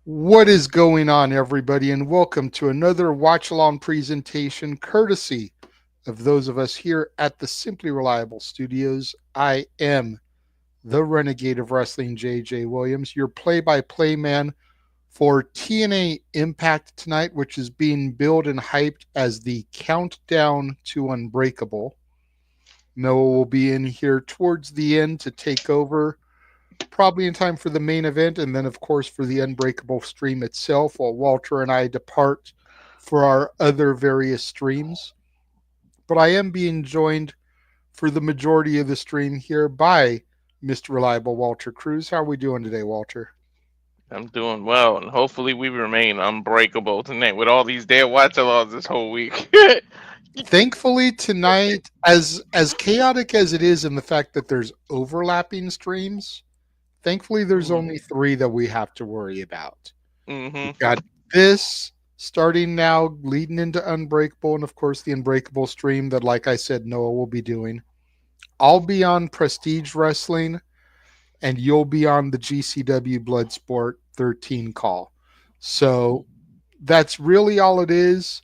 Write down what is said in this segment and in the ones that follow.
What is going on, everybody, and welcome to another watch along presentation courtesy of those of us here at the Simply Reliable Studios. I am the Renegade of Wrestling, JJ Williams, your play by play man for TNA Impact tonight, which is being billed and hyped as the countdown to Unbreakable. Noah will be in here towards the end to take over, probably in time for the main event, and then, of course, for the Unbreakable stream itself, while Walter and I depart for our other various streams. But I am being joined for the majority of the stream here by Mr. Reliable Walter Cruz. How are we doing today, Walter? I'm doing well, and hopefully we remain unbreakable tonight with all these damn watch-alongs this whole week. Thankfully, tonight, as chaotic as it is in the fact that there's overlapping streams, thankfully there's only three that we have to worry about. We've got this starting now, leading into Unbreakable, and of course the Unbreakable stream that, like I said, Noah will be doing. I'll be on Prestige Wrestling, and you'll be on the GCW Bloodsport 13 call. So that's really all it is.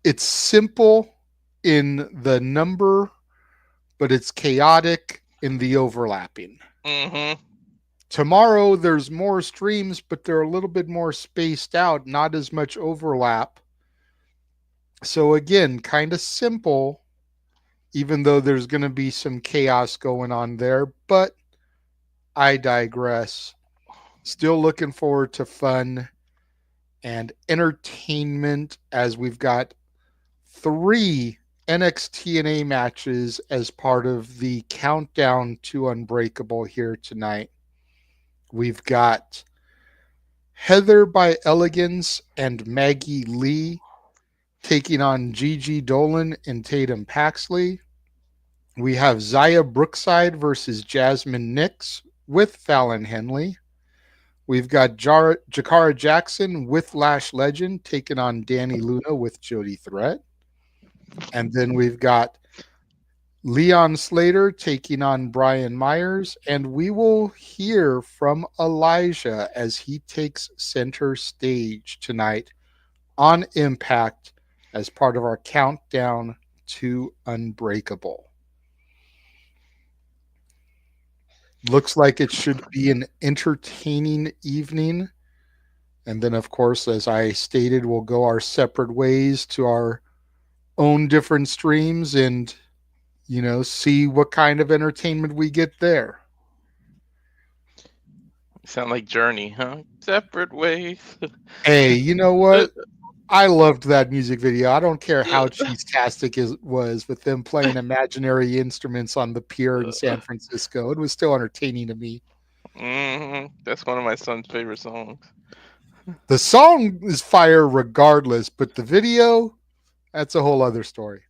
It's simple in the number, but it's chaotic in the overlapping. Tomorrow there's more streams, but they're a little bit more spaced out, not as much overlap. So again, kind of simple, even though there's going to be some chaos going on there, but I digress. Still looking forward to fun and entertainment as we've got 3 NXT matches as part of the countdown to Unbreakable here tonight. We've got Heather by Elegance and Maggie Lee taking on Gigi Dolan and Tatum Paxley. We have Zaya Brookside versus Jazmyn Nix with Fallon Henley. We've got Jakara Jackson with Lash Legend taking on Dani Luna with Jody Threat. And then we've got Leon Slater taking on Brian Myers, and we will hear from Alisha as he takes center stage tonight on Impact as part of our countdown to Unbreakable. Looks like it should be an entertaining evening. And then, of course, as I stated, we'll go our separate ways to our own different streams and see what kind of entertainment we get there. Sound like Journey, huh? Separate ways. Hey, you know what? I loved that music video. I don't care how cheese-tastic it was with them playing imaginary instruments on the pier in San Francisco. It was still entertaining to me. That's one of my son's favorite songs. The song is fire regardless, but the video, that's a whole other story.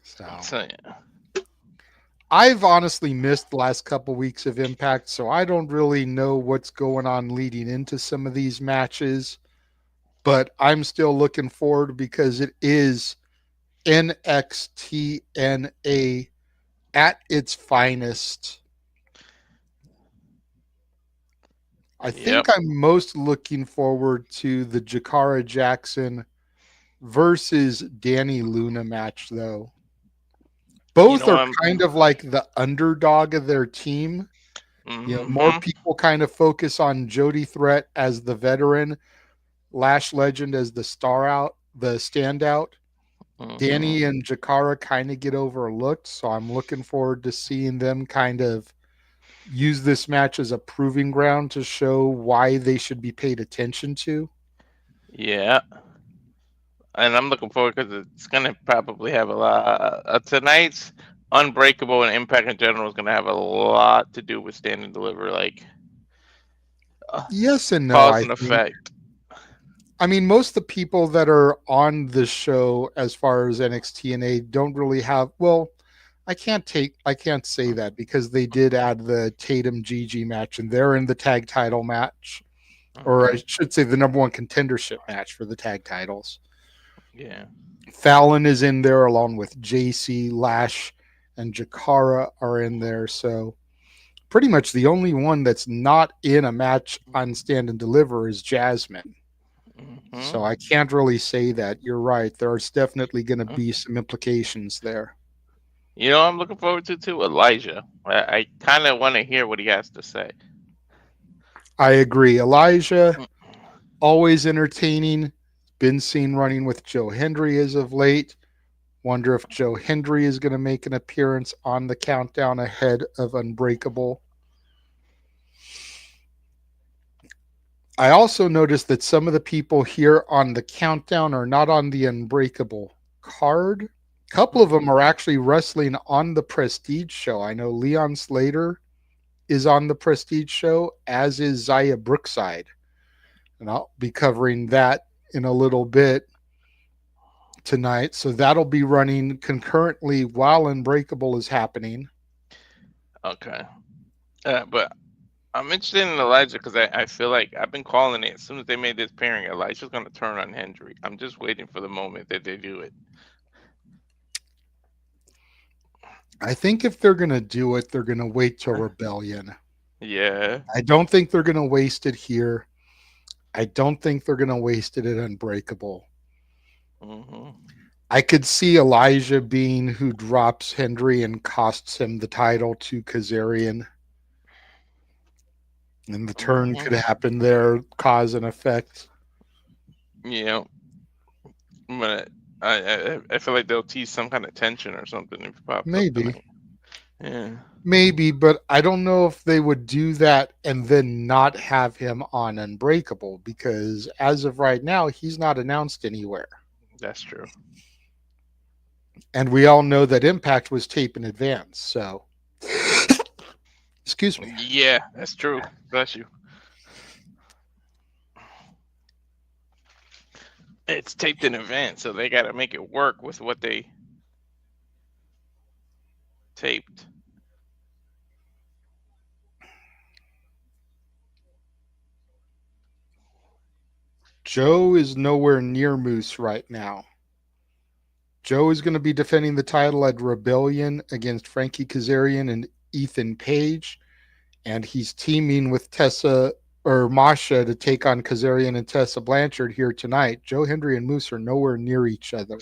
So yeah. I've honestly missed the last couple weeks of Impact, so I don't really know what's going on leading into some of these matches, but I'm still looking forward because it is NXTNA at its finest. I think I'm most looking forward to the Jakara Jackson versus Dani Luna match, though. Both are kind of like the underdog of their team. More people kind of focus on Jody Threat as the veteran, Lash Legend as the standout. Dani and Jakara kind of get overlooked, so I'm looking forward to seeing them kind of use this match as a proving ground to show why they should be paid attention to. Yeah. And I'm looking forward because it's going to probably have a lot. Tonight's Unbreakable and Impact in general is going to have a lot to do with Stand and Deliver. Yes and no. Cause and effect. I mean, most of the people that are on the show as far as NXT don't really have. Well, I can't say that because they did add the Tatum Gigi match, and they're in the tag title match, or I should say the number one contendership match for the tag titles. Yeah. Fallon is in there along with JC, Lash, and Jakara are in there. So pretty much the only one that's not in a match on Stand and Deliver is Jazmyn. Hmm. So I can't really say that. You're right. There's definitely going to be some implications there. You know, I'm looking forward to too. Elijah. I kind of want to hear what he has to say. I agree. Elijah, Mm. always entertaining. Been seen running with Joe Hendry as of late. Wonder if Joe Hendry is going to make an appearance on the countdown ahead of Unbreakable. I also noticed that some of the people here on the countdown are not on the Unbreakable card. A couple of them are actually wrestling on the Prestige show. I know Leon Slater is on the Prestige show, as is Zaya Brookside. And I'll be covering that in a little bit tonight. So that'll be running concurrently while Unbreakable is happening. Okay. But I'm interested in Elijah because I feel like I've been calling it as soon as they made this pairing. Elijah's going to turn on Hendry. I'm just waiting for the moment that they do it. I think if they're going to do it, they're going to wait till Rebellion. Yeah. I don't think they're going to waste it here. I don't think they're going to waste it at Unbreakable. Hmm. I could see Elijah being who drops Hendry and costs him the title to Kazarian. And the turn Hmm. could happen there, cause and effect. Yeah. But I feel like they'll tease some kind of tension or something if it pops up Maybe. tonight. Yeah. Maybe, but I don't know if they would do that and then not have him on Unbreakable because as of right now, he's not announced anywhere. That's true. And we all know that Impact was tape in advance. So, excuse me. Yeah, that's true. Bless you. It's taped in advance, so they got to make it work with what they taped. Joe is nowhere near Moose right now. Joe is going to be defending the title at Rebellion against Frankie Kazarian and Ethan Page. And he's teaming with Tessa or Masha to take on Kazarian and Tessa Blanchard here tonight. Joe Hendry and Moose are nowhere near each other.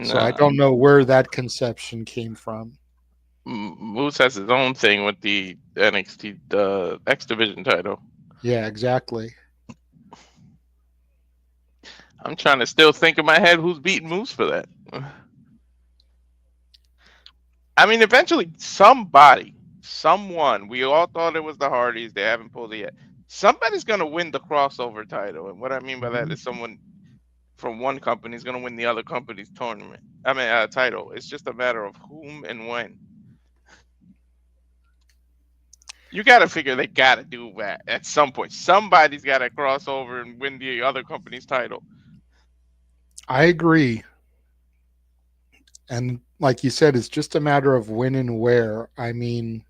So I Nah, don't know where that conception came from. Moose has his own thing with the NXT X Division title. Yeah, exactly. I'm trying to still think in my head who's beating Moose for that. I mean, eventually somebody, someone. We all thought it was the Hardys. They haven't pulled it yet. Somebody's gonna win the crossover title, and what I mean by that is someone from one company is gonna win the other company's tournament. I mean, title. It's just a matter of whom and when. You got to figure they got to do that at some point. Somebody's got to cross over and win the other company's title. I agree. And like you said, it's just a matter of when and where. I mean,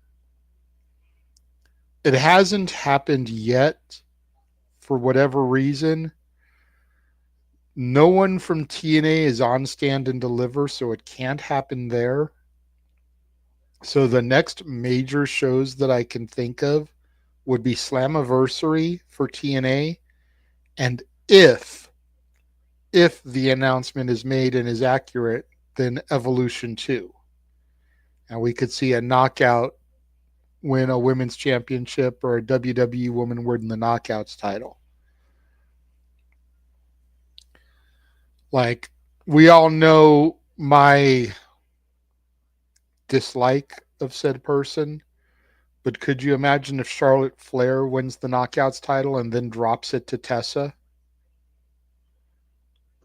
it hasn't happened yet for whatever reason. No one from TNA is on Stand and Deliver, so it can't happen there. So the next major shows that I can think of would be Slammiversary for TNA, and if the announcement is made and is accurate, then Evolution 2. And we could see a knockout win a women's championship or a WWE woman win the knockouts title. Like, we all know my dislike of said person, but could you imagine if Charlotte Flair wins the knockouts title and then drops it to Tessa?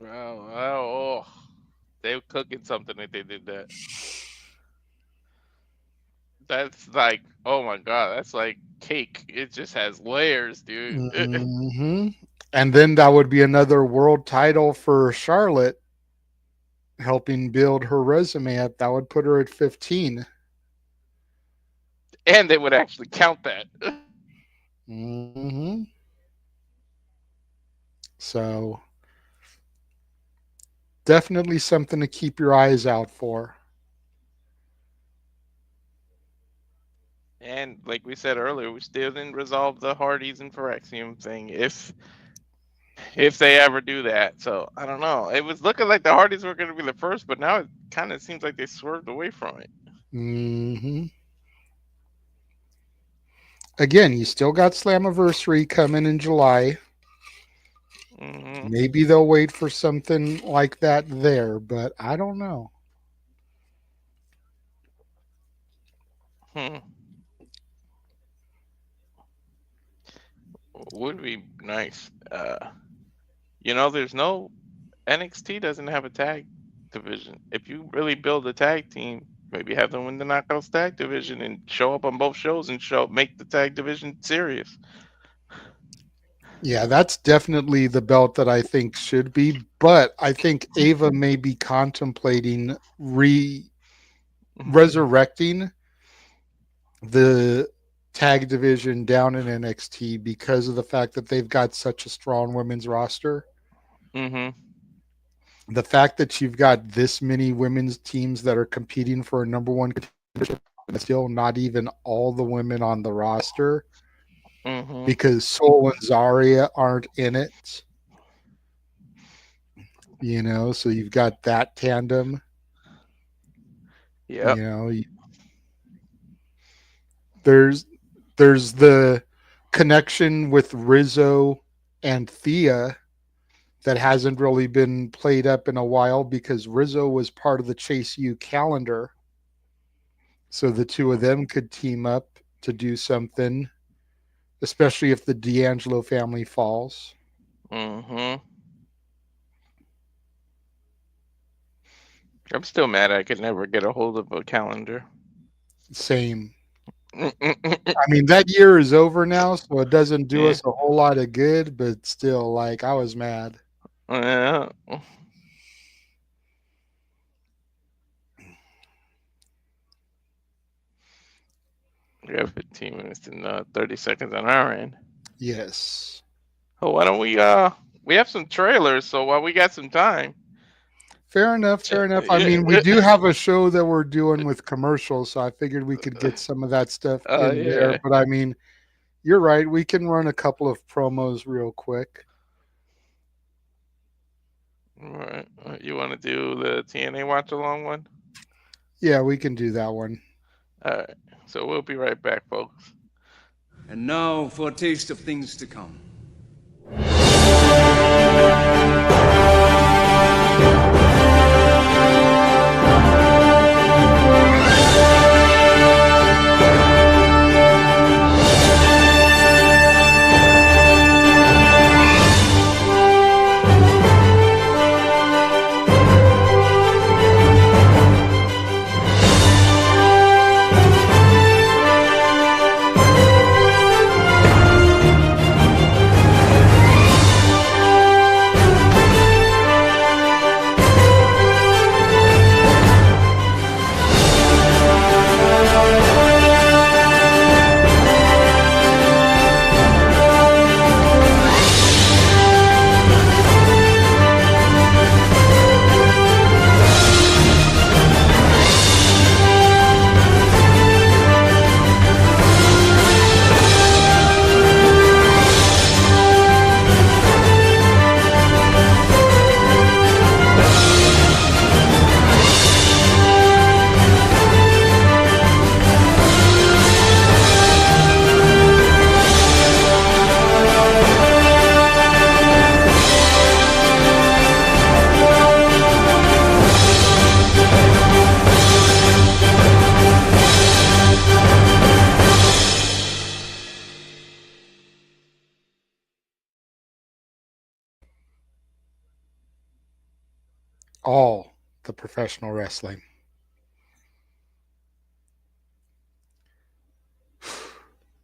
Oh, they were cooking something if they did that. That's like, oh my god, that's like cake. It just has layers, dude. Mm-hmm. And then that would be another world title for Charlotte, helping build her resume up. That would put her at 15. And they would actually count that. Mm-hmm. So definitely something to keep your eyes out for. And like we said earlier, we still didn't resolve the Hardys and Phyrexium thing. If they ever do that, so I don't know. It was looking like the Hardys were going to be the first, but now it kind of seems like they swerved away from it. Hmm. Again, you still got Slammiversary coming in July. Hmm. Maybe they'll wait for something like that there, but I don't know. Hmm. Would be nice. There's no NXT doesn't have a tag division. If you really build a tag team, maybe have them win the Knockouts tag division and show up on both shows and make the tag division serious. Yeah, that's definitely the belt that I think should be, but I think Ava may be contemplating resurrecting the tag division down in NXT because of the fact that they've got such a strong women's roster. Mm-hmm. The fact that you've got this many women's teams that are competing for a number one contendership, and still not even all the women on the roster Mm-hmm. because Soul and Zarya aren't in it. So you've got that tandem. Yep. You know, there's there's the connection with Rizzo and Thea that hasn't really been played up in a while because Rizzo was part of the Chase U calendar. So the two of them could team up to do something, especially if the D'Angelo family falls. Mm-hmm. I'm still mad I could never get a hold of a calendar. Same. I mean, that year is over now, so it doesn't do Yeah. us a whole lot of good, but still, like, I was mad. Yeah. We have 15 minutes and 30 seconds on our end. Yes. Oh, why don't we have some trailers, so while we got some time. Fair enough. Fair enough. I mean, we do have a show that we're doing with commercials, so I figured we could get some of that stuff in there. Yeah. But I mean, you're right. We can run a couple of promos real quick. All right. You want to do the TNA watch along one? Yeah, we can do that one. All right. So we'll be right back, folks. And now for a taste of things to come. All the professional wrestling.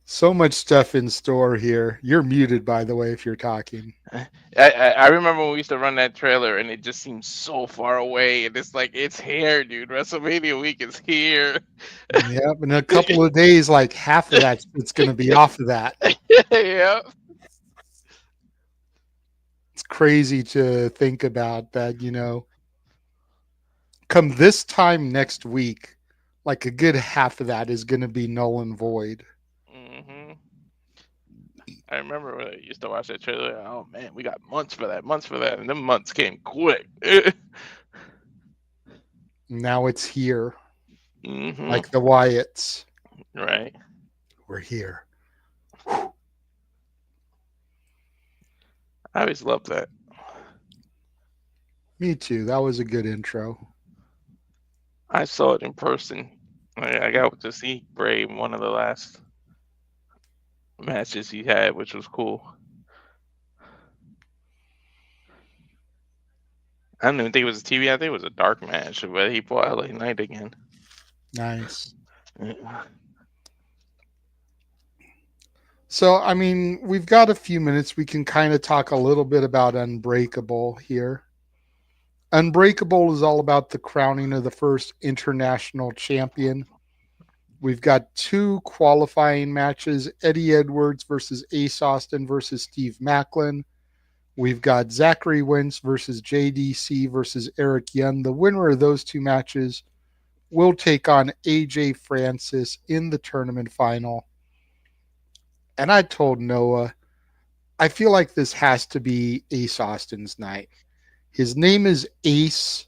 So much stuff in store here. You're muted, by the way, if you're talking. I remember when we used to run that trailer, and it just seems so far away, and it's like it's here, dude. WrestleMania week is here. Yep. In a couple of days, like half of that it's going to be off of that. Yeah. It's crazy to think about that, come this time next week, like a good half of that is going to be null and void. Hmm. I remember when I used to watch that trailer. Oh man, we got months for that, and them months came quick. Now it's here, Hmm. like the Wyatts. Right. We're here. I always loved that. Me too. That was a good intro. I saw it in person. I got to see Bray in one of the last matches he had, which was cool. I don't even think it was a TV. I think it was a dark match, but he fought LA Knight again. Nice. Yeah. So, I mean, we've got a few minutes. We can kind of talk a little bit about Unbreakable here. Unbreakable is all about the crowning of the first international champion. We've got 2 qualifying matches, Eddie Edwards versus Ace Austin versus Steve Maclin. We've got Zachary Wentz versus JDC versus Eric Young. The winner of those 2 matches will take on AJ Francis in the tournament final. And I told Noah, I feel like this has to be Ace Austin's night. His name is Ace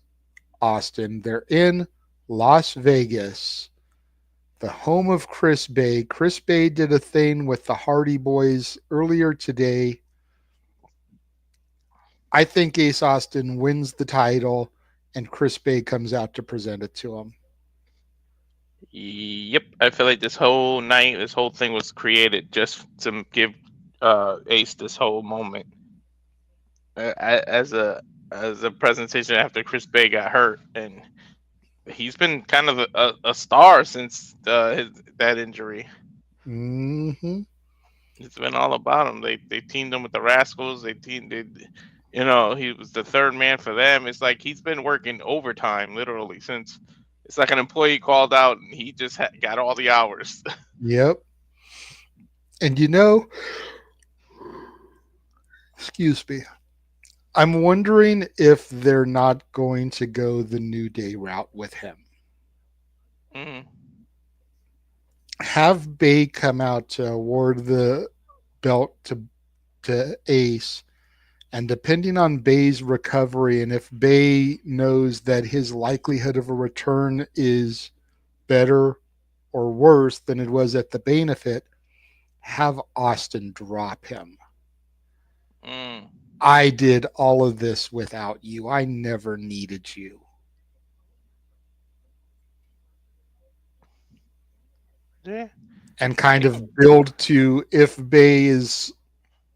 Austin. They're in Las Vegas, the home of Chris Bay. Chris Bay did a thing with the Hardy Boys earlier today. I think Ace Austin wins the title and Chris Bay comes out to present it to him. Yep. I feel like this whole night, this whole thing was created just to give Ace this whole moment as a presentation after Chris Bay got hurt, and he's been kind of a star since that injury. Mm-hmm. It's been all about him. They teamed him with the Rascals. He was the third man for them. It's like he's been working overtime literally since. It's like an employee called out and he just got all the hours. Yep. And excuse me, I'm wondering if they're not going to go the New Day route with him. Mm. Have Bay come out to award the belt to Ace, and depending on Bay's recovery, and if Bay knows that his likelihood of a return is better or worse than it was at the benefit, have Austin drop him. Mm. I did all of this without you. I never needed you. Yeah. And kind of build to, if Bay is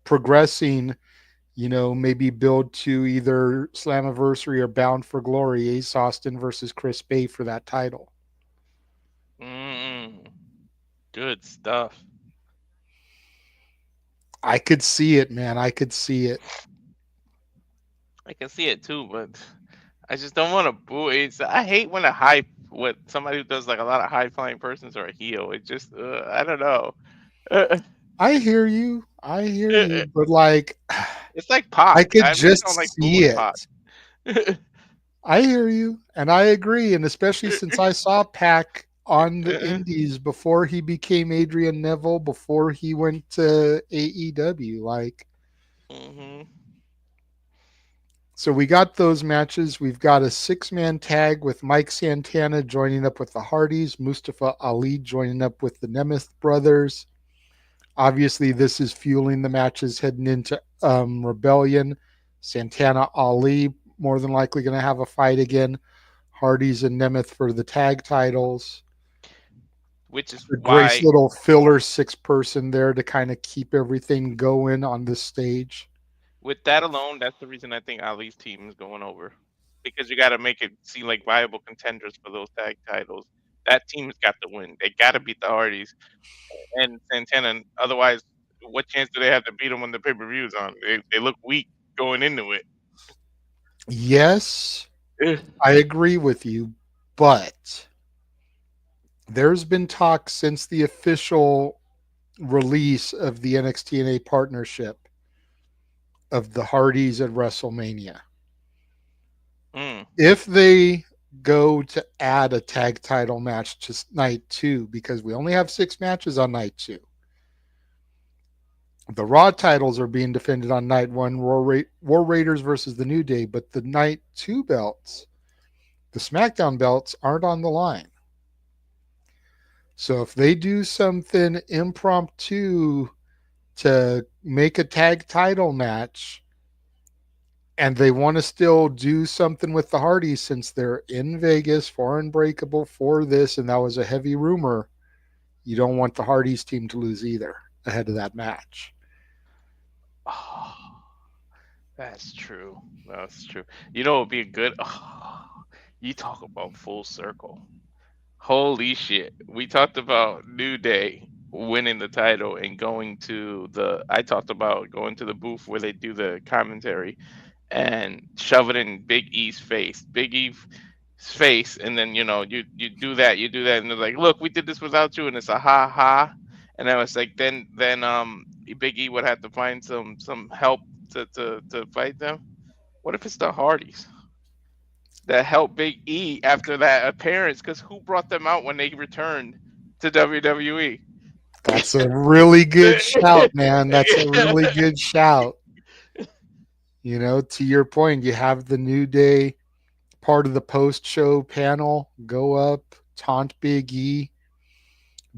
progressing, maybe build to either Slammiversary or Bound for Glory, Ace Austin versus Chris Bay for that title. Mm. Good stuff. I could see it, man. I could see it. I can see it too, but I just don't want to boo Ace. I hate when somebody who does like a lot of high flying persons are a heel. It just I don't know. I hear you. But like, It's like Pac. I could I really just don't like see booing it. Pac. I hear you, and I agree. And especially since I saw Pac on the Indies before he became Adrian Neville, before he went to AEW, like. Mm-hmm. So we got those matches. We've got a 6-man tag with Mike Santana joining up with the Hardys, Mustafa Ali joining up with the Nemeth brothers. Obviously, this is fueling the matches heading into Rebellion. Santana Ali more than likely going to have a fight again. Hardys and Nemeth for the tag titles. Which is a why nice little filler 6-person there to kind of keep everything going on this stage. with that alone, that's the reason I think Ali's team is going over. Because you got to make it seem like viable contenders for those tag titles. That team's got to win. They got to beat the Hardys and Santana. Otherwise, what chance do they have to beat them when the pay-per-view's on? They look weak going into it. Yes, I agree with you, but there's been talk since the official release of the NXT-TNA partnership of the Hardys at WrestleMania. Mm. If they go to add a tag title match to night 2 because we only have 6 matches on night 2. The Raw titles are being defended on night 1, War Raiders versus the New Day, but the night 2 belts, the SmackDown belts, aren't on the line. So if they do something impromptu to make a tag title match, and they want to still do something with the Hardys since they're in Vegas for Unbreakable for this, and that was a heavy rumor, you don't want the Hardys team to lose either ahead of that match. Oh, that's true. That's true. You know, it would be a good. Oh, you talk about full circle. Holy shit. We talked about New Day winning the title and going to the. I talked about going to the booth where they do the commentary and shove it in Big E's face. Big E's face, and then you do that, and they're like, "Look, we did this without you," and it's a ha ha. And I was like, then Big E would have to find some help to fight them. What if it's the Hardys that helped Big E after that appearance? Because who brought them out when they returned to WWE? That's a really good shout, man. That's a really good shout. To your point, you have the New Day part of the post-show panel go up, taunt Big E.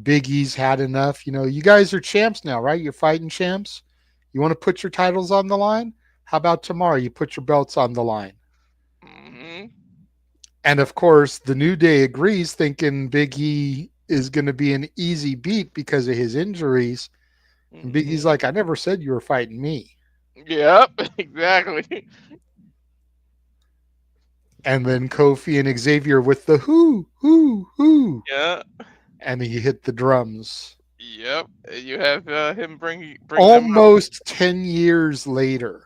Big E's had enough. You guys are champs now, right? You're fighting champs. You want to put your titles on the line? How about tomorrow you put your belts on the line? Mm-hmm. And of course, the New Day agrees, thinking Big E is going to be an easy beat because of his injuries. And Big E's like, I never said you were fighting me. Yep, exactly. And then Kofi and Xavier with the who. Yeah. And he hit the drums. Yep. You have him bring almost 10 years later.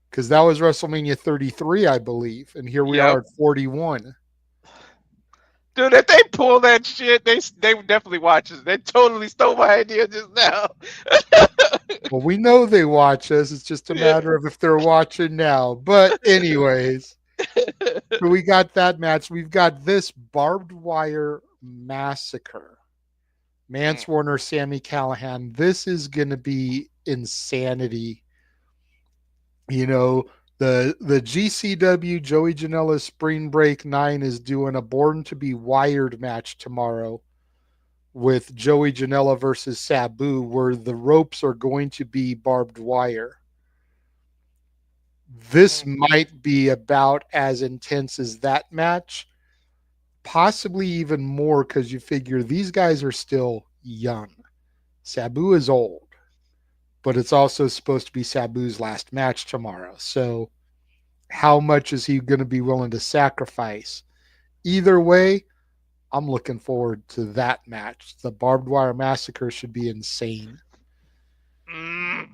Because that was WrestleMania 33, I believe. And here we are at 41. Dude, if they pull that shit, they definitely watch us. They totally stole my idea just now. Well, we know they watch us. It's just a matter of if they're watching now. But anyways, so we got that match. We've got this barbed wire massacre. Mance Warner, Sami Callihan. This is going to be insanity. The GCW Joey Janela Spring Break 9 is doing a Born to be Wired match tomorrow with Joey Janela versus Sabu, where the ropes are going to be barbed wire. This might be about as intense as that match, possibly even more, because you figure these guys are still young. Sabu is old. But it's also supposed to be Sabu's last match tomorrow. So how much is he going to be willing to sacrifice? Either way, I'm looking forward to that match. The barbed wire massacre should be insane. You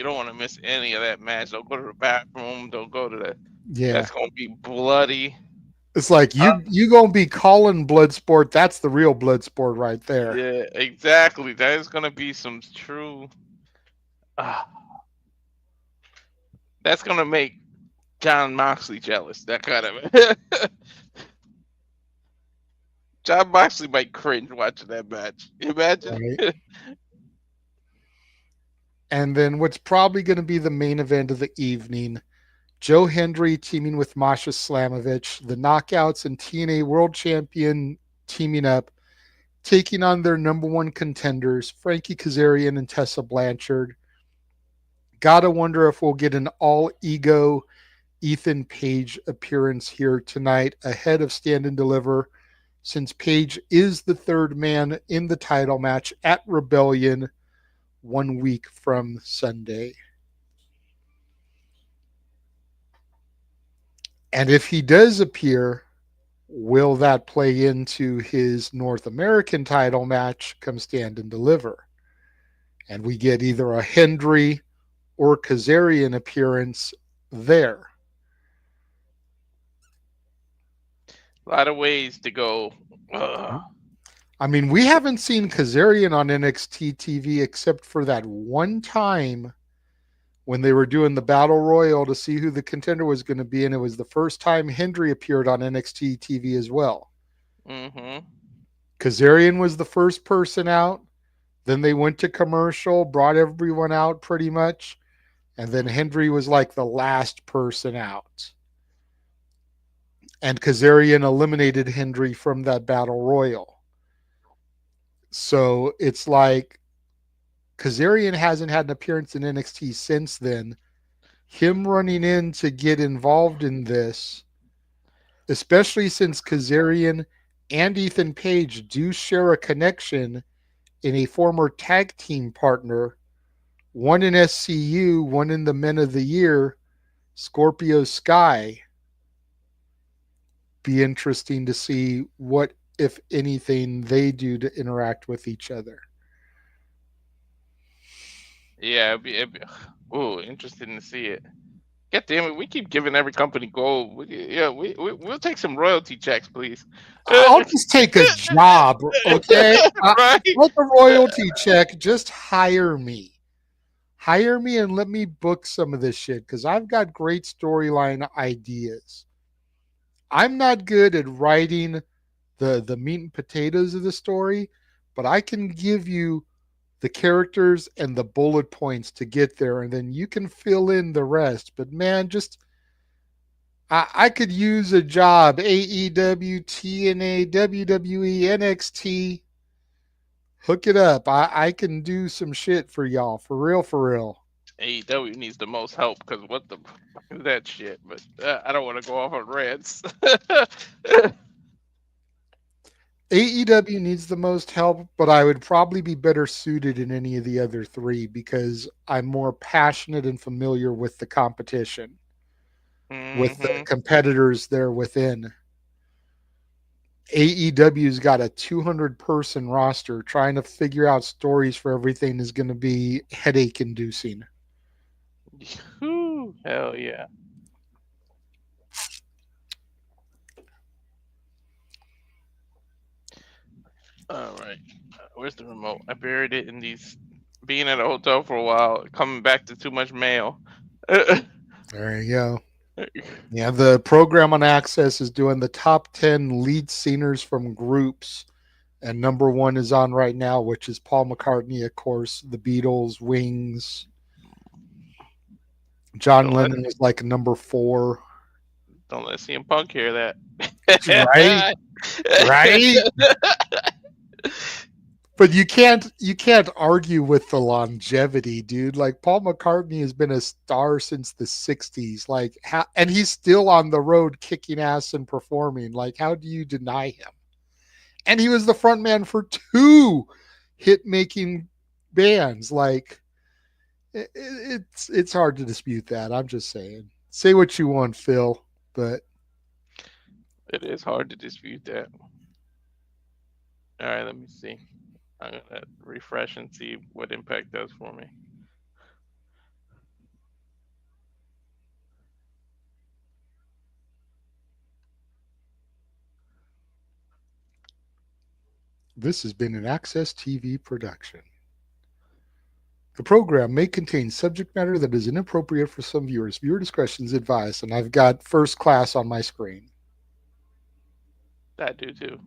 don't want to miss any of that match. Don't go to the bathroom. Don't go to the. Yeah. That's going to be bloody. It's like you going to be calling blood sport. That's the real blood sport right there. Yeah, exactly. That is going to be some true. That's going to make Jon Moxley jealous. That kind of. Jon Moxley might cringe watching that match. Imagine. Right. And then what's probably going to be the main event of the evening, Joe Hendry teaming with Masha Slamovich, the Knockouts and TNA World Champion teaming up, taking on their number one contenders, Frankie Kazarian and Tessa Blanchard. Gotta wonder if we'll get an all-ego Ethan Page appearance here tonight ahead of Stand and Deliver, since Page is the third man in the title match at Rebellion 1 week from Sunday. And if he does appear, will that play into his North American title match come Stand and Deliver? And we get either a Hendry or Kazarian appearance there. A lot of ways to go. I mean, we haven't seen Kazarian on NXT TV except for that one time when they were doing the battle royal to see who the contender was going to be, and it was the first time Henry appeared on NXT TV as well. Mm-hmm. Kazarian was the first person out. Then they went to commercial, brought everyone out pretty much, and then Henry was like the last person out. And Kazarian eliminated Henry from that battle royal. So it's like Kazarian hasn't had an appearance in NXT since then. Him running in to get involved in this, especially since Kazarian and Ethan Page do share a connection in a former tag team partner, one in SCU, one in the Men of the Year, Scorpio Sky. Be interesting to see what, if anything, they do to interact with each other. Yeah, ooh, interesting to see it. God damn it, we keep giving every company gold. We'll take some royalty checks, please. I'll just take a job, okay? Right? Like a royalty check, just hire me. Hire me and let me book some of this shit because I've got great storyline ideas. I'm not good at writing the meat and potatoes of the story, but I can give you the characters and the bullet points to get there, and then you can fill in the rest. But man, just I could use a job. AEW, TNA, WWE, NXT. Hook it up. I can do some shit for y'all. For real, for real. AEW needs the most help because what the fuck is that shit? But I don't want to go off on rants. AEW needs the most help, but I would probably be better suited in any of the other three because I'm more passionate and familiar with the competition, with the competitors there within. AEW's got a 200-person roster. Trying to figure out stories for everything is going to be headache inducing. Hell yeah. All right. Where's the remote? I buried it in these. Being at a hotel for a while, coming back to too much mail. There you go. Yeah, the program on Access is doing the top 10 lead singers from groups. And number one is on right now, which is Paul McCartney, of course, the Beatles, Wings. John Lennon is like number 4. Don't let CM Punk hear that. Right? Right? But you can't argue with the longevity, dude. Like Paul McCartney has been a star since the 60s. Like and he's still on the road kicking ass and performing. Like how do you deny him? And he was the front man for 2 hit-making bands. Like it's hard to dispute that. I'm just saying. Say what you want, Phil, but it is hard to dispute that. All right, let me see. I'm gonna refresh and see what Impact does for me. This has been an Access TV production. The program may contain subject matter that is inappropriate for some viewers. Viewer discretion is advised, and I've got First Class on my screen. I do too.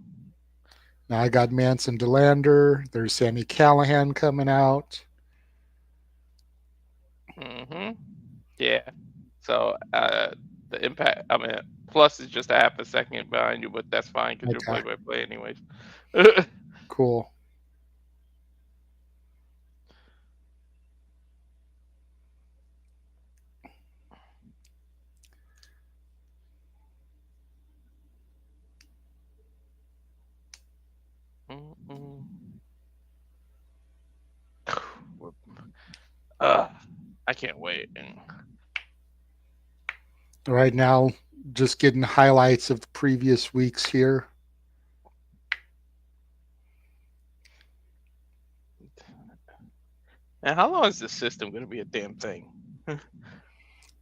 Now I got Manson DeLander. There's Sammy Callahan coming out. Yeah. So the Impact, I mean, Plus is just a half a second behind you, but that's fine because you're play-by-play anyways. Cool. I can't wait. Right now, just getting highlights of the previous weeks here. And how long is this system going to be a damn thing?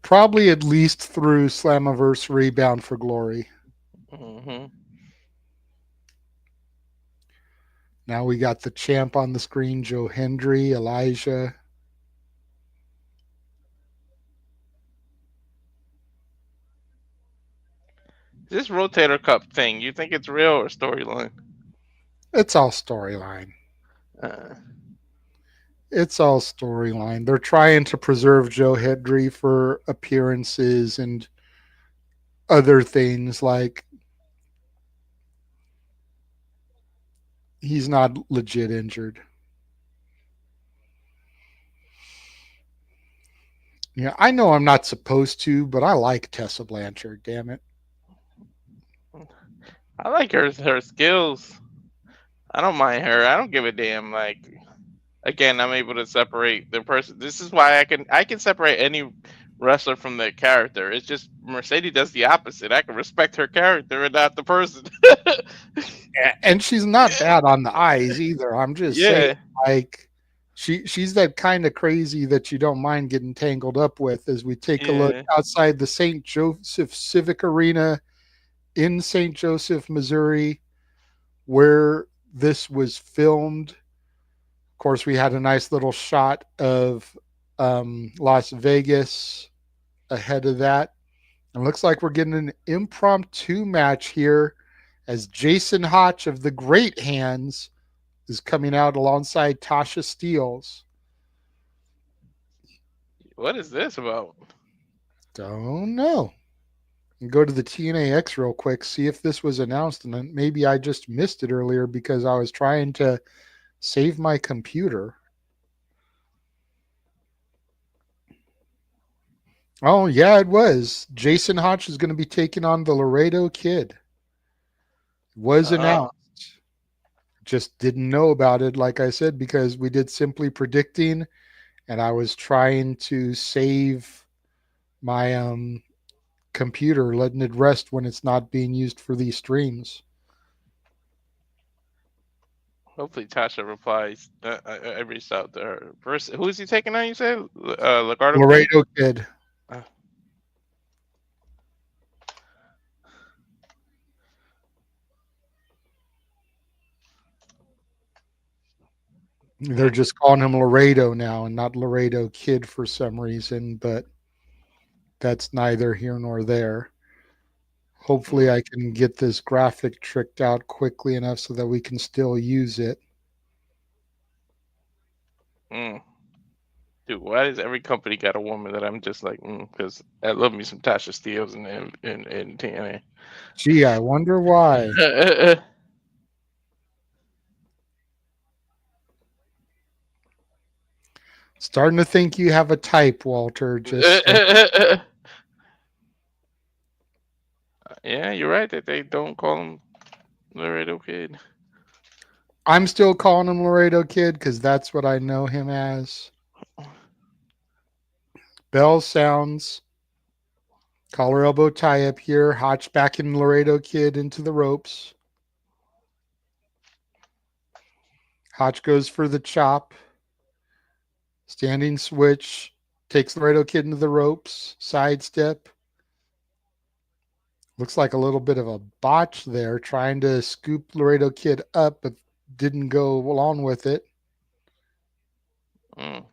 Probably at least through Slammiversary Bound for Glory. Now we got the champ on the screen, Joe Hendry, Alisha. And how long is the system going to be a damn thing? Probably at least through Slammiversary Bound for Glory. Now we got the champ on the screen, Joe Hendry, Alisha. Now we got the champ on the screen, Joe Hendry, Alisha. This rotator cup thing, you think it's real or storyline? It's all storyline. Uh, It's all storyline. They're trying to preserve Joe Hendry for appearances and other things, like he's not legit injured. Yeah, I know I'm not supposed to, but I like Tessa Blanchard, damn it. I like her skills. I don't mind her. I don't give a damn. Like, again, I'm able to separate the person. This is why I can separate any wrestler from their character. It's just Mercedes does the opposite. I can respect her character and not the person. And she's not bad on the eyes either. I'm just saying, Yeah, like, she's that kind of crazy that you don't mind getting tangled up with. As we take a look yeah. outside the St. Joseph Civic Arena in St. Joseph, Missouri, where this was filmed. Of course, we had a nice little shot of Las Vegas ahead of that. It looks like we're getting an impromptu match here as Jason Hotch of the Great Hands is coming out alongside Tasha Steeles. What is this about? Don't know. Go to the TNA X real quick, see if this was announced, and then maybe I just missed it earlier because I was trying to save my computer. Oh, yeah, it was. Jason Hotch is going to be taking on the Laredo Kid. It was Oh, announced. Just didn't know about it, like I said, because we did Simply Predicting, and I was trying to save my computer, letting it rest when it's not being used for these streams. hopefully Tasha replies. I reached out to her. First, who is he taking on? You said Lagardo Kid. Laredo Kid. Uh, They're just calling him Laredo now and not Laredo Kid for some reason, but that's neither here nor there. Hopefully, I can get this graphic tricked out quickly enough so that we can still use it. mm. Dude, why does every company got a woman that I'm just like, because I love me some Tasha Steeles in TNA. Gee, I wonder why. Starting to think you have a type, Walter. Just saying. Yeah, you're right that they don't call him Laredo Kid. I'm still calling him Laredo Kid because that's what I know him as. Bell sounds. Collar elbow tie up here. Hotch backing Laredo Kid into the ropes. Hotch goes for the chop. Standing switch. Takes Laredo Kid into the ropes. Sidestep. Looks like a little bit of a botch there, trying to scoop Laredo Kid up, but didn't go along with it. Mm.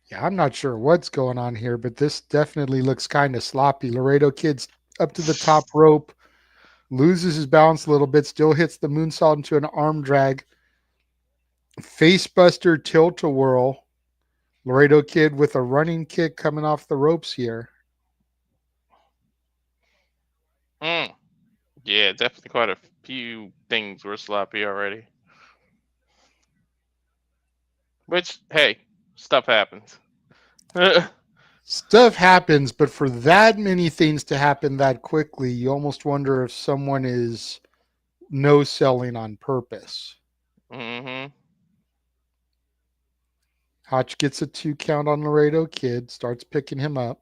Yeah, I'm not sure what's going on here, but this definitely looks kind of sloppy. Laredo Kid's up to the top rope, loses his balance a little bit, still hits the moonsault into an arm drag. Facebuster tilt-a-whirl. Laredo Kid with a running kick coming off the ropes here. Mm. Yeah, definitely quite a few things were sloppy already. Which, hey, stuff happens. Stuff happens, but for that many things to happen that quickly, you almost wonder if someone is no selling on purpose. Mm-hmm. Hotch gets a 2 count on Laredo Kid, starts picking him up.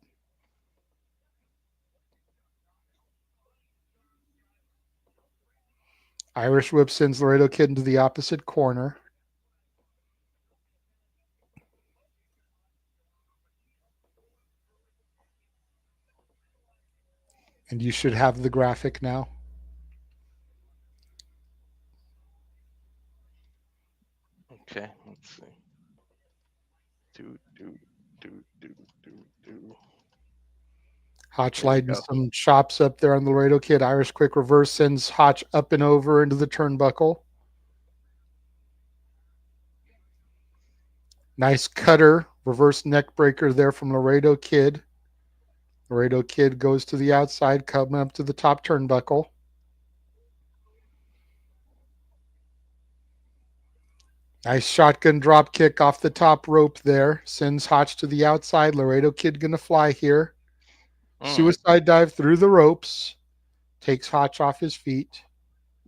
Irish whip sends Laredo Kid into the opposite corner. And you should have the graphic now. Okay, let's see. Do. Hotch There we lighting go. some chops up there on the Laredo Kid. Irish quick reverse sends Hotch up and over into the turnbuckle. Nice cutter, reverse neck breaker there from Laredo Kid. Laredo Kid goes to the outside, coming up to the top turnbuckle. Nice shotgun drop kick off the top rope there. Sends Hotch to the outside. Laredo Kid going to fly here. Suicide dive through the ropes. Takes Hotch off his feet.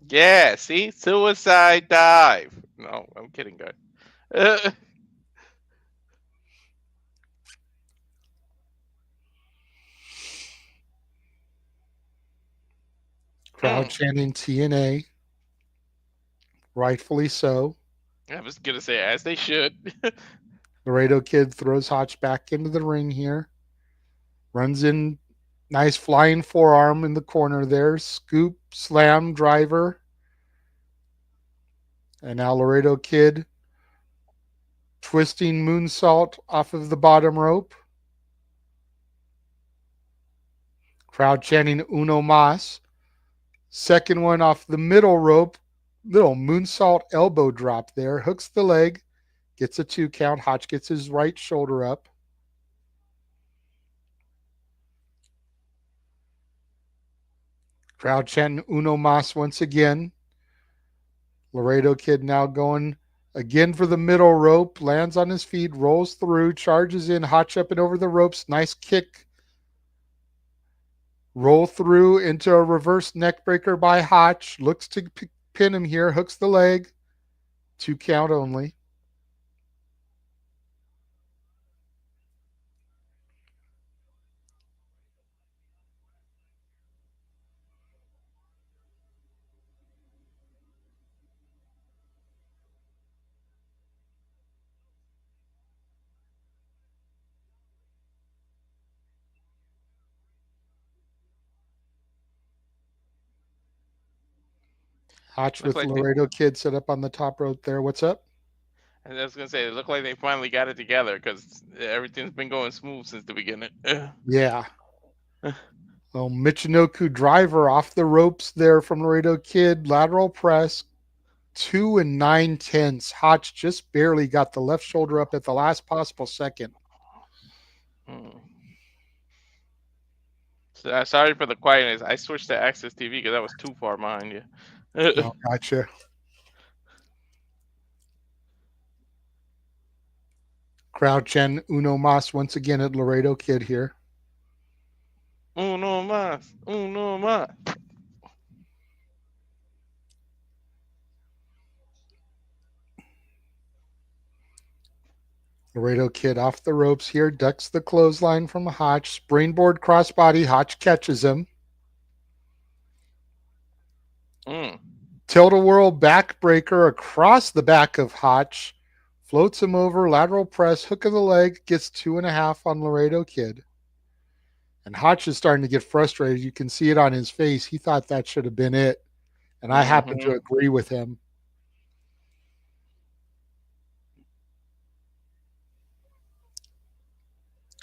Yeah, see? Suicide dive. No, I'm kidding, guys. Crowd chanting TNA. Rightfully so. I was going to say, as they should. Laredo Kid throws Hotch back into the ring here. Runs in. Nice flying forearm in the corner there. Scoop, slam, driver. And now Laredo Kid twisting moonsault off of the bottom rope. Crowd chanting Uno Mas. Second one off the middle rope. Little moonsault elbow drop there. Hooks the leg. Gets a 2 count. Hotch gets his right shoulder up. Crowd chanting Uno Mas once again. Laredo Kid now going again for the middle rope. Lands on his feet. Rolls through. Charges in. Hotch up and over the ropes. Nice kick. Roll through into a reverse neck breaker by Hotch. Looks to pin him here. Hooks the leg. 2 count only. Hotch with like Laredo Kid set up on the top rope there. What's up? And I was going to say, it looked like they finally got it together because everything's been going smooth since the beginning. Yeah. Well, Michinoku driver off the ropes there from Laredo Kid. Lateral press. 2 9/10. Hotch just barely got the left shoulder up at the last possible second. So, sorry for the quietness. I switched to Access TV because that was too far behind you. Oh, gotcha. Crowd chant Uno Mas once again at Laredo Kid here. Uno mas, uno mas. Laredo Kid off the ropes here, ducks the clothesline from Hotch. Springboard crossbody. Hotch catches him. Tilt-a-whirl backbreaker across the back of Hotch. Floats him over. Lateral press. Hook of the leg. Gets 2.5 on Laredo Kid. And Hotch is starting to get frustrated. You can see it on his face. He thought that should have been it. And I happen to agree with him.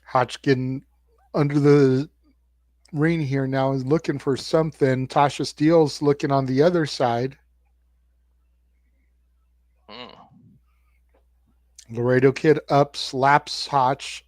Hotch getting under the ring here now is looking for something. Tasha Steele's looking on the other side. Laredo Kid up, slaps Hotch.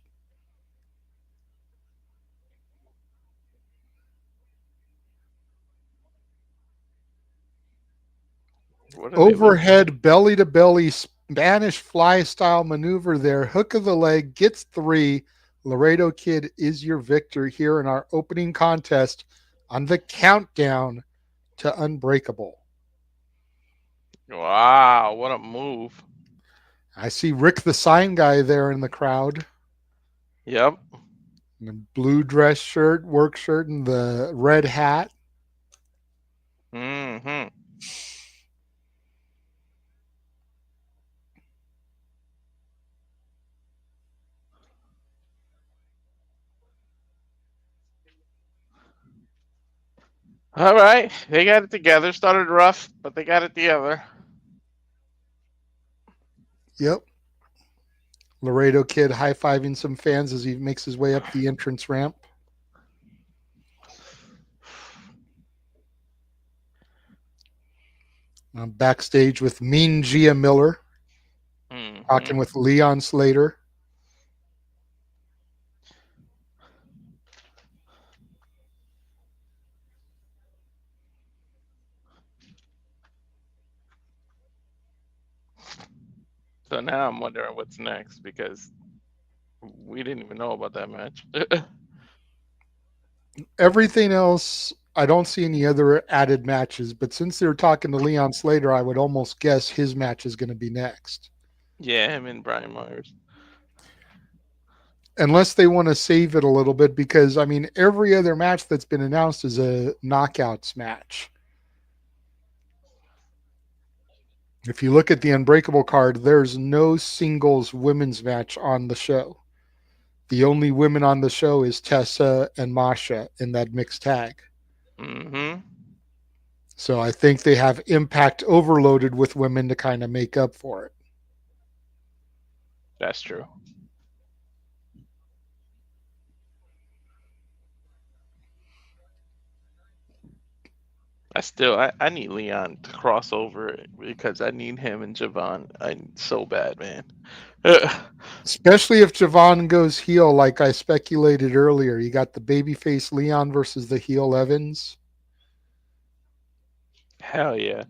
Overhead belly to belly Spanish fly style maneuver there. Hook of the leg gets 3. Laredo Kid is your victor here in our opening contest on the countdown to Unbreakable. Wow, what a move. I see Rick the Sign Guy there in the crowd. Yep. In the blue dress shirt, work shirt, and the red hat. All right, they got it together. Started rough, but they got it together. Yep. Laredo Kid high-fiving some fans as he makes his way up the entrance ramp. Backstage with Mean Gia Miller, talking with Leon Slater. So now I'm wondering what's next because we didn't even know about that match. Everything else, I don't see any other added matches, but since they're talking to Leon Slater, I would almost guess his match is going to be next. Yeah, him and Brian Myers. Unless they want to save it a little bit, because, I mean, every other match that's been announced is a knockouts match. If you look at the Unbreakable card, there's no singles women's match on the show. The only women on the show is Tessa and Masha in that mixed tag. Mm-hmm. So I think they have Impact overloaded with women to kind of make up for it. That's true. I need Leon to cross over because I need him and Javon. I so bad, man. Especially if Javon goes heel, like I speculated earlier. You got the babyface Leon versus the heel Evans. Hell yeah.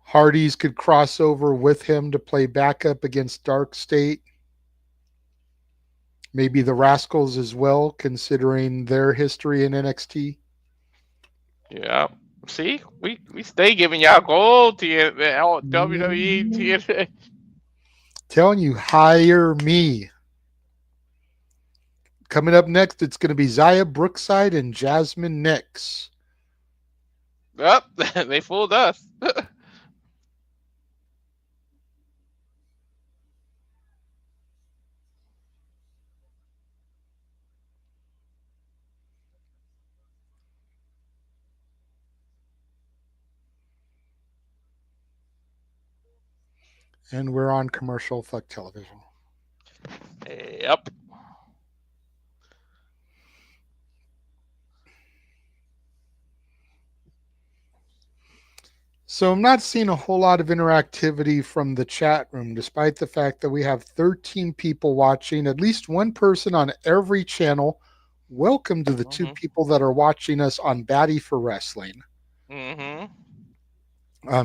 Hardys could cross over with him to play backup against Dark State. Maybe the Rascals as well, considering their history in NXT. Yeah. See, we stay giving y'all gold to WWE. TNA. Telling you, hire me. Coming up next, it's going to be Zaya Brookside and Jazmyn Nix. Yep, they fooled us. And we're on commercial fuck television. Yep. So I'm not seeing a whole lot of interactivity from the chat room, despite the fact that we have 13 people watching, at least one person on every channel. Welcome to the two people that are watching us on Batty for Wrestling. Mm-hmm.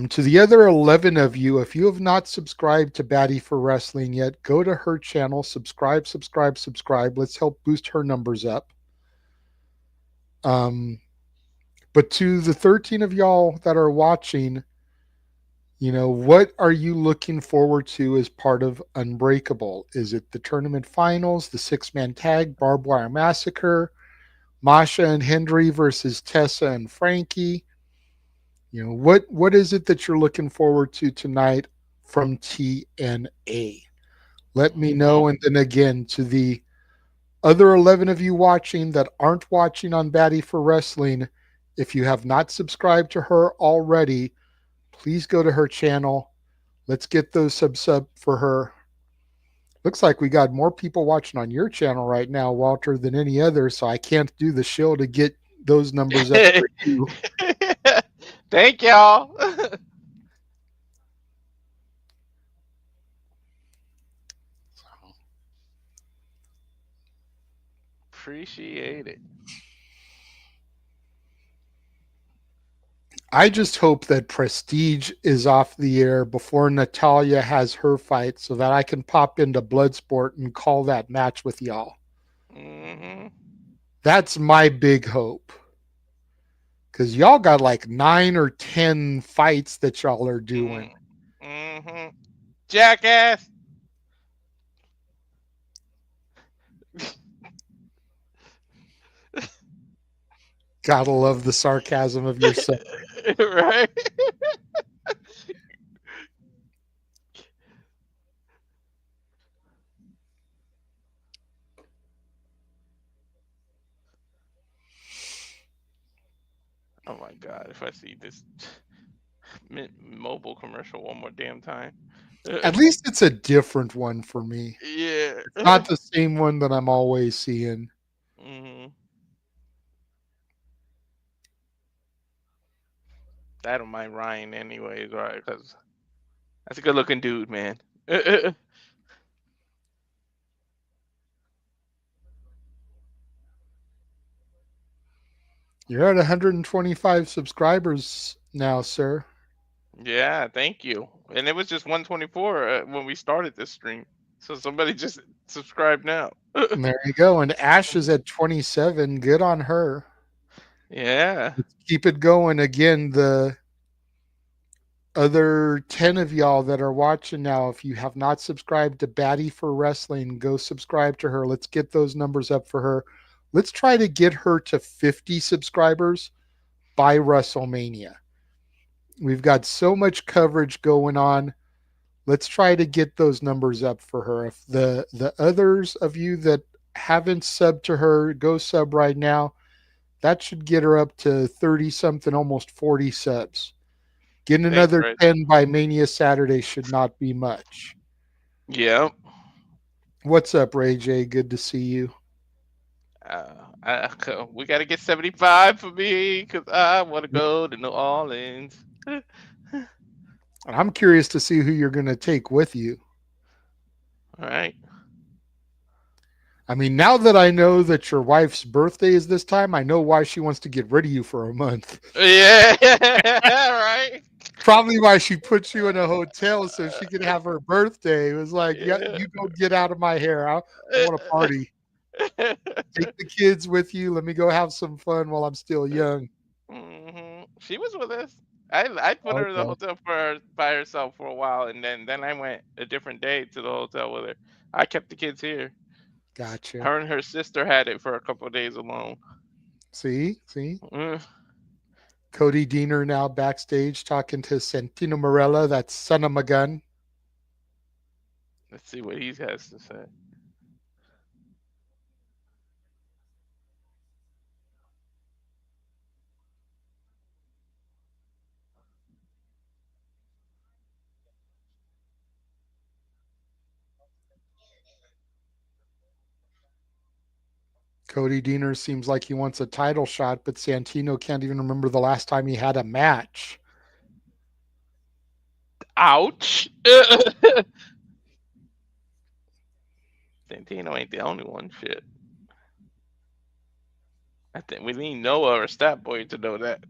To the other 11 of you, if you have not subscribed to Batty for Wrestling yet, go to her channel, subscribe. Let's help boost her numbers up. But to the 13 of y'all that are watching, you know, what are you looking forward to as part of Unbreakable? Is it the tournament finals, the six-man tag, Barbed Wire Massacre, Masha and Henry versus Tessa and Frankie? You know, what is it that you're looking forward to tonight from TNA? Let me know. And then again, to the other 11 of you watching that aren't watching on Batty for Wrestling, if you have not subscribed to her already, please go to her channel. Let's get those subs up for her. Looks like we got more people watching on your channel right now, Walter, than any other, so I can't do the show to get those numbers up for you. Thank y'all. Appreciate it. I just hope that Prestige is off the air before Natalya has her fight so that I can pop into Bloodsport and call that match with y'all. Mm-hmm. That's my big hope. Because y'all got like 9 or 10 fights that y'all are doing. Mm-hmm. Jackass. Gotta love the sarcasm of your son. Right? Oh my god, if I see this Mint Mobile commercial one more damn time. At least it's a different one for me. Yeah. It's not the same one that I'm always seeing. Hmm. I don't mind Ryan anyways, right? Because that's a good looking dude, man. You're at 125 subscribers now, sir. Yeah, thank you. And it was just 124 when we started this stream. So somebody just subscribe now. And there you go. And Ash is at 27. Good on her. Yeah. Let's keep it going. Again, the other 10 of y'all that are watching now, if you have not subscribed to Batty for Wrestling, go subscribe to her. Let's get those numbers up for her. Let's try to get her to 50 subscribers by WrestleMania. We've got so much coverage going on. Let's try to get those numbers up for her. If the others of you that haven't subbed to her, go sub right now. That should get her up to 30 something, almost 40 subs. Getting Thanks, another Red. 10 by Mania Saturday should not be much. Yeah. What's up, Ray J? Good to see you. We got to get 75 for me because I want to go to New Orleans. I'm curious to see who you're going to take with you. All right. I mean, now that I know that your wife's birthday is this time, I know why she wants to get rid of you for a month. Yeah. Right. Probably why she put you in a hotel so she could have her birthday. It was like, yeah, you go get out of my hair. I want to party. Take the kids with you. Let me go have some fun while I'm still young. She was with us. I put her in the hotel by herself for a while, and then I went a different day to the hotel with her. I kept the kids here. Gotcha. Her and her sister had it for a couple of days alone. See? Cody Deaner now backstage talking to Santino Marella, that son of a gun. Let's see what he has to say. Cody Deaner seems like he wants a title shot, but Santino can't even remember the last time he had a match. Ouch. Santino ain't the only one. Shit. I think we need Noah or Stat Boy to know that.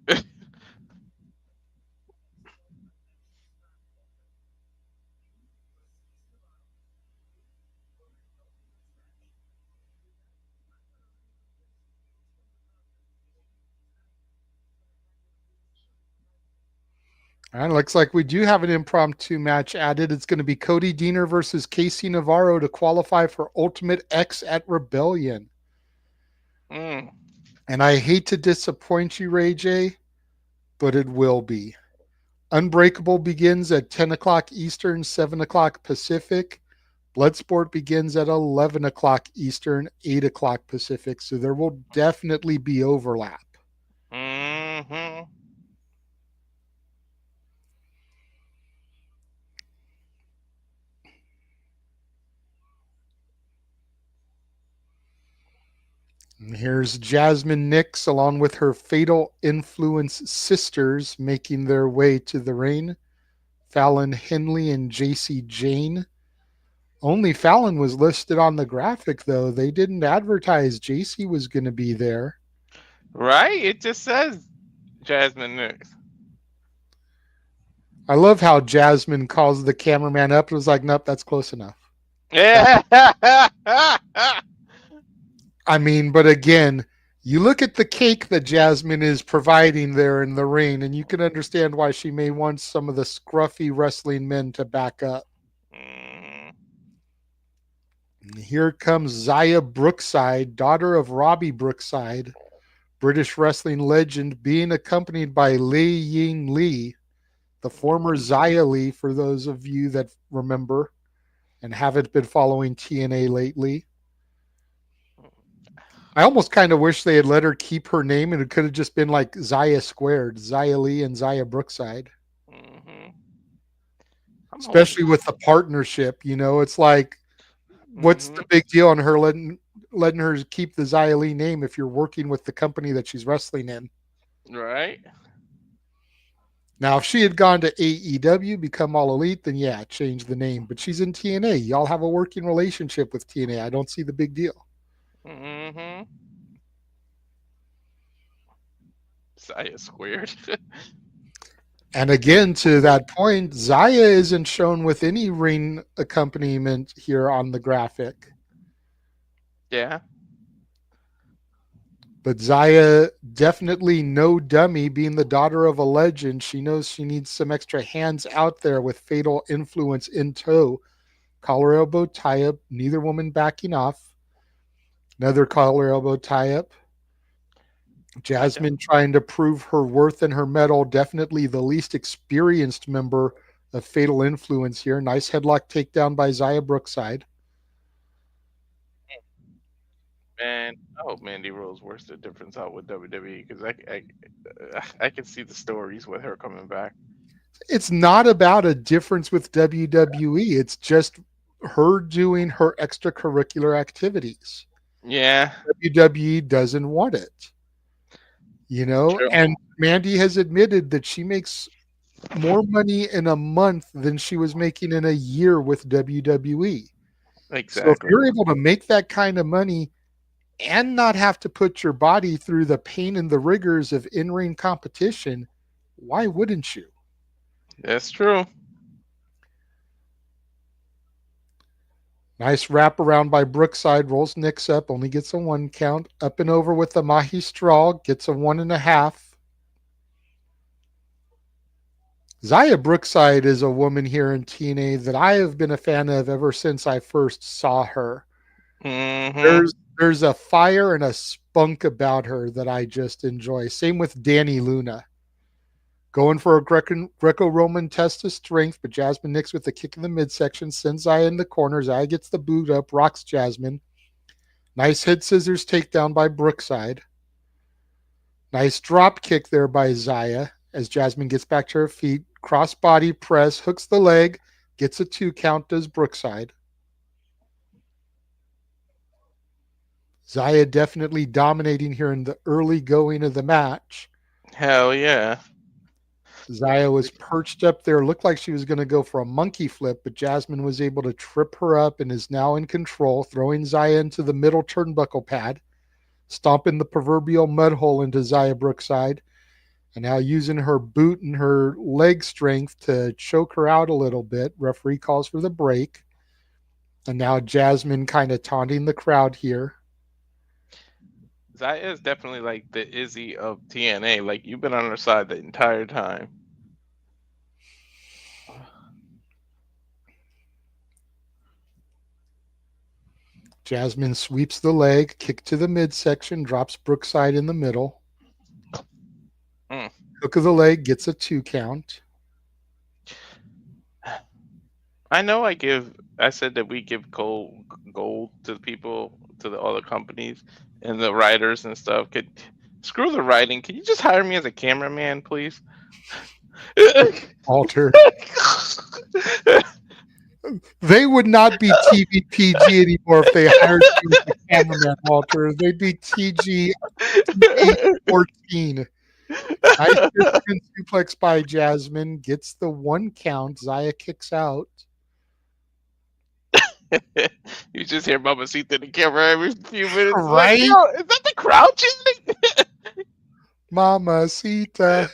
All right, looks like we do have an impromptu match added. It's going to be Cody Deaner versus Casey Navarro to qualify for Ultimate X at Rebellion. And I hate to disappoint you, Ray J, but it will be. Unbreakable begins at 10 o'clock Eastern, 7 o'clock Pacific. Bloodsport begins at 11 o'clock Eastern, 8 o'clock Pacific. So there will definitely be overlap. And here's Jazmyn Nix along with her Fatal Influence sisters making their way to the ring. Fallon, Henley, and JC Jane. Only Fallon was listed on the graphic, though. They didn't advertise JC was going to be there. Right? It just says Jazmyn Nix. I love how Jazmyn calls the cameraman up. It was like, nope, that's close enough. Yeah. I mean, but again, you look at the cake that Jazmyn is providing there in the ring, and you can understand why she may want some of the scruffy wrestling men to back up. And here comes Zaya Brookside, daughter of Robbie Brookside, British wrestling legend, being accompanied by Lee Ying Lee, the former Zaya Lee, for those of you that remember and haven't been following TNA lately. I almost kind of wish they had let her keep her name and it could have just been like Zaya squared, Zaya Lee and Zaya Brookside. especially with the partnership. It's like, what's the big deal on her letting her keep the Xia Li name if you're working with the company that she's wrestling in? Right. Now, if she had gone to AEW, become All Elite, then yeah, change the name. But she's in TNA. Y'all have a working relationship with TNA. I don't see the big deal. Mm-hmm. Xia squared. And again, to that point, Xia isn't shown with any ring accompaniment here on the graphic. Yeah. But Xia, definitely no dummy, being the daughter of a legend. She knows she needs some extra hands out there with fatal influence in tow. Collar elbow tie up, neither woman backing off. Another collar elbow tie up. Jazmyn trying to prove her worth and her mettle. Definitely the least experienced member of Fatal Influence here. Nice headlock takedown by Xia Brookside. Man, I hope Mandy Rose works the difference out with WWE because I can see the stories with her coming back. It's not about a difference with WWE. It's just her doing her extracurricular activities. Yeah. WWE doesn't want it. True. And Mandy has admitted that she makes more money in a month than she was making in a year with WWE. Exactly. So if you're able to make that kind of money and not have to put your body through the pain and the rigors of in-ring competition, why wouldn't you? That's true. Nice wraparound by Brookside, rolls Nix up, only gets a 1 count. Up and over with the Magistral, gets a 1.5. Xia Brookside is a woman here in TNA that I have been a fan of ever since I first saw her. Mm-hmm. There's a fire and a spunk about her that I just enjoy. Same with Dani Luna. Going for a Greco-Roman test of strength, but Jazmyn nicks with the kick in the midsection, sends Xia in the corner. Xia gets the boot up, rocks Jazmyn. Nice head scissors takedown by Brookside. Nice drop kick there by Xia as Jazmyn gets back to her feet. Crossbody press, hooks the leg, gets a 2 count, does Brookside. Xia definitely dominating here in the early going of the match. Hell yeah. Xia was perched up there. Looked like she was going to go for a monkey flip, but Jazmyn was able to trip her up and is now in control, throwing Xia into the middle turnbuckle pad, stomping the proverbial mud hole into Xia Brookside, and now using her boot and her leg strength to choke her out a little bit. Referee calls for the break. And now Jazmyn kind of taunting the crowd here. Xia is definitely like the Izzy of TNA. Like, you've been on her side the entire time. Jazmyn sweeps the leg, kick to the midsection, drops Brookside in the middle. Hook of the leg, gets a 2 count. I know I said that we give gold to the people, to the other companies and the writers and stuff. Screw the writing. Can you just hire me as a cameraman, please? Walter. They would not be TVPG anymore if they hired you as a cameraman, Walter. They'd be TG 14. Nice suplex by Jazmyn. Gets the 1 count. Xia kicks out. You just hear Mamacita in the camera every few minutes. Right? Like, yo, is that the crowd chanting? Mamacita.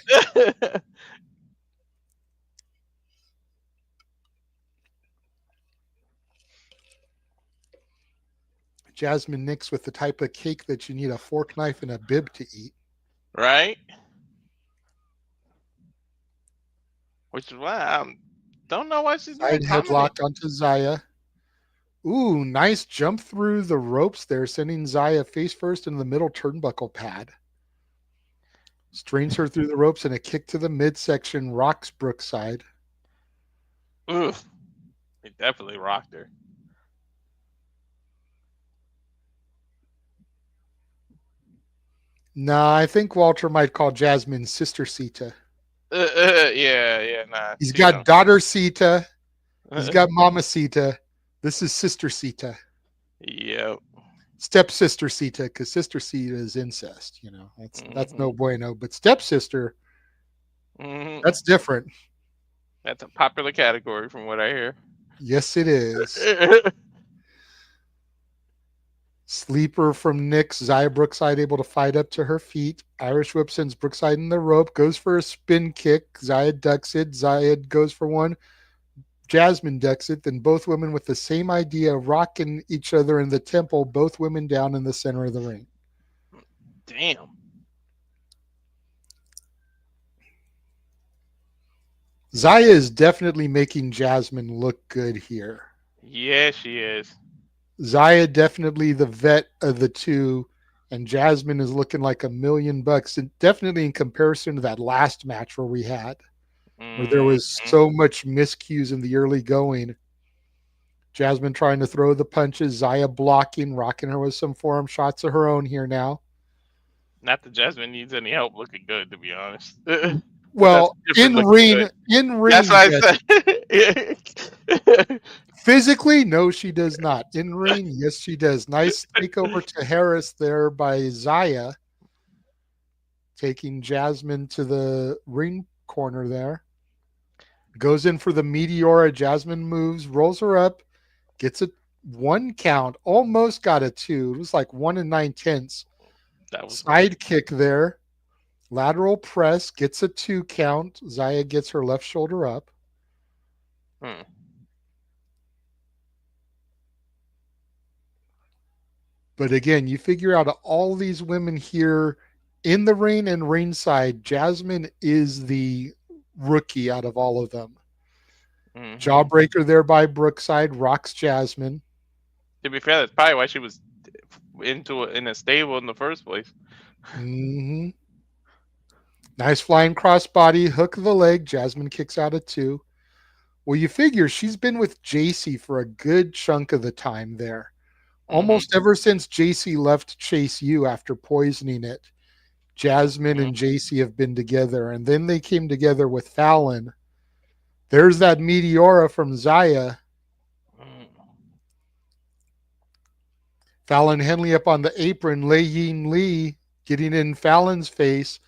Jazmyn nicks with the type of cake that you need a fork, knife, and a bib to eat. Right? Which is why I don't know why she's Side headlock onto Xia. Ooh, nice jump through the ropes there, sending Xia face first into the middle turnbuckle pad. Strains her through the ropes and a kick to the midsection, rocks Brookside. Oof. He definitely rocked her. Nah, I think Walter might call Jazmyn Sister Sita. Yeah, nah. He's got daughter Sita, He's got Mama Sita. This is Sister Sita. Yep. Stepsister Sita, because Sister Sita is incest. That's no bueno. But stepsister, that's different. That's a popular category from what I hear. Yes, it is. Sleeper from Nick's. Zaya Brookside able to fight up to her feet. Irish whip sends Brookside in the rope. Goes for a spin kick. Zaya ducks it. Zaya goes for one. Jazmyn ducks it. Then both women with the same idea, rocking each other in the temple. Both women down in the center of the ring. Damn. Zaya is definitely making Jazmyn look good here. Yeah, she is. Zaya definitely the vet of the two, and Jazmyn is looking like $1 million, and definitely in comparison to that last match where we had, where there was so much miscues in the early going. Jazmyn trying to throw the punches, Zaya blocking, rocking her with some forearm shots of her own here now. Not that Jazmyn needs any help looking good, to be honest. Well, in ring. That's what I said. Physically, no, she does not. In ring, yes, she does. Nice takeover to Harris there by Zaya, taking Jazmyn to the ring corner there. Goes in for the Meteora. Jazmyn moves, rolls her up, gets a 1 count, almost got a 2. It was like 1 9/10. Side kick there. Lateral press, gets a 2 count. Zaya gets her left shoulder up. But again, you figure out all these women here in the ring and ringside, Jazmyn is the rookie out of all of them. Jawbreaker there by Brookside, rocks Jazmyn. To be fair, that's probably why she was in a stable in the first place. Nice flying crossbody, hook of the leg. Jazmyn kicks out at 2. Well, you figure she's been with JC for a good chunk of the time there. Almost ever since JC left Chase U after poisoning it, Jazmyn and JC have been together. And then they came together with Fallon. There's that Meteora from Zaya. Fallon Henley up on the apron. Lei Yin Lee getting in Fallon's face.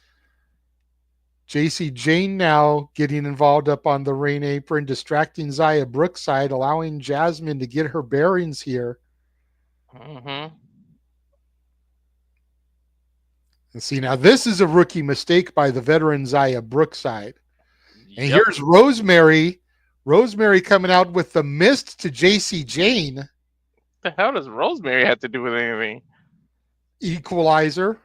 JC Jane now getting involved up on the ring apron, distracting Zaya Brookside, allowing Jazmyn to get her bearings here. And see, now this is a rookie mistake by the veteran Zaya Brookside. And here's Rosemary. Rosemary coming out with the mist to JC Jane. What the hell does Rosemary have to do with anything? Equalizer.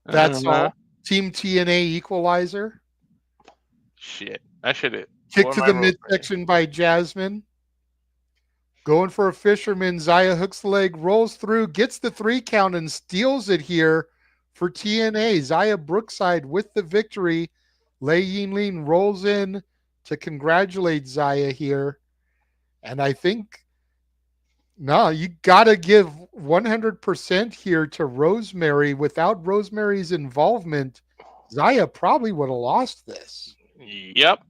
That's all. Team TNA Equalizer. Shit. I should have. Kick to the midsection by Jazmyn. Going for a fisherman. Zaya hooks the leg, rolls through, gets the 3 count, and steals it here for TNA. Zaya Brookside with the victory. Lei Yin Ling rolls in to congratulate Zaya here. And I think, no, you got to give 100% here to Rosemary. Without Rosemary's involvement, Zaya probably would have lost this. Yep.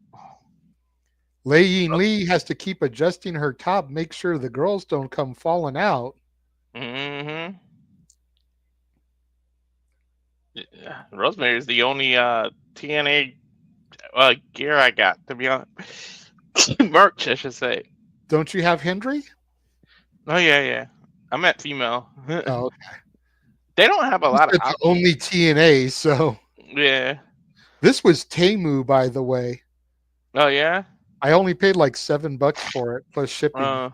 Lei Yin Lee has to keep adjusting her top, make sure the girls don't come falling out. Rosemary is the only TNA gear I got, to be honest. Merch, I should say. Don't you have Henry? Oh, yeah. I'm at female. Oh, okay. They don't have a lot of options. Only TNA, so. Yeah. This was Temu, by the way. Oh, yeah? I only paid like $7 for it, plus shipping.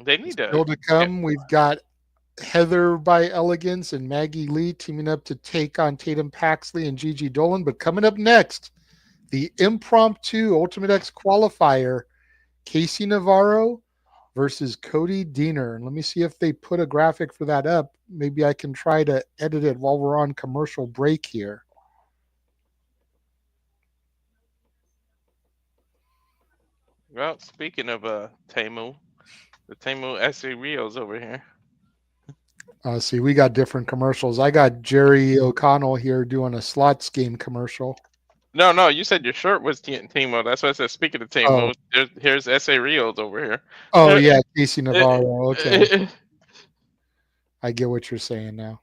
They need Still to come, we've got Heather by Elegance and Maggie Lee teaming up to take on Tatum Paxley and Gigi Dolan. But coming up next, the impromptu Ultimate X qualifier, Casey Navarro versus Cody Deaner. And let me see if they put a graphic for that up. Maybe I can try to edit it while we're on commercial break here. Well, speaking of Temu, the Temu SC Rio's over here. See, we got different commercials. I got Jerry O'Connell here doing a slots game commercial. No, no, you said your shirt was Timo. That's why I said. Speaking of Oh, Timo, here's S.A. Rios over here. oh Uh, yeah, Casey Navarro. Okay, uh, I get what you're saying now.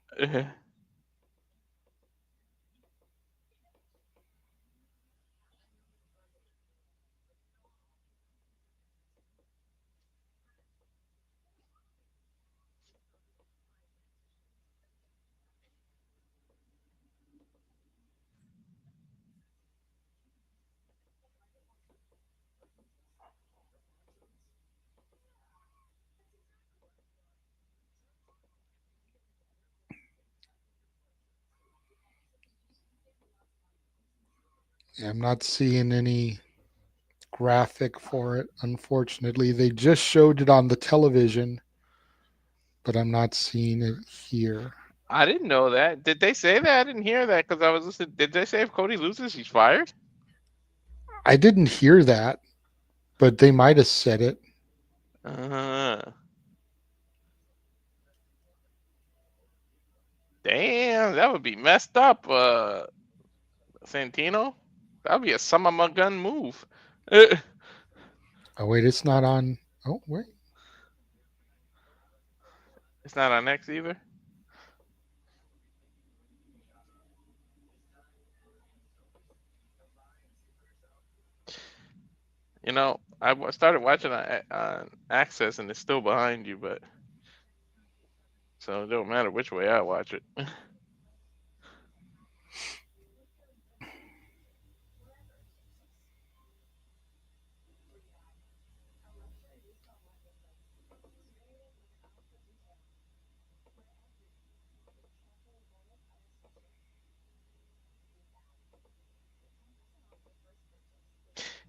Yeah, I'm not seeing any graphic for it. Unfortunately, they just showed it on the television, but I'm not seeing it here. I didn't know that. Did they say that? I didn't hear that because I was listening. Did they say if Cody loses, he's fired? I didn't hear that, but they might have said it. Uh, damn, that would be messed up, Santino. That would be a son of a gun move. Oh wait, it's not on. Oh wait, It's not on X either. Started watching on Access and it's still behind you, but so it don't matter which way I watch it.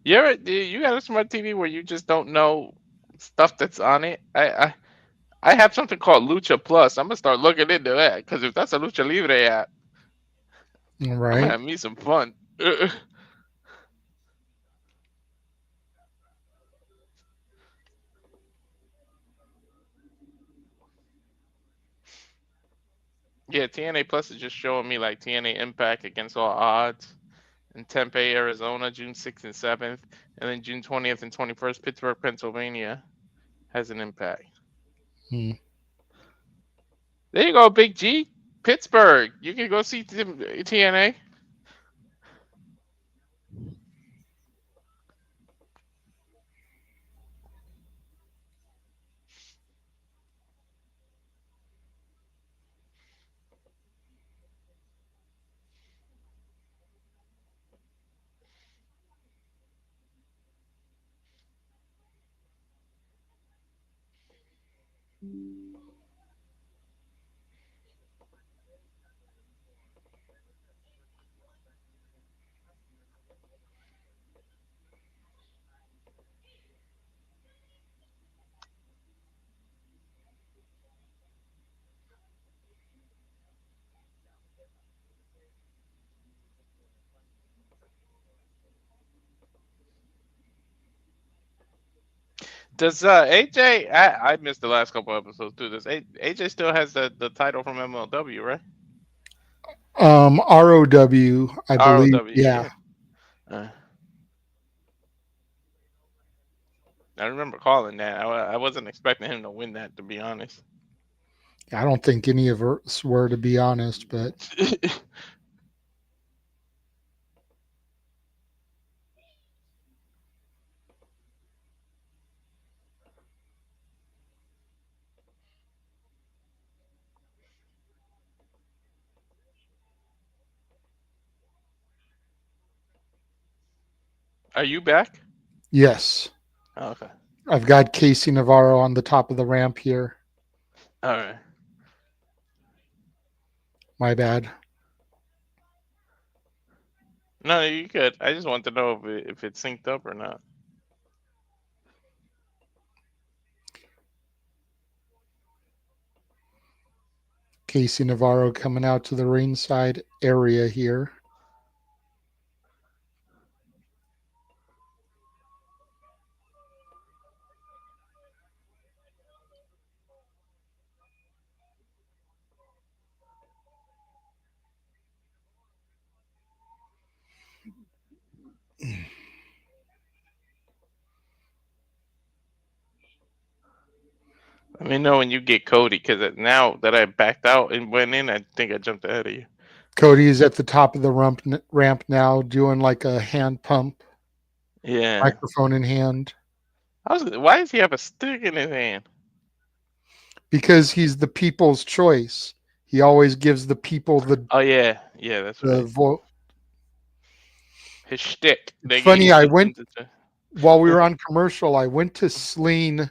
You got a smart TV where you just don't know stuff that's on it? I have something called Lucha Plus. I'm gonna start looking into that because if that's a Lucha Libre app, all I'm gonna right. have me some fun. Yeah, TNA Plus is just showing me like TNA Impact against all odds in Tempe, Arizona, June 6th and 7th, and then June 20th and 21st, Pittsburgh, Pennsylvania has an Impact. Hmm. There you go, Big G. Pittsburgh. You can go see TNA. Does AJ? I missed the last couple episodes too. Does AJ still has the title from MLW, right? ROW, I believe. ROW, Yeah, yeah. Uh, I remember calling that. I wasn't expecting him to win that, to be honest. I don't think any of us were, to be honest. But Are you back? yes, Oh, okay. I've got Casey Navarro on the top of the ramp here. All right. My bad. No, you good. I just want to know if it's synced up or not. Casey Navarro coming out to the ringside area here. Let me know when you get Cody, because now that I backed out and went in, I think I jumped ahead of you. Cody is at the top of the ramp now, doing like a hand pump, Yeah. microphone in hand, Why does he have a stick in his hand? because he's the people's choice. He always gives the people Oh yeah, yeah, that's the right. vote. His shtick. It's He funny. puts into While we were on commercial, I went to Sleen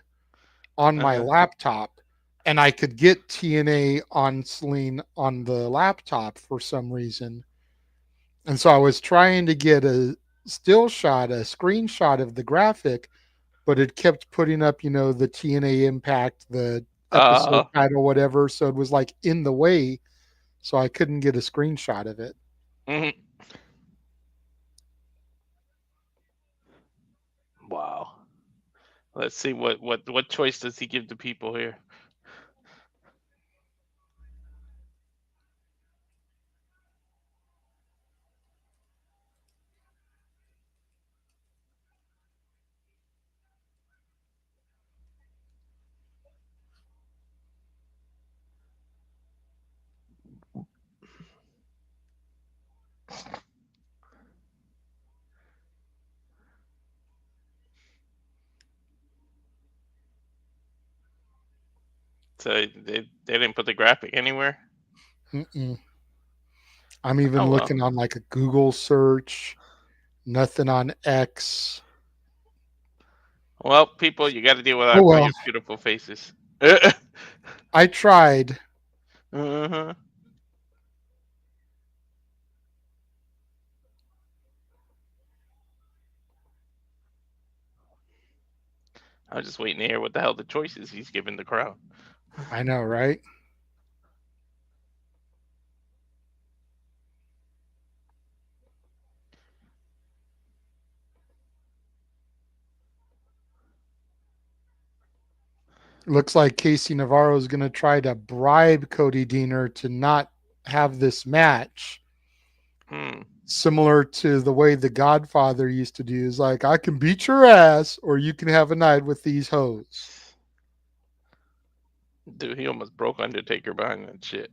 on my uh-huh. laptop, and I could get TNA on Sleen on the laptop for some reason. And so I was trying to get a still shot, a screenshot of the graphic, but it kept putting up, the TNA Impact, the episode Uh, title, whatever. So it was like in the way. So I couldn't get a screenshot of it. mhm. Wow. Let's see what choice does he give the people here? So they didn't put the graphic anywhere. Mm-mm. I'm even Oh well. looking on like a Google search, nothing on X. Well, people, you got to deal with Oh our well, beautiful faces. I tried. uh-huh. I was just waiting to hear what the hell the choices he's giving the crowd. I know, right? Looks like Casey Navarro is going to try to bribe Cody Deaner to not have this match. Hmm. Similar to the way the Godfather used to do, is like, I can beat your ass or you can have a night with these hoes. Dude, he almost broke Undertaker behind that shit.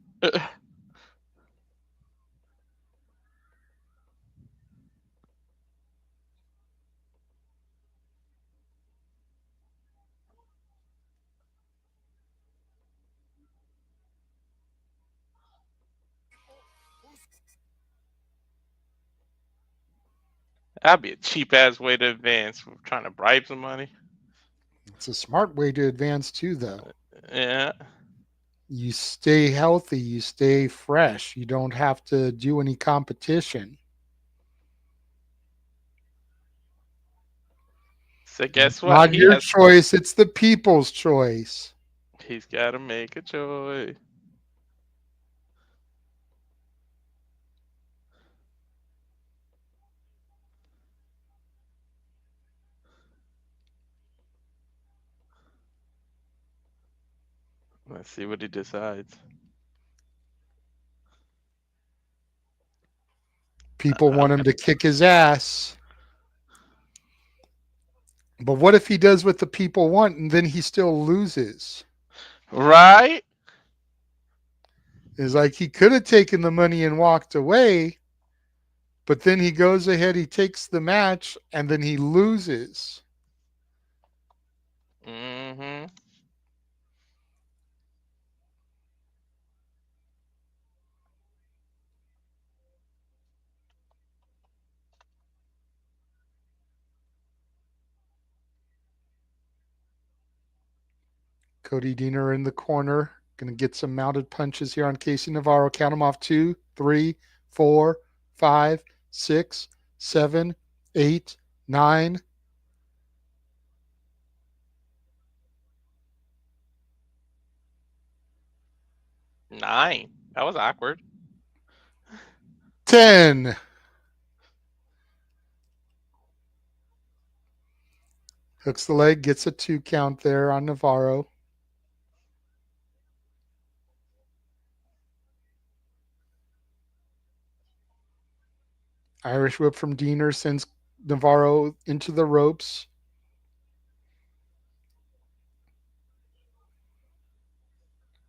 That'd be a cheap ass way to advance from trying to bribe somebody. It's a smart way to advance too, though. Yeah. You stay healthy, you stay fresh, you don't have to do any competition. So guess what? Not your choice, it's the people's choice. He's got to make a choice. Let's see what he decides. People want him to kick his ass. But what if he does what the people want and then he still loses? Right? It's like he could have taken the money and walked away, but then he goes ahead, he takes the match, and then he loses. Mm-hmm. Cody Deaner in the corner. Going to get some mounted punches here on Casey Navarro. Count them off 2, 3, 4, 5, 6, 7, 8, 9. Nine. That was awkward. 10. Hooks the leg, gets a 2 count there on Navarro. Irish whip from Deaner sends Navarro into the ropes.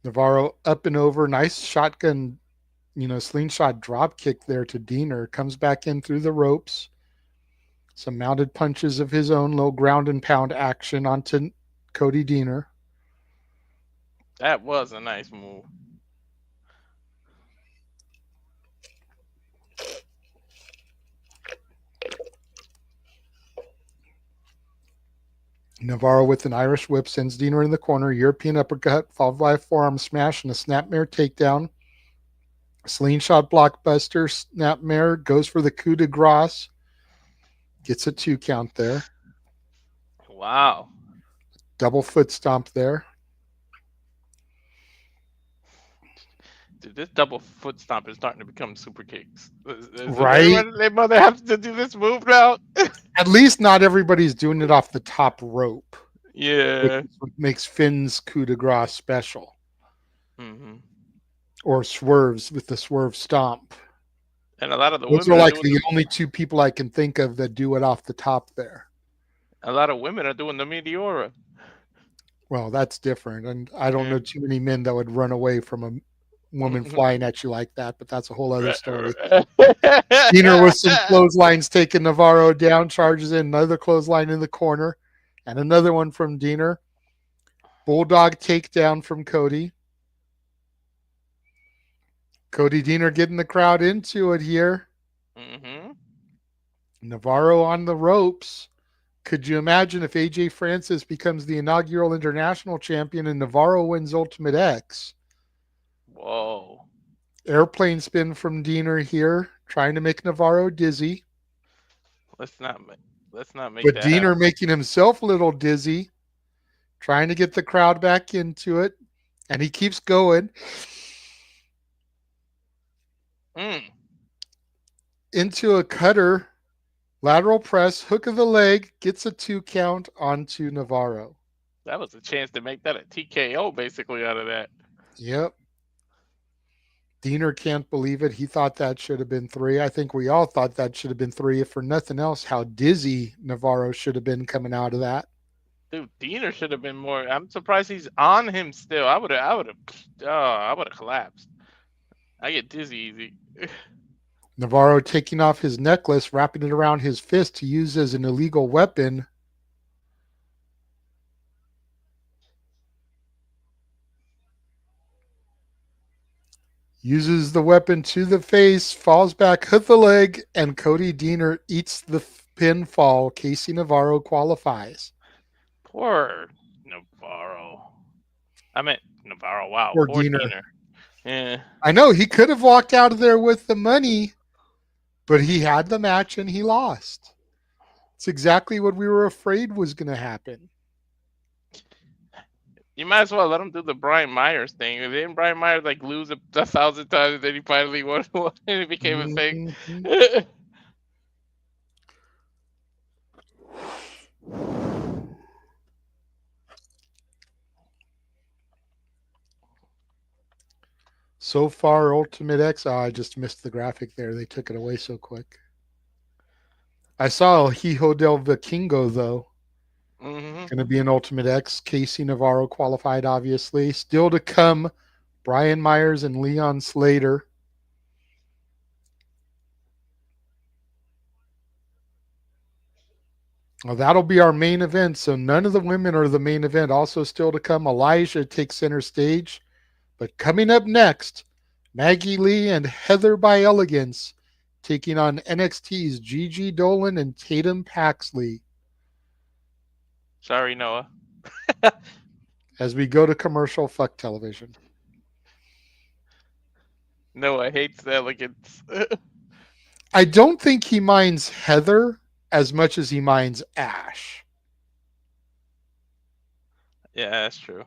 Navarro up and over. Nice shotgun, slingshot drop kick there to Diener. Comes back in through the ropes. Some mounted punches of his own, little ground and pound action onto Cody Diener. That was a nice move. Navarro with an Irish whip sends Diener in the corner. European uppercut followed by a forearm smash and a snapmare takedown. Slingshot blockbuster. Snapmare goes for the coup de grace. Gets a 2 count there. Wow. Double foot stomp there. Dude, this double foot stomp is starting to become super kicks. Right? They mother have to do this move now. At least not everybody's doing it off the top rope. Yeah. Which is what makes Finn's coup de grace special. Mm-hmm. Or swerves with the swerve stomp. And a lot of the Those women are like the only two people I can think of that do it off the top there. A lot of women are doing the Meteora. Well, that's different. And I don't know too many men that would run away from a woman flying at you like that, but that's a whole other story. Diener with some clotheslines taking Navarro down, charges in another clothesline in the corner, and another one from Diener. Bulldog takedown from Cody. Cody Diener getting the crowd into it here. Mm-hmm. Navarro on the ropes. Could you imagine if AJ Francis becomes the inaugural international champion and Navarro wins Ultimate X? Whoa. Airplane spin from Diener here, trying to make Navarro dizzy. Let's not make but that Diener happen. making himself a little dizzy, trying to get the crowd back into it, and he keeps going. Into a cutter, lateral press, hook of the leg, gets a 2 count onto Navarro. That was a chance to make that a TKO basically out of that. Yep. Diener can't believe it. He thought that should have been 3. I think we all thought that should have been 3. If for nothing else, how dizzy Navarro should have been coming out of that. Dude, Diener should have been more. I'm surprised he's on him still. I would have collapsed. I get dizzy easy. Navarro taking off his necklace, wrapping it around his fist to use as an illegal weapon. Uses the weapon to the face, falls back, hit the leg, and Cody Diener eats the pinfall. Casey Navarro qualifies. Poor Navarro. I meant Navarro. Wow. Poor Diener. Diener. Yeah. I know he could have walked out of there with the money, but he had the match and he lost. It's exactly what we were afraid was going to happen. You might as well let him do the Brian Myers thing. Didn't Brian Myers lose 1,000 times and then he finally won and it became a thing? So far, Ultimate X. Oh, I just missed the graphic there. They took it away so quick. I saw El Hijo del Vikingo, though. Mm-hmm. Going to be an Ultimate X. Casey Navarro qualified, obviously. Still to come, Brian Myers and Leon Slater. Well, that'll be our main event. So none of the women are the main event. Also still to come, Alisha takes center stage. But coming up next, Maggie Lee and Heather by Elegance taking on NXT's Gigi Dolan and Tatum Paxley. Sorry, Noah. As we go to commercial, fuck television. Noah hates the Elegance. I don't think he minds Heather as much as he minds Ash. Yeah, that's true.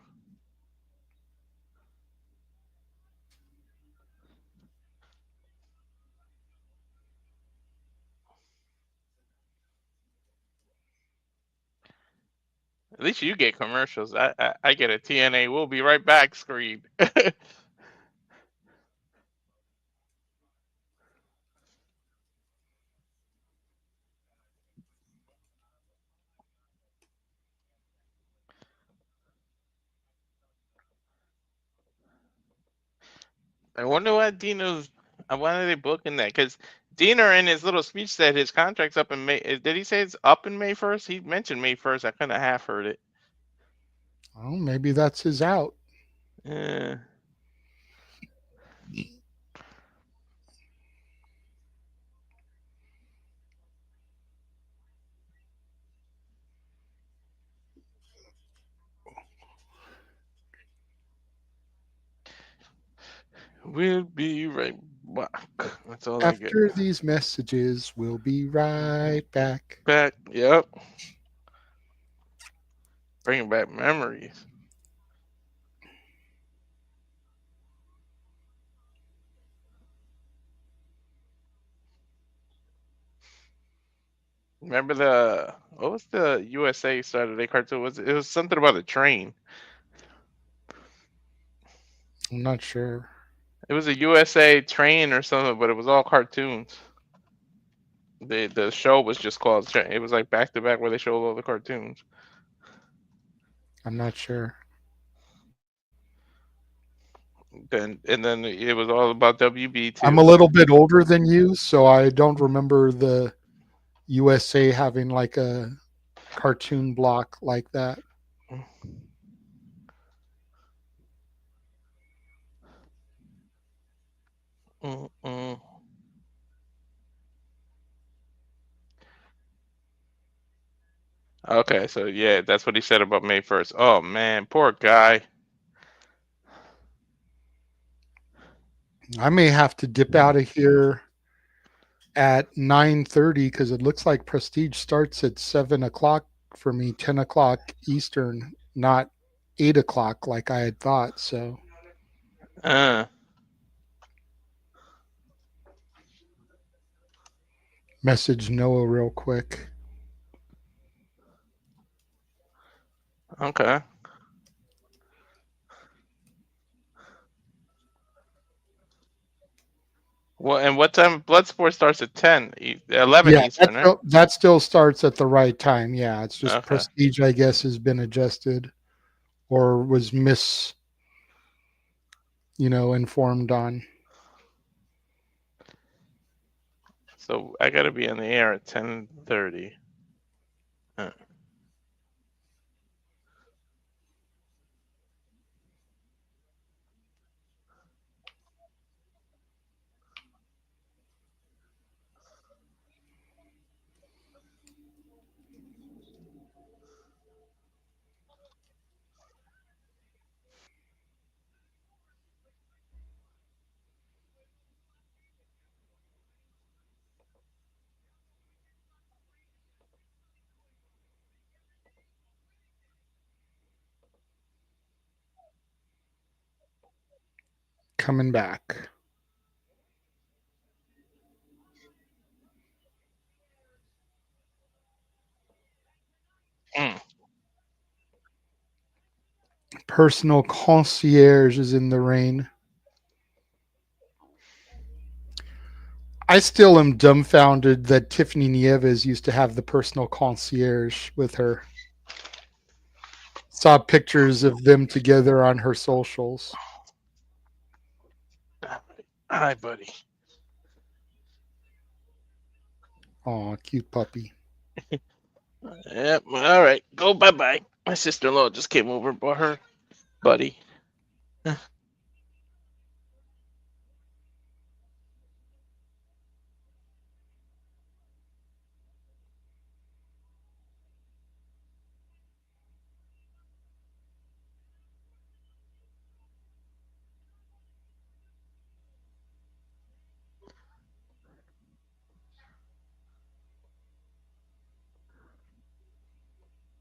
At least you get commercials. I get a TNA. We'll be right back screen. I wonder why why are they booking that? Because Diener in his little speech said his contract's up in May. Did he say it's up in May 1st? He mentioned May 1st. I kind of half heard it. Oh, maybe that's his out. Yeah. We'll be right back. That's all I get. After these messages, we'll be right back. Back. Yep. Bringing back memories. Remember what was the USA Saturday cartoon? It was something about a train. I'm not sure. It was a USA train or something, but it was all cartoons. The show was just called. It was like back to back where they showed all the cartoons. I'm not sure. Then it was all about WB too. I'm a little bit older than you, so I don't remember the USA having like a cartoon block like that. Mm-mm. Okay, so yeah, that's what he said about May 1st. Oh man, poor guy. I may have to dip out of here at 9:30 because it looks like Prestige starts at 7 o'clock for me, 10 o'clock Eastern, not 8 o'clock like I had thought. So message Noah real quick. Okay. Well, and what time Bloodsport starts at 11 Yeah, Eastern, right? that still starts at the right time. Yeah, it's just Okay. Prestige, I guess, has been adjusted or was informed on. So I gotta be on the air at 10:30. Coming back. Personal concierge is in the rain. I still am dumbfounded that Tiffany Nieves used to have the personal concierge with her. Saw pictures of them together on her socials. Hi, buddy. Aw, cute puppy. Yep. All right. Go bye. My sister-in-law just came over and brought her buddy.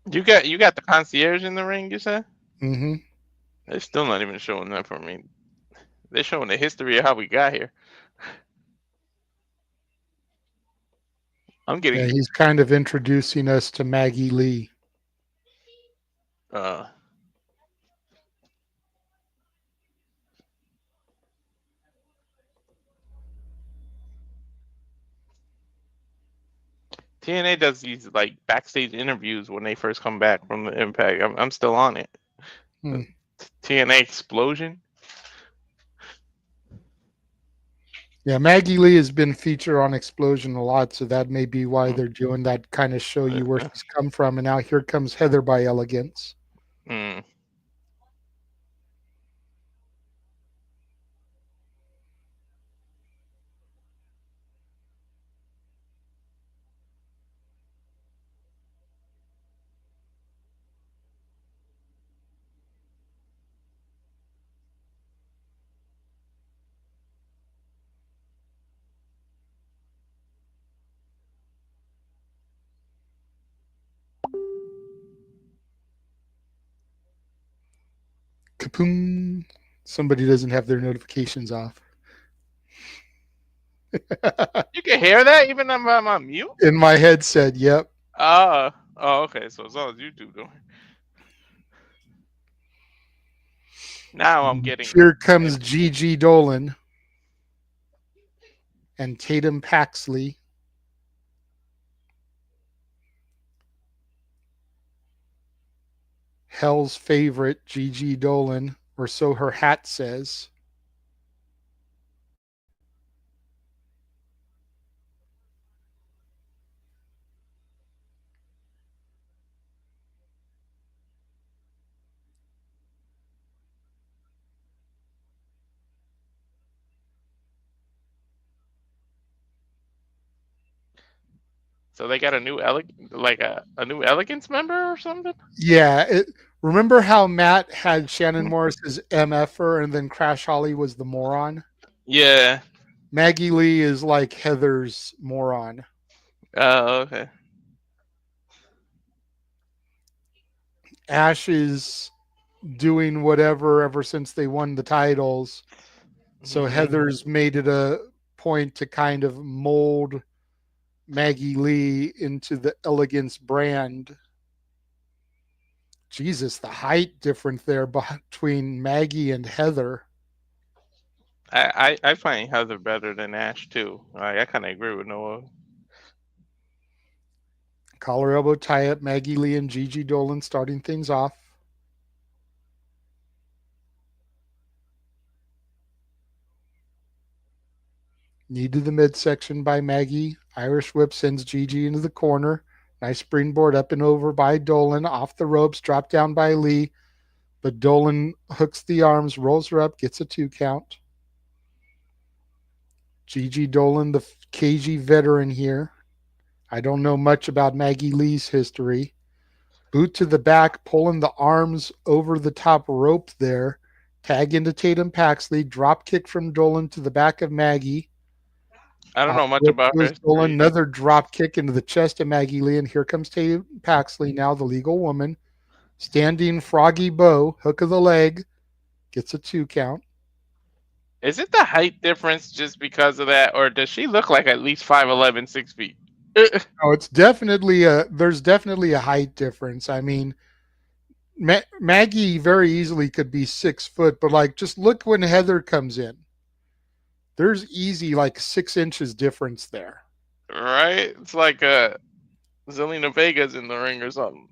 You got the concierge in the ring, you said? Mm-hmm. They're still not even showing that for me. They're showing the history of how we got here. I'm getting. Yeah, he's kind of introducing us to Maggie Lee. TNA does these like backstage interviews when they first come back from the Impact. I'm still on it. TNA Explosion. Yeah, Maggie Lee has been featured on Explosion a lot, so that may be why they're doing that kind of show you where she's come from. And now here comes Heather by Elegance. Mm. Kapoom! Somebody doesn't have their notifications off. You can hear that even if I'm on mute? In my headset, yep. Oh, okay. So as long as you do, though. Now I'm getting. Here comes Gigi Dolan and Tatum Paxley. Hell's favorite, Gigi Dolan, or so her hat says. So they got a new a new elegance member or something? Yeah, remember how Matt had Shannon Morris as MFer and then Crash Holly was the moron? Yeah. Maggie Lee is like Heather's moron. Oh, okay. Ash is doing whatever ever since they won the titles. So Heather's made it a point to kind of mold Maggie Lee into the Elegance brand. Jesus, the height difference there between Maggie and Heather. I find Heather better than Ash too. I kind of agree with Noah. Collar elbow tie up, Maggie Lee and Gigi Dolan starting things off. Knee to the midsection by Maggie. Irish whip sends Gigi into the corner. Nice springboard up and over by Dolan. Off the ropes, dropped down by Lee. But Dolan hooks the arms, rolls her up, gets a 2 count. Gigi Dolan, the KG veteran here. I don't know much about Maggie Lee's history. Boot to the back, pulling the arms over the top rope there. Tag into Tatum Paxley. Drop kick from Dolan to the back of Maggie. I don't know much about her. Dolan, another drop kick into the chest of Maggie Lee, and here comes Tatum Paxley, now the legal woman. Standing froggy bow, hook of the leg, gets a 2 count. Is it the height difference just because of that, or does she look like at least 5'11", 6 feet? No, it's definitely there's definitely a height difference. I mean, Maggie very easily could be 6 foot, but like just look when Heather comes in. There's easy like 6 inches difference there. Right? It's like Zelina Vega's in the ring or something.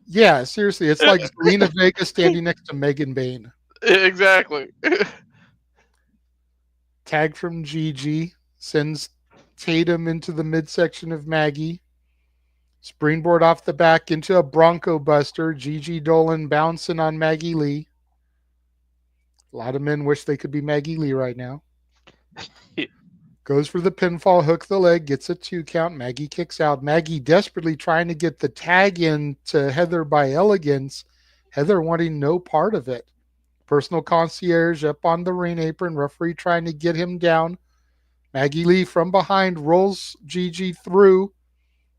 Yeah, seriously, it's like Zelina Vega standing next to Megan Bain. Exactly. Tag from Gigi sends Tatum into the midsection of Maggie. Springboard off the back into a Bronco Buster. Gigi Dolan bouncing on Maggie Lee. A lot of men wish they could be Maggie Lee right now. Goes for the pinfall, hook the leg, gets a 2 count. Maggie kicks out. Maggie desperately trying to get the tag in to Heather by Elegance. Heather wanting no part of it. Personal concierge up on the ring apron. Referee trying to get him down. Maggie Lee from behind rolls Gigi through.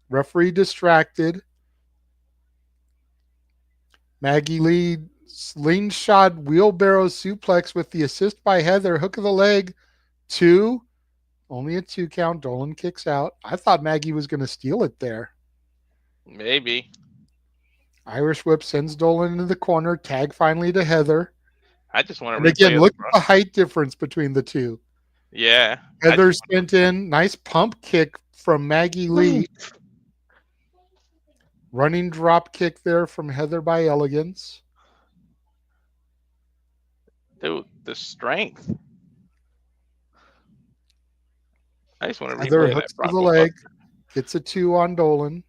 Referee distracted. Maggie Lee slingshot wheelbarrow suplex with the assist by Heather. Hook of the leg. 2. Only a 2 count. Dolan kicks out. I thought Maggie was going to steal it there. Maybe. Irish whip sends Dolan into the corner. Tag finally to Heather. I just want to. And again, look at the height difference between the two. Yeah. Heather sent in. Nice pump kick from Maggie Lee. Running drop kick there from Heather by Elegance. Dude, the strength. I just want to Heather replay hooks that to the Bronco leg, Buster. gets a 2 on Dolan.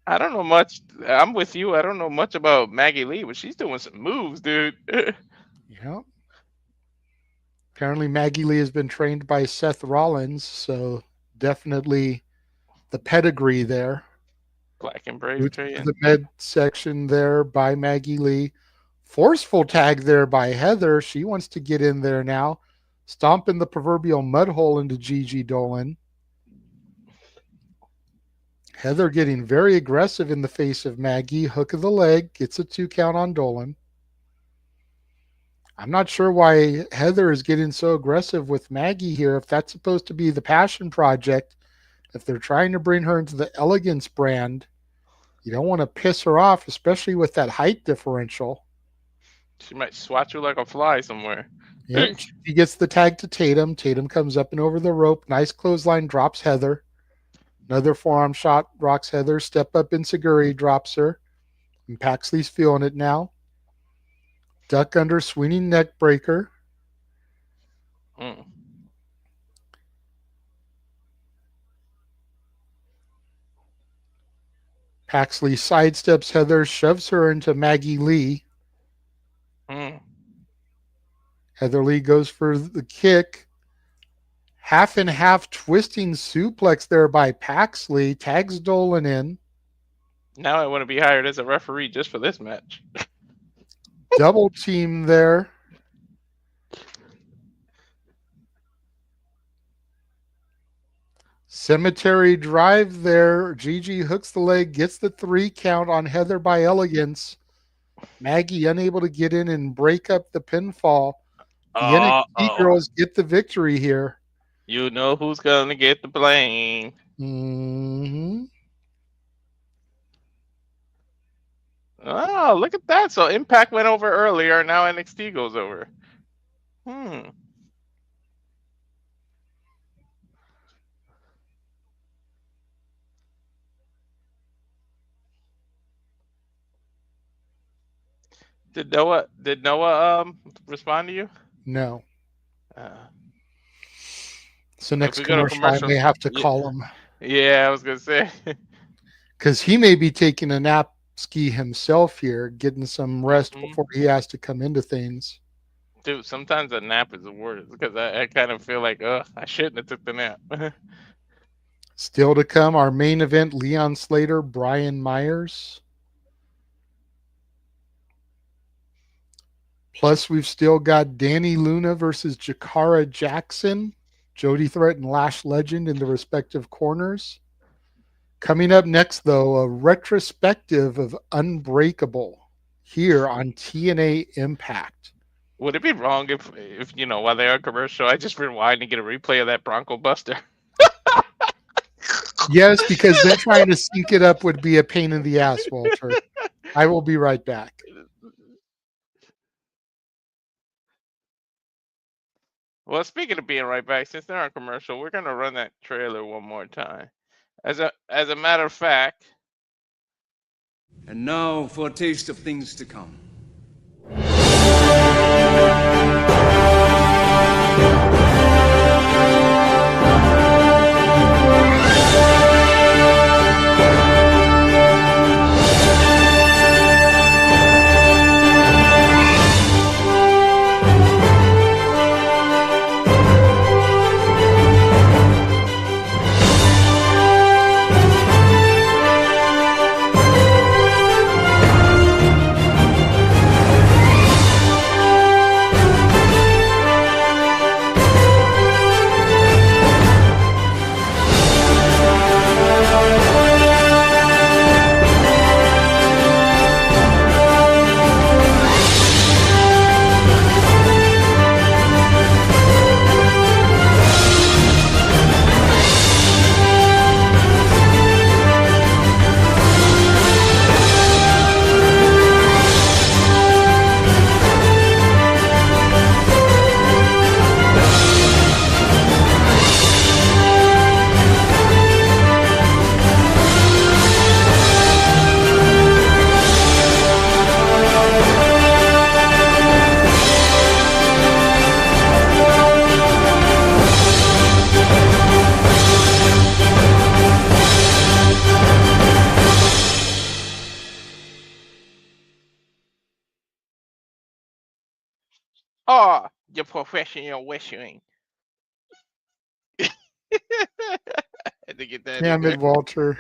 I don't know much. I'm with you. I don't know much about Maggie Lee, but she's doing some moves, dude. Yeah. Apparently Maggie Lee has been trained by Seth Rollins, so definitely the pedigree there. Black and Brave Boots to trading. the med section there by Maggie Lee. Forceful tag there by Heather. She wants to get in there now. Stomping the proverbial mud hole into Gigi Dolan. Heather getting very aggressive in the face of Maggie. Hook of the leg. Gets a 2 count on Dolan. I'm not sure why Heather is getting so aggressive with Maggie here. If that's supposed to be the passion project, if they're trying to bring her into the elegance brand, you don't want to piss her off, especially with that height differential. She might swat you like a fly somewhere. Yep. She gets the tag to Tatum. Tatum comes up and over the rope. Nice clothesline, drops Heather. Another forearm shot rocks Heather. Step up Inseguri, drops her. And Paxley's feeling it now. Duck under, swinging neck breaker. Paxley sidesteps Heather, shoves her into Maggie Lee. Heather Lee goes for the kick. Half and half twisting suplex there by Paxley. Tags Dolan in. Now I want to be hired as a referee just for this match. Double team there. Cemetery drive there. Gigi hooks the leg, gets the 3 count on Heather by elegance. Maggie unable to get in and break up the pinfall. The NXT girls get the victory here. You know who's going to get the blame. Mm-hmm. Oh, look at that. So Impact went over earlier. Now NXT goes over. Did Noah respond to you? No. So next we go to commercial, I may have to call him. Yeah, I was going to say. Because he may be taking a nap ski himself here, getting some rest before he has to come into things. Dude, sometimes a nap is the worst because I kind of feel like, I shouldn't have took the nap. Still to come, our main event, Leon Slater, Brian Myers. Plus, we've still got Dani Luna versus Jakara Jackson. Jody Threat and Lash Legend in the respective corners. Coming up next, though, a retrospective of Unbreakable here on TNA Impact. Would it be wrong if while they're on commercial, I just rewind and get a replay of that Bronco Buster? Yes, because then trying to sync it up would be a pain in the ass, Walter. I will be right back. Well, speaking of being right back, since they're on commercial, we're gonna run that trailer one more time. As a matter of fact. And now for a taste of things to come. Oh, your professional whistling. Had to get that in Damn it, there. Walter.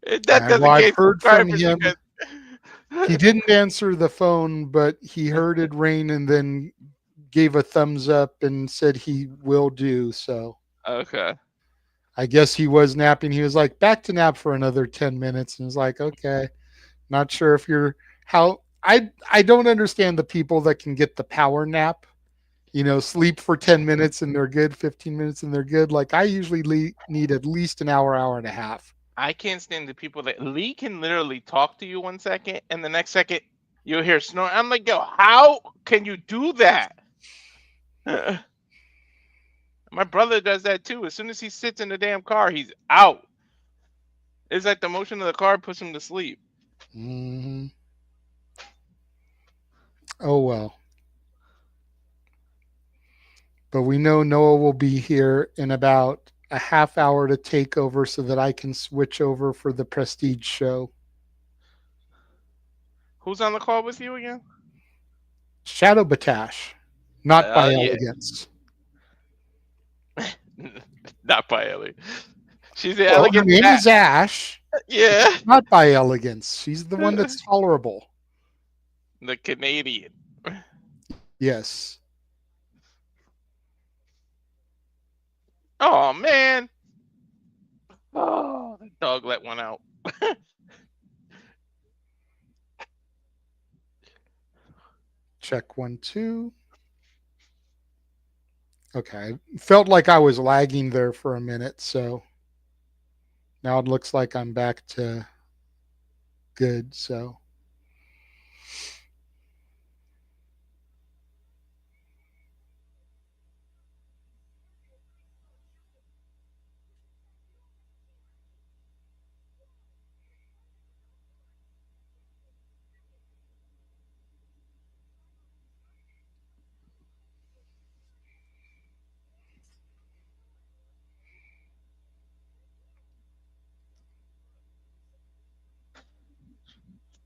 That doesn't I've gain heard from subscribers him. because He didn't answer the phone, but he heard it rain and then gave a thumbs up and said he will do so. Okay. I guess he was napping. He was like, back to nap for another 10 minutes. And it's like, okay, not sure if you're how I don't understand the people that can get the power nap, sleep for 10 minutes and they're good, 15 minutes and they're good. Like I usually need at least an hour, hour and a half. I can't stand the people that Lee can literally talk to you 1 second and the next second you'll hear snoring. I'm like, yo, how can you do that? My brother does that too. As soon as he sits in the damn car, he's out. It's like the motion of the car puts him to sleep. Mm-hmm. Oh, well. But we know Noah will be here in about a half hour to take over so that I can switch over for the Prestige show. Who's on the call with you again? Shadow Batash, not by Yeah. elegance. Not by Ellie. She's the Well, her elegant. name is Ash. Yeah. Not by elegance. She's the one that's tolerable. The Canadian. Yes. Oh man. Oh, the dog let one out. Check 1, 2. Okay. Felt like I was lagging there for a minute, so now it looks like I'm back to good, so.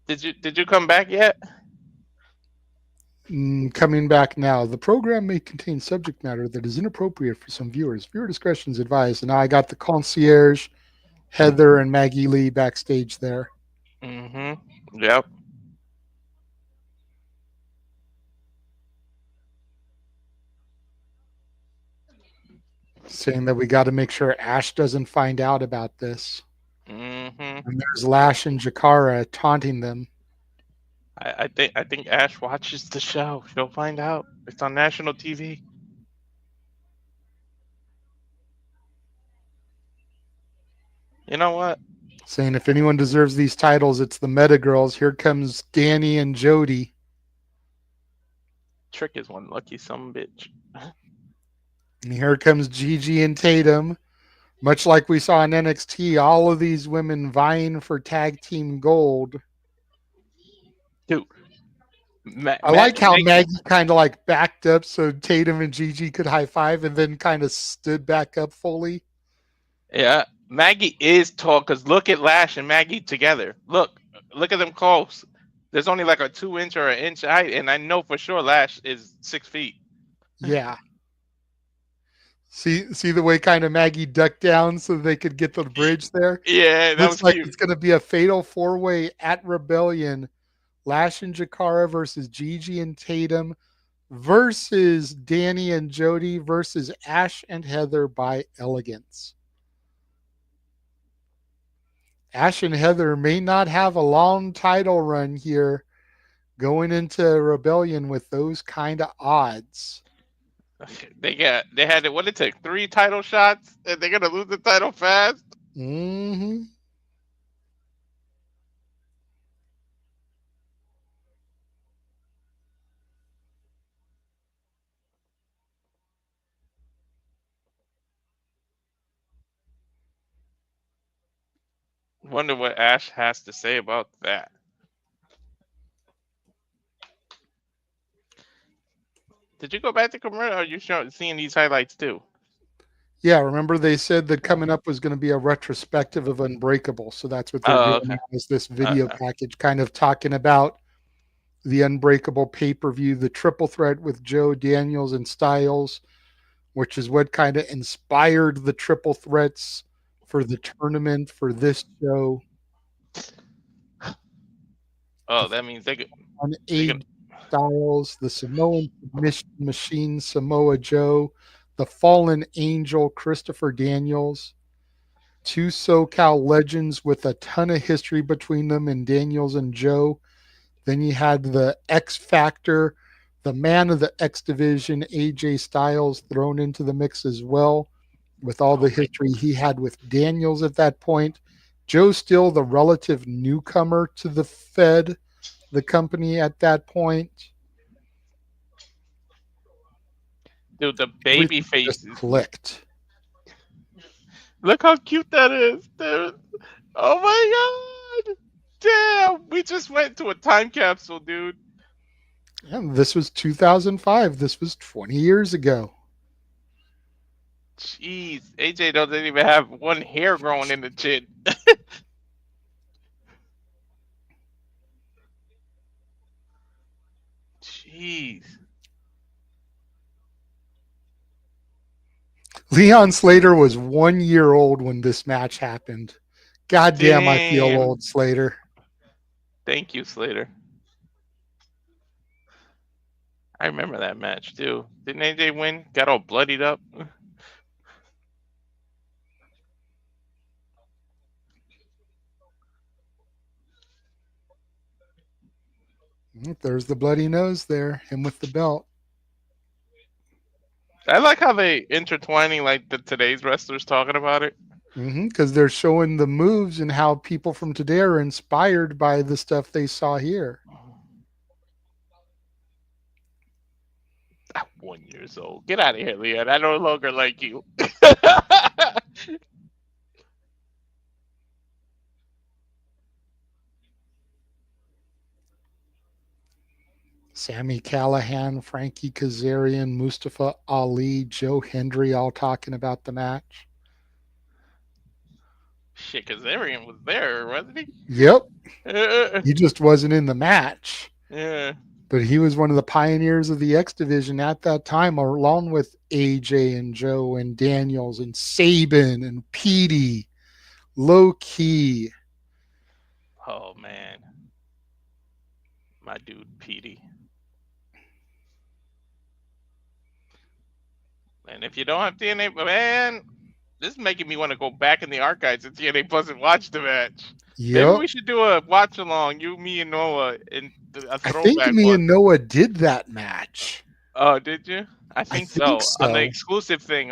Did you come back yet? Coming back now. The program may contain subject matter that is inappropriate for some viewers. Viewer discretion is advised. And now I got the concierge, Heather, and Maggie Lee backstage there. Mm-hmm. Yep. Saying that we got to make sure Ash doesn't find out about this. Mm-hmm. And there's Lash and Jakara taunting them. I think Ash watches the show. She'll find out. It's on national TV. You know what? Saying if anyone deserves these titles, it's the Meta Girls. Here comes Dani and Jody. Trick is one lucky some bitch. And here comes Gigi and Tatum. Much like we saw in NXT, all of these women vying for tag team gold. Dude. I like how Maggie kind of like backed up so Tatum and Gigi could high five and then kind of stood back up fully. Yeah, Maggie is tall because look at Lash and Maggie together. Look at them close. There's only like a 2-inch or an inch height, and I know for sure Lash is 6 feet. Yeah. See the way kind of Maggie ducked down so they could get the bridge there? Yeah, that Looks was like cute. it's going to be a fatal 4-way at Rebellion. Lash and Jakara versus Gigi and Tatum versus Dani and Jody versus Ash and Heather by elegance. Ash and Heather may not have a long title run here going into Rebellion with those kind of odds. They had what it took 3 title shots, and they're gonna lose the title fast. Mm-hmm. Wonder what Ash has to say about that. Did you go back to commercial? Or are you seeing these highlights too? Yeah, remember they said that coming up was going to be a retrospective of Unbreakable. So that's what they're doing okay. now, is this video package kind of talking about, the Unbreakable pay-per-view, the triple threat with Joe, Daniels, and Styles, which is what kind of inspired the triple threats for the tournament for this show. Oh, that means On they could. Styles, the Samoan submission machine Samoa Joe, the Fallen Angel Christopher Daniels, two SoCal legends with a ton of history between them and Daniels and Joe. Then you had the X Factor, the man of the X Division, AJ Styles, thrown into the mix as well, with all the history he had with Daniels at that point. Joe's still the relative newcomer to the company at that point. Dude, the baby faces. Clicked. Look how cute that is, dude. Oh my god. Damn, we just went to a time capsule, dude. And this was 2005. This was 20 years ago. Jeez, AJ doesn't even have one hair growing in the chin. Jeez. Leon Slater was 1 year old when this match happened. God damn, I feel old, Slater. Thank you, Slater. I remember that match too. Didn't AJ win? Got all bloodied up. There's the bloody nose there, him with the belt. I like how they intertwining like today's wrestlers talking about it. Because they're showing the moves and how people from today are inspired by the stuff they saw here. I'm 1 year old. Get out of here, Leon. I no longer like you. Sami Callihan, Frankie Kazarian, Mustafa Ali, Joe Hendry all talking about the match. Shit, Kazarian was there, wasn't he? Yep. He just wasn't in the match. Yeah. But he was one of the pioneers of the X Division at that time, along with AJ and Joe and Daniels and Sabin and Petey. Low Key. Oh, man. My dude, Petey. And if you don't have TNA, man, this is making me want to go back in the archives of TNA Plus and watch the match. Yep. Maybe we should do a watch along, you, me, and Noah, in a throwback. I think me and Noah did that match. Oh, did you? I think so. On the exclusive thing,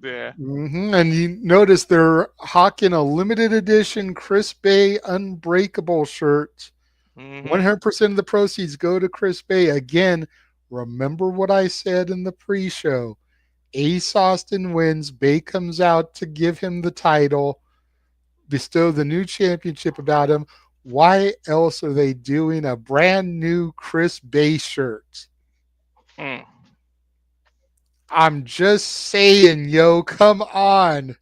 there. And you notice they're hawking a limited edition Chris Bay Unbreakable shirt. 100% of the proceeds go to Chris Bay. Again, remember what I said in the pre-show. Ace Austin wins. Bay comes out to give him the title, bestow the new championship about him. Why else are they doing a brand new Chris Bay shirt? I'm just saying, yo, come on.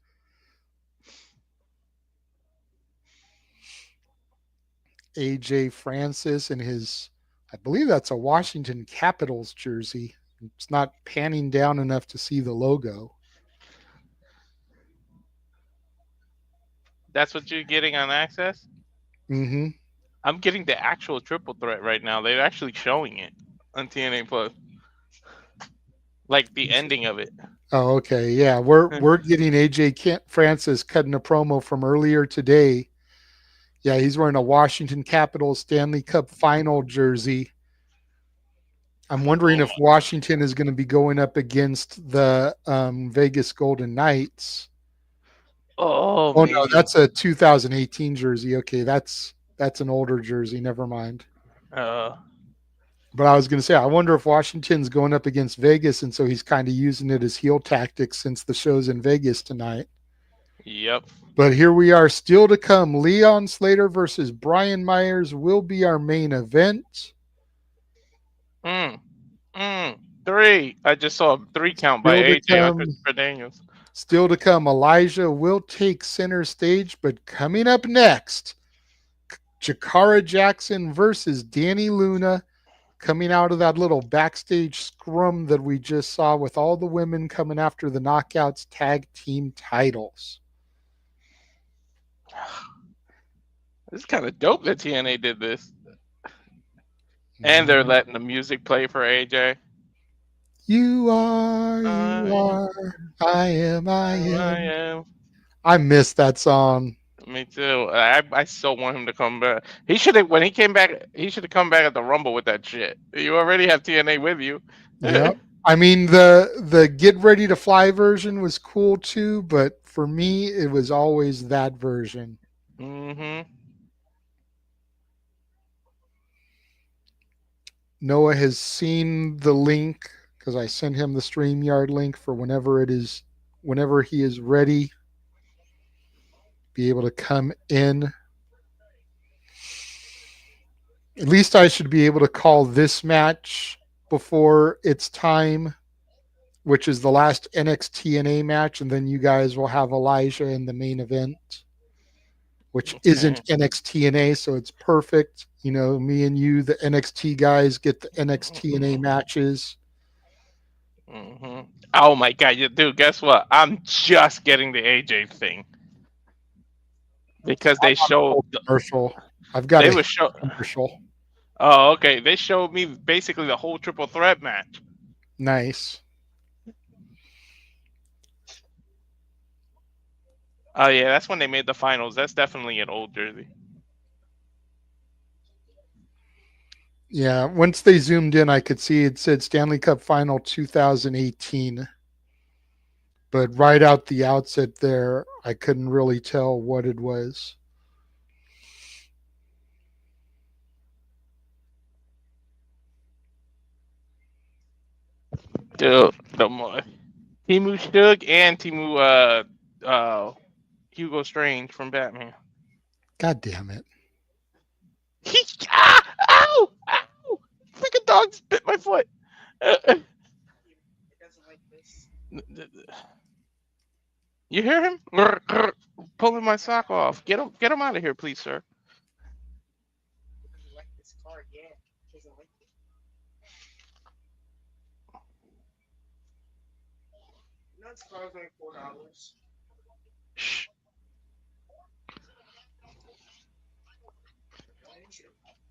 AJ Francis and his, I believe that's a Washington Capitals jersey. It's not panning down enough to see the logo. That's what you're getting on Access? Mm-hmm. I'm getting the actual triple threat right now. They're actually showing it on TNA Plus. Like the ending of it. Oh, okay. Yeah, we're getting AJ Francis cutting a promo from earlier today. Yeah, he's wearing a Washington Capitals Stanley Cup final jersey. I'm wondering if Washington is going to be going up against the Vegas Golden Knights. Oh no, that's a 2018 jersey. Okay, that's an older jersey. Never mind. But I was going to say, I wonder if Washington's going up against Vegas, and so he's kind of using it as heel tactics since the show's in Vegas tonight. Yep. But here we are, still to come. Leon Slater versus Brian Myers will be our main event. 3. I just saw a 3 count by AJ on Christopher Daniels. Still to come, Elijah will take center stage, but coming up next, Jakara Jackson versus Dani Luna, coming out of that little backstage scrum that we just saw with all the women coming after the Knockouts tag team titles. This is kind of dope that TNA did this. And they're letting the music play for AJ. You are, I am. I miss that song. Me too. I so want him to come back. He should have when he came back. He should have come back at the Rumble with that shit. You already have TNA with you. Yep. I mean the Get Ready to Fly version was cool too, but for me it was always that version. Mm-hmm. Noah has seen the link because I sent him the StreamYard link for whenever he is ready, be able to come in. At least I should be able to call this match before it's time, which is the last NXT match, and then you guys will have Alisha in the main event, which isn't NXT, so it's perfect. You know, me and you, the NXT guys, get the NXT matches. Mm-hmm. Oh my god, dude! Guess what? I'm just getting the AJ thing because they showed commercial. I've got a commercial. Oh, okay. They showed me basically the whole triple threat match. Nice. Oh yeah, that's when they made the finals. That's definitely an old jersey. Yeah, once they zoomed in, I could see it said Stanley Cup Final 2018. But right out the outset there, I couldn't really tell what it was. Dude, no more. Timu Shug and Hugo Strange from Batman. God damn it. Ow! Ow! Freaking dog bit my foot. You hear him? Pulling my sock off. Get him out of here, please, sir. Shh.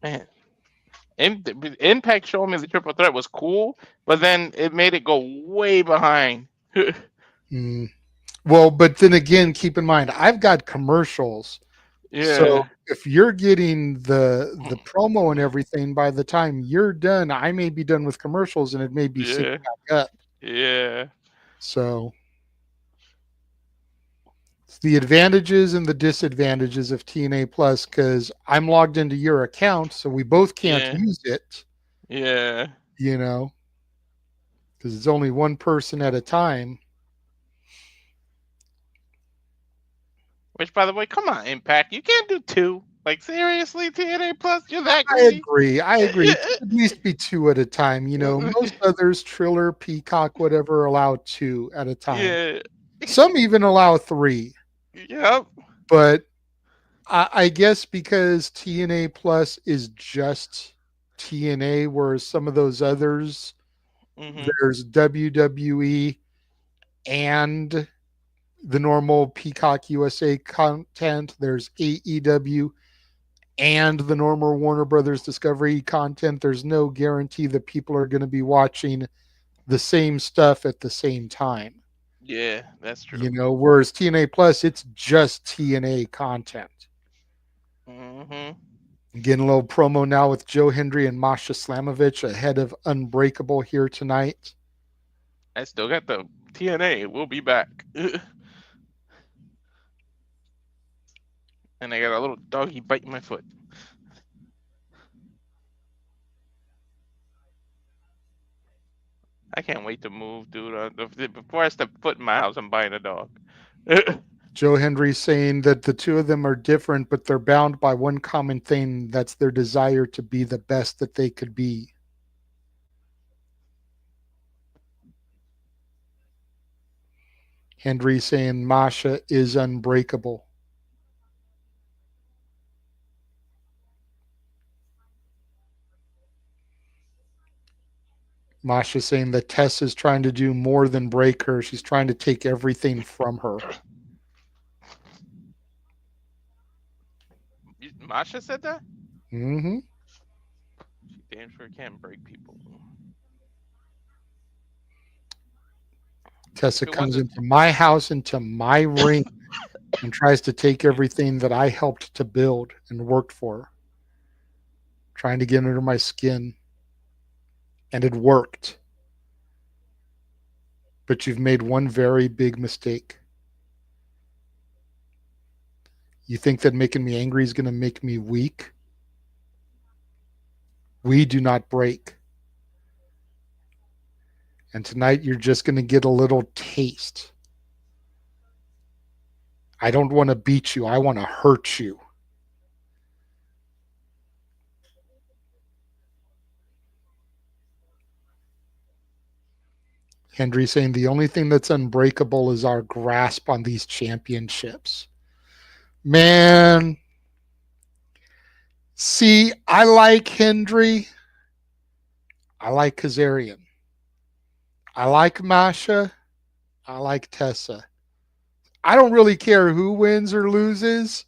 Man. Impact showing me the triple threat was cool, but then it made it go way behind. Well, but then again, keep in mind, I've got commercials. Yeah. So if you're getting the promo and everything, by the time you're done, I may be done with commercials and it may be synced back up. Yeah. So it's the advantages and the disadvantages of TNA Plus, because I'm logged into your account, so we both can't use it. Yeah. You know, because it's only one person at a time. Which, by the way, come on, Impact. You can't do two. Like, seriously, TNA Plus? You're that greedy? I agree. It should at least be two at a time. You know, most others, Triller, Peacock, whatever, allow two at a time. Yeah. Some even allow three. Yep. But I guess because TNA Plus is just TNA, whereas some of those others, there's WWE and the normal Peacock USA content. There's AEW and the normal Warner Brothers Discovery content. There's no guarantee that people are going to be watching the same stuff at the same time. Yeah, that's true. You know, whereas TNA Plus, it's just TNA content. Getting a little promo now with Joe Hendry and Masha Slamovich ahead of Unbreakable here tonight. I still got the TNA. We'll be back. And I got a little doggy biting my foot. I can't wait to move, dude. Before I step foot in my house, I'm buying a dog. Joe Hendry saying that the two of them are different, but they're bound by one common thing. That's their desire to be the best that they could be. Hendry saying Masha is unbreakable. Masha saying that Tess is trying to do more than break her. She's trying to take everything from her. Masha said that? Mm-hmm. She damn sure can break people. Tessa If it comes wasn't, into my house, into my ring, and tries to take everything that I helped to build and worked for, trying to get under my skin. And it worked. But you've made one very big mistake. You think that making me angry is going to make me weak? We do not break. And tonight you're just going to get a little taste. I don't want to beat you. I want to hurt you. Henry saying the only thing that's unbreakable is our grasp on these championships. Man. See, I like Henry. I like Kazarian. I like Masha. I like Tessa. I don't really care who wins or loses.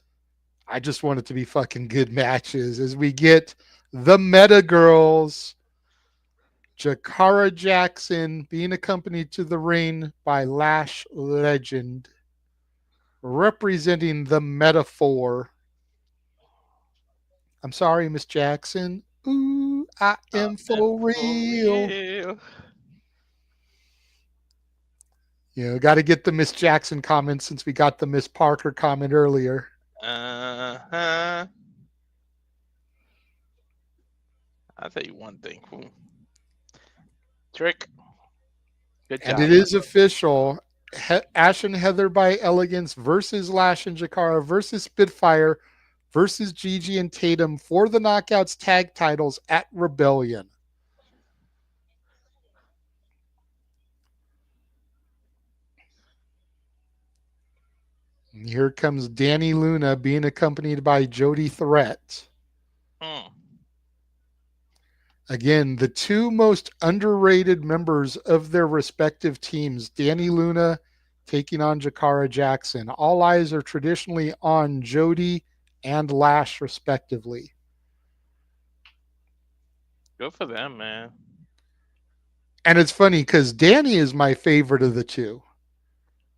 I just want it to be fucking good matches as we get the Meta Girls. Jakara Jackson being accompanied to the ring by Lash Legend, representing the Metaphor. I'm sorry, Miss Jackson. Ooh, I am for real. You know, got to get the Miss Jackson comment since we got the Miss Parker comment earlier. I'll tell you one thing. Trick. Good job. And it is official. Ash and Heather by Elegance versus Lash and Jakara versus Spitfire versus Gigi and Tatum for the Knockouts tag titles at Rebellion. And here comes Dani Luna being accompanied by Jody Threat. Again, the two most underrated members of their respective teams, Dani Luna taking on Jakara Jackson. All eyes are traditionally on Jody and Lash, respectively. Good for them, man. And it's funny because Dani is my favorite of the two.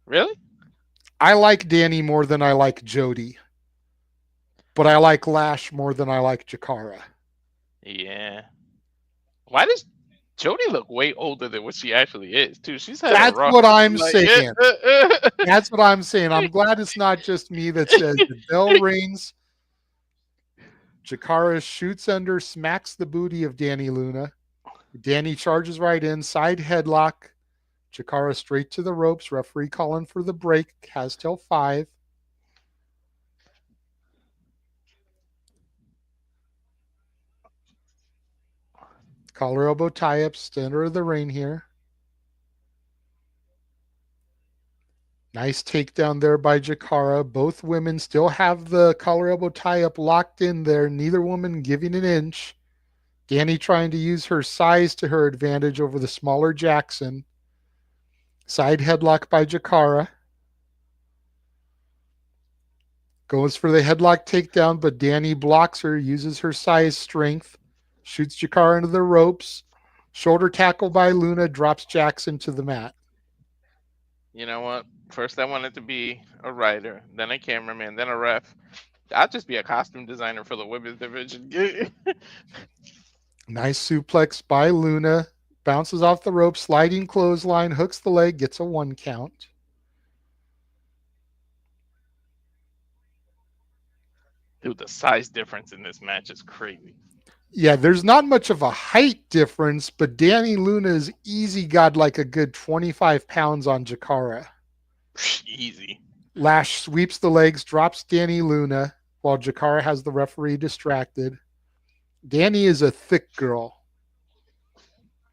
Really? I like Dani more than I like Jody. But I like Lash more than I like Jakara. Yeah. Why does Jody look way older than what she actually is, too? She's had That's a rough, what I'm like, saying. That's what I'm saying. I'm glad it's not just me that says the bell rings. Jakara shoots under, smacks the booty of Dani Luna. Dani charges right in, side headlock. Jakara straight to the ropes. Referee calling for the break. Has till 5. Collar elbow tie-up, center of the ring here. Nice takedown there by Jakara. Both women still have the collar elbow tie-up locked in there. Neither woman giving an inch. Dani trying to use her size to her advantage over the smaller Jackson. Side headlock by Jakara. Goes for the headlock takedown, but Dani blocks her, uses her size strength. Shoots Jakara into the ropes. Shoulder tackle by Luna, drops Jackson to the mat. You know what? First I wanted to be a writer, then a cameraman, then a ref. I'll just be a costume designer for the women's division. Nice suplex by Luna. Bounces off the rope, sliding clothesline, hooks the leg, gets a 1 count. Dude, the size difference in this match is crazy. Yeah, there's not much of a height difference, but Dani Luna's easy got like a good 25 pounds on Jakara. Easy. Lash sweeps the legs, drops Dani Luna while Jakara has the referee distracted. Dani is a thick girl,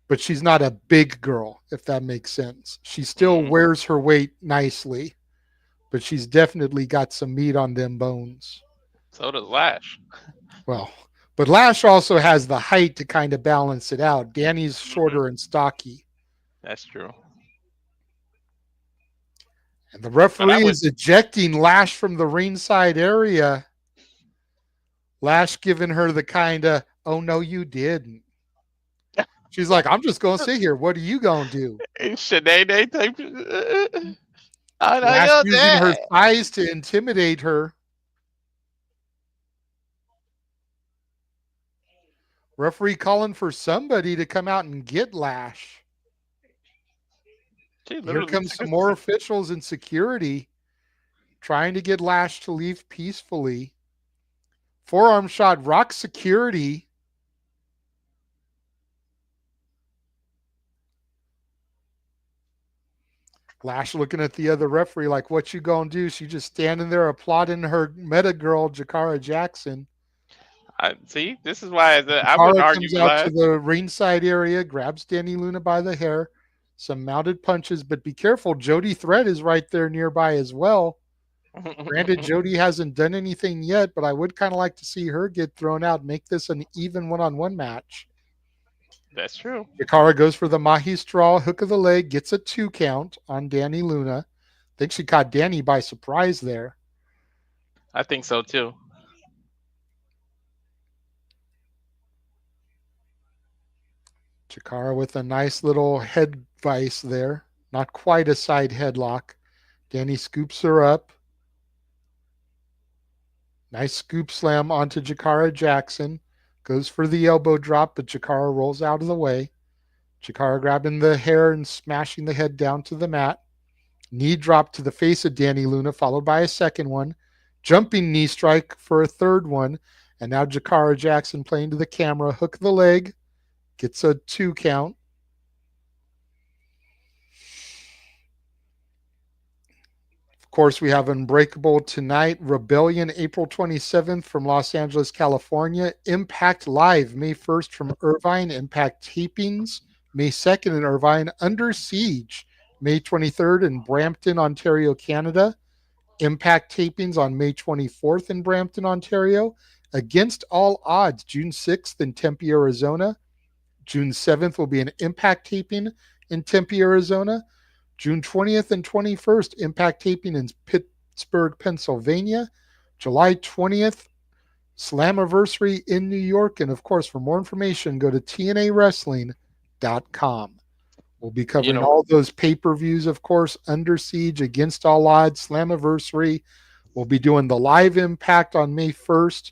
but she's not a big girl, if that makes sense. She still wears her weight nicely, but she's definitely got some meat on them bones. So does Lash. Well, But Lash also has the height to kind of balance it out. Dani's shorter and stocky. That's true. And the referee is ejecting Lash from the ringside area. Lash giving her the kind of, oh, no, you didn't. She's like, I'm just going to sit here. What are you going to do? Sinead type. Lash using her thighs to intimidate her. Referee calling for somebody to come out and get Lash. Here comes some more officials and security trying to get Lash to leave peacefully. Forearm shot, rock security. Lash looking at the other referee like, what you gonna do? She just standing there applauding her meta girl, Jakara Jackson. See, this is why I would argue. Comes out to the ringside area, grabs Dani Luna by the hair. Some mounted punches, but be careful. Jody Thread is right there nearby as well. Granted, Jody hasn't done anything yet, but I would kind of like to see her get thrown out, make this an even one-on-one match. That's true. Jakara goes for the Mahi Straw, hook of the leg, gets a 2 count on Dani Luna. I think she caught Dani by surprise there. I think so too. Jakara with a nice little head vice there. Not quite a side headlock. Dani scoops her up. Nice scoop slam onto Jakara Jackson. Goes for the elbow drop, but Jakara rolls out of the way. Jakara grabbing the hair and smashing the head down to the mat. Knee drop to the face of Dani Luna, followed by a second one. Jumping knee strike for a third one. And now Jakara Jackson playing to the camera. Hook the leg. Gets a 2 count. Of course, we have Unbreakable tonight. Rebellion, April 27th from Los Angeles, California. Impact Live, May 1st from Irvine. Impact Tapings, May 2nd in Irvine. Under Siege, May 23rd in Brampton, Ontario, Canada. Impact Tapings on May 24th in Brampton, Ontario. Against All Odds, June 6th in Tempe, Arizona. June 7th will be an Impact taping in Tempe, Arizona. June 20th and 21st, Impact taping in Pittsburgh, Pennsylvania. July 20th, Slammiversary in New York. And, of course, for more information, go to TNAWrestling.com. We'll be covering all those pay-per-views, of course, Under Siege, Against All Odds, Slammiversary. We'll be doing the live Impact on May 1st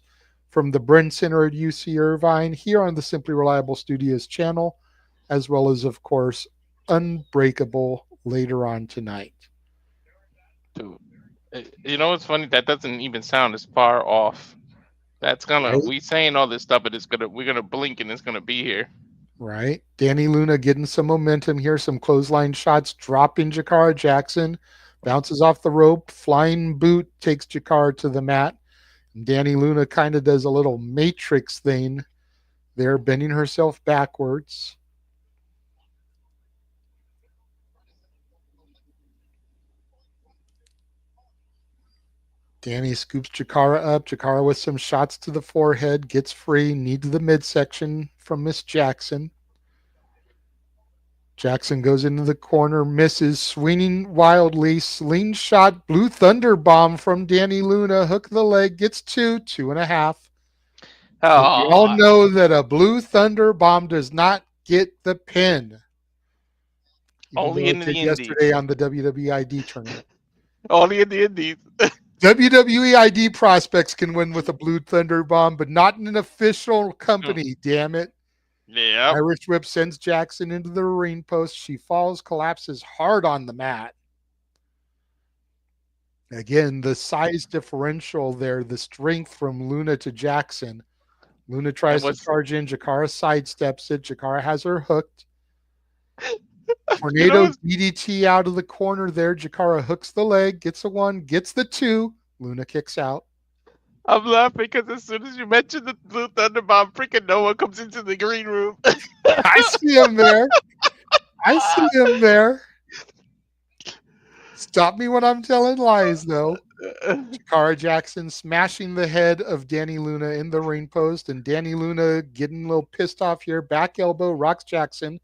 from the Bren Center at UC Irvine here on the Simply Reliable Studios channel, as well as, of course, Unbreakable later on tonight. Dude, you know what's funny? That doesn't even sound as far off. That's gonna we saying all this stuff, but we're gonna blink and it's gonna be here. Right. Dani Luna getting some momentum here, some clothesline shots, dropping Jakara Jackson, bounces off the rope, flying boot takes Jakara to the mat. And Dani Luna kind of does a little matrix thing there, bending herself backwards. Dani scoops Jakara up. Jakara with some shots to the forehead, gets free, knee to the midsection from Miss Jackson. Jackson goes into the corner, misses, swinging wildly, slingshot, blue thunder bomb from Dani Luna, hook the leg, gets 2.5. We all know that a blue thunder bomb does not get the pin. Only in the indies. Yesterday on the WWID tournament. Only in the indies. WWE ID prospects can win with a blue thunder bomb, but not in an official company, damn it. Yeah. Irish whip sends Jackson into the ring post. She falls, collapses hard on the mat. Again, the size differential there, the strength from Luna to Jackson. Luna tries to charge in. Jakara sidesteps it. Jakara has her hooked. Tornado DDT out of the corner there. Jakara hooks the leg, gets a 1, gets the 2. Luna kicks out. I'm laughing because as soon as you mentioned the blue thunder bomb, freaking Noah comes into the green room. I see him there. Stop me when I'm telling lies, though. Jakara Jackson smashing the head of Dani Luna in the ring post, and Dani Luna getting a little pissed off here. Back elbow, rocks Jackson.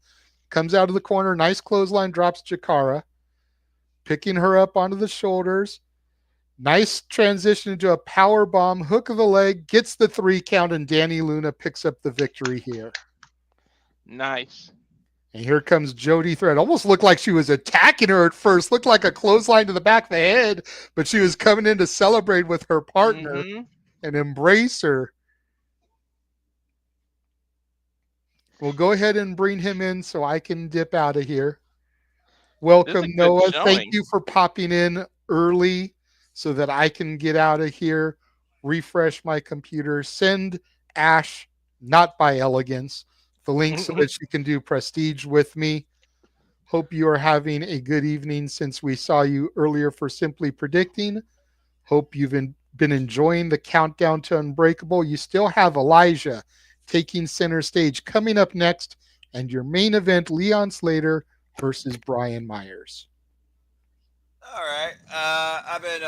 Comes out of the corner. Nice clothesline, drops Jakara. Picking her up onto the shoulders. Nice transition into a power bomb, hook of the leg, gets the 3 count, and Dani Luna picks up the victory here. Nice. And here comes Jody Thread. Almost looked like she was attacking her at first. Looked like a clothesline to the back of the head, but she was coming in to celebrate with her partner and embrace her. We'll go ahead and bring him in so I can dip out of here. Welcome, Noah. Thank you for popping in early so that I can get out of here, refresh my computer, send Ash, not by Elegance, the link so that she can do Prestige with me. Hope you are having a good evening since we saw you earlier for Simply Predicting. Hope you've been enjoying the countdown to Unbreakable. You still have Elijah taking center stage coming up next, and your main event, Leon Slater versus Brian Myers. All right. I've been,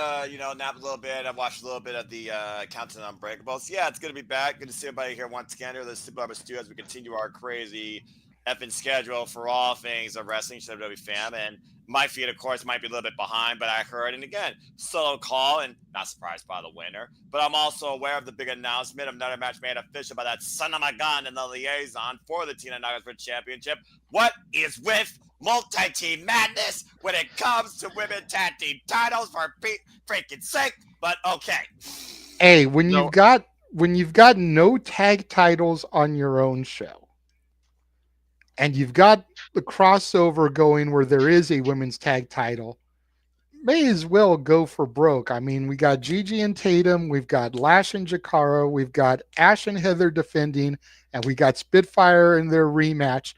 napping a little bit. I've watched a little bit of the Countdown Unbreakable. So, yeah, it's good to be back. Good to see everybody here once again. Here, let's Super Stu as we continue our crazy effing schedule for all things of wrestling, WWE fam. And my feed, of course, might be a little bit behind, but I heard, and again, solo call, and not surprised by the winner. But I'm also aware of the big announcement of another match made official by that son of a gun in the liaison for the TNA Unbreakable Championship. What is with multi-team madness when it comes to women tag team titles, for freaking sake? But okay. Hey, when you've got no tag titles on your own show, and you've got the crossover going where there is a women's tag title, may as well go for broke. I mean, we got Gigi and Tatum, we've got Lash and Jakara, we've got Ash and Heather defending, and we got Spitfire in their rematch.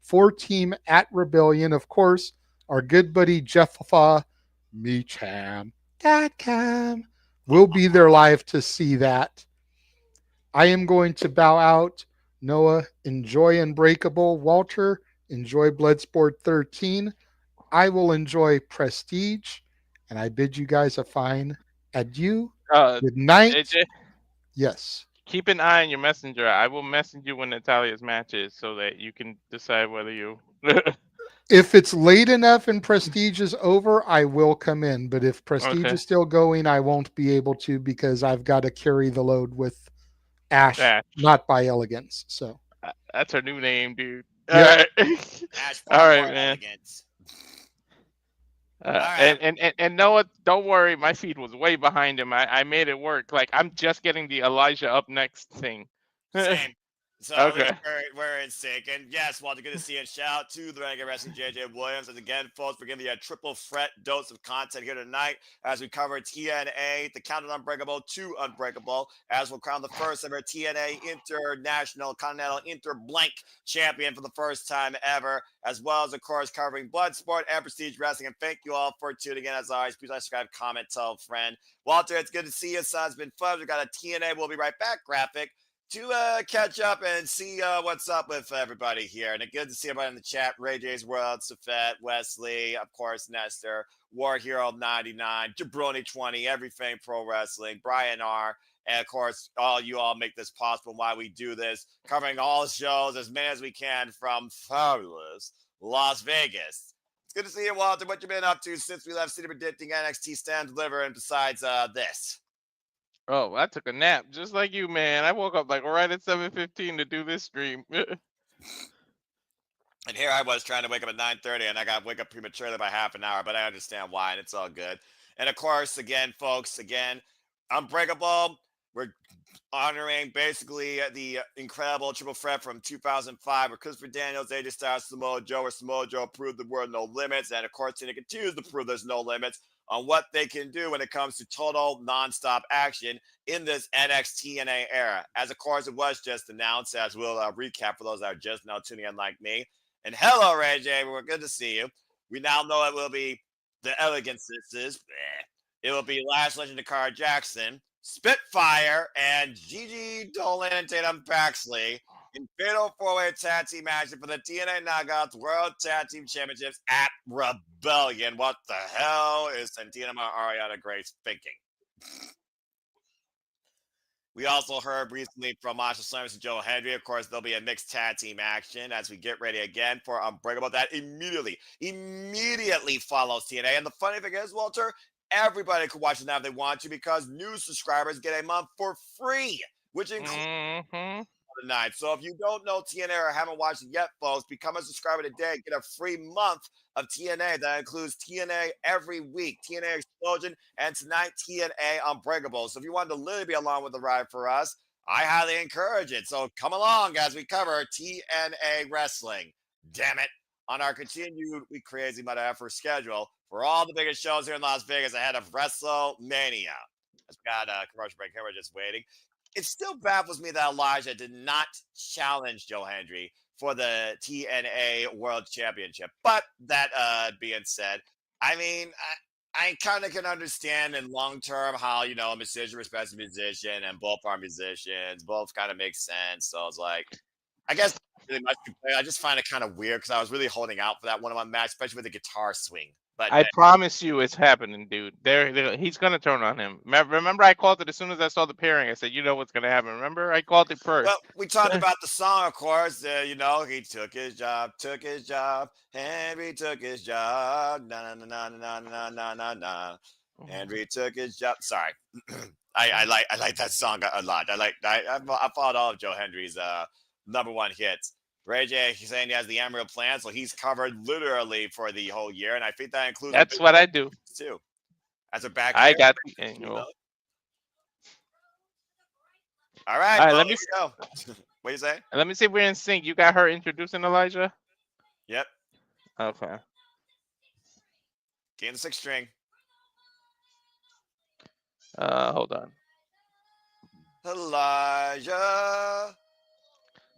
4-team at Rebellion. Of course, our good buddy Jeffa Meacham.com will be there live to see that. I am going to bow out. Noah, enjoy Unbreakable. Walter, enjoy Bloodsport 13. I will enjoy Prestige. And I bid you guys a fine adieu. Good night. AJ, yes. Keep an eye on your messenger. I will message you when Natalia's match is so that you can decide whether you... If it's late enough and Prestige is over, I will come in. But if Prestige is still going, I won't be able to because I've got to carry the load with Ash. Not by Elegance. So that's her new name, dude. Yeah. Ash, all right, man. Elegance. And Noah, don't worry, my feed was way behind him. I made it work. Like, I'm just getting the Elijah up next thing. Same. So okay. we're in sync. And yes, Walter, good to see you. And shout out to the Renegade Wrestling JJ Williams. And again, folks, we're giving you a triple threat dose of content here tonight as we cover TNA, the Countdown Unbreakable to Unbreakable, as we'll crown the first ever TNA International Continental Interblank champion for the first time ever, as well as, of course, covering Bloodsport and Prestige Wrestling. And thank you all for tuning in. As always, please like, subscribe, comment, tell a friend. Walter, it's good to see you, son. It's been fun. We got a TNA We'll Be Right Back graphic to catch up and see what's up with everybody here. And it's good to see everybody in the chat. Ray J's World, Safet, Wesley, of course, Nestor, War Hero 99, Jabroni 20, Everything Pro Wrestling, Brian R., and, of course, you all make this possible while we do this, covering all shows, as many as we can, from fabulous Las Vegas. It's good to see you, Walter. What you been up to since we left City Predicting NXT Stand Deliver, and besides this? Oh, I took a nap just like you, man. I woke up like right at 7:15 to do this stream. And here I was trying to wake up at 9:30, and I got wake up prematurely by half an hour, but I understand why, and it's all good. And of course, again, folks, Unbreakable, we're honoring basically the incredible triple threat from 2005 where Christopher Daniels, AJ Styles, Samoa Joe, where Samoa Joe proved the word no limits, and of course, it continues to prove there's no limits on what they can do when it comes to total nonstop action in this NXT era. As of course, it was just announced, as we'll recap for those that are just now tuning in like me. And hello, Ray J. We're good to see you. We now know it will be the Elegant Sisters. It will be Lash, Legend, Jakara Jackson, Spitfire, and Gigi Dolan and Tatum Paxley in fatal four-way tag team match for the TNA Knockouts World Tag Team Championships at Rebellion. What the hell is Santina Ariana Grace thinking? We also heard recently from Masha Slammers and Joe Hendry. Of course, there'll be a mixed tag team action as we get ready again for Unbreakable. That immediately follows TNA. And the funny thing is, Walter, everybody could watch it now if they want to because new subscribers get a month for free, which includes tonight. So if you don't know TNA or haven't watched it yet, folks, become a subscriber today. Get a free month of TNA. That includes TNA every week, TNA Explosion, and tonight TNA Unbreakable. So if you want to literally be along with the ride for us, I highly encourage it. So come along as we cover TNA Wrestling. Damn it. On our continued crazy mother effer schedule for all the biggest shows here in Las Vegas ahead of WrestleMania. I've got a commercial break here. We're just waiting. It still baffles me that Elijah did not challenge Joe Hendry for the TNA World Championship. But that being said, I mean, I kind of can understand in long term how, you know, a musician respects a musician and both are musicians. Both kind of make sense. So it's like, I guess really much. I just find it kind of weird because I was really holding out for that one-on-one match, especially with the guitar swing. But I promise you it's happening, dude. He's going to turn on him. Remember, I called it as soon as I saw the pairing. I said, you know what's going to happen. Remember, I called it first. Well, we talked about the song, of course. You know, he took his job. Henry took his job. Na na na na na na na na. Henry took his job. Sorry, I like that song a lot. I followed all of Joe Hendry's #1 hits. Ray J, he's saying he has the Emerald plan, so he's covered literally for the whole year, and I think that includes. That's what I do too. As a back, I got the annual. All right, well, let me go. What do you say? Let me see if we're in sync. You got her introducing Elijah? Yep. Okay. Gain the 6th string. Hold on. Elijah.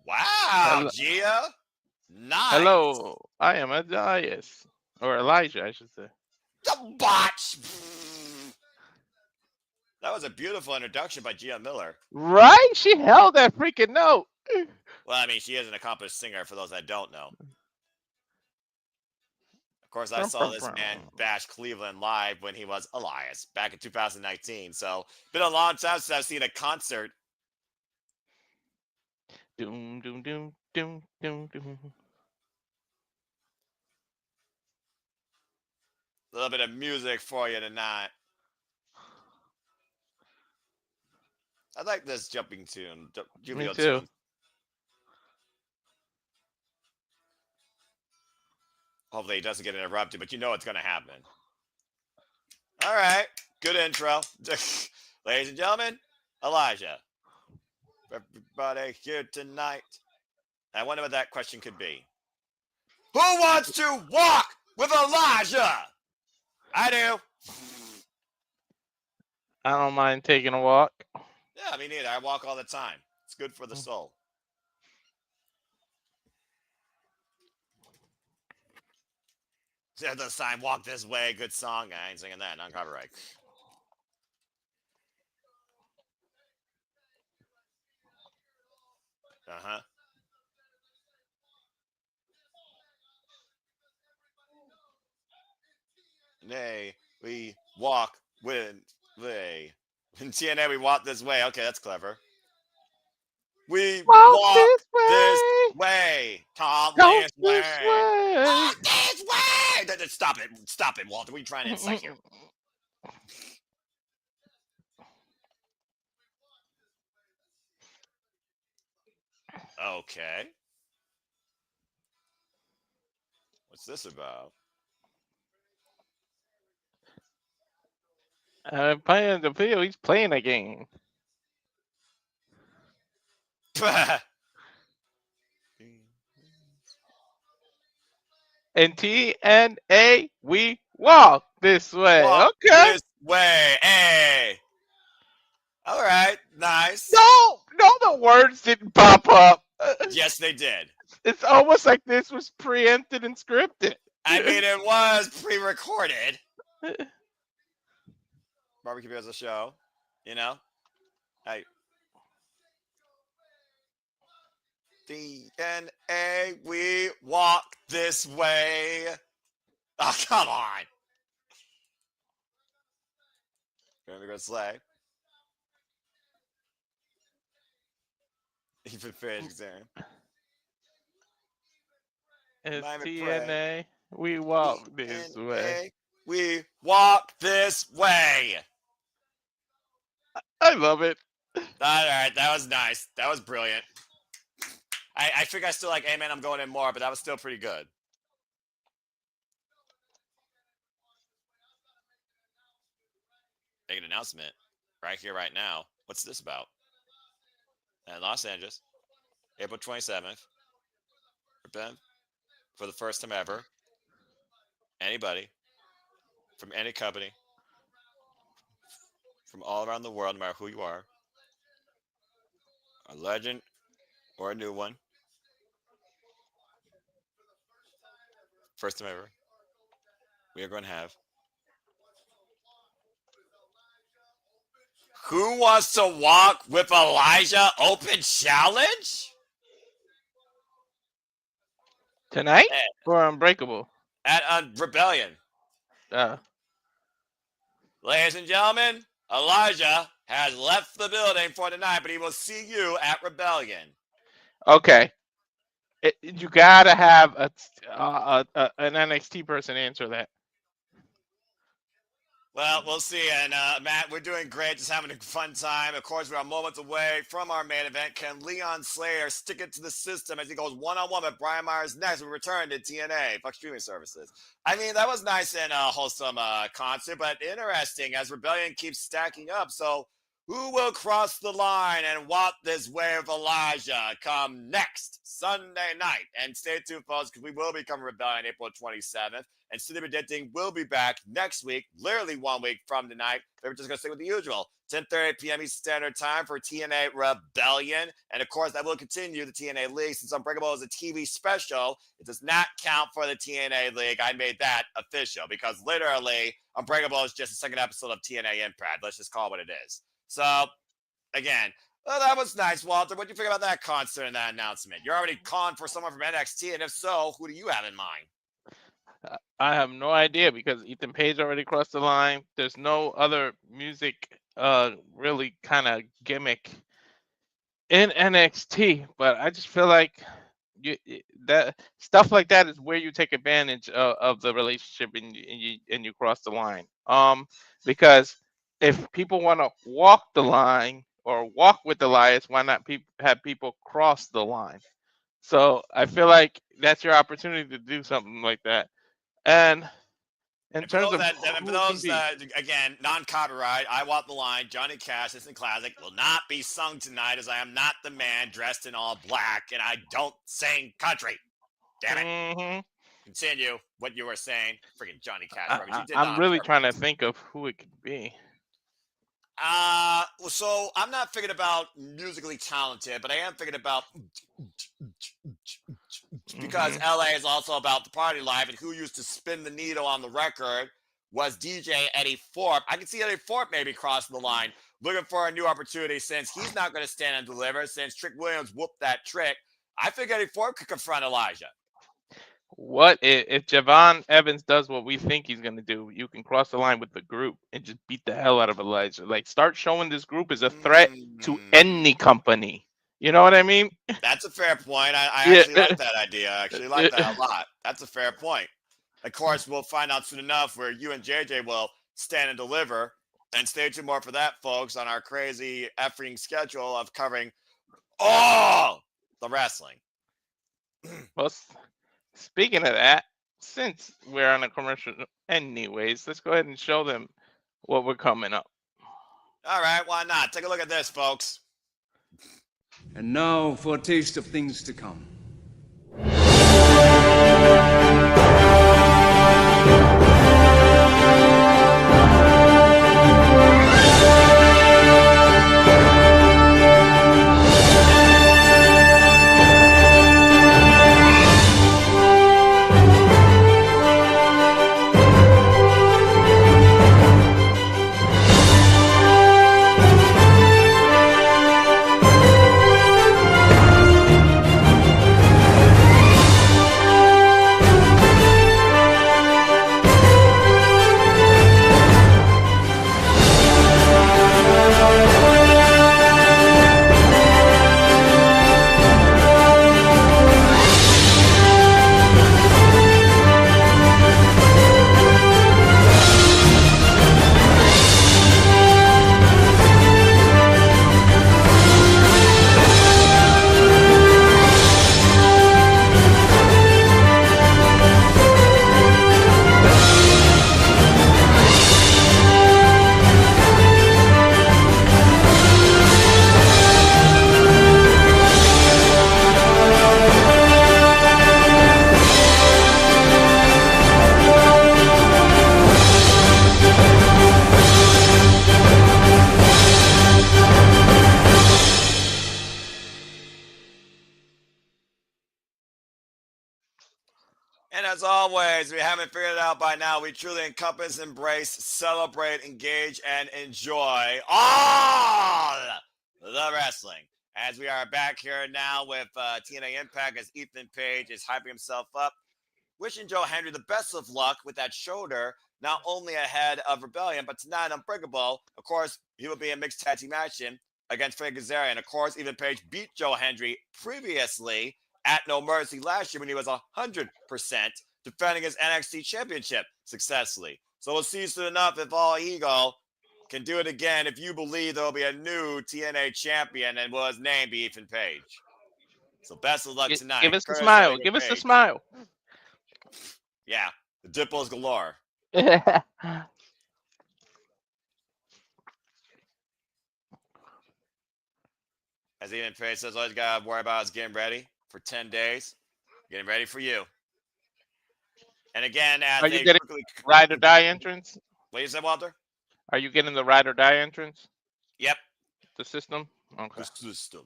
Wow, Gia. Nice. Hello, I am Elias. Or Elijah, I should say. The botch. That was a beautiful introduction by Gia Miller. Right? She held that freaking note. Well, I mean, she is an accomplished singer for those that don't know. Of course, I saw this man bash Cleveland live when he was Elias back in 2019. So, been a long time since I've seen a concert. Doom, doom, doom, doom, doom, doom. A little bit of music for you tonight. I like this jumping tune. Me too. Tune. Hopefully it doesn't get interrupted, but you know it's going to happen. All right. Good intro. Ladies and gentlemen, Elijah. Everybody here tonight. I wonder what that question could be. Who wants to walk with Elijah? I do. I don't mind taking a walk. Yeah, me neither. I walk all the time. It's good for the soul. The sign, walk this way. Good song. I ain't singing that. Non-copyright. Uh-huh. Nay, we walk with way. In TNA, we walk this way. Okay, that's clever. We walk this way. Tom this way. Walk this way. Stop it. Stop it, Walter. What are you trying to incite here? Okay. What's this about? Playing the video. He's playing a game. In TNA, we walk this way. Walk okay. This way. Hey. All right. Nice. No, the words didn't pop up. Yes, they did. It's almost like this was preempted and scripted. I mean, it was pre-recorded. Barbecue Bears a show, you know? Hey. DNA, we walk this way. Oh, come on. Gonna go Slay. Even finished exam. It's Miami TNA. We walk this way. We walk this way. I love it. All right, that was nice. That was brilliant. I think I still like Amen, I'm going in more, but that was still pretty good. Make an announcement right here, right now. What's this about? In Los Angeles, April 27th. For the first time ever, anybody from any company from all around the world, no matter who you are, a legend or a new one, first time ever, we are going to have Who Wants to Walk with Alisha Open Challenge? Tonight or Unbreakable? At Rebellion. Ladies and gentlemen, Elijah has left the building for tonight, but he will see you at Rebellion. Okay. You gotta have an NXT person answer that. Well, we'll see. And Matt, we're doing great, just having a fun time. Of course, we're moments away from our main event. Can Leon Slater stick it to the system as he goes one-on-one with Brian Myers next? We return to TNA, Fox Streaming Services. I mean, that was nice and wholesome concert, but interesting as Rebellion keeps stacking up. So who will cross the line and walk this way with Elijah come next Sunday night? And stay tuned, folks, because we will be covering Rebellion April 27th. And City Predicting will be back next week, literally 1 week from tonight. We're just going to stay with the usual, 10:30 p.m. Eastern Standard Time for TNA Rebellion. And, of course, that will continue the TNA League. Since Unbreakable is a TV special, it does not count for the TNA League. I made that official because, literally, Unbreakable is just a second episode of TNA Impact. Let's just call it what it is. So, again, that was nice, Walter. What do you think about that concert and that announcement? You're already calling for someone from NXT, and if so, who do you have in mind? I have no idea because Ethan Page already crossed the line. There's no other music really kind of gimmick in NXT, but I just feel like that stuff like that is where you take advantage of the relationship and you cross the line. Because if people want to walk the line or walk with Elias, why not have people cross the line? So I feel like that's your opportunity to do something like that. And in terms of for those again, non-copyright, I Walk the Line, Johnny Cash, Instant Classic will not be sung tonight as I am not the man dressed in all black and I don't sing country. Damn it. Mm-hmm. Continue what you were saying. Freaking Johnny Cash. I'm really trying to think of who it could be. So I'm not thinking about musically talented, but I am thinking about because LA is also about the party life, and who used to spin the needle on the record was DJ Eddie Thorpe. I can see Eddie Thorpe maybe crossing the line, looking for a new opportunity since he's not going to stand and deliver, since Trick Williams whooped that trick. I think Eddie Thorpe could confront Elijah. What if Javon Evans does what we think he's going to do? You can cross the line with the group and just beat the hell out of Elijah. Like, start showing this group as a threat to any company. You know what I mean? That's a fair point. I actually like that idea. I actually like that a lot. That's a fair point. Of course, we'll find out soon enough where you and JJ will stand and deliver. And stay tuned more for that, folks, on our crazy effing schedule of covering all the wrestling. Well, speaking of that, since we're on a commercial anyways, let's go ahead and show them what we're coming up. All right, why not? Take a look at this, folks. And now for a taste of things to come. And as always, if you haven't figured it out by now, we truly encompass, embrace, celebrate, engage, and enjoy all the wrestling. As we are back here now with TNA Impact, as Ethan Page is hyping himself up, wishing Joe Hendry the best of luck with that shoulder, not only ahead of Rebellion, but tonight Unbreakable. Of course, he will be in mixed tag team action against Frank Kazarian. Of course, Ethan Page beat Joe Hendry previously at No Mercy last year when he was 100% defending his NXT championship successfully. So we'll see soon enough if All Ego can do it again if you believe there will be a new TNA champion and will his name be Ethan Page. So best of luck tonight. Give us the smile. Give us the smile. Yeah, the dimples galore. As Ethan Page says, all you got to worry about is getting ready for 10 days. Getting ready for you. And again, as Are you getting ride or die entrance? What you said, Walter? Are you getting the ride or die entrance? Yep. The system? Okay. The system.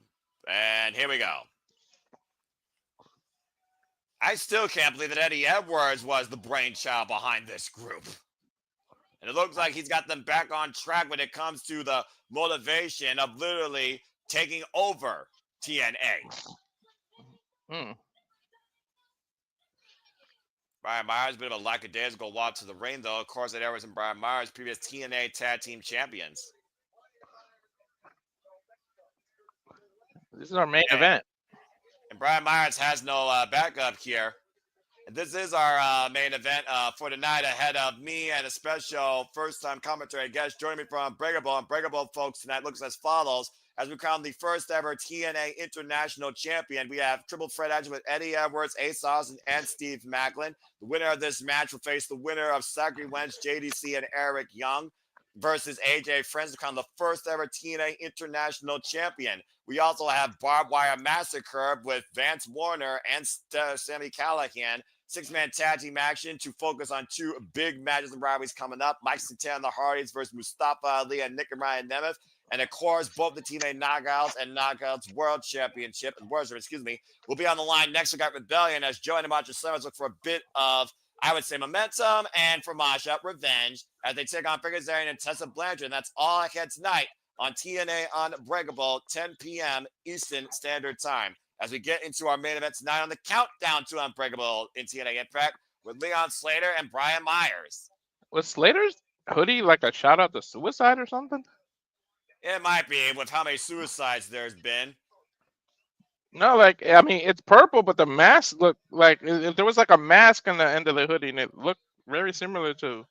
And here we go. I still can't believe that Eddie Edwards was the brainchild behind this group. And it looks like he's got them back on track when it comes to the motivation of literally taking over TNA. Brian Myers, a bit of a lackadaisical walk to the ring, though. Of course, Edwards and Brian Myers, previous TNA Tag Team Champions. This is our main event. And Brian Myers has no backup here. And this is our main event for tonight, ahead of me and a special first-time commentary guest joining me from Unbreakable. Unbreakable, folks, tonight looks as follows. As we crown the first ever TNA International Champion, we have triple threat action with Eddie Edwards, Ace Austin, and Steve Maclin. The winner of this match will face the winner of Zachary, Wentz, JDC, and Eric Young versus AJ Friends to crown the first ever TNA International Champion. We also have Barbed Wire Massacre with Vance Warner and Sami Callihan. Six-man tag team action to focus on two big matches and rivalries coming up. Mike Santana and the Hardys versus Mustafa Ali and Nick and Ryan Nemeth. And of course, both the TNA Knockouts and Knockouts World Championship will be on the line next. We got Rebellion as Joe and Amateur Summers look for a bit of, I would say, momentum and for Masha, revenge as they take on Frank Kazarian and Tessa Blanchard. And that's all ahead tonight on TNA Unbreakable, 10 p.m. Eastern Standard Time. As we get into our main event tonight on the countdown to Unbreakable in TNA Impact with Leon Slater and Brian Myers. Was Slater's hoodie like a shout out to suicide or something? It might be with how many suicides there's been. No, like, I mean, it's purple, but the mask looked like if there was like a mask on the end of the hoodie, and it looked very similar to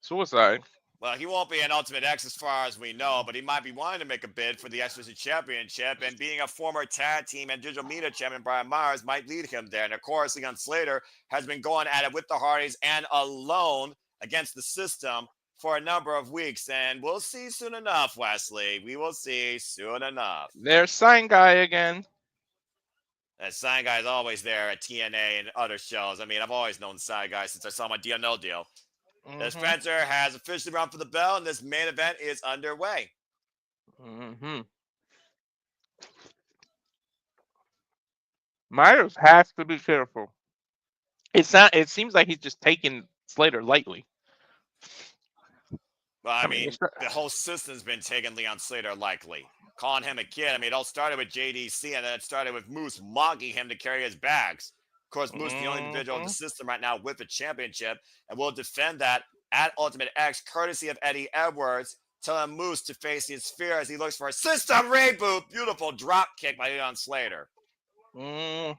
suicide. Well, he won't be an Ultimate X as far as we know, but he might be wanting to make a bid for the X-Division Championship, and being a former tag team and digital media champion, Brian Myers might lead him there. And of course, Leon Slater has been going at it with the Hardys and alone against the system for a number of weeks, and we'll see soon enough, Wesley. We will see soon enough. There's Sign Guy again. That Sign Guy is always there at TNA and other shows. I mean, I've always known Sign Guy since I saw my Deal No Deal. The Spencer has officially run for the bell, and this main event is underway. Myers has to be careful. It seems like he's just taking Slater lightly. Well, I mean, the whole system's been taking Leon Slater lightly, calling him a kid. I mean, it all started with JDC, and then it started with Moose mocking him to carry his bags. Of course, Moose, the only individual in the system right now with the championship, and will defend that at Ultimate X, courtesy of Eddie Edwards, telling Moose to face his fear as he looks for a system reboot. Beautiful drop kick by Leon Slater. And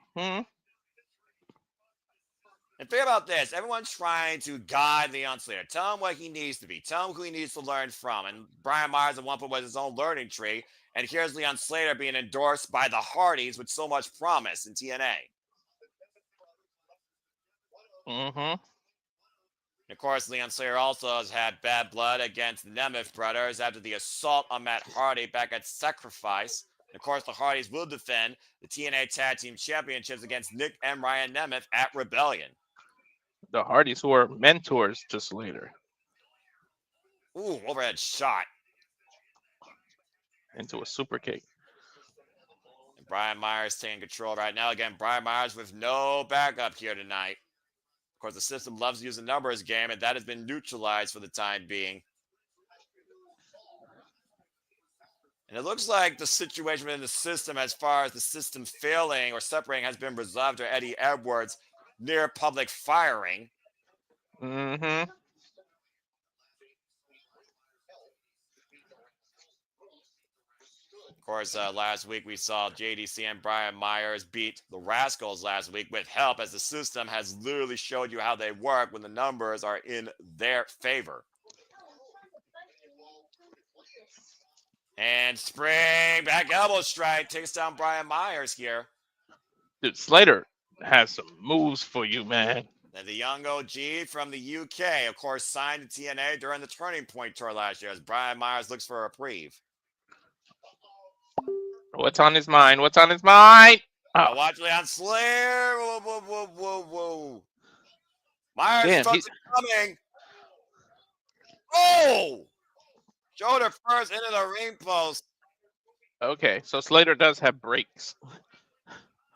think about this. Everyone's trying to guide Leon Slater. Tell him what he needs to be. Tell him who he needs to learn from. And Brian Myers at one point was his own learning tree. And here's Leon Slater being endorsed by the Hardys with so much promise in TNA. Of course, Leon Slater also has had bad blood against the Nemeth brothers after the assault on Matt Hardy back at Sacrifice. And of course, the Hardys will defend the TNA Tag Team Championships against Nick and Ryan Nemeth at Rebellion. The Hardys who are mentors to Slater. Ooh, overhead shot. Into a super kick. And Brian Myers taking control right now. Again, Brian Myers with no backup here tonight. Of course, the system loves to use a numbers game, and that has been neutralized for the time being. And it looks like the situation within the system, as far as the system failing or separating, has been resolved to Eddie Edwards near public firing. Mm-hmm. Of course, last week we saw JDC and Brian Myers beat the Rascals last week with help, as the system has literally showed you how they work when the numbers are in their favor. And spring back elbow strike takes down Brian Myers here. Dude, Slater has some moves for you, man. And the young OG from the UK, of course, signed to TNA during the Turning Point tour last year as Brian Myers looks for a reprieve. What's on his mind? What's on his mind? Now watch Leon Slayer. Whoa, whoa, whoa, whoa, whoa. Myers Damn, felt it coming. Oh! Shoulder first into the ring post. Okay, so Slater does have breaks.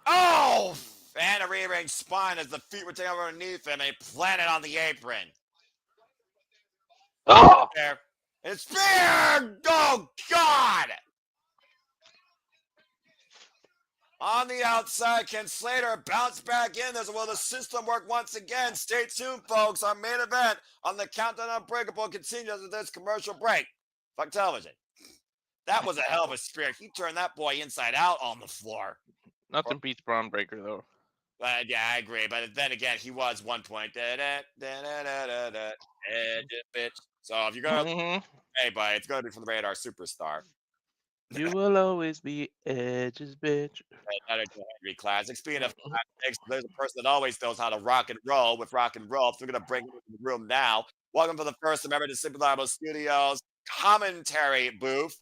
Oh! And a rearranged spine as the feet were taken underneath him and he planted on the apron. Oh! There. It's spear! Oh, God! On the outside, can Slater bounce back in? Will the system work once again? Stay tuned, folks. Our main event on the Countdown Unbreakable continues after this commercial break. Fuck television. That was a hell of a spear. He turned that boy inside out on the floor. Nothing beats Braun Breaker, though. Yeah, I agree. But then again, he was 1 point. Bitch. So if you're going to, hey, buddy, it's going to be from the Radar Superstar. You will always be Edge's bitch. Another Henry classic. Speaking of classics, there's a person that always knows how to rock and roll with rock and roll. So we're going to bring him into the room now. Welcome for the first member to Simply Liable Studios commentary booth,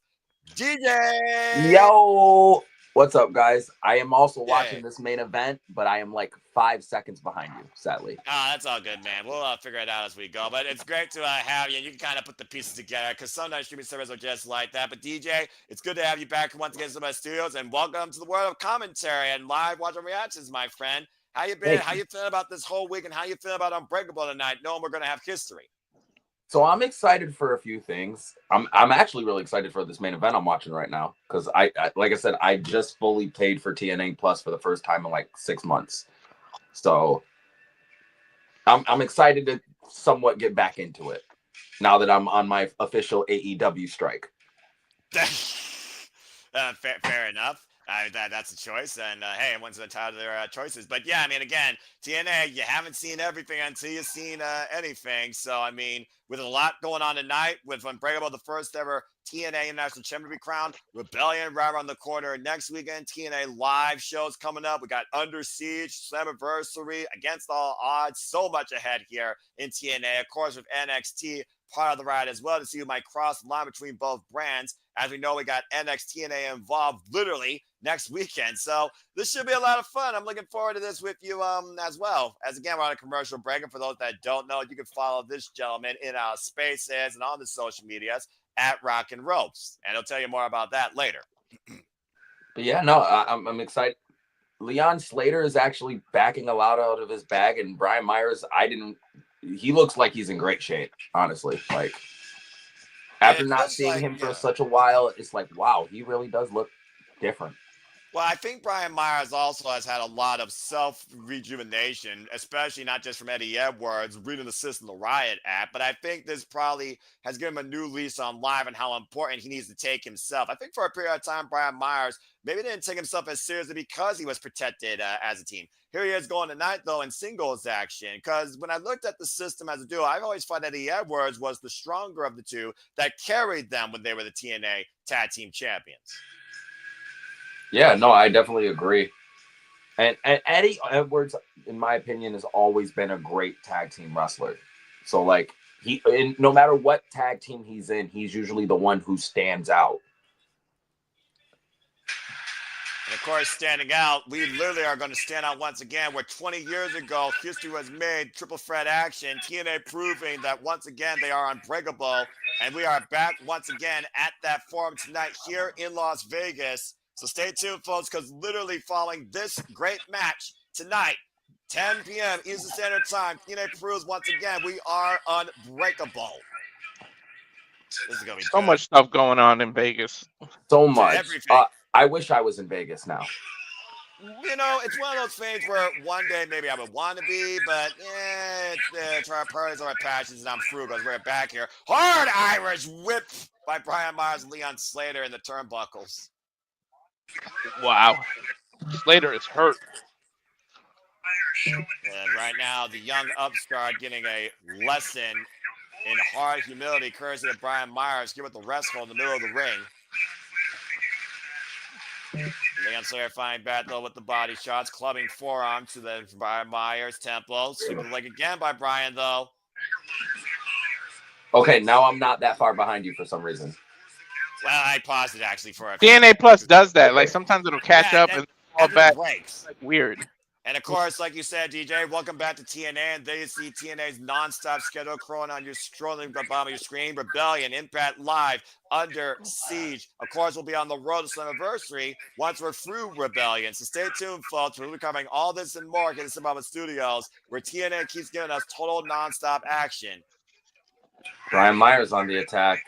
DJ. Yo, what's up, guys? I am also watching this main event, but I am like 5 seconds behind you, sadly. That's all good, man. We'll figure it out as we go. But it's great to have you. And you can kind of put the pieces together because sometimes streaming servers are just like that. But DJ, it's good to have you back once again to my studios. And welcome to the world of commentary and live watch and reactions, my friend. How you been? How you feeling about this whole week? And how you feeling about Unbreakable tonight, knowing we're going to have history? So I'm excited for a few things. I'm actually really excited for this main event I'm watching right now because I like I said, I just fully paid for TNA Plus for the first time in like 6 months. So I'm excited to somewhat get back into it now that I'm on my official AEW strike. Fair enough. That's a choice, and hey, everyone's entitled to their choices. But yeah, I mean, again, TNA, you haven't seen everything until you've seen anything. So I mean, with a lot going on tonight, with Unbreakable, the first ever TNA International Champion to be crowned, Rebellion right around the corner next weekend, TNA live shows coming up. We got Under Siege, Slammiversary, Against All Odds, so much ahead here in TNA. Of course, with NXT part of the ride as well to see who might cross the line between both brands. As we know, we got NXT involved literally next weekend. So this should be a lot of fun. I'm looking forward to this with you as well. As again, we're on a commercial break. And for those that don't know, you can follow this gentleman in our spaces and on the social medias at Rock and Ropes. And he'll tell you more about that later. But yeah, no, I'm excited. Leon Slater is actually backing a lot out of his bag. And Brian Myers, he looks like he's in great shape, honestly. Like, after not seeing him for such a while, it's like, wow, he really does look different. Well, I think Brian Myers also has had a lot of self-rejuvenation, especially not just from Eddie Edwards reading the System, the Riot app, but I think this probably has given him a new lease on life and how important he needs to take himself. I think for a period of time, Brian Myers maybe didn't take himself as seriously because he was protected as a team. Here he is going tonight, though, in singles action, because when I looked at the System as a duo, I've always thought Eddie Edwards was the stronger of the two that carried them when they were the TNA Tag Team Champions. Yeah, no, I definitely agree. And Eddie Edwards, in my opinion, has always been a great tag team wrestler. So, like, no matter what tag team he's in, he's usually the one who stands out. And of course, standing out, we literally are going to stand out once again, where 20 years ago, history was made, triple threat action, TNA proving that once again they are unbreakable. And we are back once again at that forum tonight here in Las Vegas. So stay tuned, folks, because literally following this great match tonight, 10 p.m. Eastern Standard Time. TNA proves once again we are unbreakable. This is gonna be So good. much stuff going on in Vegas. So much. Everything. I wish I was in Vegas now. You know, it's one of those things where one day maybe I would want to be, but our priorities are my passions, and I'm frugal. We're back here. Hard Irish whip by Brian Myers and Leon Slater in the turnbuckles. Wow. Slater is hurt. And right now, the young upstart getting a lesson in hard humility, courtesy of Brian Myers, here with the wrestler in the middle of the ring. Leon Slater finding battle with the body shots, clubbing forearm to the Brian Myers temple. Sweeping leg again by Brian, though. Okay, now I'm not that far behind you for some reason. Well, I paused it actually for a TNA Plus does that. Like sometimes it'll catch up and fall back. Breaks. Like weird. And of course, like you said, DJ, welcome back to TNA. And there you see TNA's non-stop schedule crawling on your scrolling bottom of your screen. Rebellion, Impact Live, Under Siege. Of course, we'll be on the road to Slammiversary once we're through Rebellion. So stay tuned, folks. We'll be covering all this and more at the Cinnabon Studios, where TNA keeps giving us total non-stop action. Brian Myers on the attack.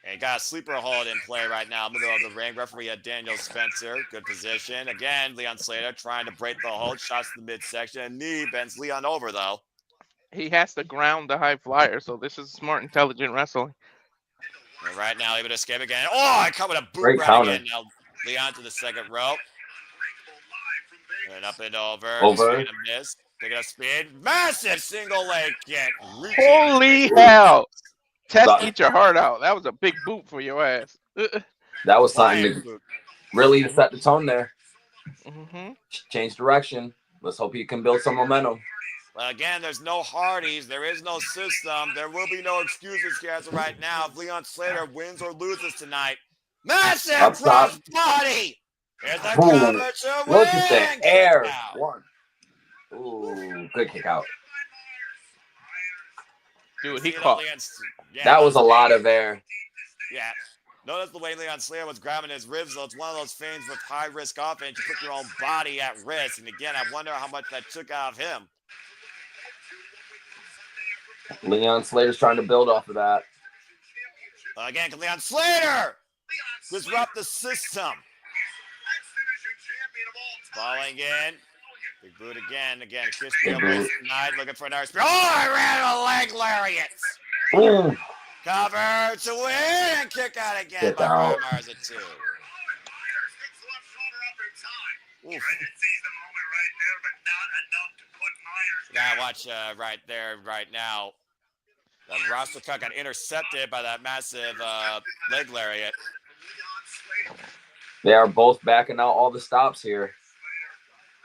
And got a sleeper hold in play right now, middle of the ring. Referee Daniel Spencer, good position. Again, Leon Slater trying to break the hold. Shots to the midsection. Knee bends Leon over, though. He has to ground the high flyer, so this is smart, intelligent wrestling. And right now, able to escape again. Oh, I come with a boot Great right counter. again. Now, Leon to the second rope. And up and over. Over. Miss. Picking up speed. Massive single leg kick. Holy hell. Test, eat your heart out. That was a big boot for your ass. That was something to really set the tone there. Mm-hmm. Change direction. Let's hope he can build some momentum. Well, again, there's no Hardys. There is no system. There will be no excuses here as of right now. If Leon Slater wins or loses tonight, massive cross body. Here's the cover to win. Look at the air. One. Ooh, good kick out. Dude, he caught. That was a lot of air. Yeah. Notice the way Leon Slater was grabbing his ribs, though. It's one of those things with high-risk offense. You put your own body at risk. And again, I wonder how much that took out of him. Leon Slater's trying to build off of that. Again, can Leon Slater disrupt the system? Falling in. Big boot again. Again, Crispy tonight looking for another spear. Oh, I ran a leg lariat. Ooh. Cover to win and kick out again. Get out. Mars at 2. Oof. Gotta watch right there, right now. The roster cut got intercepted by that massive leg lariat. They are both backing out all the stops here.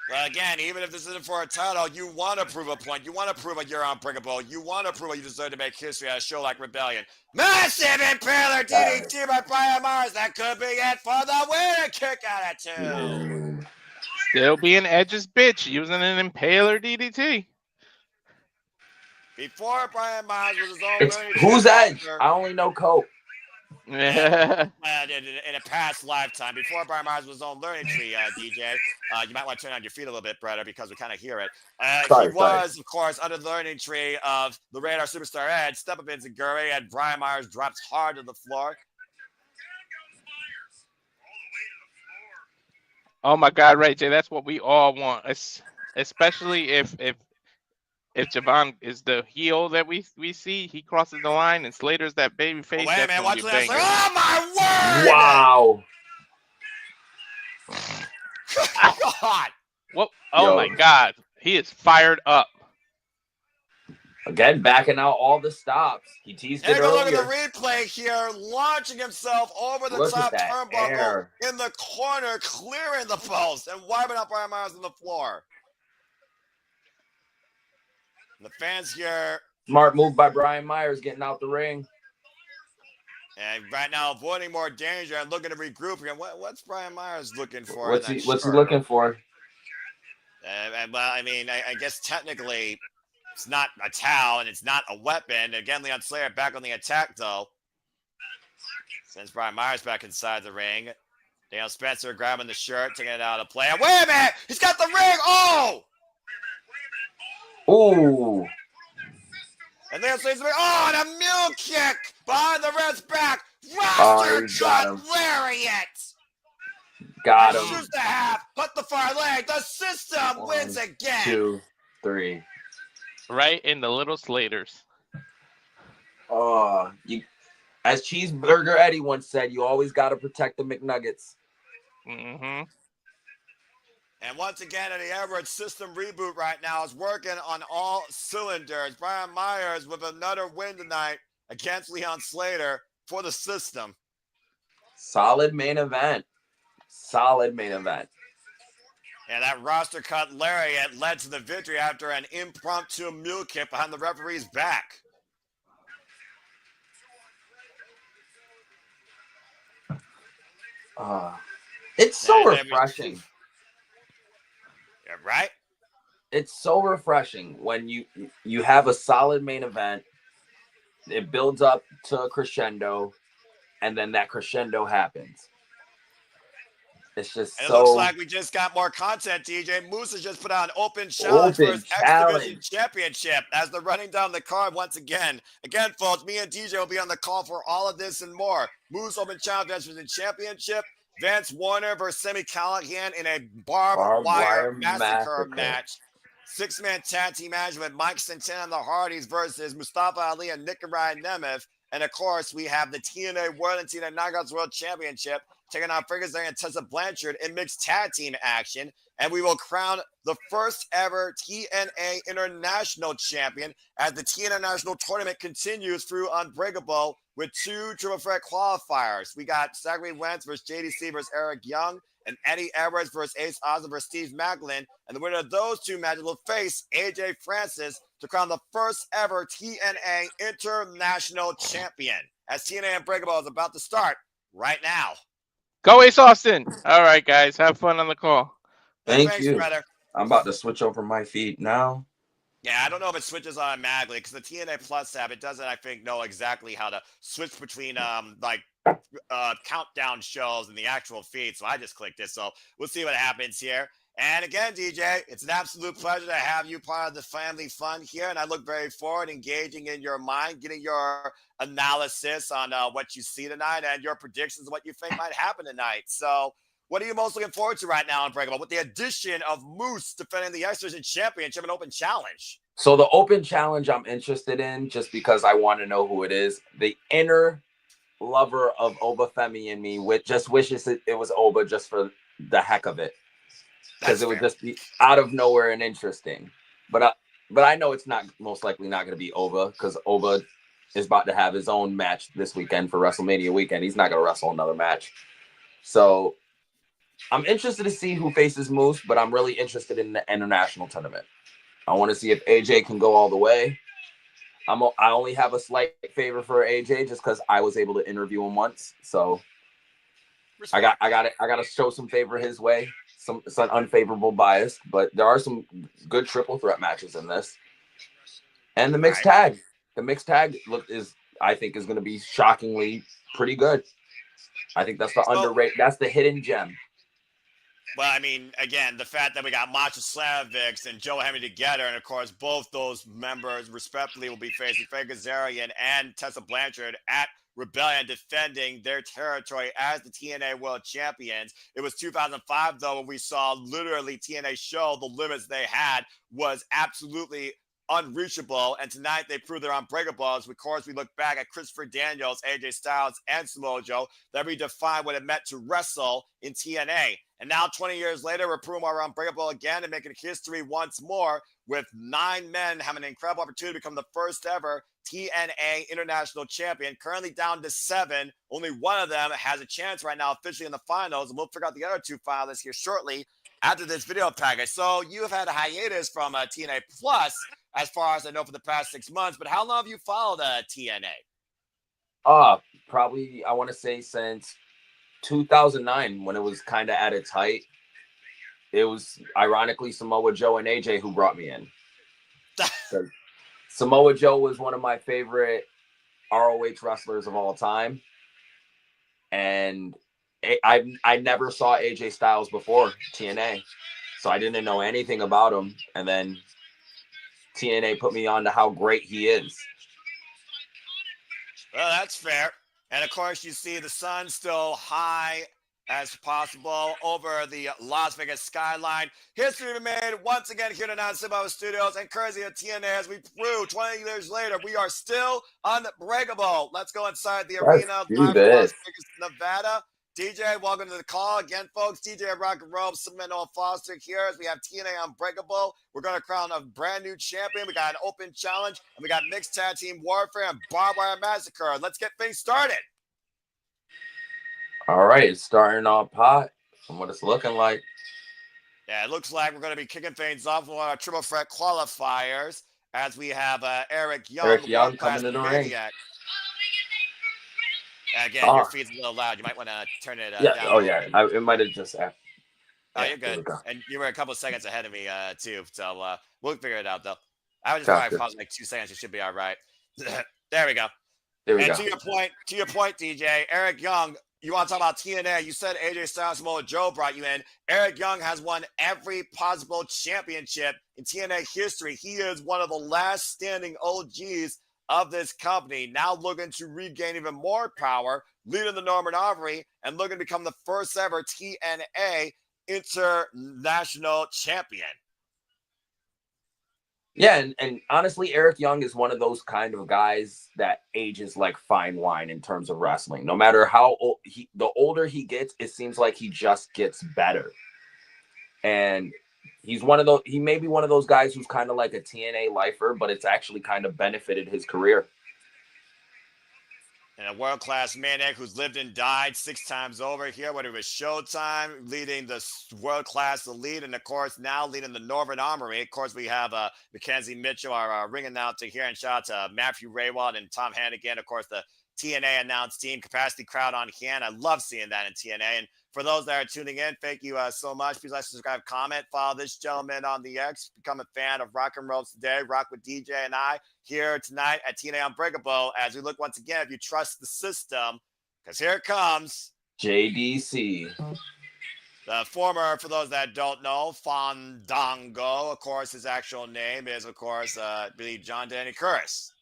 Well, again, even if this isn't for a title, you want to prove a point. You want to prove that you're unbreakable. You want to prove that you deserve to make history at a show like Rebellion. Massive Impaler DDT by Brian Myers. That could be it for the win. Kick out at 2. Still being Edge's bitch using an Impaler DDT. Before Brian Myers was his own. Who's Edge? I only know Cope. In a past lifetime, before Brian Myers was his own learning tree, DJ, you might want to turn on your feet a little bit, brother, because we kind of hear it. He was, of course, under the learning tree of the Radar Superstar Edge, Step Up in Zachary, and Brian Myers drops hard to the floor. Oh my God, Ray J, that's what we all want, especially if Javon is the heel that we see, he crosses the line, and Slater's that baby face. Wait a minute, watch that. Oh my word! Wow. God. What? Oh my God, he is fired up. Again, backing out all the stops. He teased it earlier. Take a look at the replay here, launching himself over the top turnbuckle in the corner, clearing the post and wiping out Brian Myers on the floor. The fans here. Smart move by Brian Myers, getting out the ring. And right now, avoiding more danger and looking to regroup here. What's Brian Myers looking for? What's he looking for? Well, I mean, I guess technically it's not a towel and it's not a weapon. Again, Leon Slater back on the attack, though. Sends Brian Myers back inside the ring. Daniel Spencer grabbing the shirt, taking it out of play. Wait a minute! He's got the ring! Oh! Ooh. And then Slater's like, oh, and a mule kick behind the red's back. Oh, Roster he got cut him. lariat. Got And him. shoots the half, put the far leg. The system wins again. 2, 3. Right in the little Slaters. Oh, as Cheeseburger Eddie once said, you always got to protect the McNuggets. Mm-hmm. And once again, the Everett system reboot right now is working on all cylinders. Brian Myers with another win tonight against Leon Slater for the system. Solid main event. Solid main event. And that roster cut lariat led to the victory after an impromptu mule kick behind the referee's back. It's so refreshing. Yeah, right? It's so refreshing when you have a solid main event. It builds up to a crescendo, and then that crescendo happens. It's just and so. It looks like we just got more content, DJ. Moose has just put out an open challenge for his X Division Championship as they're running down the card once again. Again, folks, me and DJ will be on the call for all of this and more. Moose open challenge X Division Championship. Vance Warner versus Sami Callihan in a barbed wire massacre match. 6-man tag team match with Mike Santana and the Hardys versus Mustafa Ali and Ryan Nemeth. And of course, we have the TNA World and TNA Knockouts World Championship taking on Ferguson and Tessa Blanchard in mixed tag team action. And we will crown the first ever TNA International Champion as the TNA International Tournament continues through Unbreakable with 2 triple threat qualifiers. We got Zachary Wentz versus JDC versus Eric Young, and Eddie Edwards versus Ace Austin versus Steve Maclin. And the winner of those 2 matches will face AJ Francis to crown the first ever TNA International Champion. As TNA Unbreakable is about to start right now. Go Ace Austin. All right, guys. Have fun on the call. Thanks, you. Brother. I'm about to switch over my feed now. Yeah, I don't know if it switches automatically because the TNA Plus app, it doesn't, I think, know exactly how to switch between countdown shows and the actual feed. So I just clicked this. So we'll see what happens here. And again, DJ, it's an absolute pleasure to have you part of the family fun here. And I look very forward to engaging in your mind, getting your analysis on what you see tonight and your predictions of what you think might happen tonight. So what are you most looking forward to right now on Unbreakable with the addition of Moose defending the X Division Championship and Open Challenge? So the Open Challenge I'm interested in just because I want to know who it is. The inner lover of Oba Femi in me just wishes it was Oba just for the heck of it. Because it would just be out of nowhere and interesting. But I know it's not most likely not going to be Oba because Oba is about to have his own match this weekend for WrestleMania weekend. He's not going to wrestle another match. So I'm interested to see who faces Moose, but I'm really interested in the international tournament. I want to see if AJ can go all the way. I only have a slight favor for AJ just because I was able to interview him once. So I got to show some favor his way. It's an unfavorable bias, but there are some good triple threat matches in this. And the mixed tag. The mixed tag I think is going to be shockingly pretty good. I think that's the underrated. That's the hidden gem. Well, I mean, again, the fact that we got Macho Slavovics and Joe Henry together, and of course, both those members respectively will be facing Frank Kazarian and Tessa Blanchard at Rebellion, defending their territory as the TNA World Champions. It was 2005, though, when we saw literally TNA show the limits they had was absolutely unreachable, and tonight they proved they're unbreakable. As of course, we look back at Christopher Daniels, AJ Styles, and Samoa Joe that redefined what it meant to wrestle in TNA. And now, 20 years later, we're proving we're unbreakable again and making history once more with 9 men having an incredible opportunity to become the first ever TNA International Champion. Currently down to 7. Only one of them has a chance right now officially in the finals, and we'll figure out the other 2 finalists here shortly after this video package. So you have had a hiatus from TNA Plus, as far as I know, for the past 6 months, but how long have you followed TNA? Probably, I want to say since 2009, when it was kind of at its height. It was ironically Samoa Joe and AJ who brought me in. Samoa Joe was one of my favorite ROH wrestlers of all time. And I never saw AJ Styles before TNA. So I didn't know anything about him. And then TNA put me on to how great he is. Well, that's fair. And of course, you see the sun still high as possible over the Las Vegas skyline. History to be made once again here tonight at Cibo Studios and courtesy of TNA as we prove 20 years later we are still unbreakable. Let's go inside the arena live from Las Vegas, Nevada. DJ, welcome to the call again, folks. DJ Rock and Roll, Seminole Foster here as we have TNA Unbreakable. We're going to crown a brand new champion. We got an open challenge, and we got mixed tag team warfare and barbed wire massacre. Let's get things started. All right, it's starting off hot from what it's looking like. Yeah, it looks like we're going to be kicking things off with our triple threat qualifiers as we have Eric Young. Eric Young coming to the ring. Again, your feet's a little loud. You might want to turn it down. Oh, yeah. It might have just... Oh, you're good. And you were a couple of seconds ahead of me, too. So we'll figure it out, though. I was just probably pause like 2 seconds. It should be all right. There we go. To your point, DJ, Eric Young, you want to talk about TNA. You said AJ Styles Samoa Joe brought you in. Eric Young has won every possible championship in TNA history. He is one of the last standing OGs of this company, now looking to regain even more power, leading the Norman Armory, and looking to become the first ever TNA international champion. Yeah, and honestly, Eric Young is one of those kind of guys that ages like fine wine in terms of wrestling. No matter how old the older he gets, it seems like he just gets better. And he's one of those. He may be one of those guys who's kind of like a TNA lifer, but it's actually kind of benefited his career. And a world-class maniac who's lived and died 6 times over here, whether it was Showtime, leading the world-class elite, and of course now leading the Northern Armory. Of course, we have Mackenzie Mitchell, our ring announcer here, and shout out to Matthew Raywald and Tom Hannigan. Of course, the TNA announced team capacity crowd on hand. I love seeing that in TNA. And for those that are tuning in, thank you so much. Please like, subscribe, comment, follow this gentleman on the X. Become a fan of Rock and Roll Today. Rock with DJ and I here tonight at TNA Unbreakable as we look once again if you trust the system, because here it comes. JDC. The former, for those that don't know, Fandango. Of course, his actual name is, of course, I believe John Danny Curris.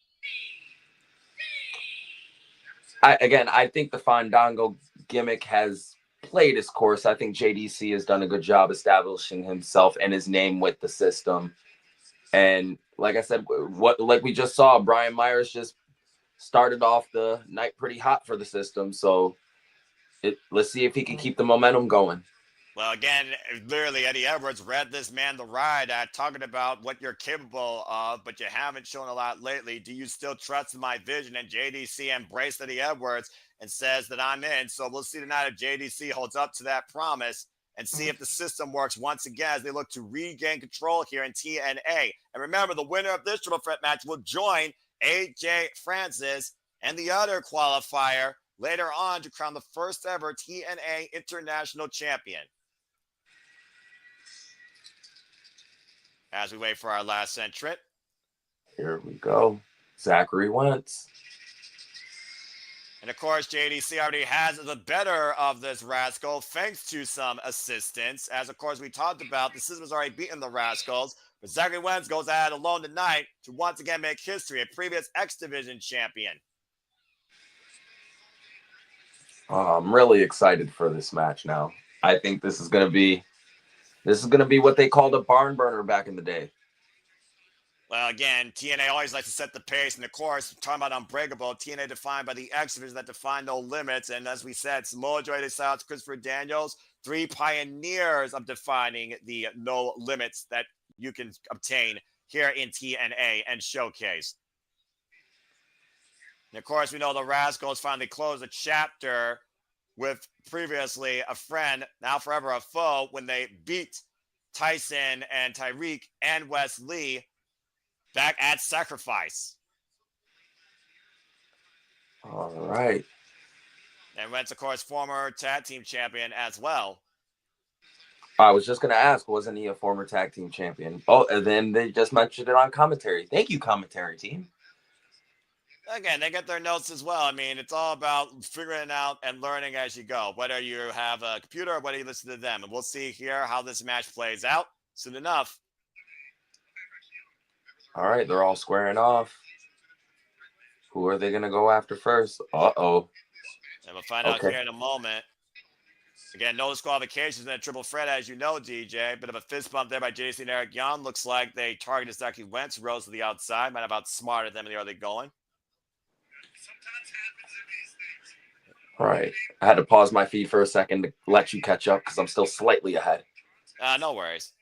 I think the Fandango gimmick has played his course. I think JDC has done a good job establishing himself and his name with the system. And like I said, like we just saw, Brian Myers just started off the night pretty hot for the system. So let's see if he can keep the momentum going. Well, again, literally, Eddie Edwards read this man the ride talking about what you're capable of, but you haven't shown a lot lately. Do you still trust in my vision? And JDC embraced Eddie Edwards and says that I'm in. So we'll see tonight if JDC holds up to that promise and see if the system works once again as they look to regain control here in TNA. And remember, the winner of this triple threat match will join AJ Francis and the other qualifier later on to crown the first ever TNA International Champion. As we wait for our last entrant. Here we go. Zachary Wentz. And of course, JDC already has the better of this rascal thanks to some assistance. As of course we talked about, the system has already beaten the Rascals. But Zachary Wentz goes out alone tonight to once again make history, a previous X Division champion. I'm really excited for this match now. I think this is gonna be what they called a barn burner back in the day. Well, again, TNA always likes to set the pace. And of course, talking about Unbreakable, TNA defined by the X Division that define no limits. And as we said, Samoa Joe, Styles, Christopher Daniels, 3 pioneers of defining the no limits that you can obtain here in TNA and Showcase. And of course, we know the Rascals finally closed a chapter with previously a friend, now forever a foe, when they beat Tyson and Tyreek and Wes Lee back at Sacrifice. All right. And Wentz, of course, former tag team champion as well. I was just going to ask, wasn't he a former tag team champion? Oh, and then they just mentioned it on commentary. Thank you, commentary team. Again, they get their notes as well. I mean, it's all about figuring it out and learning as you go, whether you have a computer or whether you listen to them. And we'll see here how this match plays out soon enough. All right, they're all squaring off. Who are they going to go after first? Uh-oh. And we'll find out here in a moment. Again, no disqualifications in a triple threat, as you know, DJ. Bit of a fist bump there by JC and Eric Young. Looks like they targeted Zachary Wentz, who rose to the outside. Might have outsmarted them in the early going. All right. I had to pause my feed for a second to let you catch up because I'm still slightly ahead. No worries.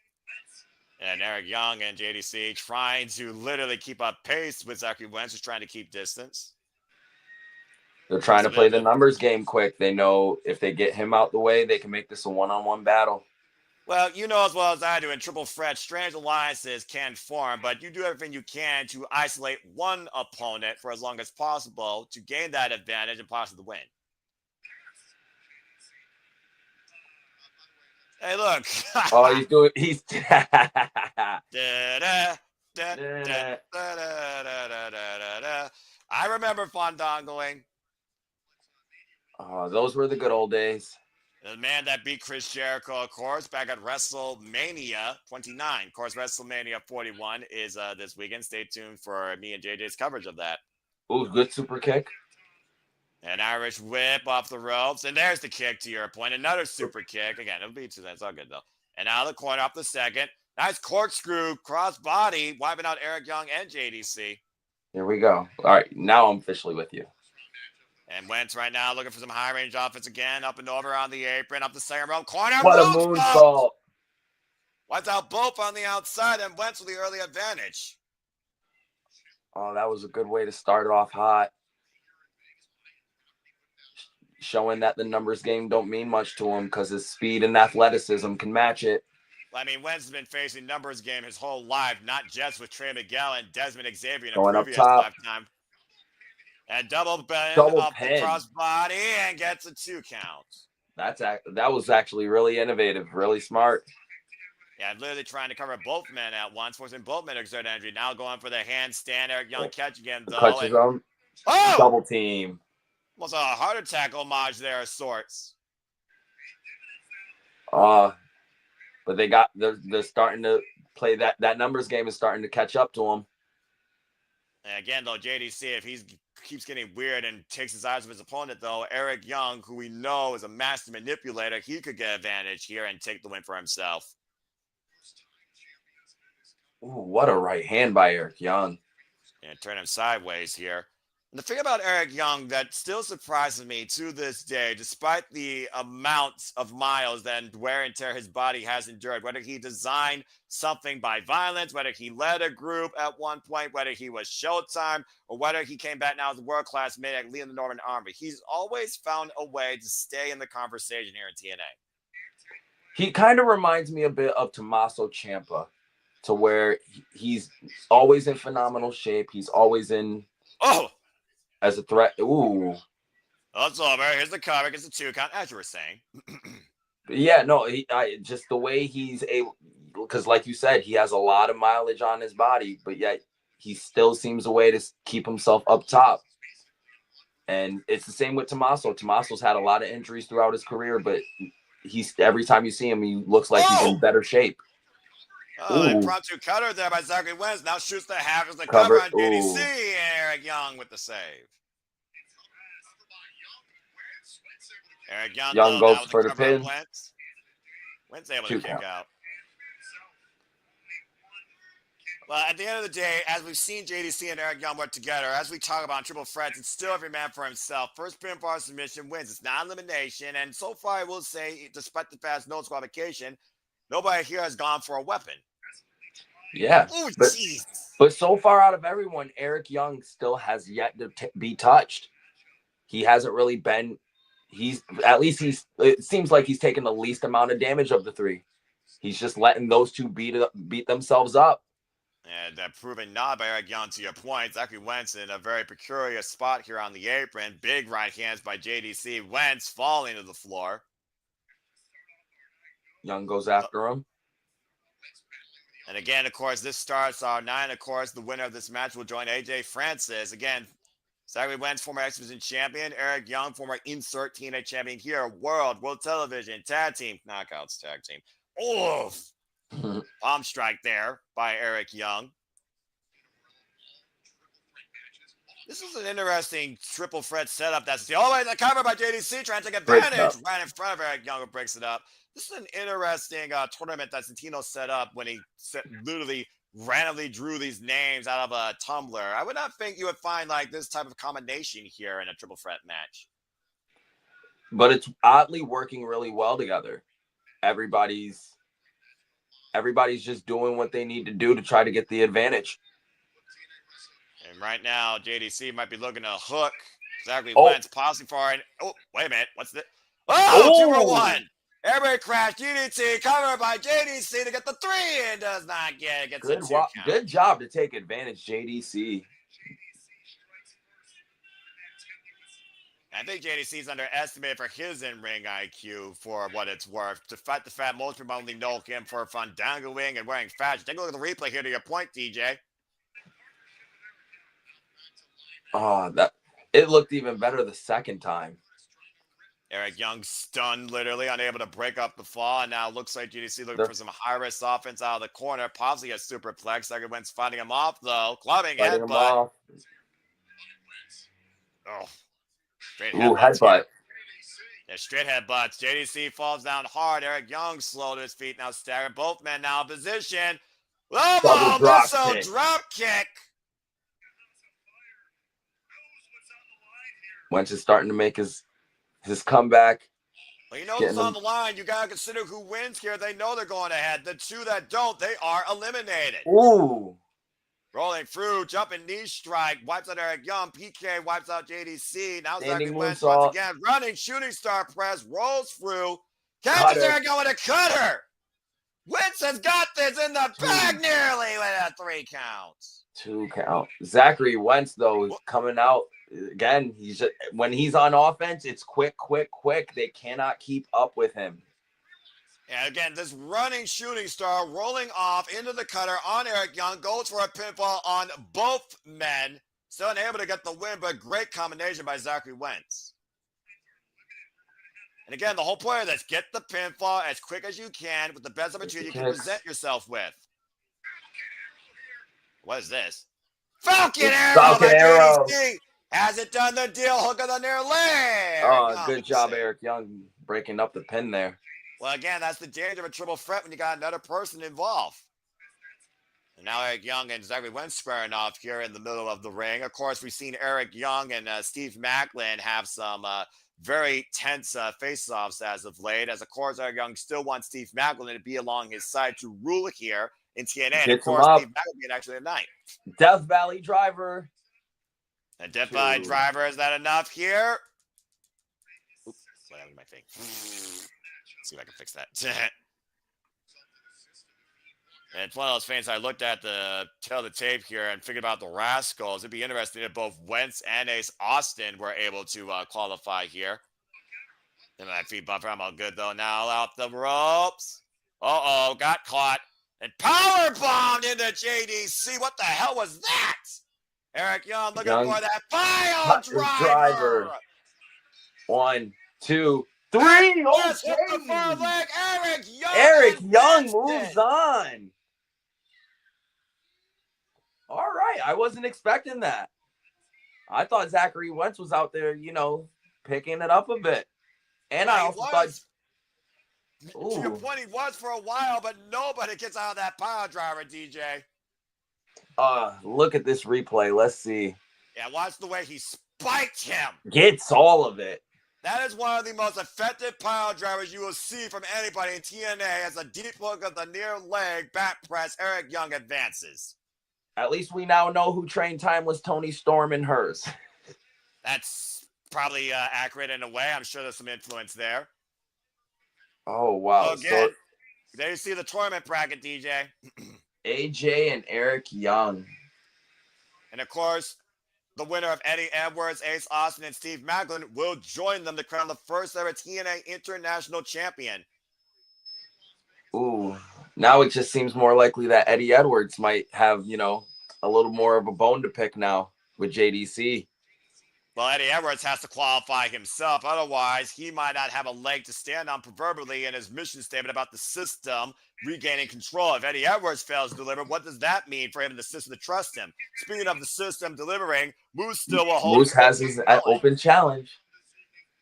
And Eric Young and JDC trying to literally keep up pace with Zachary Wentz, who's trying to keep distance. They're trying to play the numbers game quick. They know if they get him out the way, they can make this a one-on-one battle. Well, you know as well as I do, in triple threat, strange alliances can form, but you do everything you can to isolate one opponent for as long as possible to gain that advantage and possibly win. Hey, look. Oh, he's I remember Fandangoing. Oh, those were the good old days. The man that beat Chris Jericho, of course, back at WrestleMania 29. Of course, WrestleMania 41 is this weekend. Stay tuned for me and JJ's coverage of that. Ooh, good super kick. An Irish whip off the ropes. And there's the kick to your point. Another super kick. Again, it'll be 2 cents. It's all good, though. And out of the corner off the second. Nice corkscrew, cross body, wiping out Eric Young and JDC. Here we go. All right, now I'm officially with you. And Wentz right now looking for some high-range offense again. Up and over on the apron. Up the second rope. Corner. What a moonsault. Wiped out both on the outside. And Wentz with the early advantage. Oh, that was a good way to start off hot. Showing that the numbers game don't mean much to him because his speed and athleticism can match it. I mean, Wentz has been facing numbers game his whole life, not just with Trey Miguel and Desmond Xavier in a previous lifetime. And double bend up the crossbody and gets a 2 count. That was actually really innovative, really smart. Yeah, literally trying to cover both men at once, forcing both men to exert energy. Now going for the handstand. Eric Young catch again, though. Clutches him. Oh! Double team. Almost a heart attack homage there of sorts. But they're starting to play that numbers game is starting to catch up to them. And again, though, JDC, if he keeps getting weird and takes his eyes off his opponent, though, Eric Young, who we know is a master manipulator, he could get advantage here and take the win for himself. Ooh, what a right hand by Eric Young. And turn him sideways here. And the thing about Eric Young that still surprises me to this day, despite the amounts of miles and wear and tear his body has endured, whether he designed something by violence, whether he led a group at one point, whether he was Showtime, or whether he came back now as a world-class maniac leading the Northern Army, he's always found a way to stay in the conversation here in TNA. He kind of reminds me a bit of Tommaso Ciampa, to where he's always in phenomenal shape. He's always in... as a threat. Ooh. That's over. Here's the cover. Gets a 2 count, as you were saying. Yeah, no, just the way he's able, because like you said, he has a lot of mileage on his body, but yet he still seems a way to keep himself up top. And it's the same with Tommaso. Tommaso's had a lot of injuries throughout his career, but every time you see him, he looks like he's in better shape. Impromptu cutter there by Zachary Wentz. Now shoots the half as the cover on JDC. And Eric Young with the save. Eric Young goes for the pin. Wentz able to kick out. Well, at the end of the day, as we've seen JDC and Eric Young work together, as we talk about triple threats, it's still every man for himself. First pinfall submission wins. It's not elimination. And so far, I will say, despite the fast no disqualification, nobody here has gone for a weapon. Yeah. Oh, but so far out of everyone, Eric Young still has yet to be touched. He hasn't really been. It seems like he's taken the least amount of damage of the three. He's just letting those two beat themselves up. And proven not by Eric Young, to your point. Zachary Wentz in a very precarious spot here on the apron. Big right hands by JDC. Wentz falling to the floor. Young goes after him. And again, of course, this starts our 9. Of course, the winner of this match will join AJ Francis. Again, Zachary Wentz, former X Division champion. Eric Young, former insert TNA champion here. World Television, Tag Team, Knockouts Tag Team. Oof. Palm strike there by Eric Young. This is an interesting triple threat setup. That's the only cover by JDC trying to take Breaks advantage up. right in front of Eric Young, who breaks it up. This is an interesting tournament that Santino set up when he literally randomly drew these names out of a tumbler. I would not think you would find like this type of combination here in a triple threat match. But it's oddly working really well together. Everybody's just doing what they need to do to try to get the advantage. And right now, JDC might be looking to hook Zachary Wentz possibly for an. Oh, wait a minute. What's the? Oh, 2-for-1. Everybody crash. DDT covered by JDC to get the 3 and does not get it. Gets a 2 count. Good job to take advantage, JDC. I think JDC is underestimated for his in-ring IQ for what it's worth. To fight the fact most people only know him for fandangoing and wearing fashion. Take a look at the replay here to your point, DJ. Oh, it looked even better the second time. Eric Young stunned, literally unable to break up the fall, and now looks like GDC looking for some high-risk offense out of the corner. Possibly a superplex. Zachary Wentz fighting him off, though. Clubbing headbutt. Oh, straight headbutt. Yeah, straight headbutts. JDC falls down hard. Eric Young slow to his feet, now staggering. Both men now in position. Lobo missile drop kick. Wentz is starting to make his comeback. Well, you know what's on the line. You got to consider who wins here. They know they're going ahead. The two that don't, they are eliminated. Ooh. Rolling through, jumping knee strike, wipes out Eric Young. PK wipes out JDC. Now Zachary Wentz once again. Running shooting star press, rolls through. Catches Eric Young with a cutter. Wentz has got this in the bag nearly with a 3 counts. 2 count. Zachary Wentz, though, is coming out. Again, when he's on offense, it's quick. They cannot keep up with him. And again, this running shooting star rolling off into the cutter on Eric Young, goes for a pinfall on both men. Still unable to get the win, but great combination by Zachary Wentz. And again, the whole point of this, get the pinfall as quick as you can with the best opportunity you can present yourself with. What is this? Falcon Arrow! Hasn't done the deal. Hook of the near leg. Oh, good job, Eric Young, breaking up the pin there. Well, again, that's the danger of a triple threat when you got another person involved. And now Eric Young and Zachary Wentz squaring off here in the middle of the ring. Of course, we've seen Eric Young and Steve Maclin have some very tense face-offs as of late. As, of course, Eric Young still wants Steve Maclin to be along his side to rule here in TNA. And, of course, Steve Maclin being actually tonight. Death Valley Driver. A Death Valley Driver, is that enough here? Oops, what happened to my thing? Let's see if I can fix that. And it's one of those things I looked at the tail of the tape here and figured about the Rascals. It'd be interesting if both Wentz and Ace Austin were able to qualify here. And my feet bumper, I'm all good though. Now out the ropes. Uh-oh, got caught. And power bombed into JDC. What the hell was that? Eric Young looking for that pile driver. 1, 2, 3. Yes, hit the far leg. Eric Young moves on. All right. I wasn't expecting that. I thought Zachary Wentz was out there, picking it up a bit. And I also thought... To your point, he was for a while, but nobody gets out of that power driver, DJ. Look at this replay. Let's see. Yeah, watch the way he spiked him. Gets all of it. That is one of the most effective power drivers you will see from anybody in TNA. As a deep hook of the near leg back press, Eric Young advances. At least we now know who trained Timeless Tony Storm in hers. That's probably accurate in a way. I'm sure there's some influence there. Oh, wow. So again, there you see the tournament bracket, DJ. AJ and Eric Young. And of course, the winner of Eddie Edwards, Ace Austin, and Steve Maclin will join them to crown the first ever TNA International Champion. Ooh, now it just seems more likely that Eddie Edwards might have, a little more of a bone to pick now with JDC. Well, Eddie Edwards has to qualify himself. Otherwise, he might not have a leg to stand on proverbially in his mission statement about the system regaining control. If Eddie Edwards fails to deliver, what does that mean for him and the system to trust him? Speaking of the system delivering, Moose still will hold. Moose has his open challenge.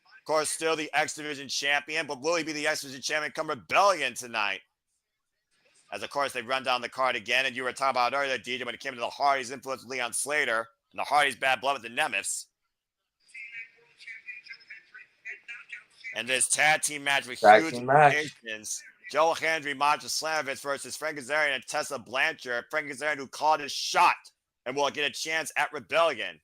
Of course, still the X Division champion, but will he be the X Division champion come Rebellion tonight? As, of course, they run down the card again, and you were talking about earlier, DJ, when it came to the Hardys' influence with Leon Slater, and the Hardys' bad blood with the Nemeths. And this tag team match with huge implications. Joe Hendry, Monty Slamovitz versus Frank Kazarian and Tessa Blanchard. Frank Kazarian, who called his shot and will get a chance at Rebellion.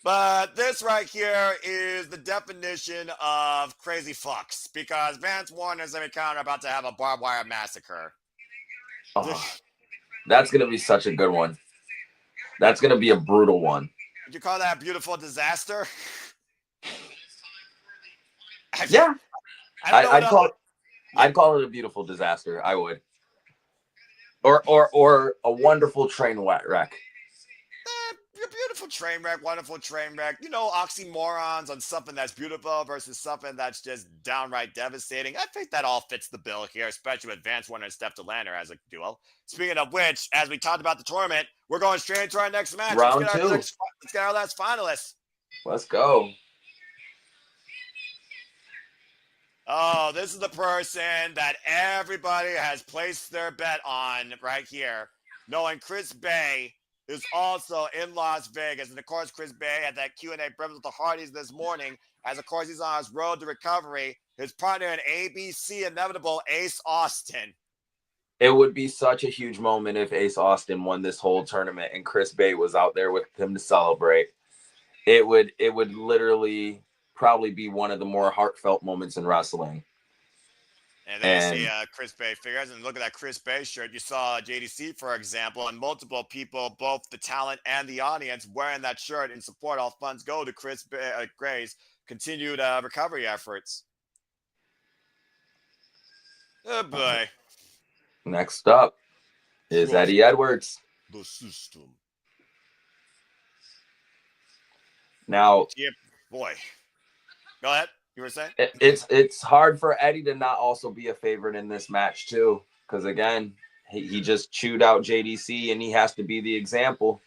But this right here is the definition of crazy fucks, because Vance Warner and Sammy Counter are about to have a barbed wire massacre. Oh, that's going to be such a good one. That's going to be a brutal one. Would you call that a beautiful disaster? Yeah. I'd call it a beautiful disaster. I would. Or a wonderful train wreck. A beautiful train wreck, wonderful train wreck. You know, oxymorons on something that's beautiful versus something that's just downright devastating. I think that all fits the bill here, especially with Vance Warner and Steph Delander as a duo. Speaking of which, as we talked about the tournament, we're going straight into our next match. Round two. Let's get our last finalist. Let's go. Oh, this is the person that everybody has placed their bet on right here, knowing Chris Bay is also in Las Vegas. And, of course, Chris Bay had that Q&A breakfast with the Hardys this morning, as, of course, he's on his road to recovery. His partner in ABC, inevitable Ace Austin. It would be such a huge moment if Ace Austin won this whole tournament and Chris Bay was out there with him to celebrate. It would literally probably be one of the more heartfelt moments in wrestling. And then you see Chris Bay figures, and look at that Chris Bay shirt. You saw JDC, for example, and multiple people, both the talent and the audience, wearing that shirt in support. All funds go to Chris Bay's continued recovery efforts. Oh, boy. Next up is Eddie Edwards. The system. Now, yeah, boy. Go ahead. You were saying? It's hard for Eddie to not also be a favorite in this match too, because again, he just chewed out JDC and he has to be the example.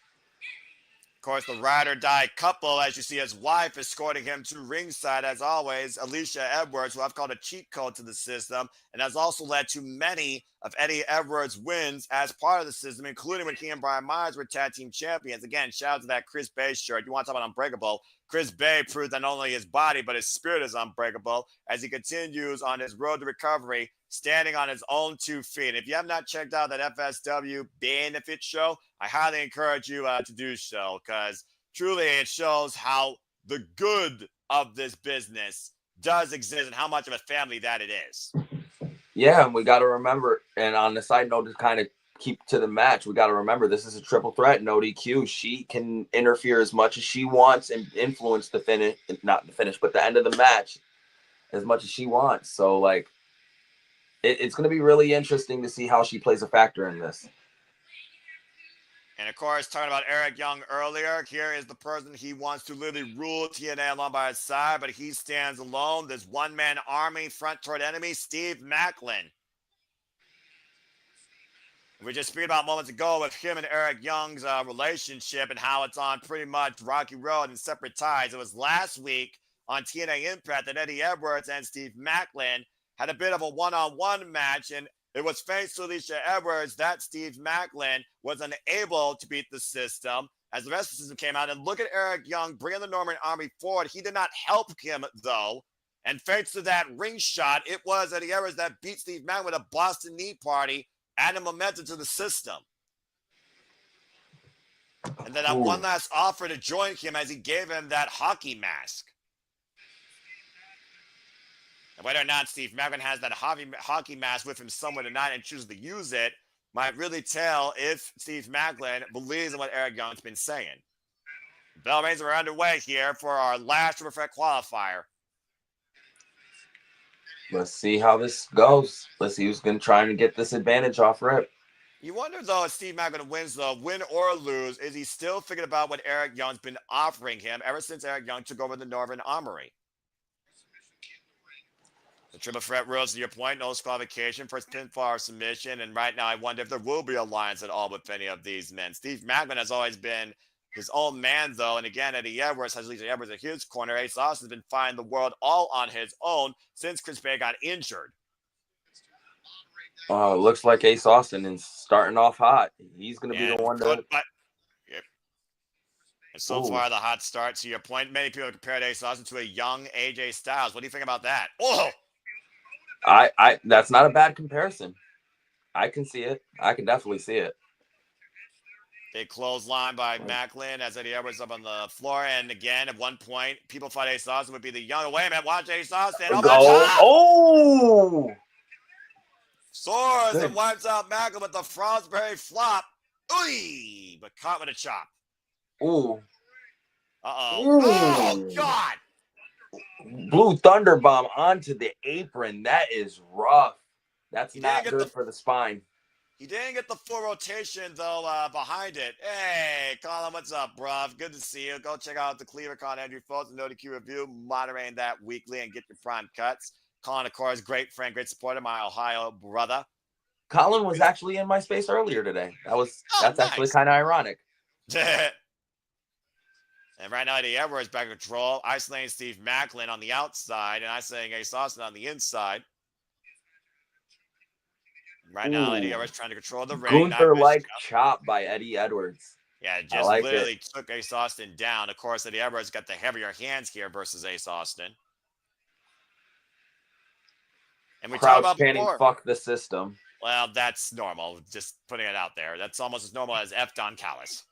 Of course, the ride or die couple, as you see his wife escorting him to ringside, as always, Alisha Edwards, who I've called a cheat code to the system, and has also led to many of Eddie Edwards' wins as part of the system, including when he and Brian Myers were tag team champions. Again, shout out to that Chris Bay shirt. You want to talk about unbreakable? Chris Bay proved that not only his body, but his spirit is unbreakable as he continues on his road to recovery, standing on his own 2 feet. If you have not checked out that FSW benefit show, I highly encourage you to do so, because truly it shows how the good of this business does exist and how much of a family that it is. Yeah, and we got to remember, and on the side note, to kind of keep to the match, we got to remember this is a triple threat, no DQ. She can interfere as much as she wants and influence the finish, not the finish, but the end of the match as much as she wants. So, like, it's going to be really interesting to see how she plays a factor in this. And, of course, talking about Eric Young earlier, here is the person he wants to literally rule TNA along by his side, but he stands alone. This one-man army front toward enemy, Steve Maclin. We were just speaking about moments ago with him and Eric Young's relationship and how it's on pretty much rocky road and separate ties. It was last week on TNA Impact that Eddie Edwards and Steve Maclin had a bit of a one-on-one match, and it was thanks to Alisha Edwards that Steve Maclin was unable to beat the system as the rest of the system came out. And look at Eric Young bringing the Norman Army forward. He did not help him, though. And thanks to that ring shot, it was Eddie Edwards that beat Steve Maclin with a Boston Knee Party, adding momentum to the system. And then that one last offer to join him as he gave him that hockey mask. And whether or not Steve Maclin has that hockey mask with him somewhere tonight and chooses to use it might really tell if Steve Maclin believes in what Eric Young's been saying. Bell rings are underway here for our last Triple Threat qualifier. Let's see how this goes. Let's see who's going to try and get this advantage off rip. You wonder, though, if Steve Maclin wins, though, win or lose, is he still thinking about what Eric Young's been offering him ever since Eric Young took over the Northern Armory? The triple threat rules, to your point, no disqualification, first pinfall or submission. And right now, I wonder if there will be alliance at all with any of these men. Steve Maclin has always been his own man, though. And again, Eddie Edwards has Alisha Edwards at his corner. Ace Austin's been fighting the world all on his own since Chris Bay got injured. Oh, it looks like Ace Austin is starting off hot. He's going to be the one to... And so far, the hot start, to your point, many people compared Ace Austin to a young AJ Styles. What do you think about that? Oh! That's not a bad comparison. I can see it. I can definitely see it. Big clothesline by Maclin as Eddie Edwards up on the floor. And again, at one point, people thought Ace Austin would be the young. Wait a minute, watch Ace Austin. Oh! Soars and wipes out Maclin with the Frostberry flop. Ooh! But caught with a chop. Ooh. Uh-oh. Ooh. Oh, God! Blue Thunder Bomb onto the apron. That is rough. That's not good for the spine. He didn't get the full rotation, though, behind it. Hey, Colin, what's up, bruv? Good to see you. Go check out the CleaverCon Andrew Foltz and NoDQ Review, moderating that weekly and get your prime cuts. Colin, of course, great friend, great supporter, my Ohio brother. Colin was actually in my space earlier today. That's actually kind of ironic. And right now, Eddie Edwards back in control, isolating Steve Maclin on the outside and isolating Ace Austin on the inside. Right now, Eddie Edwards trying to control the ring. Gunther-like chop by Eddie Edwards. Yeah, just literally took Ace Austin down. Of course, Eddie Edwards got the heavier hands here versus Ace Austin. And we talked about before. Fuck the system. Well, that's normal. Just putting it out there. That's almost as normal as F Don Callis.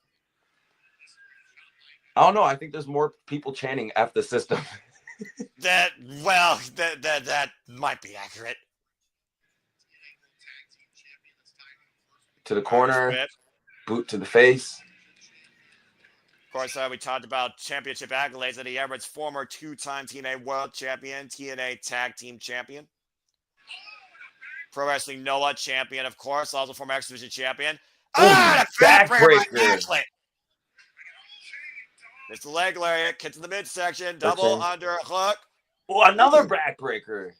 I don't know. I think there's more people chanting F the system. that might be accurate. To the corner, boot to the face. Of course, we talked about championship accolades. Eddie Edwards, former two-time TNA World Champion, TNA Tag Team Champion. Pro Wrestling Noah Champion, of course, also former X Division Champion. The backbreaker. It's the leg lariat, kick to the midsection, double underhook. Oh, another backbreaker.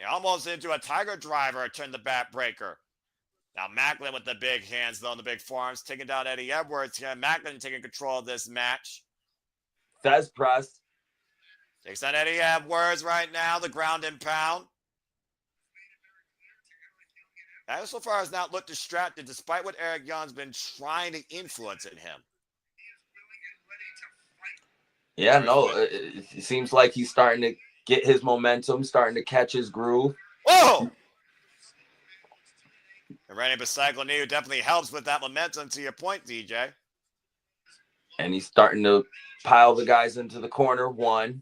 Almost into a tiger driver, turned the backbreaker. Now Maclin with the big hands, though, and the big forearms, taking down Eddie Edwards. Maclin taking control of this match. Fez press. Takes on Eddie Edwards right now, the ground and pound. Now, so far has not looked distracted, despite what Eric Young's been trying to influence in him. Yeah, no, it seems like he's starting to get his momentum, starting to catch his groove. Whoa! And running Bicycle Knee definitely helps with that momentum, to your point, DJ. And he's starting to pile the guys into the corner. 1,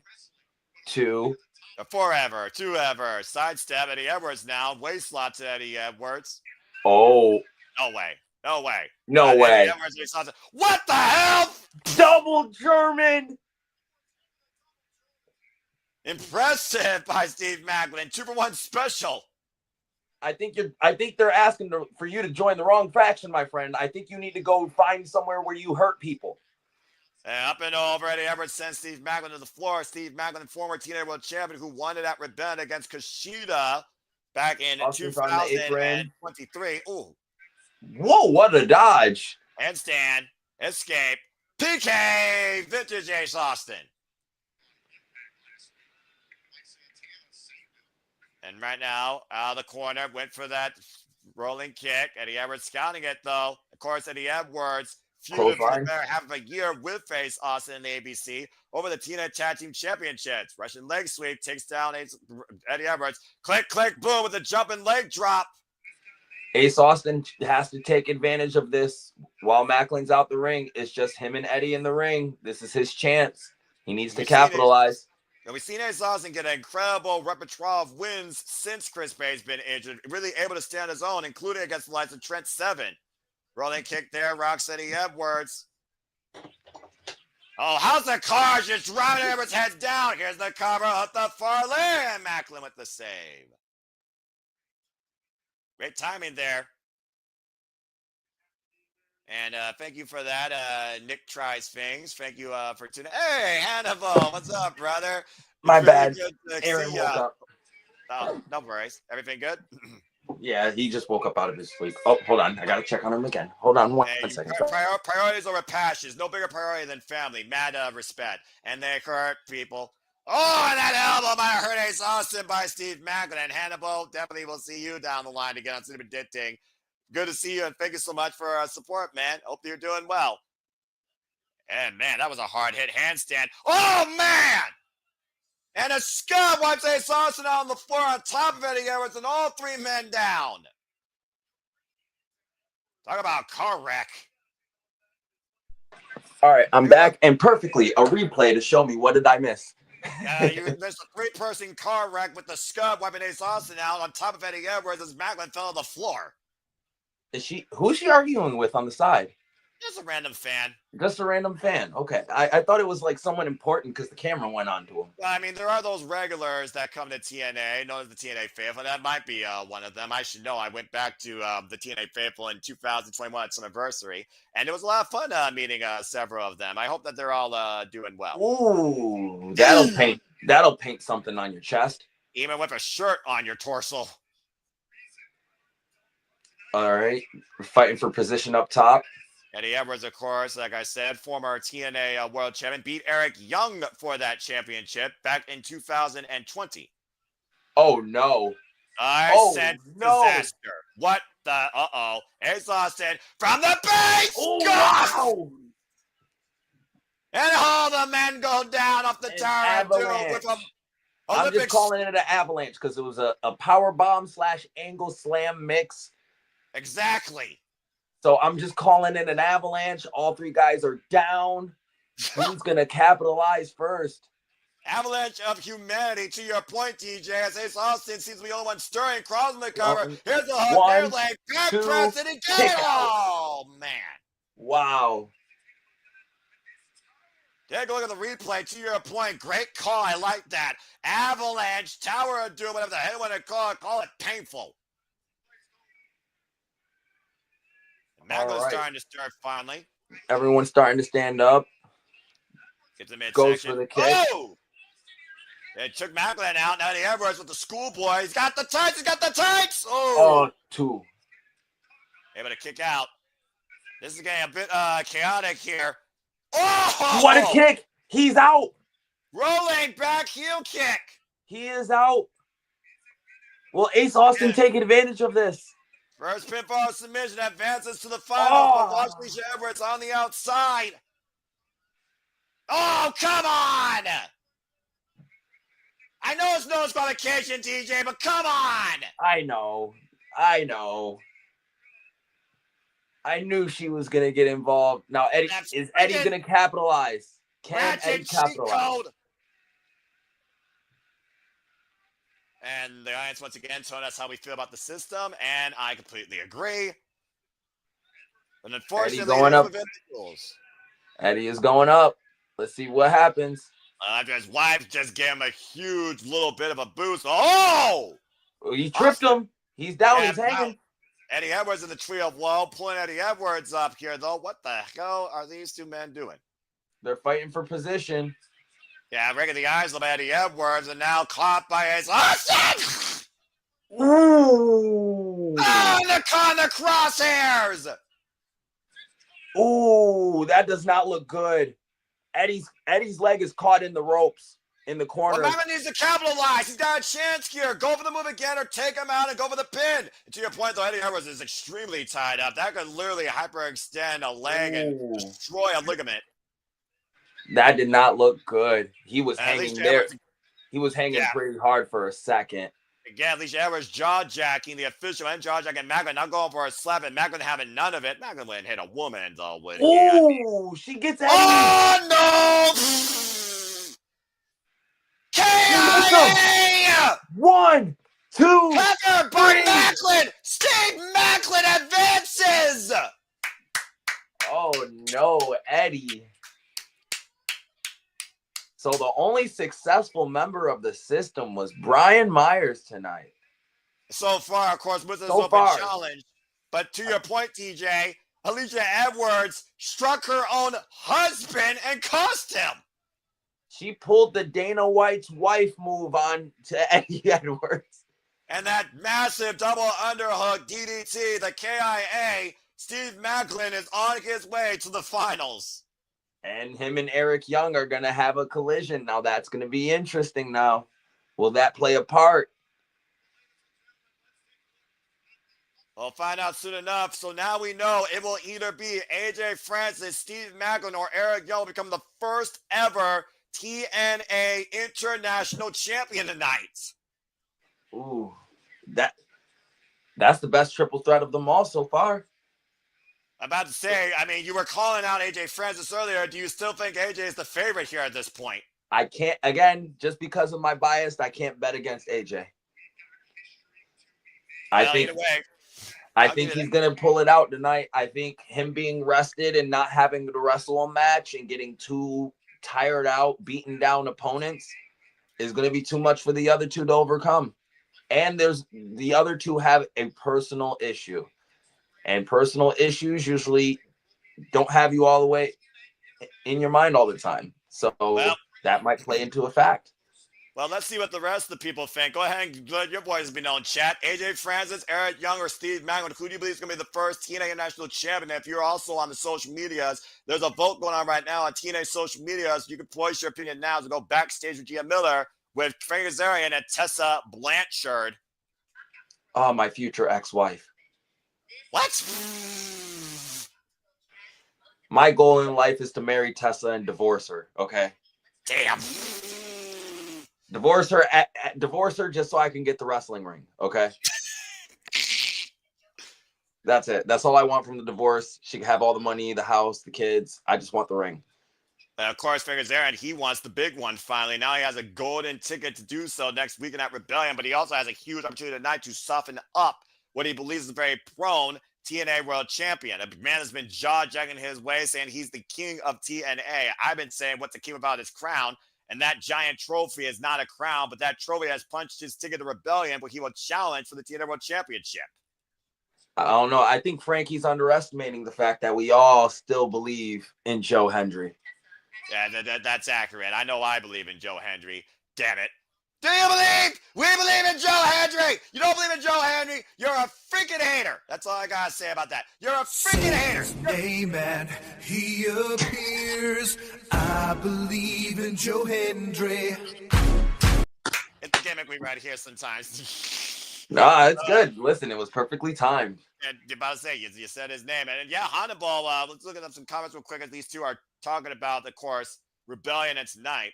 2. A 4-ever, 2-ever. Sidestep Eddie Edwards now. Waist slot to Eddie Edwards. Oh. No way. No way. No way. Edwards, what the hell? Double German. Impressive by Steve Maclin. 2-for-1 special. I think they're asking for you to join the wrong faction, my friend. I think you need to go find somewhere where you hurt people. And up and over, Eddie Edwards sends Steve Maclin to the floor. Steve Maclin, former TNA World Champion, who won it at Rebellion against Kushida back in 2023. Ooh. Whoa, what a dodge. Handstand, escape, PK, vintage Ace Austin. And right now, out of the corner, went for that rolling kick. Eddie Edwards scouting it, though. Of course, Eddie Edwards feuded for the better half of a year with Face Austin in the ABC over the TNA Tag Team Championships. Russian leg sweep takes down Eddie Edwards. Click, click, boom with a jumping leg drop. Ace Austin has to take advantage of this while Maclin's out the ring. It's just him and Eddie in the ring. This is his chance. He needs to capitalize. And we've seen Ace Austin get an incredible repertoire of wins since Chris Bay's been injured, really able to stand his own, including against the likes of Trent Seven. Rolling kick there, rocks Eddie Edwards. Oh, how's the car just driving Edwards' head down? Here's the cover at the far lane. Maclin with the save. Great timing there. And thank you for that, Nick Tries Things. Thank you for tuning. Hey, Hannibal, what's up, brother? My It's really bad. good to Aaron see woke ya. up. Oh, no worries. Everything good? Yeah, he just woke up out of his sleep. Oh, hold on. I gotta check on him again. Hold on one Hey, second. priorities over passions. No bigger priority than family. Mad respect. And they hurt people. Oh, and that elbow might have hurt Ace Austin by Steve Maclin. And Hannibal, definitely will see you down the line again on Cinema Ditting. Good to see you, and thank you so much for support, man. Hope you're doing well. And, man, that was a hard-hit handstand. Oh, man! And a scud wipes Ace Austin on the floor on top of Eddie Edwards, and all three men down. Talk about a car wreck. All right, I'm back, and perfectly a replay to show me what did I miss. You missed a three-person car wreck with the scud wiping Ace Austin out on top of Eddie Edwards as Maclin fell on the floor. Who's she arguing with on the side? Just a random fan. Just a random fan. Okay. I thought it was like someone important because the camera went on to him. Well, I mean, there are those regulars that come to TNA, known as the TNA Faithful. That might be one of them. I should know. I went back to the TNA Faithful in 2021, its anniversary, and it was a lot of fun meeting several of them. I hope that they're all doing well. Ooh, that'll paint something on your chest. Even with a shirt on your torso. All right. We're fighting for position up top. Eddie Edwards, of course, like I said, former TNA World Champion, beat Eric Young for that championship back in 2020. Oh, no. Disaster. What the? Ace Austin from the base. Oh, wow. And all the men go down off the tower and do it with a I'm just calling it an avalanche because it was a power bomb / angle slam mix. Exactly. So I'm just calling it an avalanche. All three guys are down. Who's going to capitalize first? Avalanche of humanity, to your point, TJ. As Ace Austin seems to be the only one stirring, crossing the cover. Here's the hook, air leg, back press, and he got it. Oh, man. Wow. Take a look at the replay. To your point, great call. I like that. Avalanche, Tower of Doom, whatever the hell you want to call it painful. Maclin's starting to start finally. Everyone's starting to stand up. Get the midsection. Goes for the kick. Oh! It took Maclin out. Now the Edwards with the schoolboy. He's got the tights. He's got the tights. Oh, two. Able to kick out. This is getting a bit chaotic here. Oh! What a kick. He's out. Rolling back heel kick. He is out. Will Ace Austin take advantage of this? First pinfall submission advances to the final, but watch Alisha Edwards on the outside. Oh, come on! I know it's no disqualification, TJ, but come on! I know. I knew she was going to get involved. Now, Eddie going to capitalize? Can Eddie capitalize? And the audience once again told us how we feel about the system, and I completely agree. But unfortunately, going up. Eddie is going up. Let's see what happens. His wife just gave him a huge little bit of a boost. Oh! He tripped him. He's down. He's hanging. Eddie Edwards in the tree of woe, pulling Eddie Edwards up here, though. What the hell are these two men doing? They're fighting for position. Yeah, breaking the eyes of Eddie Edwards, and now caught by Ace Austin. Ooh! Oh, the crosshairs. Ooh, that does not look good. Eddie's leg is caught in the ropes in the corner. Well, Maclin needs to capitalize. He's got a chance here. Go for the move again, or take him out and go for the pin. And to your point, though, Eddie Edwards is extremely tied up. That could literally hyperextend a leg and destroy a ligament. That did not look good. He was hanging there. He was hanging pretty hard for a second. Again, Alisha Edwards jaw-jacking the official and jaw-jacking Maclin, not going for a slap, and Maclin having none of it. Maclin wouldn't hit a woman, though, would he? Ooh, she gets Eddie. Oh, no! KIA! 1, 2, Cover by Maclin! Steve Maclin advances! Oh, no, Eddie. So the only successful member of the system was Brian Myers tonight. So far, of course, with his open challenge. But to your point, TJ, Alisha Edwards struck her own husband and cost him. She pulled the Dana White's wife move on to Eddie Edwards. And that massive double underhook DDT, the KIA, Steve Maclin is on his way to the finals. And him and Eric Young are going to have a collision. Now that's going to be interesting now. Will that play a part? We'll find out soon enough. So now we know it will either be AJ Francis, Steve Maclin, or Eric Young become the first ever TNA International Champion tonight. Ooh, that's the best triple threat of them all so far. I'm about to say, I mean, you were calling out AJ Francis earlier. Do you still think AJ is the favorite here at this point? I can't, again, just because of my bias, I can't bet against AJ. I think he's going to pull it out tonight. I think him being rested and not having to wrestle a match and getting too tired out, beaten down opponents is going to be too much for the other two to overcome. And the other two have a personal issue. And personal issues usually don't have you all the way in your mind all the time. So that might play into a fact. Well, let's see what the rest of the people think. Go ahead and let your boys be known, chat. AJ Francis, Eric Young, or Steve Maclin, who do you believe is going to be the first TNA National Champion? If you're also on the social medias, there's a vote going on right now on TNA social medias. You can voice your opinion now to go backstage with Gia Miller with Frank Kazarian and Tessa Blanchard. Oh, my future ex-wife. What? My goal in life is to marry Tessa and divorce her, okay? Damn. Divorce her just so I can get the wrestling ring, okay? That's it. That's all I want from the divorce. She can have all the money, the house, the kids. I just want the ring. And of course, Frank Kazarian, he wants the big one finally. Now he has a golden ticket to do so next weekend at Rebellion, but he also has a huge opportunity tonight to soften up what he believes is a very prone TNA World Champion. A man has been jaw-jacking his way, saying he's the king of TNA. I've been saying what's the king about his crown, and that giant trophy is not a crown, but that trophy has punched his ticket to Rebellion, but he will challenge for the TNA World Championship. I don't know. I think Frankie's underestimating the fact that we all still believe in Joe Hendry. Yeah, that's accurate. I know I believe in Joe Hendry. Damn it. Do you believe? We believe in Joe Hendry. You don't believe in Joe Hendry? You're a freaking hater. That's all I got to say about that. You're a freaking hater. Name and he appears. I believe in Joe Hendry. It's a gimmick we write here sometimes. No, it's good. Listen, it was perfectly timed. And you're about to say, you said his name. And yeah, Hannibal, let's look at some comments real quick as these two are talking about, of course, Rebellion and tonight.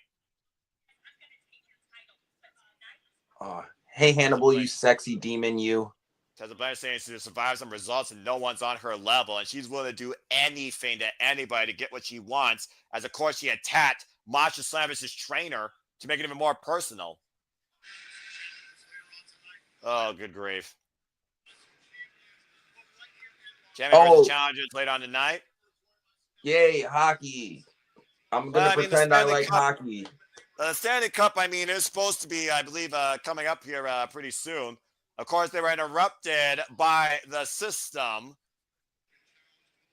Hey, Hannibal, you sexy demon, you. Tessa Blanchard saying she survives some results and no one's on her level, and she's willing to do anything to anybody to get what she wants. As of course, she attacked Masha Slavis' trainer to make it even more personal. Oh, good grief. Champion versus challengers later on tonight. Yay, hockey. I'm going to pretend I like hockey. The Stanley Cup, I mean, is supposed to be, I believe, coming up here pretty soon. Of course, they were interrupted by the system.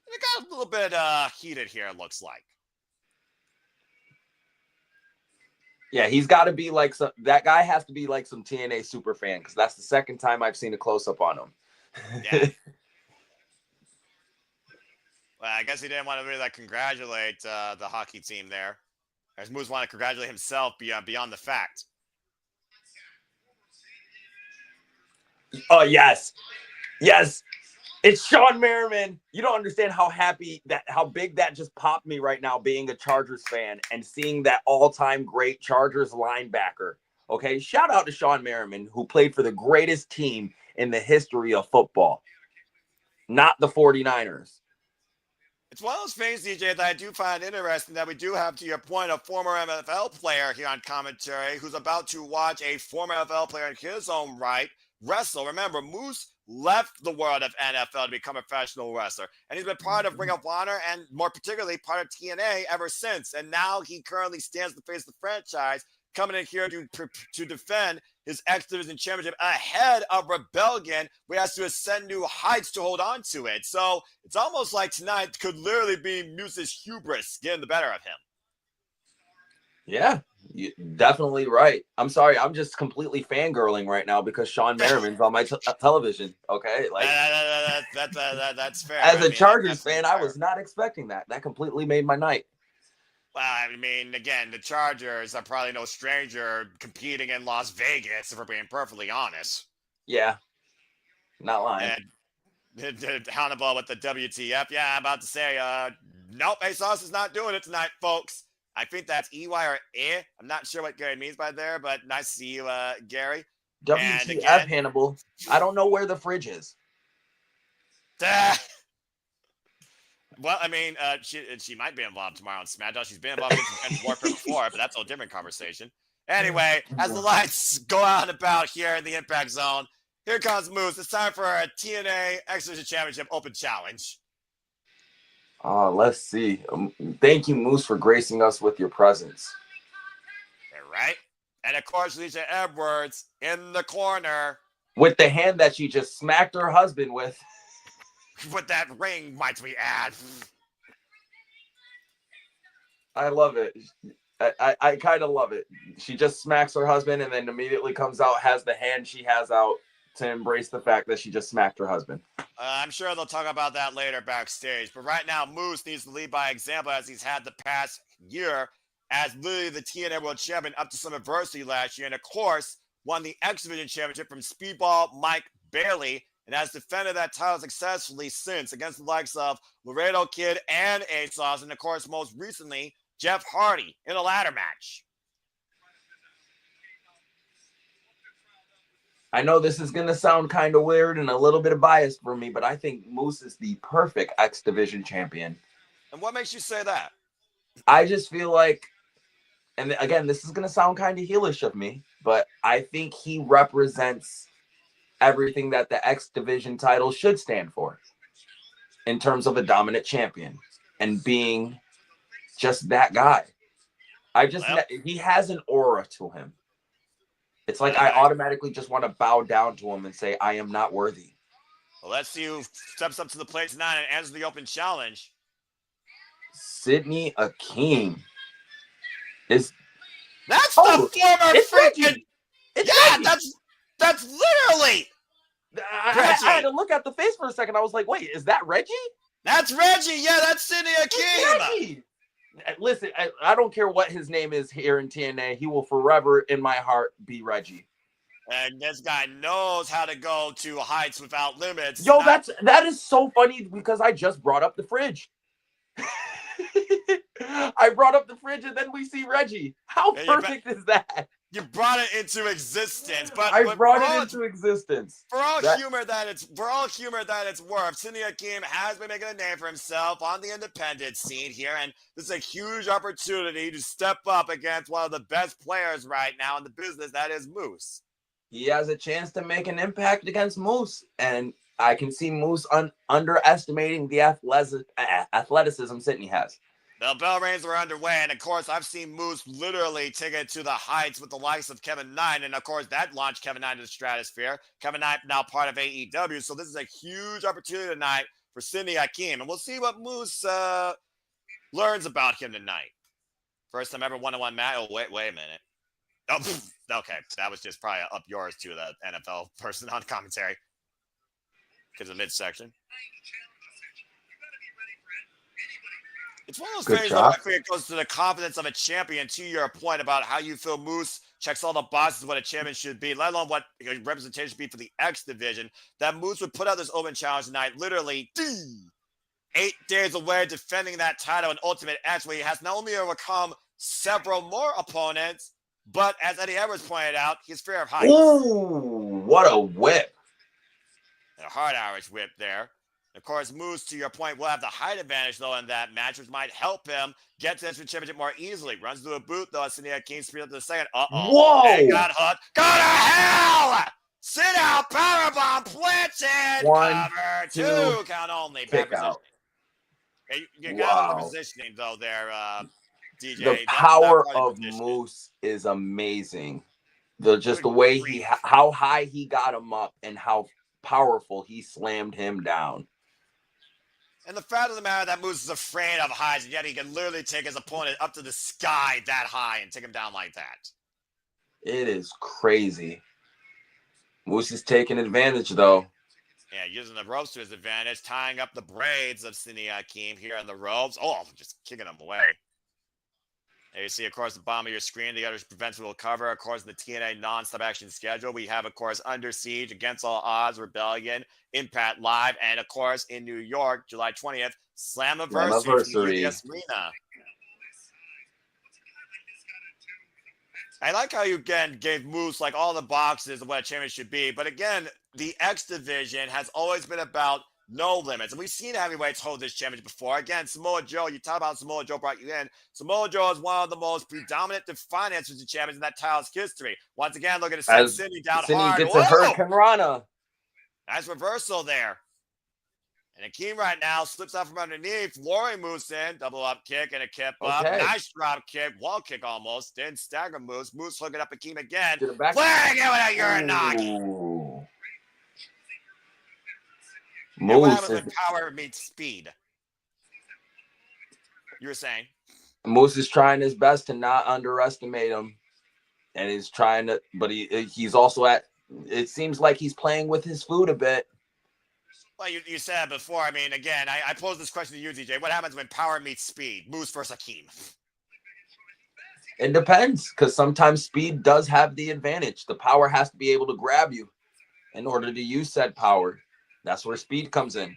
It got a little bit heated here, it looks like. Yeah, he's got to be like that guy has to be like some TNA super fan, because that's the second time I've seen a close-up on him. Yeah. Well, I guess he didn't want to really congratulate the hockey team there. As Moose wanted to congratulate himself beyond the fact. Oh, yes. Yes. It's Sean Merriman. You don't understand how big that just popped me right now, being a Chargers fan and seeing that all-time great Chargers linebacker. Okay, shout out to Sean Merriman, who played for the greatest team in the history of football, not the 49ers. It's one of those things, DJ, that I do find interesting that we do have, to your point, a former NFL player here on commentary who's about to watch a former NFL player in his own right wrestle. Remember, Moose left the world of NFL to become a professional wrestler, and he's been part of Ring of Honor and more particularly part of TNA ever since. And now he currently stands to face the franchise coming in here to defend his X Division Championship ahead of Rebellion, who has to ascend new heights to hold on to it. So it's almost like tonight could literally be Moose's hubris getting the better of him. Yeah, you're definitely right. I'm sorry, I'm just completely fangirling right now because Sean Merriman's on my television. Okay, like that's fair. as a Chargers that's fan, fair. I was not expecting that. That completely made my night. Well, I mean, again, the Chargers are probably no stranger competing in Las Vegas, if we're being perfectly honest. Yeah, not lying. And Hannibal with the WTF. Yeah, I'm about to say, nope, ASOS is not doing it tonight, folks. I think that's EY or eh. I'm not sure what Gary means by there, but nice to see you, Gary. WTF, again, Hannibal. I don't know where the fridge is. Well, I mean, she might be involved tomorrow on SmackDown. She's been involved in some warfare before, but that's a different conversation. Anyway, as the lights go out and about here in the Impact Zone, here comes Moose. It's time for a TNA X Division Championship Open Challenge. Let's see. Thank you, Moose, for gracing us with your presence. All right. And of course, Alisha Edwards in the corner. With the hand that she just smacked her husband with. With that ring, might we add. I love it. I kind of love it. She just smacks her husband and then immediately comes out, has the hand she has out to embrace the fact that she just smacked her husband. I'm sure they'll talk about that later backstage. But right now, Moose needs to lead by example as he's had the past year as literally the TNA World Champion up to some adversity last year. And of course, won the X Division Championship from Speedball Mike Bailey and has defended that title successfully since against the likes of Laredo Kid and ASOS. And of course, most recently, Jeff Hardy in a ladder match. I know this is going to sound kind of weird and a little bit of biased for me, but I think Moose is the perfect X Division champion. And what makes you say that? I just feel like, and again, this is going to sound kind of heelish of me, but I think he represents everything that the X Division title should stand for in terms of a dominant champion and being just that guy. He has an aura to him. It's like I automatically just want to bow down to him and say, I am not worthy. Well, let's see who steps up to the plate tonight and answers the open challenge. Sydney Akeem. That's the former freaking... That's literally... I had to look at the face for a second. I was like, wait, is that Reggie? That's Reggie. Yeah, that's Sydney Akeem. Listen, I don't care what his name is here in TNA. He will forever, in my heart, be Reggie. And this guy knows how to go to heights without limits. Yo, that is so funny because I just brought up the fridge. I brought up the fridge and then we see Reggie. How perfect is that? You brought it into existence, but I brought it into existence. For all humor that it's worth, Sydney Akeem has been making a name for himself on the independent scene here, and this is a huge opportunity to step up against one of the best players right now in the business, that is Moose. He has a chance to make an impact against Moose, and I can see Moose underestimating the athleticism Sydney has. The bell rings are underway, and of course, I've seen Moose literally take it to the heights with the likes of Kevin Knight, and of course, that launched Kevin Knight into the stratosphere. Kevin Knight now part of AEW, so this is a huge opportunity tonight for Sydney Akeem, and we'll see what Moose learns about him tonight. First time ever one-on-one match. Oh, wait a minute. Oh, okay, that was just probably up yours to the NFL person on commentary because of midsection. It's one of those things that I think it goes to the confidence of a champion, to your point about how you feel Moose checks all the boxes of what a champion should be, let alone what representation should be for the X division, that Moose would put out this open challenge tonight, literally 8 days away defending that title in Ultimate X, where he has not only overcome several more opponents, but as Eddie Edwards pointed out, he's fear of heights. Ooh, what a whip. A hard Irish whip there. Of course, Moose, to your point, will have the height advantage, though, in that match, which might help him get to the championship more easily. Runs through a boot, though. Sydney Akeem speed up to the second. Whoa! And got hooked. Go to hell! Sit out, powerbomb planted. 1, Cover 2, count only. Kick out. You got a little positioning, though, there, DJ. The That power probably of positioned. Moose is amazing. Just Good the way grief. how high he got him up and how powerful he slammed him down. And the fact of the matter that Moose is afraid of heights, and yet he can literally take his opponent up to the sky that high and take him down like that. It is crazy. Moose is taking advantage, though. Yeah, using the ropes to his advantage, tying up the braids of Sini Akeem here on the ropes. Oh, just kicking him away. There you see, of course, the bottom of your screen, the other preventable cover. Of course, the TNA non-stop action schedule. We have, of course, Under Siege, Against All Odds, Rebellion, Impact Live, and, of course, in New York, July 20th, Slammiversary from the UBS Arena. I like how you, again, gave Moose, like, all the boxes of what a champion should be. But, again, the X Division has always been about no limits. And we've seen heavyweights hold this championship before. Again, Samoa Joe, you talk about Samoa Joe brought you in. Samoa Joe is one of the most predominant financiers and champions in that title's history. Once again, look at his send Cindy down hard. Gets a Hurricane Rana. Nice reversal there. And Akeem right now slips out from underneath. Lori Moose in. Double up kick and a kip up. Nice drop kick. Wall kick almost. Didn't stagger Moose. Moose hooking up Akeem again. Flag it with a Uranagi. Moose what happens when power meets speed? You were saying? Moose is trying his best to not underestimate him. And he's trying to, but he's also it seems like he's playing with his food a bit. Well, you said before. I mean, again, I posed this question to you, DJ. What happens when power meets speed? Moose versus Akeem. It depends, because sometimes speed does have the advantage. The power has to be able to grab you in order to use said power. That's where speed comes in.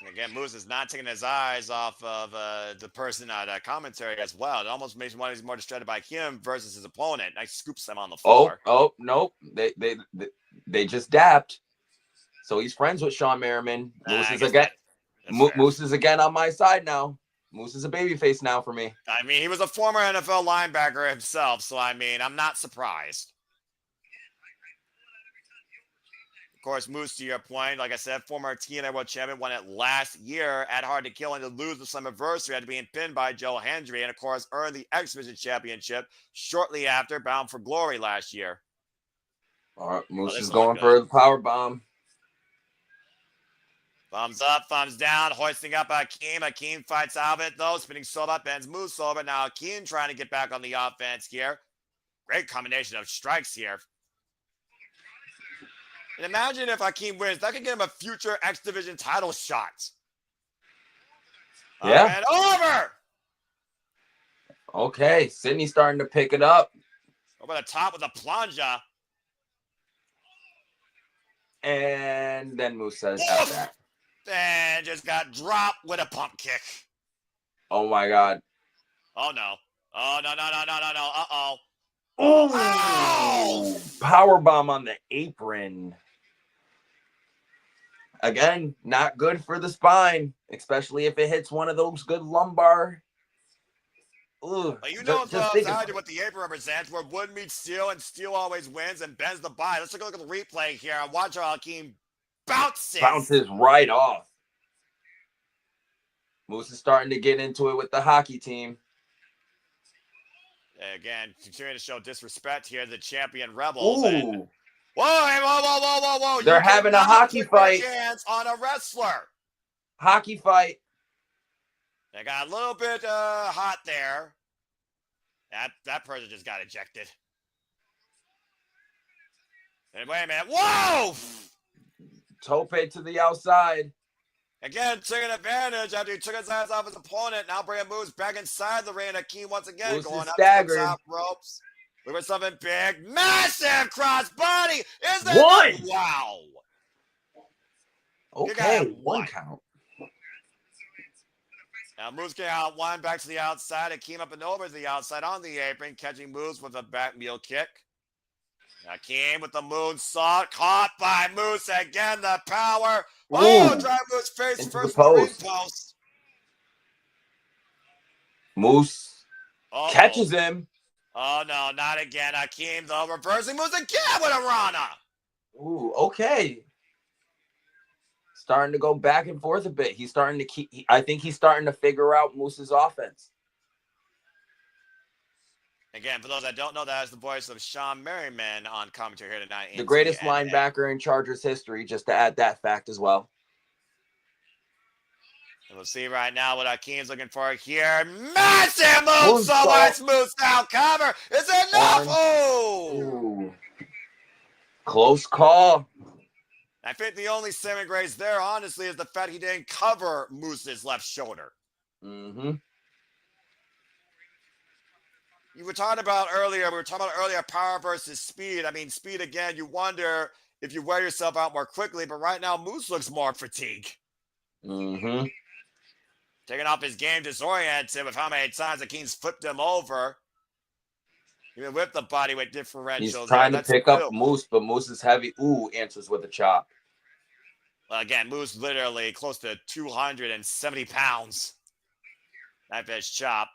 And again, Moose is not taking his eyes off of the person at commentary as well. It almost makes him want to be more distracted by him versus his opponent. Nice scoops him on the floor. Oh, nope. They just dapped. So he's friends with Sean Merriman. Moose is again on my side now. Moose is a babyface now for me. I mean, he was a former NFL linebacker himself, so I mean, I'm not surprised. Of course, Moose, to your point, like I said, former TNA World Champion, won it last year at Hard to Kill and to lose the Slammiversary after being pinned by Joe Hendry, and of course, earned the X Division Championship shortly after Bound for Glory last year. All right, Moose is going for the power bomb. Thumbs up, thumbs down, hoisting up Akeem. Akeem fights out of it, though. Spinning soba, bends Moose over. Now Akeem trying to get back on the offense here. Great combination of strikes here. And imagine if Akeem wins. That could get him a future X Division title shot. Yeah. And over! Okay, Sydney's starting to pick it up. Over the top with a plunger. And then Moose says that. And just got dropped with a pump kick. Oh my God. Oh no. Oh no. Uh-oh. Oh! Power bomb on the apron. Again, not good for the spine, especially if it hits one of those good lumbar. Well, you know what the apron represents, where wood meets steel, and steel always wins and bends the body. Let's take a look at the replay here and watch how Akeem bounces right off. Moose is starting to get into it with the hockey team. Again, continuing to show disrespect here to the champion Rebels. Ooh. Whoa. They're having a hockey fight. Hands on a wrestler. Hockey fight. They got a little bit hot there. That person just got ejected. And wait a minute. Whoa! Tope to the outside. Again, taking advantage after he took his eyes off his opponent. Now bringing Moose back inside the ring. Akeem once again Moose going up staggered. to the top ropes. Look at something big. Massive crossbody. Is that one? Wow. Okay, one count. Now Moose getting out one, back to the outside. Akeem up and over to the outside on the apron, catching Moose with a back heel kick. Akeem with the moonsault, caught by Moose again. The power. Oh, drive Moose face into first the post. ring post. Moose catches him. Oh no, not again. Akeem though reversing Moose again with a Rana. Ooh, okay. starting to go back and forth a bit. He's starting to I think he's starting to figure out Moose's offense. Again, for those that don't know, that is the voice of Sean Merriman on commentary here tonight. The greatest TNA. linebacker in Chargers history, just to add that fact as well. And we'll see right now what Akeem's looking for here. Massive move! So much Moose out cover. Is it enough? Oh! Close call. I think the only saving grace there, honestly, is the fact he didn't cover Moose's left shoulder. Mm-hmm. We were talking about earlier power versus speed. I mean, speed, again, you wonder if you wear yourself out more quickly, but right now Moose looks more fatigued. Mm-hmm. Taking off his game, disoriented with how many times Akeem's flipped him over. Even with the bodyweight differentials. He's trying to pick up Moose, but Moose is heavy. Ooh, answers with a chop. Well, again, Moose literally close to 270 pounds. That bitch chop.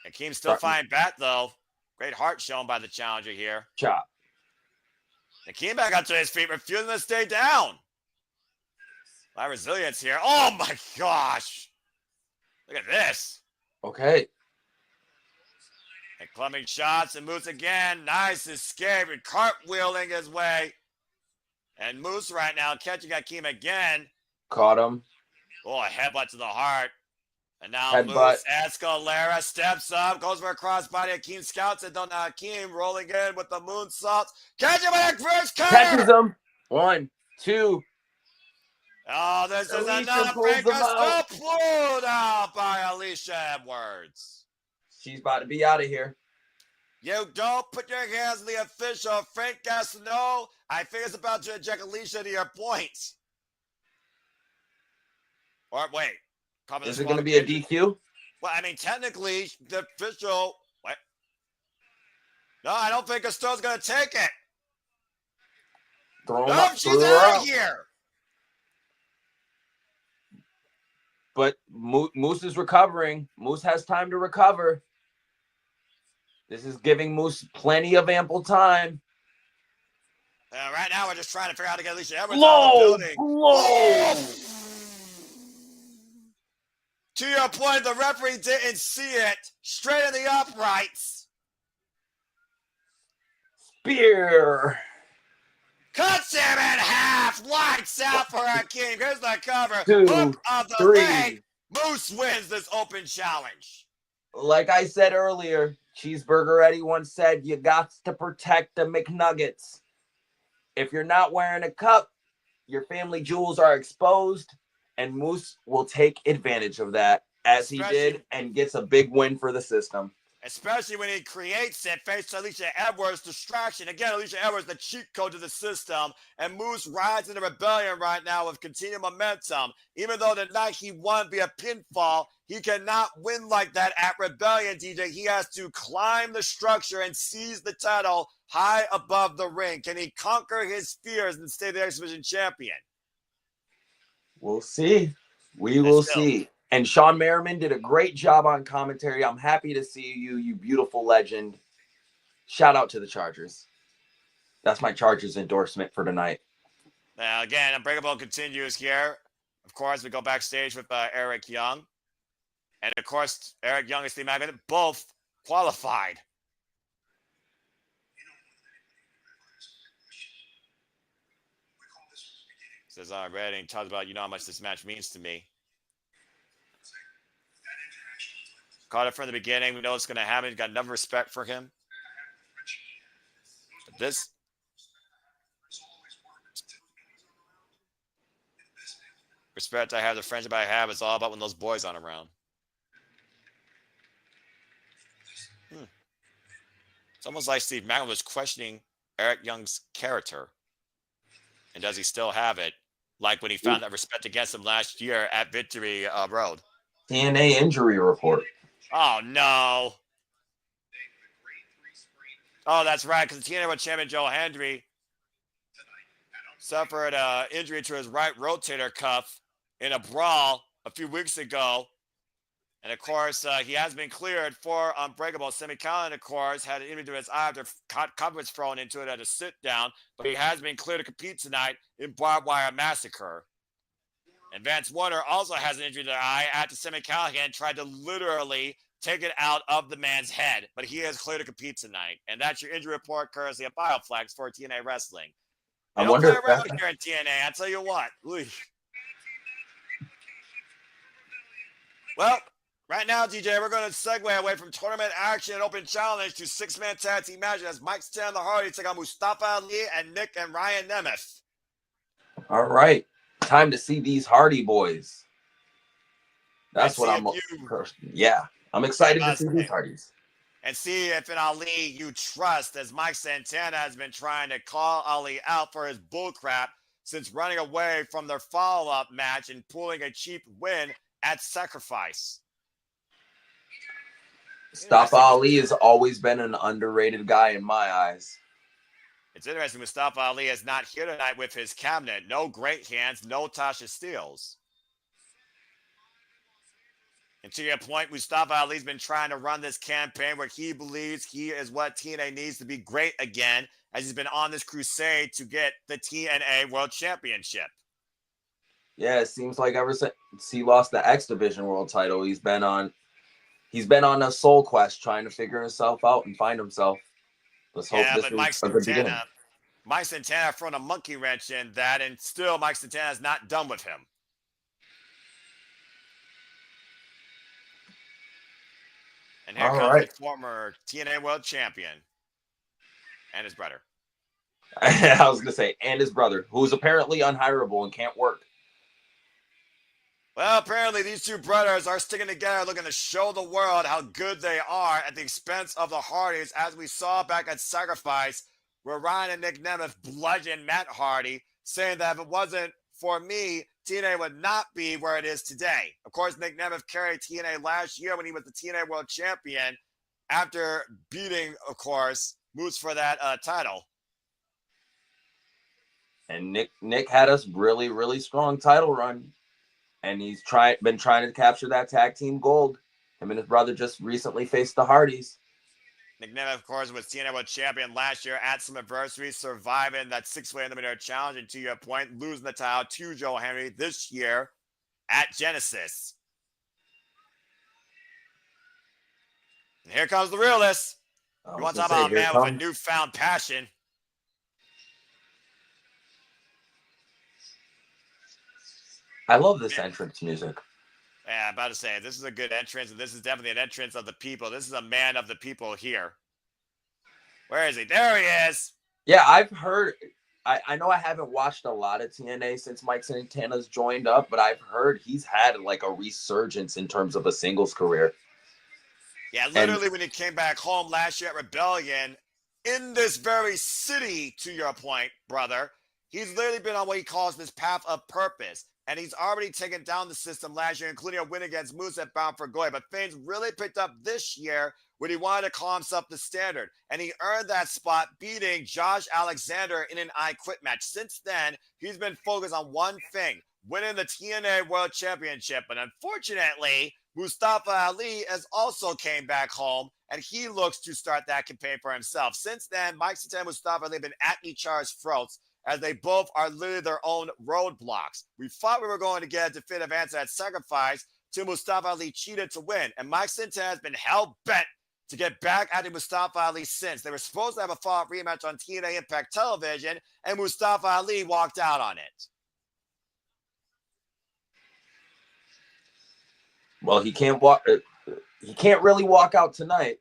Akeem's still fighting back, though. Great heart shown by the challenger here. Chop. Akeem back up to his feet, refusing to stay down. A lot of resilience here. Oh, my gosh. Look at this. Okay. And clubbing shots and Moose again. Nice escape and cartwheeling his way. And Moose right now catching Akeem again. Caught him. Oh, a headbutt to the heart. And now Headbutt. Moose Escalera steps up, goes for a crossbody. Akeem scouts it. Don't know Akeem rolling in with the moonsault. Catch him with a first cover. Catches him. 1, 2. Oh, this is Alisha another pulls breaker. him out. Still pulled out by Alisha Edwards. She's about to be out of here. You don't put your hands on the official. Frank Gastineau, I think it's about to eject Alisha to your points. Or wait. Is it going to be a DQ? Well, I mean, technically, the official... What? No, I don't think Gastineau's going to take it. No, she's out of here. But Moose is recovering. Moose has time to recover. This is giving Moose plenty of ample time. Right now, we're just trying to figure out how to get Alisha Edwards out of the building. Low. To your point, the referee didn't see it. Straight in the uprights. Spear. Cuts him in half. Lights out for Akeem. Here's the cover. 2, Hook of the 3. leg. Moose wins this open challenge. Like I said earlier, Cheeseburger Eddie once said, you got to protect the McNuggets. If you're not wearing a cup, your family jewels are exposed, and Moose will take advantage of that, as he did, and gets a big win for the system. Especially when he creates it, faced Alisha Edwards' distraction. Again, Alisha Edwards, the cheat code to the system. And Moose rides into rebellion right now with continued momentum. Even though tonight he won via pinfall, he cannot win like that at Rebellion, DJ. He has to climb the structure and seize the title high above the ring. Can he conquer his fears and stay the X Division champion? We'll see. We will see. And Sean Merriman did a great job on commentary. I'm happy to see you, you beautiful legend. Shout out to the Chargers. That's my Chargers endorsement for tonight. Now, again, Unbreakable continues here. Of course, we go backstage with Eric Young. And, of course, Eric Young and Steve Maclin both qualified. Says already and talks about, you know how much this match means to me. Caught it from the beginning. We know it's going to happen. Got enough respect for him. But this. Respect I have, the friendship I have, it's all about when those boys aren't around. It's almost like Steve Maclin was questioning Eric Young's character. And does he still have it? Like when he found that respect against him last year at Victory Road. TNA injury report. Oh, no. Oh, that's right, because the TNA World Champion Joe Hendry suffered an injury to his right rotator cuff in a brawl a few weeks ago. And of course, he has been cleared for Unbreakable. Sami Callihan, of course, had an injury to his eye after coverage thrown into it at a sit down, but he has been cleared to compete tonight in Barbed Wire Massacre. And Vance Warner also has an injury to the eye after Sami Callihan tried to literally take it out of the man's head, but he is cleared to compete tonight. And that's your injury report courtesy of Bioflex for TNA Wrestling. They don't play around here in TNA, I tell you what. Well, right now, DJ, we're going to segue away from tournament action and open challenge to six-man tag team matches as Mike Stan the Hardy take on Mustafa Ali and Nick and Ryan Nemeth. All right. Time to see these Hardy boys. That's what I'm. Yeah, I'm excited to see these Hardys. And see if in Ali you trust, as Mike Santana has been trying to call Ali out for his bullcrap since running away from their follow-up match and pulling a cheap win at Sacrifice. Mustafa Ali has always been an underrated guy in my eyes. It's interesting, Mustafa Ali is not here tonight with his cabinet. No Great Hands, no Tasha Steelz. And to your point, Mustafa Ali's been trying to run this campaign where he believes he is what TNA needs to be great again, as he's been on this crusade to get the TNA World Championship. Yeah, it seems like ever since he lost the X Division World title, he's been on a soul quest trying to figure himself out and find himself. Let's hope this is a good beginning. Mike Santana thrown a monkey wrench in that, and still Mike Santana is not done with him. And here comes the former TNA World Champion and his brother. I was going to say, and his brother, who's apparently unhireable and can't work. Well, apparently these two brothers are sticking together, looking to show the world how good they are at the expense of the Hardys, as we saw back at Sacrifice, where Ryan and Nick Nemeth bludgeoned Matt Hardy, saying that if it wasn't for me, TNA would not be where it is today. Of course, Nick Nemeth carried TNA last year when he was the TNA World Champion after beating, of course, Moose for that title. And Nick had a really, really strong title run. And he's been trying to capture that tag team gold. Him and his brother just recently faced the Hardys. Nick Nemeth, of course, was TNA World Champion last year at Slammiversary, surviving that six-way eliminator challenge, and to your point, losing the title to Joe Henry this year at Genesis. And here comes the realist. You want to talk about a man with a newfound passion. I love this entrance music. Yeah, I'm about to say, this is a good entrance, and this is definitely an entrance of the people. This is a man of the people here. Where is he? There he is. Yeah, I've heard. I know I haven't watched a lot of TNA since Mike Santana's joined up, but I've heard he's had like a resurgence in terms of a singles career. Yeah, literally when he came back home last year at Rebellion, in this very city, to your point, brother, he's literally been on what he calls this path of purpose. And he's already taken down the system last year, including a win against Moose at Bound for Glory. But things really picked up this year when he wanted to call himself the Standard. And he earned that spot beating Josh Alexander in an I Quit match. Since then, he's been focused on one thing, winning the TNA World Championship. But unfortunately, Mustafa Ali has also came back home, and he looks to start that campaign for himself. Since then, Mike Santana and Mustafa Ali have been at each other's throats, as they both are literally their own roadblocks. We thought we were going to get a definitive answer at Sacrifice till Mustafa Ali cheated to win. And Mike Santana has been hell-bent to get back at Mustafa Ali since. They were supposed to have a follow-up rematch on TNA Impact Television, and Mustafa Ali walked out on it. Well, he can't walk. He can't really walk out tonight,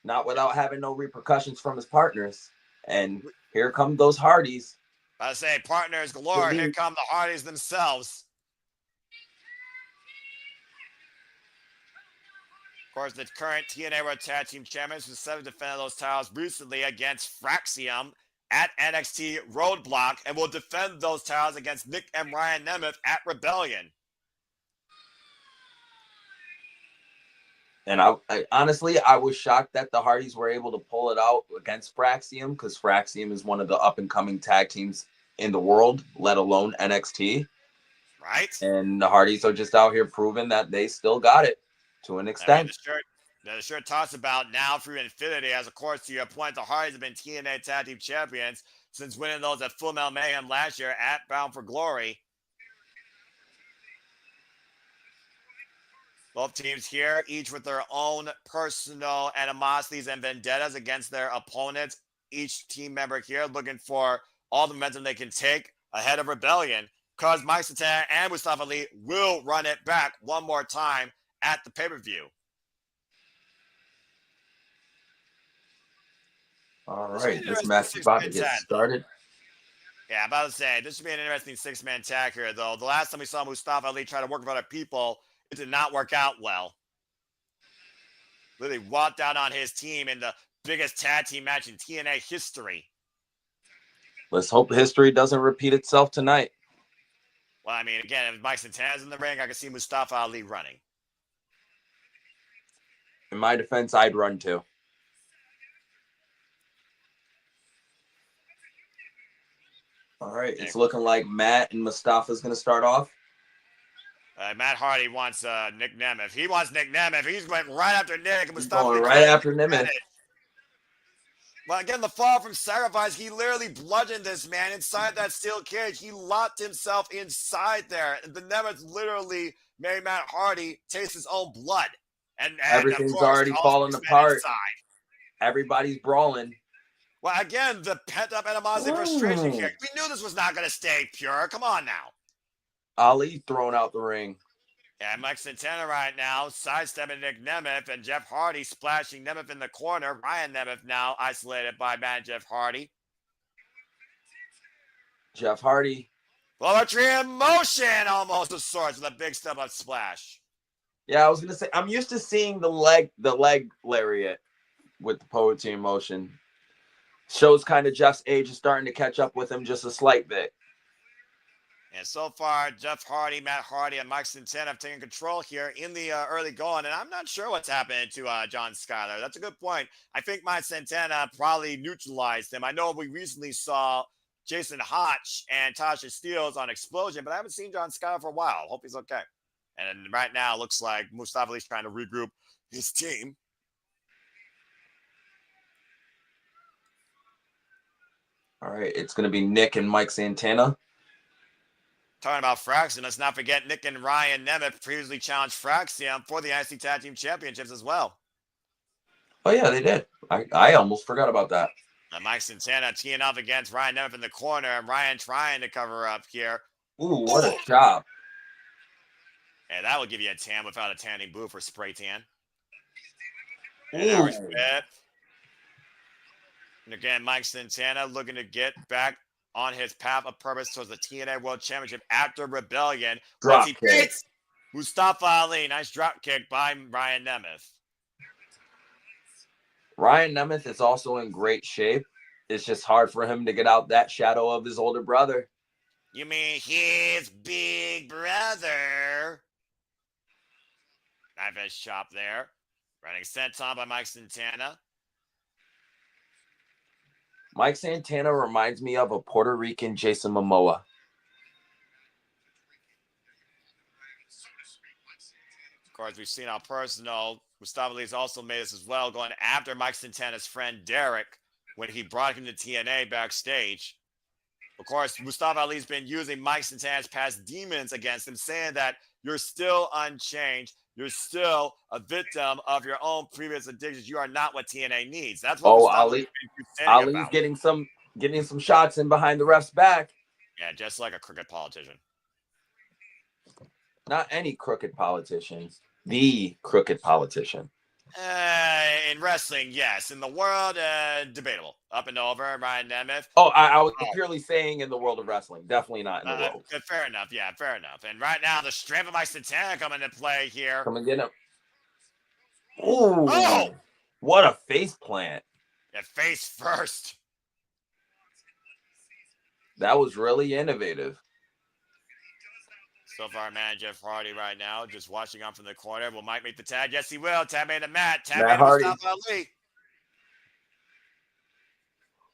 not without having no repercussions from his partners. And here come those Hardys. I say partners galore. Here come the Hardys themselves. Of course, the current TNA World Tag Team Champions who set to defend those titles recently against Fraxium at NXT Roadblock, and will defend those titles against Nick and Ryan Nemeth at Rebellion. And I honestly, I was shocked that the Hardys were able to pull it out against Fraxium, because Fraxium is one of the up-and-coming tag teams in the world, let alone NXT. Right. And the Hardys are just out here proving that they still got it. To an I mean, extent. the shirt talks about now through infinity, as of course, to your point, the Hardys have been TNA Tag Team Champions since winning those at Full Metal Mayhem last year at Bound for Glory. Both teams here, each with their own personal animosities and vendettas against their opponents. Each team member here looking for all the momentum they can take ahead of Rebellion, because Mike Santana and Mustafa Ali will run it back one more time at the pay-per-view. All right, this match is about to get started. Yeah, I'm about to say, this should be an interesting six-man tag here, though. The last time we saw Mustafa Ali try to work with other people, it did not work out well. Literally walked out on his team in the biggest tag team match in TNA history. Let's hope history doesn't repeat itself tonight. Well, I mean, again, if Mike Santana's in the ring, I can see Mustafa Ali running. In my defense, I'd run too. All right, it's looking like Matt and Mustafa's going to start off. Matt Hardy wants Nick Nemeth. He wants Nick Nemeth. He's going right after Nick. And Mustafa going right after Nemeth. Well, again, the fall from sacrifice, he literally bludgeoned this man inside that steel cage. He locked himself inside there. And the Nemeth literally made Matt Hardy taste his own blood. And everything's of course, already falling apart. Inside. Everybody's brawling. Well, again, the pent-up animosity and frustration here. We knew this was not going to stay pure. Come on now. Ali thrown out the ring. Yeah, Mike Santana right now sidestepping Nick Nemeth, and Jeff Hardy splashing Nemeth in the corner. Ryan Nemeth now isolated by Matt Jeff Hardy. Jeff Hardy. Poetry in motion, almost of sorts, with a big step-up splash. Yeah, I was going to say, I'm used to seeing the leg lariat with the poetry in motion. Shows kind of Jeff's age is starting to catch up with him just a slight bit. And so far, Jeff Hardy, Matt Hardy, and Mike Santana have taken control here in the early going. And I'm not sure what's happening to John Skyler. That's a good point. I think Mike Santana probably neutralized him. I know we recently saw Jason Hotch and Tasha Steelz on Explosion, but I haven't seen John Skyler for a while. Hope he's okay. And right now, it looks like Mustafa Ali's trying to regroup his team. All right, it's going to be Nick and Mike Santana. Talking about Fraxium, let's not forget Nick and Ryan Nemeth previously challenged Fraxium for the IC Tag Team Championships as well. Oh, yeah, they did. I almost forgot about that. And Mike Santana teeing up against Ryan Nemeth in the corner, and Ryan trying to cover up here. Ooh, what a job. And that will give you a tan without a tanning booth for spray tan. And again, Mike Santana looking to get back on his path of purpose towards the TNA World Championship after Rebellion. Drop he kick. beats Mustafa Ali. Nice drop kick by Ryan Nemeth. Ryan Nemeth is also in great shape. It's just hard for him to get out that shadow of his older brother. You mean his big brother? Knife edge chop there. Running senton by Mike Santana. Mike Santana reminds me of a Puerto Rican Jason Momoa. Of course, we've seen how personal Mustafa Ali's also made this as well, going after Mike Santana's friend Derek when he brought him to TNA backstage. Of course, Mustafa Ali's been using Mike Santana's past demons against him, saying that you're still unchanged. You're still a victim of your own previous addictions. You are not what TNA needs. That's what Ali's getting some shots in behind the ref's back. Yeah, just like a crooked politician. Not any crooked politician. The crooked politician. In wrestling, yes. In the world, debatable. Up and over, Ryan Nemeth. Oh, I was purely saying in the world of wrestling. Definitely not in the world. Fair enough. Yeah, fair enough. And right now, the strength of Mike Santana coming into play here. Come and get him. Ooh, oh! What a face plant. Yeah, face first. That was really innovative. So far, man, Jeff Hardy right now just watching on from the corner. Will Mike make the tag? Yes, he will. Tag made to Matt. Tag made to Mustafa Ali.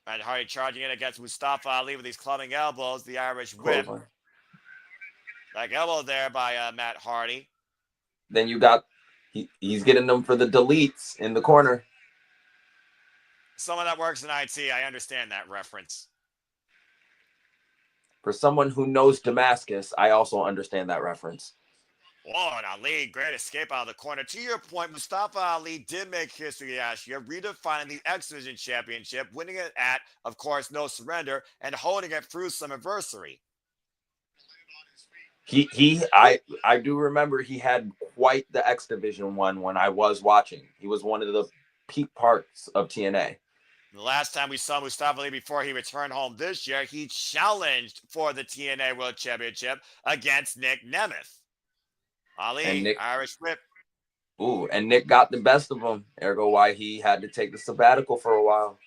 Matt Hardy charging in against Mustafa Ali with these clubbing elbows. The Irish whip. Like elbow there by Matt Hardy. Then He's getting them for the deletes in the corner. Someone that works in IT, I understand that reference. For someone who knows Damascus, I also understand that reference. Whoa, and Ali, great escape out of the corner. To your point, Mustafa Ali did make history last year, redefining the X Division Championship, winning it at, of course, No Surrender, and holding it through Slammiversary. I do remember he had quite the X Division one when I was watching. He was one of the peak parts of TNA. The last time we saw Mustafa Ali before he returned home this year, he challenged for the TNA World Championship against Nick Nemeth. Ali, Irish whip. Ooh, and Nick got the best of him. Ergo why he had to take the sabbatical for a while.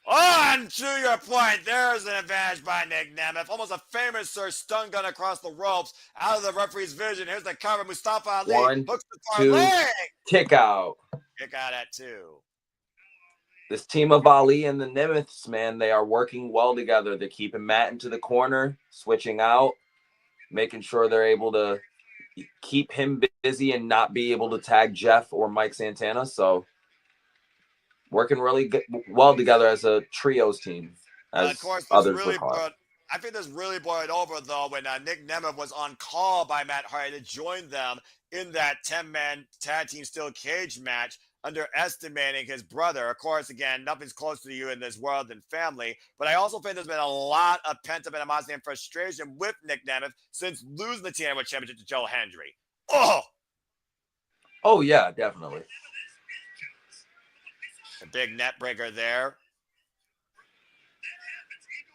Oh, and to your point, there's an advantage by Nick Nemeth. Almost a famous stun gun across the ropes out of the referee's vision. Here's the cover. Mustafa Ali hooks the far leg. Kick out. Kick out at 2. This team of Ali and the Nemeths, man, they are working well together. They're keeping Matt into the corner, switching out, making sure they're able to keep him busy and not be able to tag Jeff or Mike Santana. So working really well together as a trios team, as of course, others really would call it. I think this really boiled over, though, when Nick Nemeth was on call by Matt Hardy to join them in that 10-man tag team steel cage match, underestimating his brother. Of course, again, nothing's closer to you in this world than family. But I also think there's been a lot of pent-up animosity and frustration with Nick Nemeth since losing the TNA World Championship to Joe Hendry. Oh, yeah, definitely. A big net breaker there.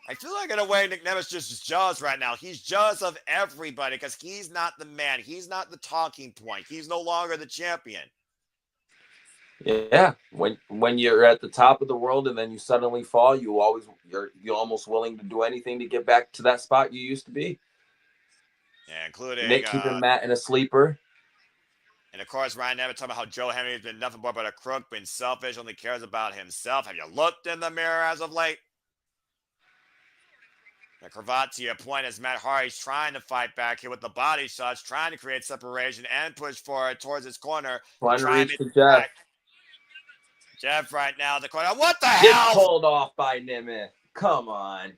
I feel like in a way Nick Nemeth's just jealous right now. He's jealous of everybody because he's not the man. He's not the talking point. He's no longer the champion. Yeah, when you're at the top of the world and then you suddenly fall, you're almost willing to do anything to get back to that spot you used to be. Yeah, including Nick keeping Matt in a sleeper. And of course, Ryan Nemeth talking about how Joe Henry has been nothing but a crook, been selfish, only cares about himself. Have you looked in the mirror as of late? The cravat, to your point, as Matt Hardy's trying to fight back here with the body shots, trying to create separation and push forward towards his corner. Trying to reach to Jeff. Jeff right now in the corner. What the Gets hell? pulled off by Nemeth. Come on.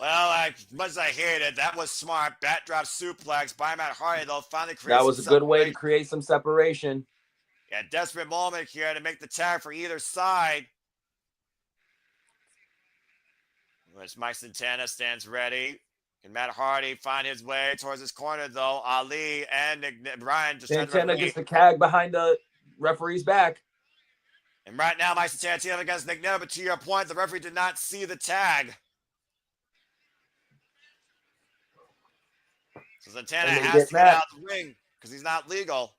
Well, as much as I hate it, that was smart. Backdrop suplex by Matt Hardy, though, finally creates that was a good way to create some separation. Yeah, desperate moment here to make the tag for either side. Which Mike Santana stands ready. Can Matt Hardy find his way towards his corner, though? Ali and Brian just Santana gets the tag behind the referee's back. And right now, Mike Santana teaming up against Nick Nemeth, but to your point, the referee did not see the tag. So Santana has to get out of the ring because he's not legal.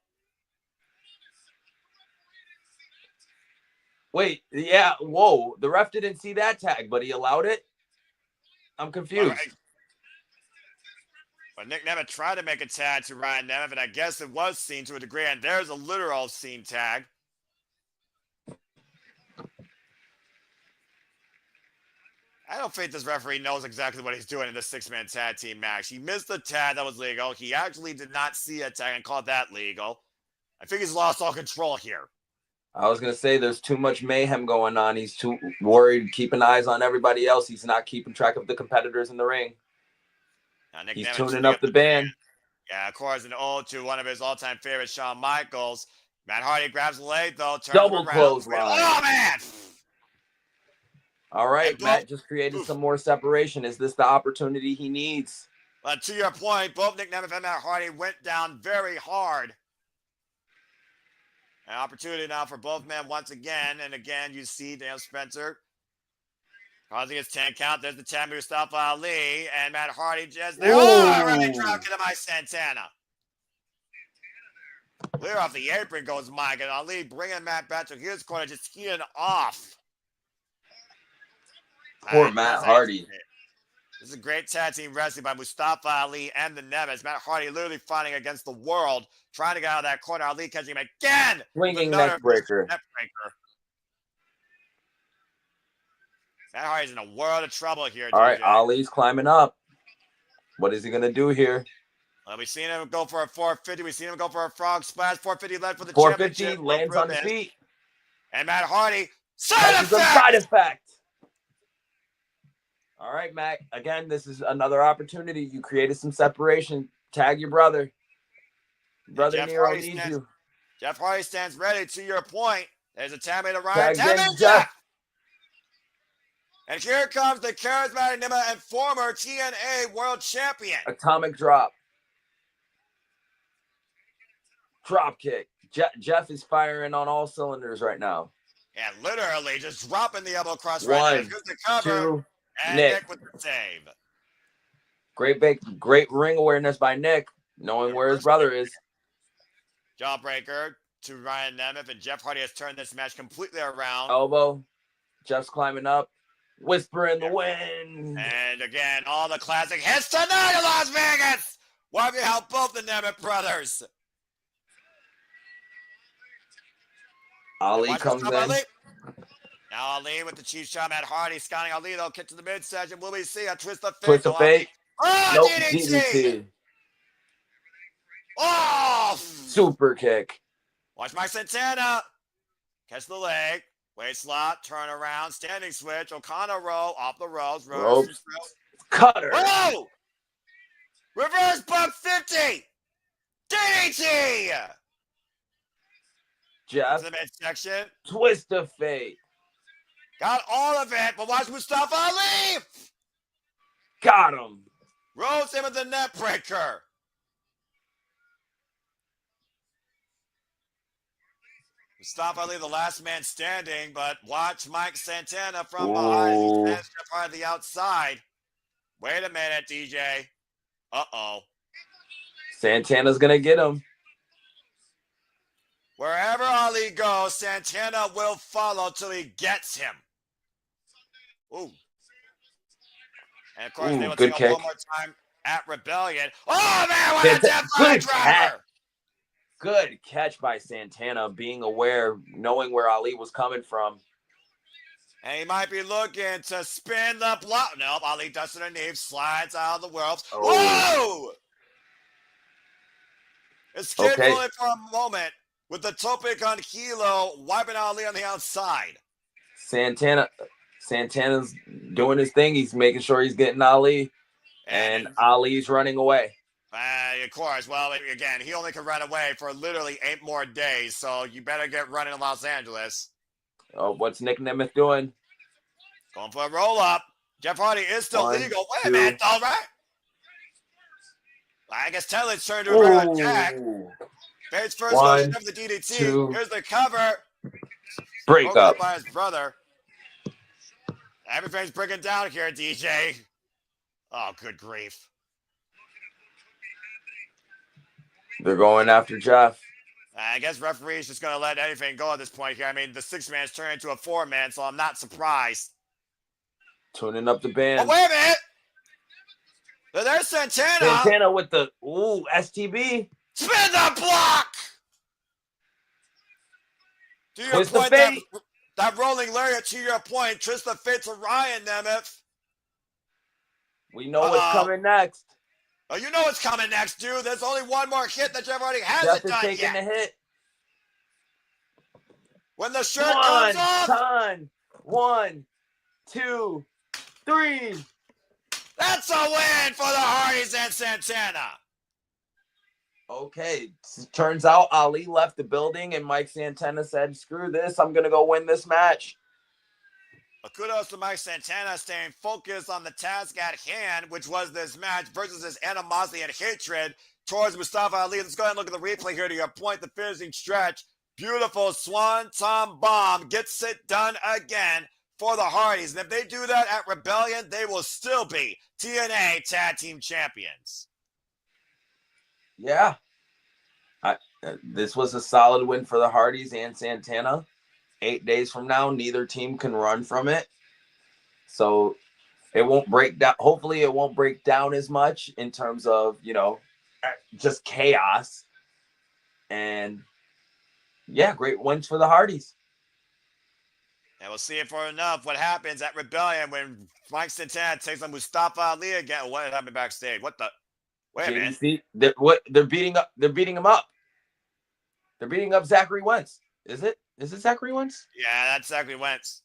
Wait, yeah, whoa. The ref didn't see that tag, but he allowed it? I'm confused. But Nick Nemeth tried to make a tag to Ryan Nemeth, and I guess it was seen to a degree, and there's a literal seen tag. I don't think this referee knows exactly what he's doing in this 6-man tag team match. He missed the tag that was legal. He actually did not see a tag and called that legal. I think he's lost all control here. I was going to say there's too much mayhem going on. He's too worried, keeping eyes on everybody else. He's not keeping track of the competitors in the ring. He's tuning up the band. Yeah, of course, an ode to one of his all-time favorites, Shawn Michaels. Matt Hardy grabs the leg, though. Double clothesline. Oh, man! All right, Matt just created some more separation. Is this the opportunity he needs? But to your point, both Nick Nemeth and Matt Hardy went down very hard. An opportunity now for both men once again. And again, you see Daniel Spencer causing his 10 count. There's the 10 Mustafa Ali. And Matt Hardy just there. Oh, running drop kick by Santana. Clear off the apron goes Mike. And Ali bringing Matt back to his corner, just teeing off. Poor Matt Hardy. This is a great tag team wrestling by Mustafa Ali and the Nemeths. Matt Hardy literally fighting against the world, trying to get out of that corner. Ali catching him again. Swinging neck breaker. Matt Hardy's in a world of trouble here. All right, Ali's climbing up. What is he going to do here? We've seen him go for a 450. We've seen him go for a frog splash. 450 led for the 450 championship. lands on his feet. And Matt Hardy, side Catches some effect! side effect. All right, Mac. Again, this is another opportunity. You created some separation. Tag your brother. Brother Nero needs you. Jeff Hardy stands ready. To your point, there's a Tammy to Tag Ryan. Tammy in to Jeff. Jeff. And here comes the charismatic Nemeth and former TNA World Champion. Atomic drop. Drop kick. Jeff is firing on all cylinders right now. And literally just dropping the elbow cross right now. Here's the cover. 2, and Nick with the save. Great ring awareness by Nick, knowing where his brother is. Jawbreaker to Ryan Nemeth, and Jeff Hardy has turned this match completely around. Elbow. Jeff's climbing up. Whisper in the wind. And again, all the classic hits tonight in Las Vegas. Why have you helped both the Nemeth brothers? Ali comes in. Ali. Now Ali with the cheap shot at Hardy. Scotting Ali, though, kick to the midsection. Will we see a twist of fate? Twist of fate. Oh, Nope, DDT. Oh! Super kick. Watch Mike Santana. Catch the leg. Waist slot. Turn around. Standing switch. O'Connor roll. Off the ropes. Cutter. Oh! Reverse bump 50. DDT. Jeff. The midsection. Twist of fate. Got all of it, but watch Mustafa Ali. Got him. Rolls him with the net breaker. Mustafa Ali, the last man standing, but watch Mike Santana from behind. He's part of the outside. Wait a minute, DJ. Uh-oh. Santana's going to get him. Wherever Ali goes, Santana will follow till he gets him. Ooh. And of course, they will take it one more time at Rebellion. Oh, man, what a death driver! Good catch by Santana, being aware, knowing where Ali was coming from. And he might be looking to spin the block. Nope, Ali does it underneath, slides out of the world. Whoa! Escape only for a moment with the tope con hilo, wiping Ali on the outside. Santana's doing his thing. He's making sure he's getting Ali, and Ali's running away. Of course. Well, again, he only can run away for literally 8 more days, so you better get running in Los Angeles. Oh, what's Nick Nemeth doing? Going for a roll-up. Jeff Hardy is still legal. Wait a minute, all right. I guess Telly's turned to a attack. Fade's first motion of the DDT. Here's the cover. Break up by his brother. Everything's breaking down here, DJ. Oh, good grief. They're going after Jeff. I guess referee's just going to let anything go at this point here. I mean, the 6-man's turned into a 4-man, so I'm not surprised. Tuning up the band. Oh, wait a minute. There's Santana. Santana with the, STB. Spin the block. To your Twist point, the that rolling lariat, to your point, twist the fate to Ryan Nemeth. We know what's coming next. Oh, you know what's coming next, dude. There's only one more hit that Jeff Hardy hasn't done yet. Taking the hit. When the shirt comes off. 1, 2, 3. That's a win for the Hardys and Santana. Okay. Turns out Ali left the building and Mike Santana said, screw this. I'm going to go win this match. But kudos to Mike Santana staying focused on the task at hand, which was this match versus his animosity and hatred towards Mustafa Ali. Let's go ahead and look at the replay here to your point, the finishing stretch. Beautiful swanton bomb gets it done again for the Hardys. And if they do that at Rebellion, they will still be TNA Tag Team Champions. Yeah. This was a solid win for the Hardys and Santana. 8 days from now, neither team can run from it. So it won't break down. Hopefully it won't break down as much in terms of, just chaos. And yeah, great wins for the Hardys. And we'll see it for enough what happens at Rebellion when Mike Santana takes on Mustafa Ali again. What happened backstage? What the? Wait a minute. JDC, they're beating up. They're beating him up. They're beating up Zachary Wentz. Is it Zachary Wentz? Yeah, that's Zachary Wentz.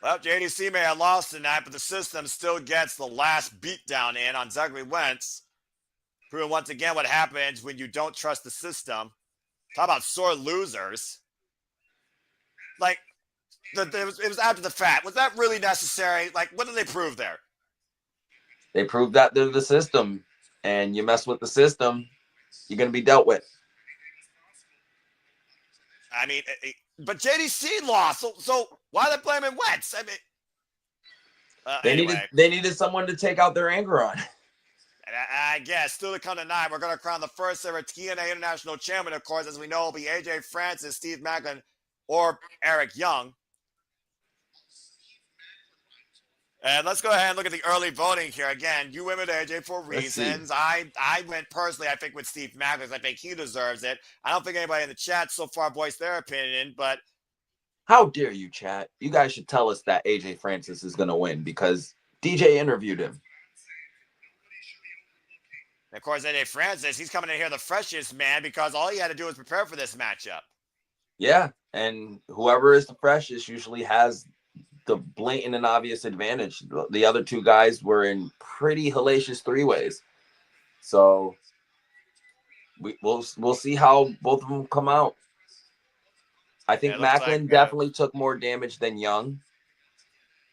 Well, JDC may have lost tonight, but the system still gets the last beatdown in on Zachary Wentz. Proving once again what happens when you don't trust the system. Talk about sore losers. Like, it was after the fact. Was that really necessary? Like, what did they prove there? They proved that they're the system, and you mess with the system, you're going to be dealt with. I mean, but JDC lost, so why are they blaming Wentz? I mean, They needed someone to take out their anger on. And I guess still to come tonight, we're going to crown the first ever TNA International Champion. Of course, as we know, will be AJ Francis, Steve Maclin, or Eric Young. And let's go ahead and look at the early voting here. Again, you went with AJ for reasons. I went personally, I think, with Steve Maclin. I think he deserves it. I don't think anybody in the chat so far voiced their opinion, but how dare you, chat? You guys should tell us that AJ Francis is going to win because DJ interviewed him. And of course, AJ Francis, he's coming in here the freshest man because all he had to do was prepare for this matchup. Yeah, and whoever is the freshest usually has the blatant and obvious advantage. The other two guys were in pretty hellacious three-ways. So we'll see how both of them come out. I think Maclin definitely took more damage than Young,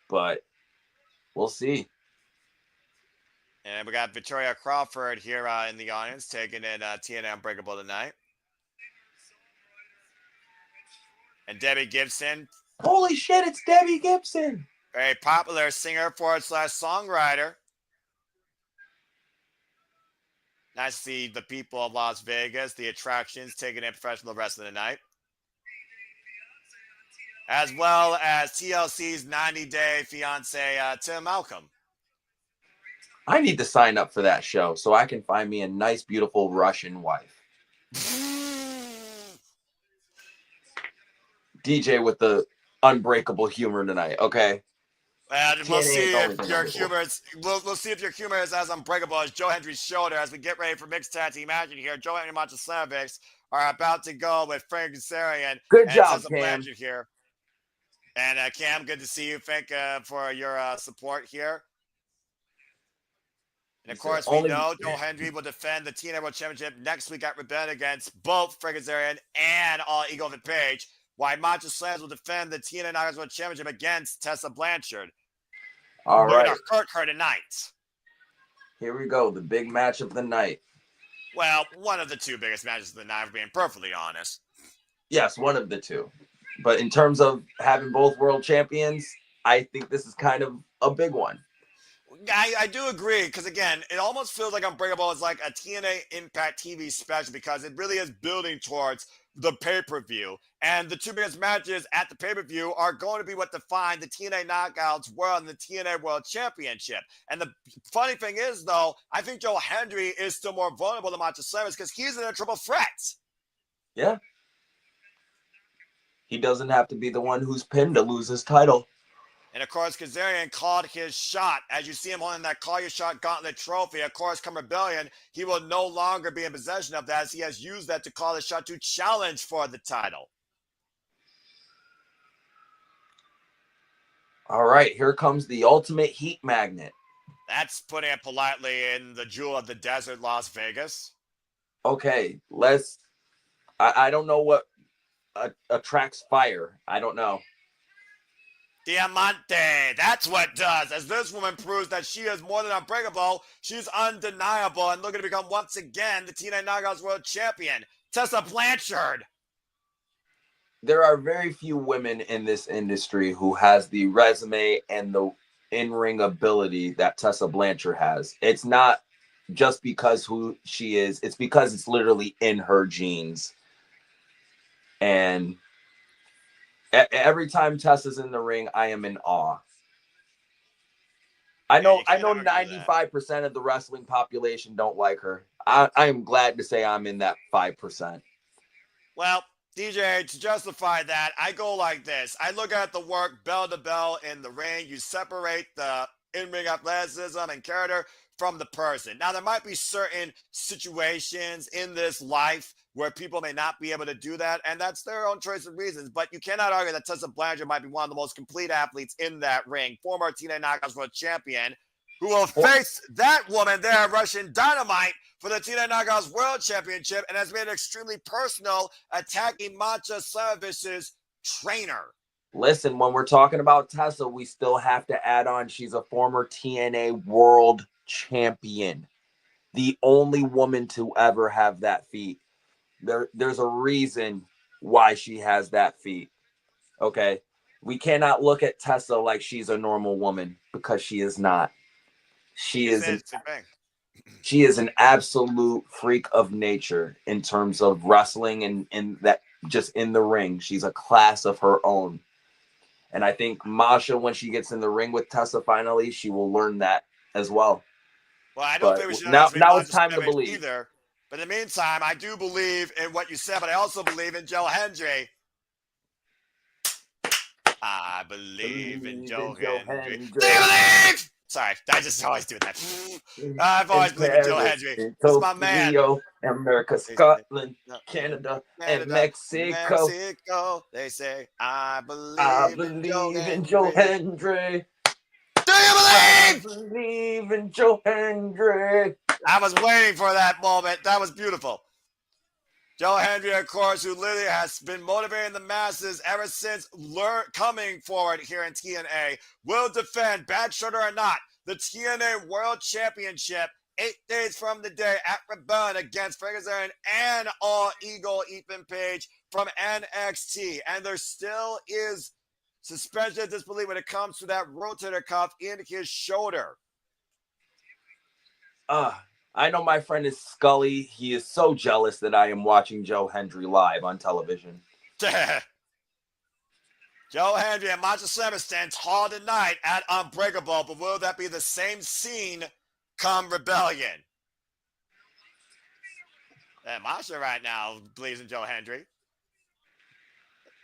but we'll see. And we got Victoria Crawford here in the audience taking in TNA Unbreakable tonight. And Debbie Gibson. Holy shit, it's Debbie Gibson. Very popular singer / songwriter. Nice to see the people of Las Vegas, the attractions, taking in professional wrestling tonight. As well as TLC's 90-Day Fiance, Tim Malcolm. I need to sign up for that show so I can find me a nice, beautiful Russian wife. DJ with the unbreakable humor tonight, okay? And we'll see if your humor is. We'll see if your humor is as unbreakable as Joe Hendry's shoulder as we get ready for mixed tag team action here. Joe Hendry and Monteslavics are about to go with Frank Kazarian. Good job, Cam. Here. And Cam, good to see you. Thank for your support here. And of course, we know Joe Hendry will defend the TNA World Championship next week at Rebellion against both Frank Kazarian and Eagle of the Page. While Macho Slams will defend the TNA Knockouts World Championship against Tessa Blanchard. All right. Hurt her tonight. Here we go. The big match of the night. Well, one of the two biggest matches of the night, for being perfectly honest. Yes, one of the two. But in terms of having both world champions, I think this is kind of a big one. I do agree, because again, it almost feels like Unbreakable is like a TNA Impact TV special because it really is building towards the pay-per-view. And the two biggest matches at the pay-per-view are going to be what define the TNA Knockouts World and the TNA World Championship. And the funny thing is, though, I think Joe Hendry is still more vulnerable than Macho Slammers because he's in a triple threat. Yeah. He doesn't have to be the one who's pinned to lose his title. And, of course, Kazarian called his shot. As you see him holding that Call Your Shot Gauntlet trophy, of course, come Rebellion, he will no longer be in possession of that as he has used that to call his shot to challenge for the title. All right, here comes the ultimate heat magnet. That's putting it politely in the jewel of the desert, Las Vegas. Okay, I don't know what attracts fire. I don't know. Diamante, that's what does. As this woman proves that she is more than unbreakable, she's undeniable and looking to become once again the TNA Knockouts World Champion, Tessa Blanchard. There are very few women in this industry who has the resume and the in-ring ability that Tessa Blanchard has. It's not just because who she is, it's because it's literally in her genes. And every time Tessa's in the ring, I am in awe. I know 95% of the wrestling population don't like her. I am glad to say I'm in that 5%. Well, DJ, to justify that, I go like this. I look at the work bell to bell in the ring. You separate the in-ring athleticism and character from the person. Now, there might be certain situations in this life where people may not be able to do that, and that's their own choice of reasons. But you cannot argue that Tessa Blanchard might be one of the most complete athletes in that ring. Former TNA Knockouts World Champion, who will face that woman there, Russian Dynamite, for the TNA Knockouts World Championship, and has made it extremely personal, attacking Masha Slamovich's trainer. Listen, when we're talking about Tessa, we still have to add on she's a former TNA World Champion. The only woman to ever have that feat. There's a reason why she has that feat. Okay? We cannot look at Tessa like she's a normal woman, because she is not. She is an absolute freak of nature in terms of wrestling and that just in the ring. She's a class of her own. And I think Masha, when she gets in the ring with Tessa finally, she will learn that as well. Well, I don't think we should now it's time to believe. Either. But in the meantime, I do believe in what you said, but I also believe in Joe Hendry. I believe in Joe Hendry. Do you believe? Sorry, I just always do that. I've always believed in Joe Hendry. This is my man. America, Scotland, Canada, and Mexico. They say, I believe in Joe Hendry. Do you believe? I believe in Joe Hendry. I was waiting for that moment. That was beautiful. Joe Hendry, of course, who literally has been motivating the masses ever since coming forward here in TNA, will defend, bad shoulder or not, the TNA World Championship 8 days from the day at Rebellion against Frank Kazarian and All Eagle Ethan Page from NXT. And there still is suspension of disbelief when it comes to that rotator cuff in his shoulder. I know my friend is Scully. He is so jealous that I am watching Joe Hendry live on television. Joe Hendry and Masha Slamovic stand tall tonight at Unbreakable, but will that be the same scene come Rebellion? Masha right now believes in Joe Hendry.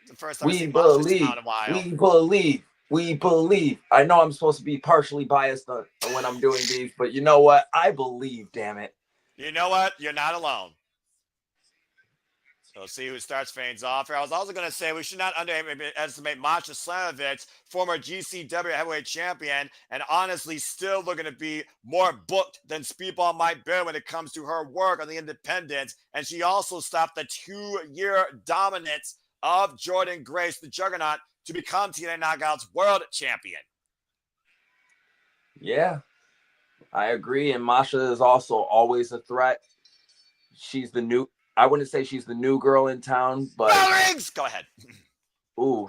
The first time we believe. I know I'm supposed to be partially biased when I'm doing these, but you know what? I believe, damn it. You know what? You're not alone. So we'll see who starts things off here. I was also going to say we should not underestimate Masha Slamovic, former GCW heavyweight champion, and honestly still looking to be more booked than Speedball might be when it comes to her work on the independents. And she also stopped the 2-year dominance of Jordan Grace, the Juggernaut, to become TNA Knockouts World Champion. Yeah, I agree. And Masha is also always a threat. She's the new, I wouldn't say she's the new girl in town, but. Rings! Go ahead. Ooh.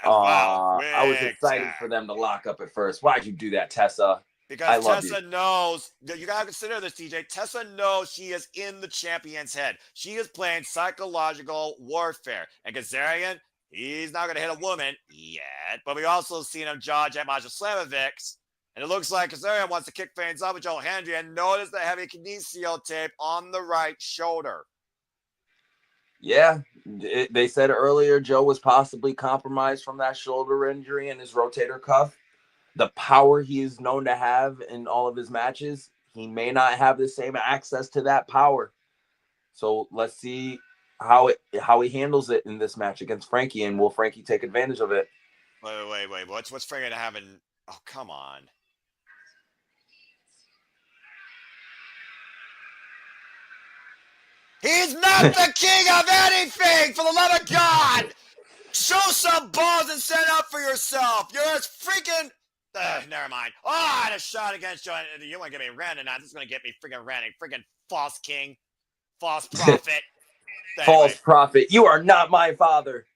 Wow. I was excited for them to lock up at first. Why'd you do that, Tessa? Because Tessa knows, you got to consider this, TJ. Tessa knows she is in the champion's head. She is playing psychological warfare. And Kazarian, he's not going to hit a woman yet, but we also seen him dodge at Masha Slamovic. And it looks like Kazarian wants to kick things up with Joe Hendry, and notice the heavy kinesio tape on the right shoulder. Yeah, they said earlier Joe was possibly compromised from that shoulder injury and his rotator cuff. The power he is known to have in all of his matches, he may not have the same access to that power. So let's see how he handles it in this match against Frankie, and will Frankie take advantage of it? Wait. What's Frankie having? Oh, come on. He's not the king of anything, for the love of God! Show some balls and stand up for yourself. You're as freaking... never mind. Oh, I had a shot against Joe. You want to get me ranting now. This is going to get me freaking ranting. Freaking false king. False prophet. False prophet. You are not my father.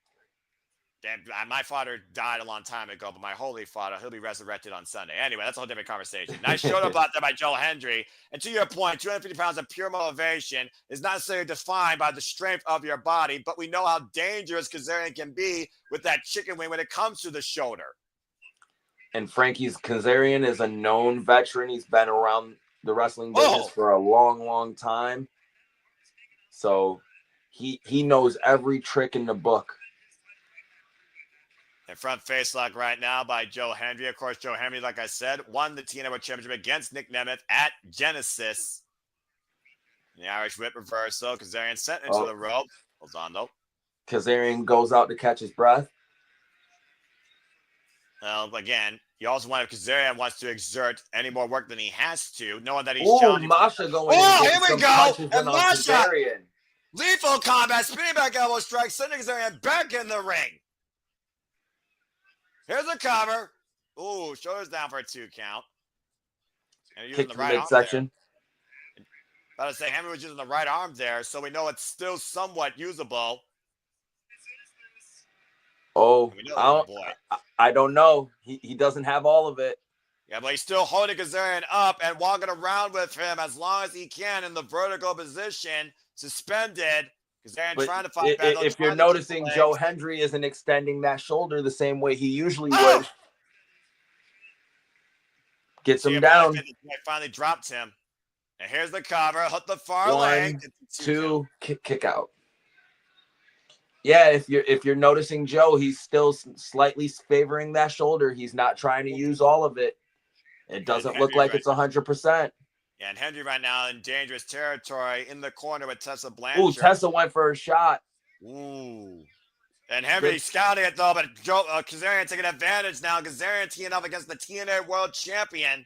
Damn, my father died a long time ago, but my holy father, he'll be resurrected on Sunday. Anyway, that's a whole different conversation. Nice show up out there by Joe Hendry. And to your point, 250 pounds of pure motivation is not necessarily defined by the strength of your body, but we know how dangerous Kazarian can be with that chicken wing when it comes to the shoulder. And Frankie's Kazarian is a known veteran. He's been around the wrestling business for a long, long time. So he knows every trick in the book. And front face lock right now by Joe Hendry. Of course, Joe Hendry, like I said, won the TNA World Championship against Nick Nemeth at Genesis. The Irish whip reversal. Kazarian sent into the rope. Holds on, though. Kazarian goes out to catch his breath. Well, again, you also want if Kazarian wants to exert any more work than he has to, knowing that he's Ooh, challenging. Masha going Oh, in here we some go. punches And on Masha, Kazarian. lethal combat, spinning back elbow strike, sending Kazarian back in the ring. Here's a cover. Ooh, shoulders down for a 2 count. And using Kick the to right arm midsection. there. About to say, Henry was using the right arm there, so we know it's still somewhat usable. Oh, Boy. I don't know. He doesn't have all of it. Yeah, but he's still holding Kazarian up and walking around with him as long as he can in the vertical position, suspended. Kazarian But trying to fight back. if you're noticing, Joe Hendry isn't extending that shoulder the same way he usually would. Gets him down. Finally dropped him. And here's the cover. Hook the far 1, leg. 2, kick out. Yeah, if you're noticing Joe, he's still slightly favoring that shoulder. He's not trying to use all of it. It doesn't look like it's 100%. Yeah, and Hendry right now in dangerous territory in the corner with Tessa Blanchard. Ooh, Tessa went for a shot. Ooh. And Henry scouting it though, but Joe Kazarian taking advantage now. Kazarian teeing up against the TNA World Champion.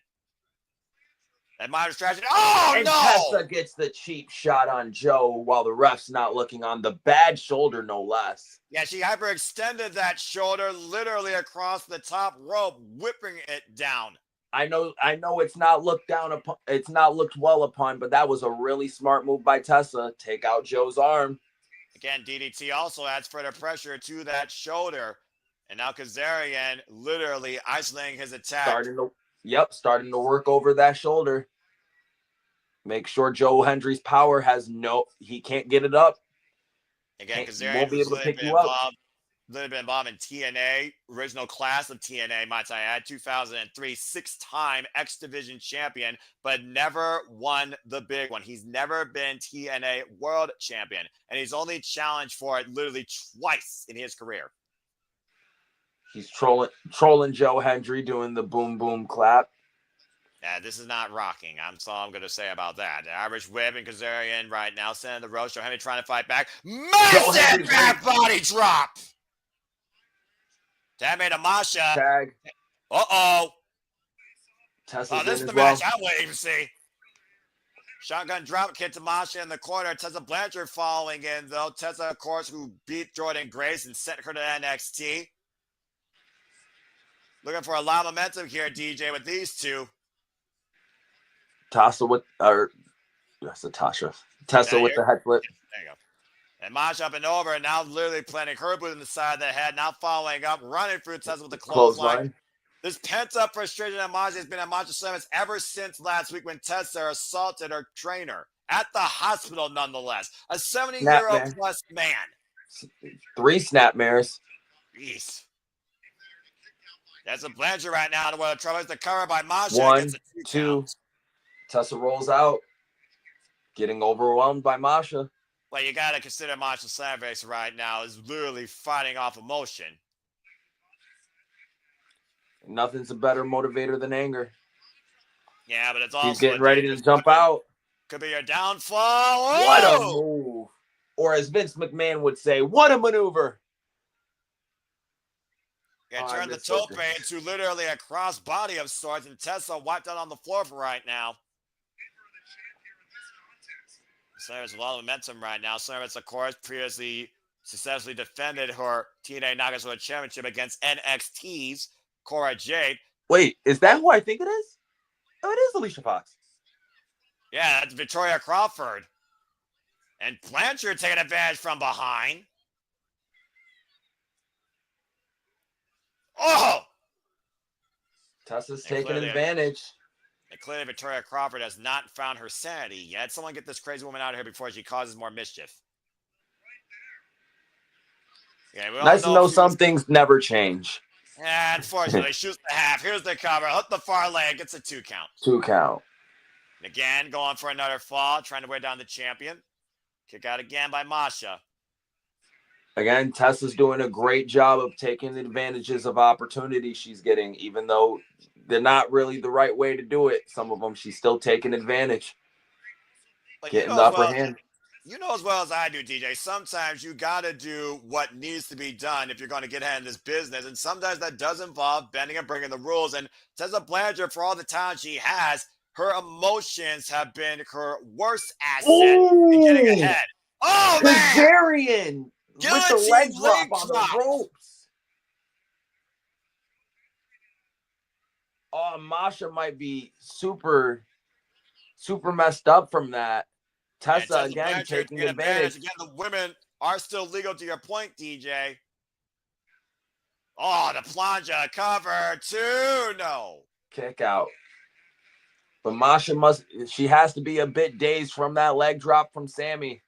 And minor strategy. Oh, and no! Tessa gets the cheap shot on Joe while the ref's not looking on the bad shoulder, no less. Yeah, she hyperextended that shoulder literally across the top rope, whipping it down. I know it's not looked down upon, it's not looked well upon, but that was a really smart move by Tessa. Take out Joe's arm. Again, DDT also adds further pressure to that shoulder. And now Kazarian literally isolating his attack. Starting to work over that shoulder. Make sure Joe Hendry's power he can't get it up. Again, Kazarian won't be able to pick you up. Been involved in TNA, original class of TNA, might I add, 2003, 6-time X Division champion, but never won the big one. He's never been TNA World Champion, and he's only challenged for it literally twice in his career. He's trolling Joe Hendry, doing the boom boom clap. Yeah, this is not rocking. That's all I'm going to say about that. The Irish whip and Kazarian right now sending the roast. Joe Hendry trying to fight back. Massive back body drop. That made a Masha. Tag. Uh-oh. Tessa's this is the match I'm waiting to see. Shotgun drop kick to Masha in the corner. Tessa Blanchard following in, though. Tessa, of course, who beat Jordan Grace and sent her to NXT. Looking for a lot of momentum here, DJ, with these two. Tessa with the head flip. There you go. And Masha up and over, and now literally planting her boot in the side of the head, now following up, running through Tessa with the clothesline. This pent-up frustration that Masha has been at Masha Slammers ever since last week when Tessa assaulted her trainer at the hospital, nonetheless. A 70-year-old plus man. 3 snapmares. Jeez. That's a Blanchard right now. The trouble is the cover by Masha. 1, 2. Tessa rolls out, getting overwhelmed by Masha. Well, you got to consider Masha Slammers right now is literally fighting off emotion. Nothing's a better motivator than anger. Yeah, but it's also he's getting ready to jump out. Could be your downfall. What a move. Or as Vince McMahon would say, what a maneuver. Yeah, turn the tope into literally a cross body of sorts, and Tessa wiped out on the floor for right now. Slater's a lot of momentum right now. Slater's, of course, previously successfully defended her TNA Knockouts World Championship against NXT's Cora Jade. Wait, is that who I think it is? Oh, it is Alisha Fox. Yeah, that's Victoria Crawford. And Blanchard taking advantage from behind. Oh! Tessa's taking advantage. And clearly Victoria Crawford has not found her sanity yet. Someone get this crazy woman out of here before she causes more mischief. Yeah, nice to know some things never change. Yeah, unfortunately, shoots the half. Here's the cover. Hook the far leg. Gets a 2 count. 2 count. And again, going for another fall. Trying to wear down the champion. Kick out again by Masha. Again, Tessa's doing a great job of taking advantages of opportunities she's getting, even though they're not really the right way to do it. Some of them, she's still taking advantage, But getting the upper hand. you know as well as I do, DJ, sometimes you got to do what needs to be done if you're going to get ahead in this business. And sometimes that does involve bending and breaking the rules. And Tessa Blanchard, for all the talent she has, her emotions have been her worst asset in getting ahead. Oh, man! Kazarian with the leg drop on the ropes. Oh, Masha might be super messed up from that. Tessa again Blanchard taking advantage. Again, the women are still legal to your point, DJ. Oh, the plunger cover too. No. Kick out. But Masha she has to be a bit dazed from that leg drop from Sammy.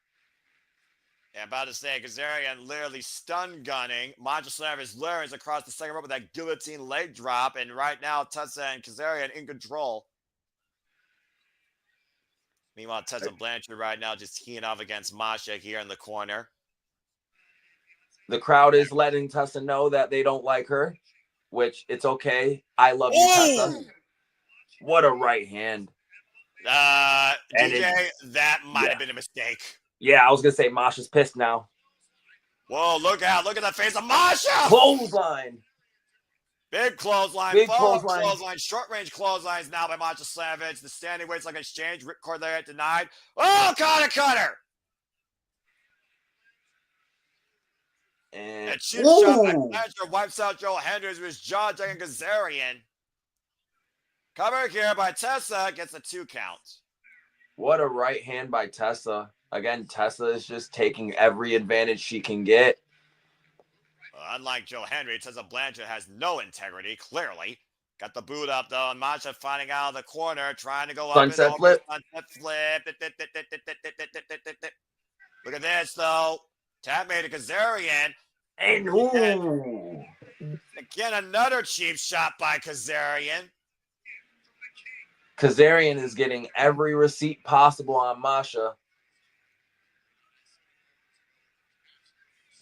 Yeah, about to say, Kazarian literally stun gunning. Masha Slavis learns across the second rope with that guillotine leg drop. And right now, Tessa and Kazarian in control. Meanwhile, Tessa Blanchard right now just teeing off against Masha here in the corner. The crowd is letting Tessa know that they don't like her, which it's okay. I love you, Tessa. What a right hand. DJ, that might have been a mistake. Yeah, I was going to say Masha's pissed now. Whoa, look out. Look at the face of Masha. Clothesline. Big clothesline. Big clothesline. Short-range clotheslines now by Masha Slavic. The standing weights like exchange. Ripcord there denied. Oh, cutter. And cheap shot by Blanchard wipes out Joe Hendricks with his jaw-jacking Kazarian. Cover here by Tessa. Gets a 2 count. What a right hand by Tessa. Again, Tessa is just taking every advantage she can get. Unlike Joe Hendry, Tessa Blanchard has no integrity, clearly. Got the boot up, though, and Masha finding out of the corner, trying to go Sunset up. Flip. Sunset flip. Look at this, though. Tap made a Kazarian. And again, another cheap shot by Kazarian. Kazarian is getting every receipt possible on Masha.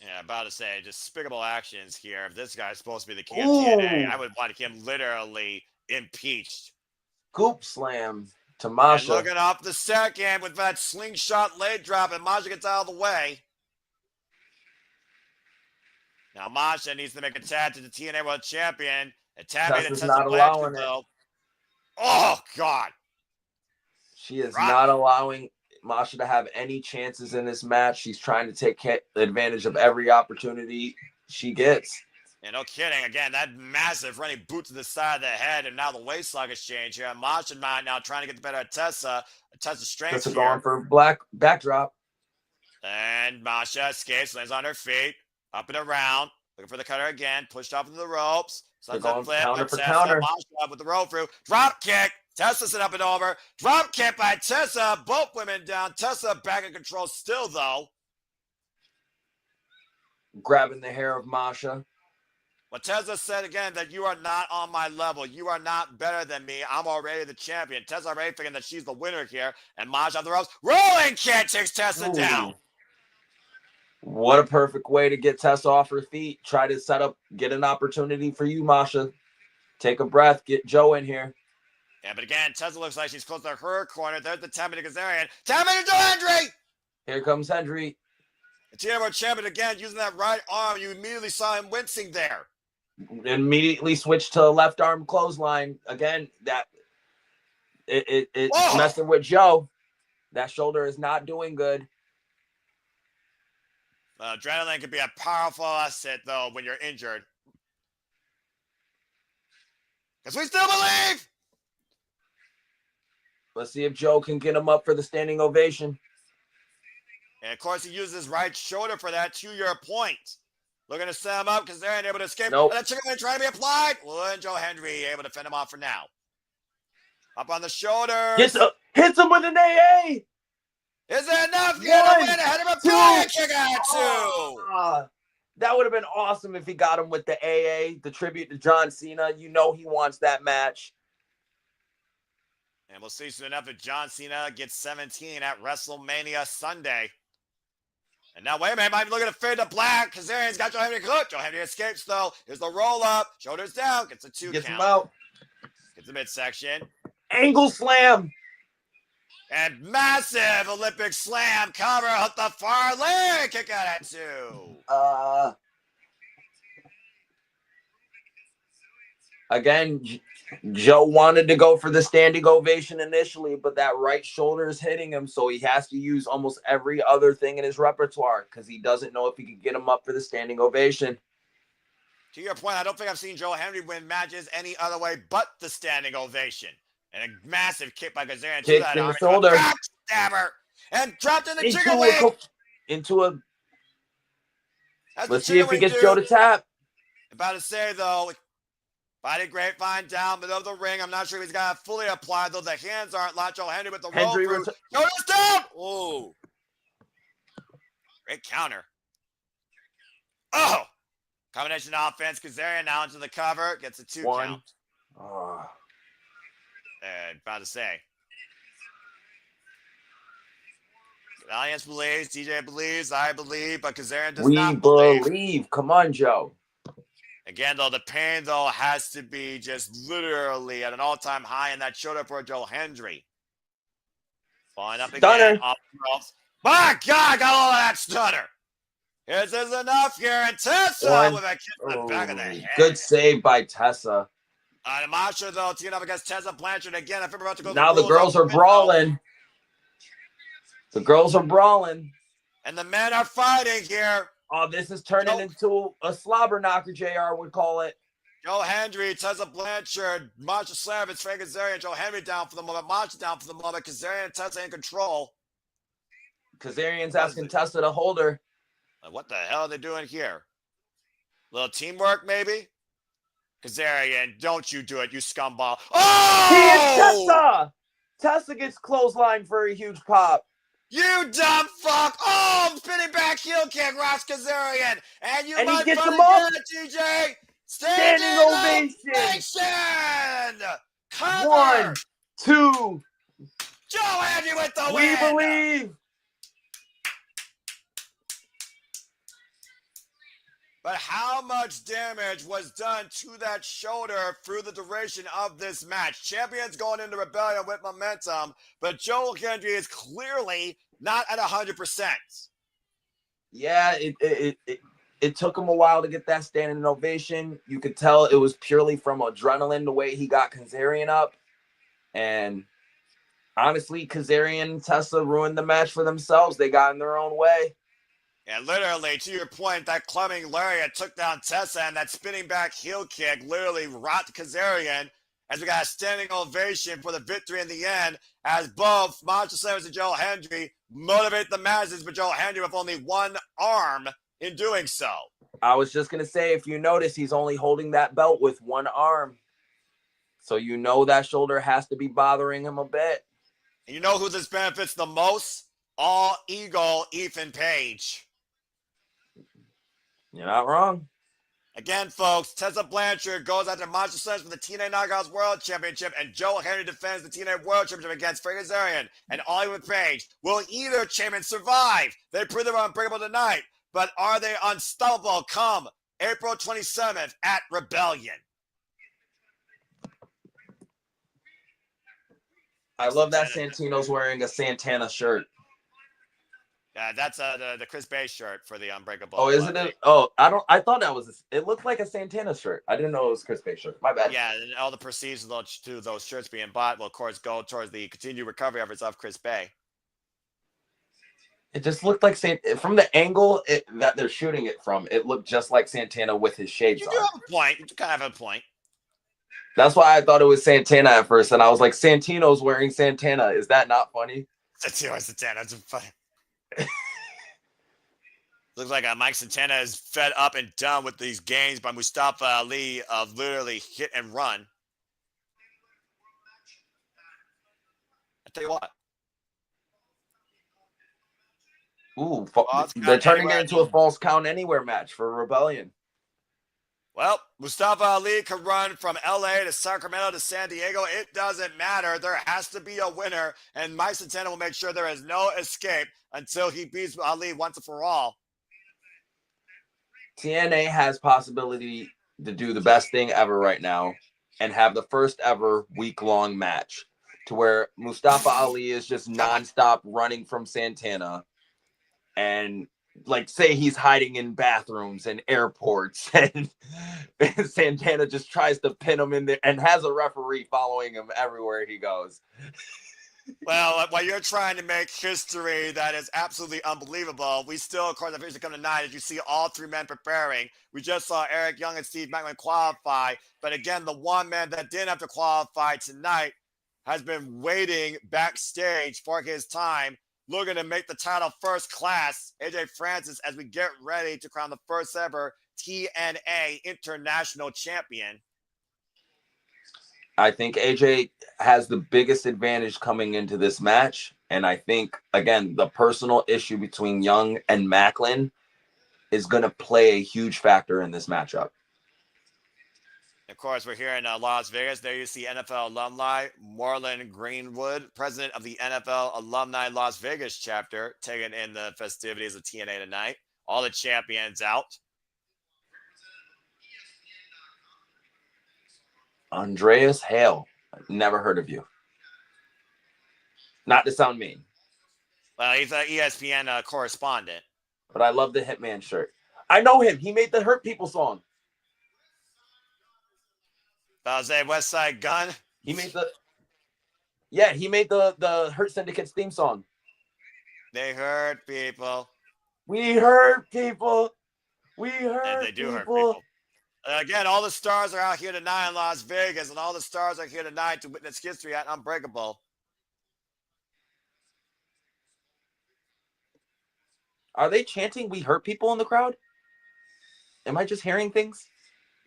Yeah, about to say, despicable actions here. If this guy's supposed to be the king of TNA, I would want him literally impeached. Scoop slam to Masha. And looking off the second with that slingshot leg drop, and Masha gets out of the way. Now Masha needs to make a tag to the TNA World Champion. A tag made to Tessa Blanchard, though. Oh, God. She is not allowing Masha to have any chances in this match. She's trying to take advantage of every opportunity she gets. Yeah, no kidding. Again, that massive running boot to the side of the head, and now the waist lock exchange here. Masha now trying to get the better of Tessa. Tessa's strength here. Going for black backdrop. And Masha escapes, lands on her feet, up and around, looking for the cutter again, pushed off into the ropes. Sunset flip, counter for Tessa, counter. Masha with the roll through. Drop kick. Tessa's it up and over. Drop kick by Tessa. Both women down. Tessa back in control still, though. Grabbing the hair of Masha. Well, Tessa said again that you are not on my level. You are not better than me. I'm already the champion. Tessa already thinking that she's the winner here. And Masha on the ropes. Rolling kick takes Tessa down. What a perfect way to get Tessa off her feet. Try to set up, get an opportunity for you, Masha. Take a breath. Get Joe in here. Yeah, but again, Tessa looks like she's close to her corner. There's the 10-minute Kazarian. 10-minute to Hendry! Here comes Hendry. The TNA World Champion again using that right arm. You immediately saw him wincing there. Immediately switched to a left arm clothesline. Again, that it's messing with Joe. That shoulder is not doing good. Adrenaline can be a powerful asset, though, when you're injured. Because we still believe! Let's see if Joe can get him up for the standing ovation. And, of course, he uses his right shoulder for that, to your point. Looking to set him up because they're unable to escape. Nope. And the chicken trying to be applied. Well, and Joe Hendry able to fend him off for now. Up on the shoulders. Hits him with an AA. Is it enough? Get him in ahead of him. Kick out two. That would have been awesome if he got him with the AA, the tribute to John Cena. You know he wants that match. And we'll see soon enough if John Cena gets 17 at WrestleMania Sunday. And now, wait a minute, might be looking to fade to black. Kazarian's got Joe Henry cooked. Joe Henry escapes, though. Here's the roll up. Shoulders down. Gets a 2 Gets count. him out. Gets the midsection. Angle slam. And massive Olympic slam cover. Hook the far leg. Kick out at 2. Again, Joe wanted to go for the standing ovation initially, but that right shoulder is hitting him, so he has to use almost every other thing in his repertoire because he doesn't know if he can get him up for the standing ovation. To your point, I don't think I've seen Joe Henry win matches any other way but the standing ovation. And a massive kick by Kazarian to that in the arm. shoulder. Backstabber. And dropped in the chicken wing. Let's see if he gets Joe to tap. About to say, though, body grapevine down middle of the ring. I'm not sure if he's got it fully applied, though the hands aren't locked. Joe Henry with the roll through. Jonas down! Oh. Great counter. Oh! Combination offense. Kazarian now into the cover. Gets a 2 count. And about to say. The audience believes, DJ believes, I believe, but Kazarian does not believe. We believe. Come on, Joe. Again, though, the pain, though, has to be just literally at an all-time high in that shoulder for Joe Hendry. Falling up again. Off the ropes. My God, got all of that stunner. This is enough here. And Tessa with a kick in the back of the head. Good save by Tessa. Masha, though, teaming up against Tessa Blanchard again. I think we're about to go. Now the girls are brawling. The girls are brawling. And the men are fighting here. Oh, this is turning into a slobber knocker, JR would call it. Joe Hendry, Tessa Blanchard, Masha Slavitz, Frank Kazarian, Joe Henry down for the moment, Masha down for the moment, Kazarian and Tessa in control. Kazarian's asking Tessa to hold her. What the hell are they doing here? Little teamwork, maybe? Kazarian, don't you do it, you scumball. Oh! Tessa! Tessa gets clothesline for a huge pop. You dumb fuck! Oh, spinning back heel kick, Ross Kazarian. And you might gets find him up. it, TJ. Standing ovation. Cover. 1, 2. Joe Henry with the win. We believe. But how much damage was done to that shoulder through the duration of this match? Champions going into Rebellion with momentum, but Joe Hendry is clearly not at 100%. Yeah, it took him a while to get that standing ovation. You could tell it was purely from adrenaline, the way he got Kazarian up. And honestly, Kazarian and Tessa ruined the match for themselves. They got in their own way. And literally, to your point, that clubbing lariat took down Tessa, and that spinning back heel kick literally rocked Kazarian as we got a standing ovation for the victory in the end, as both Masha Slavitz and Joe Hendry motivate the masses, but Joe Hendry with only one arm in doing so. I was just going to say, if you notice, he's only holding that belt with one arm. So you know that shoulder has to be bothering him a bit. And you know who this benefits the most? All Eagle Ethan Page. You're not wrong. Again, folks, Tessa Blanchard goes after Masha Slavitz for the TNA Knockouts World Championship, and Joe Henry defends the TNA World Championship against Frank Kazarian and Oliver Page. Will either champion survive? They prove they're unbreakable tonight, but are they unstoppable come April 27th at Rebellion? I love that Santino's wearing a Santana shirt. That's the Chris Bay shirt for the Unbreakable. Oh, isn't it? Oh, I thought that was. It looked like a Santana shirt. I didn't know it was Chris Bay shirt. My bad. Yeah, and all the proceeds to those shirts being bought will, of course, go towards the continued recovery efforts of Chris Bay. It just looked like from the angle that they're shooting it from. It looked just like Santana with his shades on. You do have a point. You kind of have a point. That's why I thought it was Santana at first, and I was like, Santino's wearing Santana. Is that not funny? Santana. That's funny. Looks like Mike Santana is fed up and done with these games by Mustafa Ali of literally hit and run. I tell you what. Ooh, they're turning it into a false count anywhere match for Rebellion. Well, Mustafa Ali could run from LA to Sacramento to San Diego. It doesn't matter. There has to be a winner, and Mike Santana will make sure there is no escape until he beats Ali once and for all. TNA has possibility to do the best thing ever right now and have the first ever week-long match to where Mustafa Ali is just nonstop running from Santana and like say he's hiding in bathrooms and airports and Santana just tries to pin him in there and has a referee following him everywhere he goes. Well, while you're trying to make history that is absolutely unbelievable, we still, of course, the to come tonight as you see all three men preparing. We just saw Eric Young and Steve Maclin qualify. But again, the one man that didn't have to qualify tonight has been waiting backstage for his time, looking to make the title first class. AJ Francis, as we get ready to crown the first ever TNA International Champion. I think AJ has the biggest advantage coming into this match. And I think, again, the personal issue between Young and Maclin is going to play a huge factor in this matchup. Of course, we're here in Las Vegas. There you see NFL alumni, Marlon Greenwood, president of the NFL Alumni Las Vegas chapter, taking in the festivities of TNA tonight. All the champions out. Andreas Hale. Never heard of you. Not to sound mean. Well, he's an ESPN correspondent. But I love the Hitman shirt. I know him. He made the Hurt People song. Say West Side Gun. He made the Hurt Syndicate's theme song. They hurt people. We hurt people. We hurt And they do people. hurt people. Again, all the stars are out here tonight in Las Vegas, and all the stars are here tonight to witness history at Unbreakable. Are they chanting "We hurt people" in the crowd? Am I just hearing things?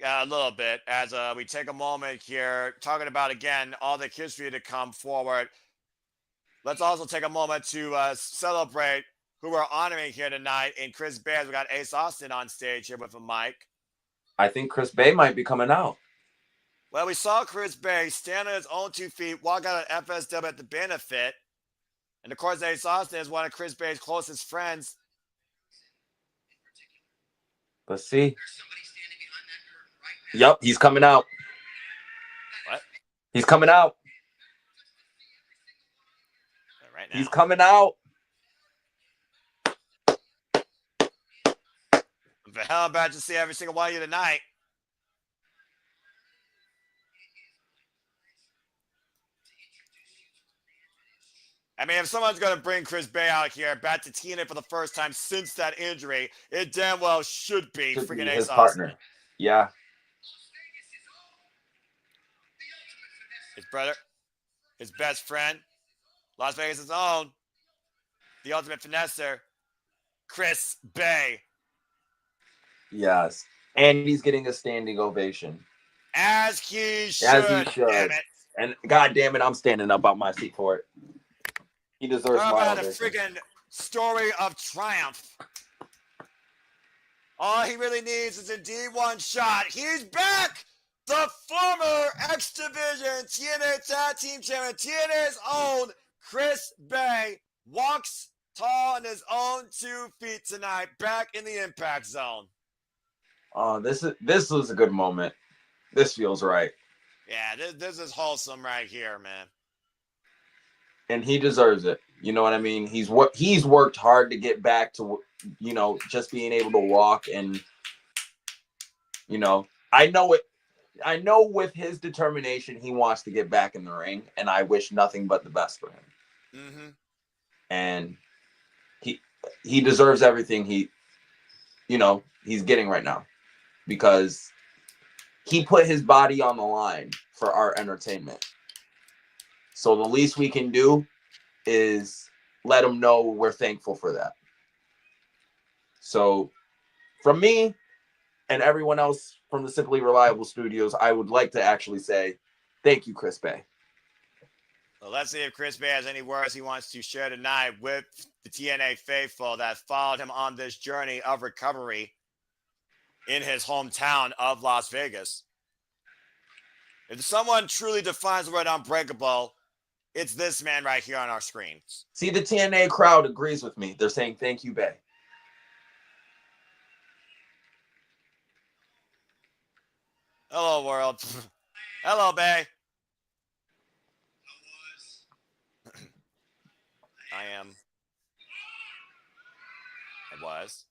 Yeah, a little bit. As we take a moment here, talking about, again, all the history to come forward. Let's also take a moment to celebrate who we're honoring here tonight in Chris Bay. We got Ace Austin on stage here with a mic. I think Chris Bay might be coming out. Well, we saw Chris Bay stand on his own 2 feet, walk out of FSW at the benefit. And, of course, Ace Austin is one of Chris Bay's closest friends. Let's see. Yep, he's coming out. What? He's coming out. Right now. He's coming out. I'm hell about to see every single one of you tonight. I mean, if someone's going to bring Chris Bay out here back to TNA for the first time since that injury, it damn well should be freaking Ace his Austin. partner. Yeah. His brother, his best friend, Las Vegas' own, the ultimate finesser, Chris Bay. Yes. And he's getting a standing ovation. As he should. Damn it. And God damn it, I'm standing up out my seat for it. He deserves How my about a ovation. freaking story of triumph? All he really needs is indeed one shot. He's back! The former X Division TNA Tag Team Champion, TNA's own Chris Bay, walks tall on his own 2 feet tonight, back in the Impact Zone. Oh, this was a good moment. This feels right. Yeah, this is wholesome right here, man. And he deserves it. You know what I mean? He's worked hard to get back to, you know, just being able to walk. And, you know, I know with his determination, he wants to get back in the ring, and I wish nothing but the best for him. Mm-hmm. And he deserves everything he's getting right now, because he put his body on the line for our entertainment. So the least we can do is let him know we're thankful for that. So from me and everyone else from the Simply Reliable Studios, I would like to actually say thank you, Chris Bay. Well, let's see if Chris Bay has any words he wants to share tonight with the TNA faithful that followed him on this journey of recovery. in his hometown of Las Vegas. If someone truly defines the word unbreakable, it's this man right here on our screens. See, the TNA crowd agrees with me. They're saying thank you, Bay. Hello, world. Hello, Bay. I am. I was.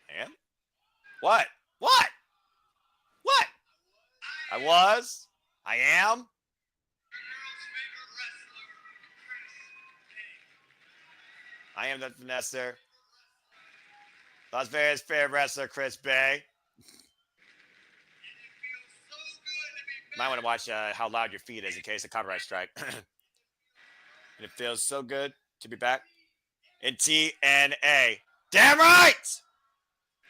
I am. What? What? What? I was. I am. I am the finesser. Las Vegas' favorite wrestler, Chris Bay. Might want to watch how loud your feet is in case of copyright strike. And it feels so good to be back in TNA. Damn right!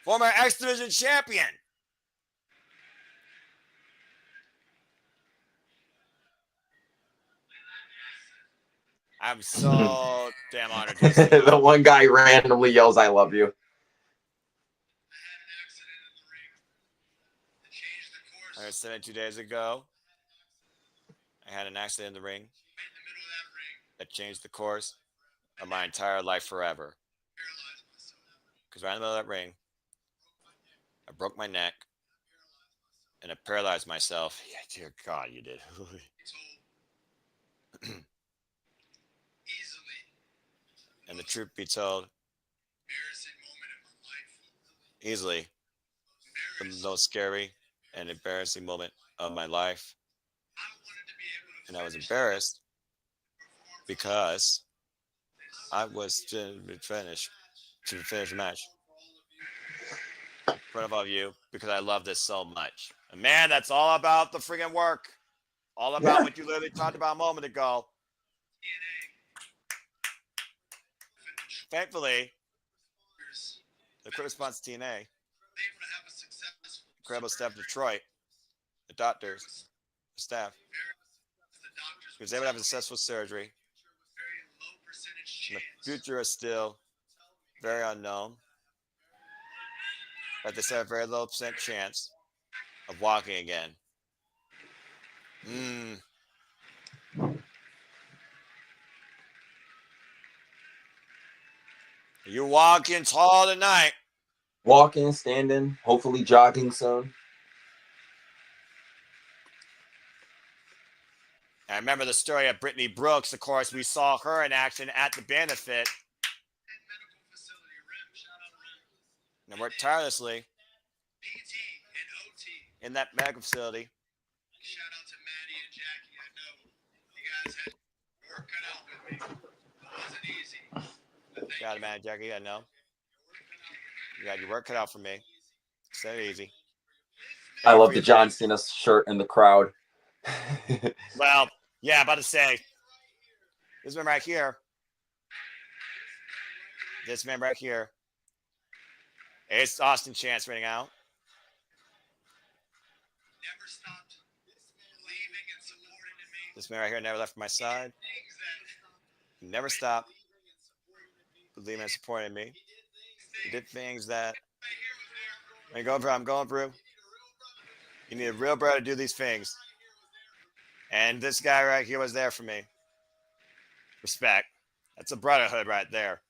Former X Division champion. I'm so damn honored to see The one guy randomly yells, "I love you." 172 days ago, I had an accident in the ring that changed the course of my entire life forever. Because right in the middle of that ring, I broke my neck and I paralyzed myself. Yeah, dear God, you did. And the truth be told, easily the most scary and embarrassing moment of my life. And I was embarrassed because I was to finish the match in front of all of you because I love this so much. And man, that's all about the friggin' work. All about what you literally talked about a moment ago. Thankfully, the quick response to TNA, incredible staff of Detroit, the doctors, the staff, he was able to have a successful surgery. And the future is still very unknown, but they said a very low % chance of walking again. You're walking tall tonight. Walking, standing, hopefully jogging soon. I remember the story of Brittany Brooks. Of course, we saw her in action at the benefit. And worked tirelessly in that medical facility. Shout out to Maddie and Jackie. I know you guys had work cut out with me. It wasn't easy. Shout out to Maddie and Jackie. I know. You got your work cut out for me. So easy. I love the John Cena shirt in the crowd. Well, yeah, about to say, this man right here. This man right here. It's Austin Chance running out. Never stopped believing and supporting in me. This man right here never left my side. He never stopped believing and supporting me. He did things that I'm going through. You need a real brother to do these things. And this guy right here was there for me. Respect. That's a brotherhood right there.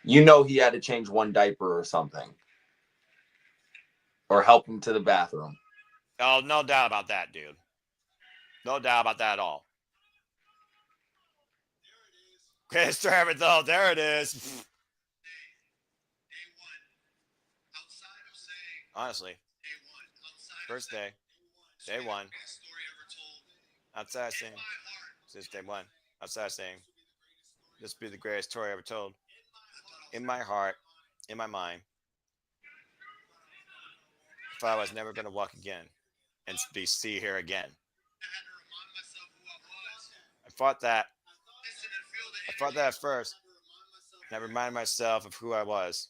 You know he had to change one diaper or something. Or help him to the bathroom. Oh, no doubt about that, dude. No doubt about that at all. Chris Trevor, though, there it is. Honestly. First day. Day one. Outside saying. Since day one. Outside saying. This will be the greatest story ever told. In my heart, in my mind, I thought I was never going to walk again and see here again. I thought that at first, and I reminded myself of who I was.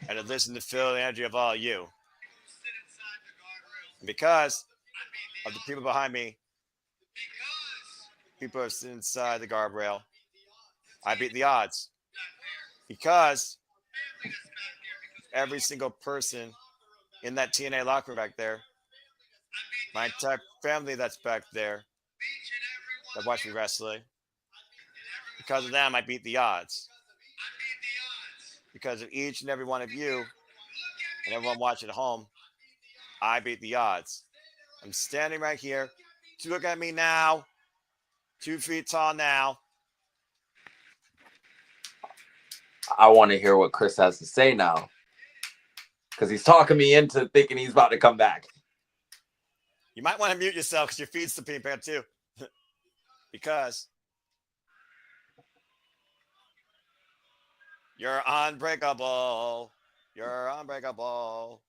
And to listen to feel the energy of all of you. And because of the people behind me, people who are sitting inside the guardrail, I beat the odds. Because Every single person in that TNA locker room back there. My entire family that's back there that watch me wrestling. Because of them, I beat the odds. Because of each and every one of you and everyone watching at home, I beat the odds. I'm standing right here. Look at me now. 2 feet tall now. I want to hear what Chris has to say now. Because he's talking me into thinking he's about to come back. You might want to mute yourself because your feet's the pink pant too. Because you're unbreakable. You're unbreakable.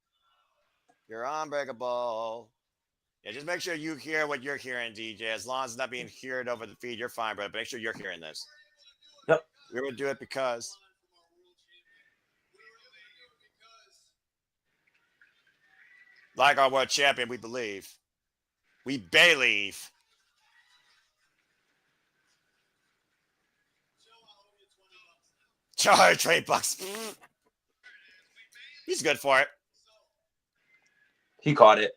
You're unbreakable. Yeah, just make sure you hear what you're hearing, DJ. As long as it's not being heard over the feed, you're fine, but make sure you're hearing this. Yep. We would do it because like our world champion, we believe. We believe. Charge $20. He's good for it. He caught it.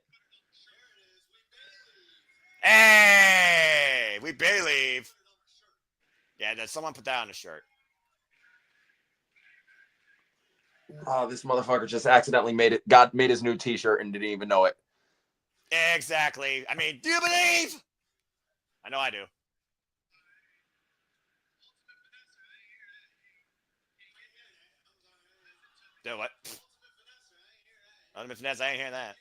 Hey, we believe. Yeah, did someone put that on the shirt? Oh, this motherfucker just accidentally made his new t-shirt and didn't even know it. Exactly. I mean, do you believe? I know I do. Do what? Ultimate finesse, I ain't hearing that.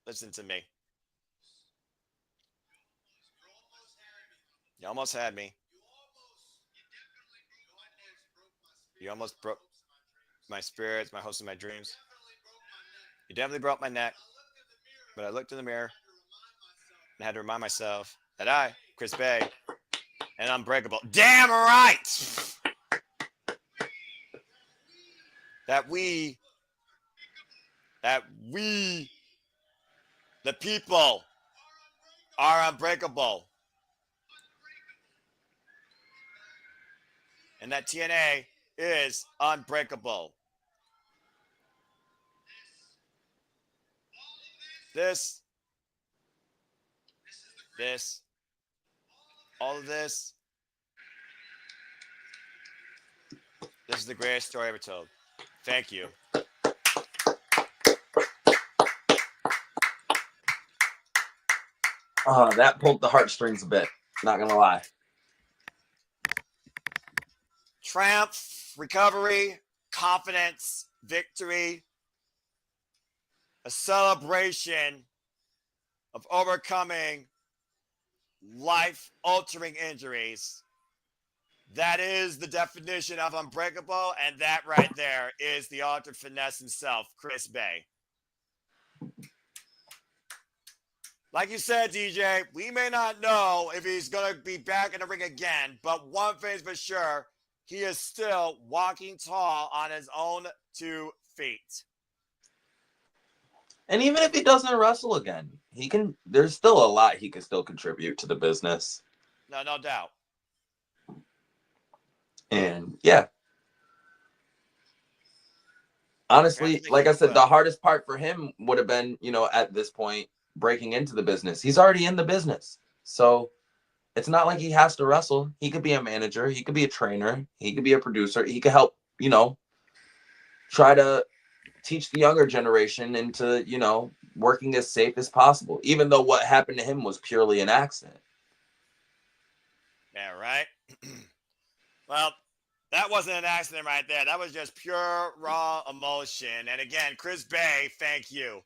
Listen to me. You almost had me. You almost broke my spirits, my hopes, and my dreams. You definitely broke my neck. But I looked in the mirror and had to remind myself that I, Chris Bay, and Unbreakable. Damn right! That we, the people, are unbreakable. And that TNA is unbreakable. All of this is the greatest story ever told. Thank you. That pulled the heartstrings a bit. Not gonna lie. Triumph, recovery, confidence, victory, a celebration of overcoming life-altering injuries. That is the definition of unbreakable, and that right there is the Ultimate Finesse himself, Chris Bay. Like you said, DJ, we may not know if he's going to be back in the ring again, but one thing's for sure, he is still walking tall on his own 2 feet. And even if he doesn't wrestle again, there's still a lot he can still contribute to the business. No doubt. And yeah. Honestly, like I said, the hardest part for him would have been, at this point, breaking into the business. He's already in the business. So it's not like he has to wrestle. He could be a manager. He could be a trainer. He could be a producer. He could help, try to teach the younger generation into, working as safe as possible, even though what happened to him was purely an accident. Yeah, right? Well, that wasn't an accident right there. That was just pure, raw emotion. And again, Chris Bay, thank you.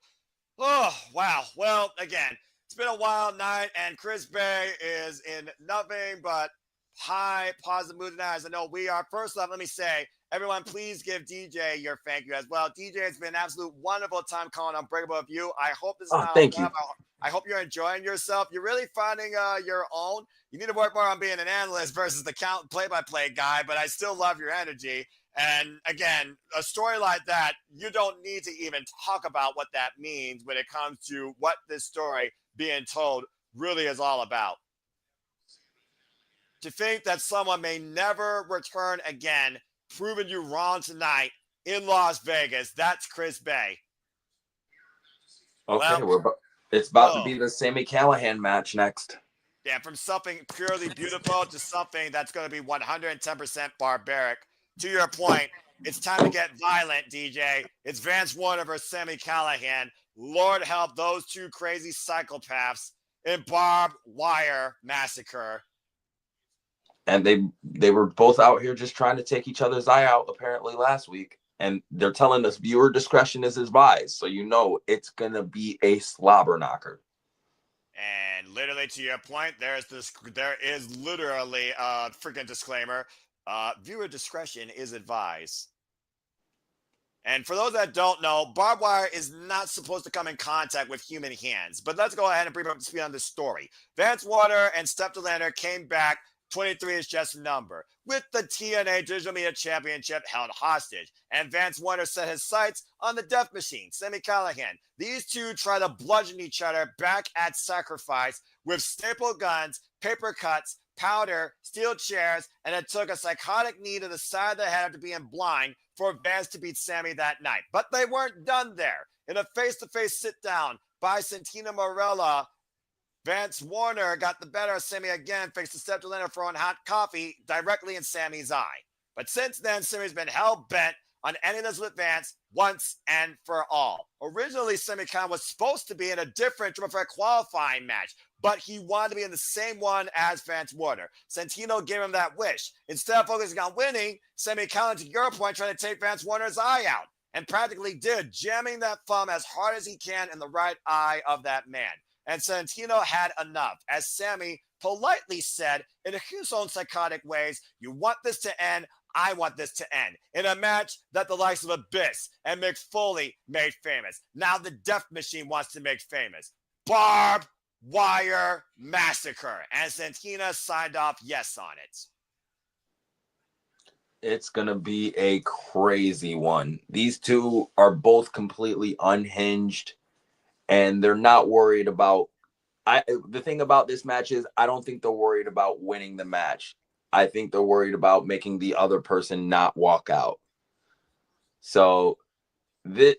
Oh, wow. Well, again, it's been a wild night, and Chris Bay is in nothing but high positive mood tonight, as I know we are. First off, let me say, everyone, please give DJ your thank you as well. DJ, it's been an absolute wonderful time calling Unbreakable with you. I hope this is not thank you. I hope you're enjoying yourself. You're really finding your own. You need to work more on being an analyst versus the play-by-play guy, but I still love your energy. And again, a story like that, you don't need to even talk about what that means when it comes to what this story being told really is all about. To think that someone may never return again proving you wrong tonight in Las Vegas. That's Chris Bay. Okay, Well, it's about to be the Sami Callihan match next. Yeah, from something purely beautiful to something that's going to be 110% barbaric. To your point, it's time to get violent, DJ. It's Vance Warner versus Sami Callihan. Lord help those two crazy psychopaths in barbed wire massacre. And they were both out here just trying to take each other's eye out apparently last week. And they're telling us viewer discretion is advised. So you know it's going to be a slobber knocker. And literally to your point, there is literally a freaking disclaimer. Viewer discretion is advised. And for those that don't know, barbed wire is not supposed to come in contact with human hands. But let's go ahead and bring up to speed on this story. Vance Warner and Steph DeLander came back. 23 is just a number, with the TNA Digital Media Championship held hostage. And Vance Warner set his sights on the Death Machine, Sami Callihan. These two try to bludgeon each other back at Sacrifice with staple guns, paper cuts, powder, steel chairs, and it took a psychotic knee to the side of the head after being blind for Vance to beat Sami that night. But they weren't done there. In a face-to-face sit-down by Santana Marella, Vance Warner got the better of Sami again, thanks to Steph DeLander throwing hot coffee directly in Sami's eye. But since then, Sami's been hell-bent on ending this with Vance once and for all. Originally, Sami Callihan was supposed to be in a different Triple Threat qualifying match, but he wanted to be in the same one as Vance Warner. Santino gave him that wish. Instead of focusing on winning, Sami Callihan, to your point, tried to take Vance Warner's eye out, and practically did, jamming that thumb as hard as he can in the right eye of that man. And Santino had enough, as Sami politely said in his own psychotic ways, "You want this to end, I want this to end," in a match that the likes of Abyss and Mick Foley made famous. Now the Death Machine wants to make famous. Barbed Wire Massacre. And Santino signed off yes on it. It's going to be a crazy one. These two are both completely unhinged. And they're not worried about the thing about this match is I don't think they're worried about winning the match. I think they're worried about making the other person not walk out. So this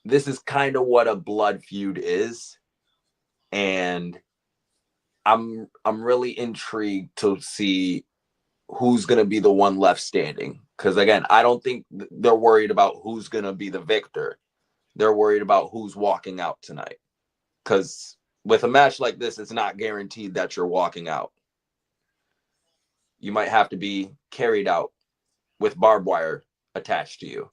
is kind of what a blood feud is. And I'm really intrigued to see who's going to be the one left standing. Because again, I don't think they're worried about who's going to be the victor. They're worried about who's walking out tonight. Because with a match like this, it's not guaranteed that you're walking out. You might have to be carried out with barbed wire attached to you.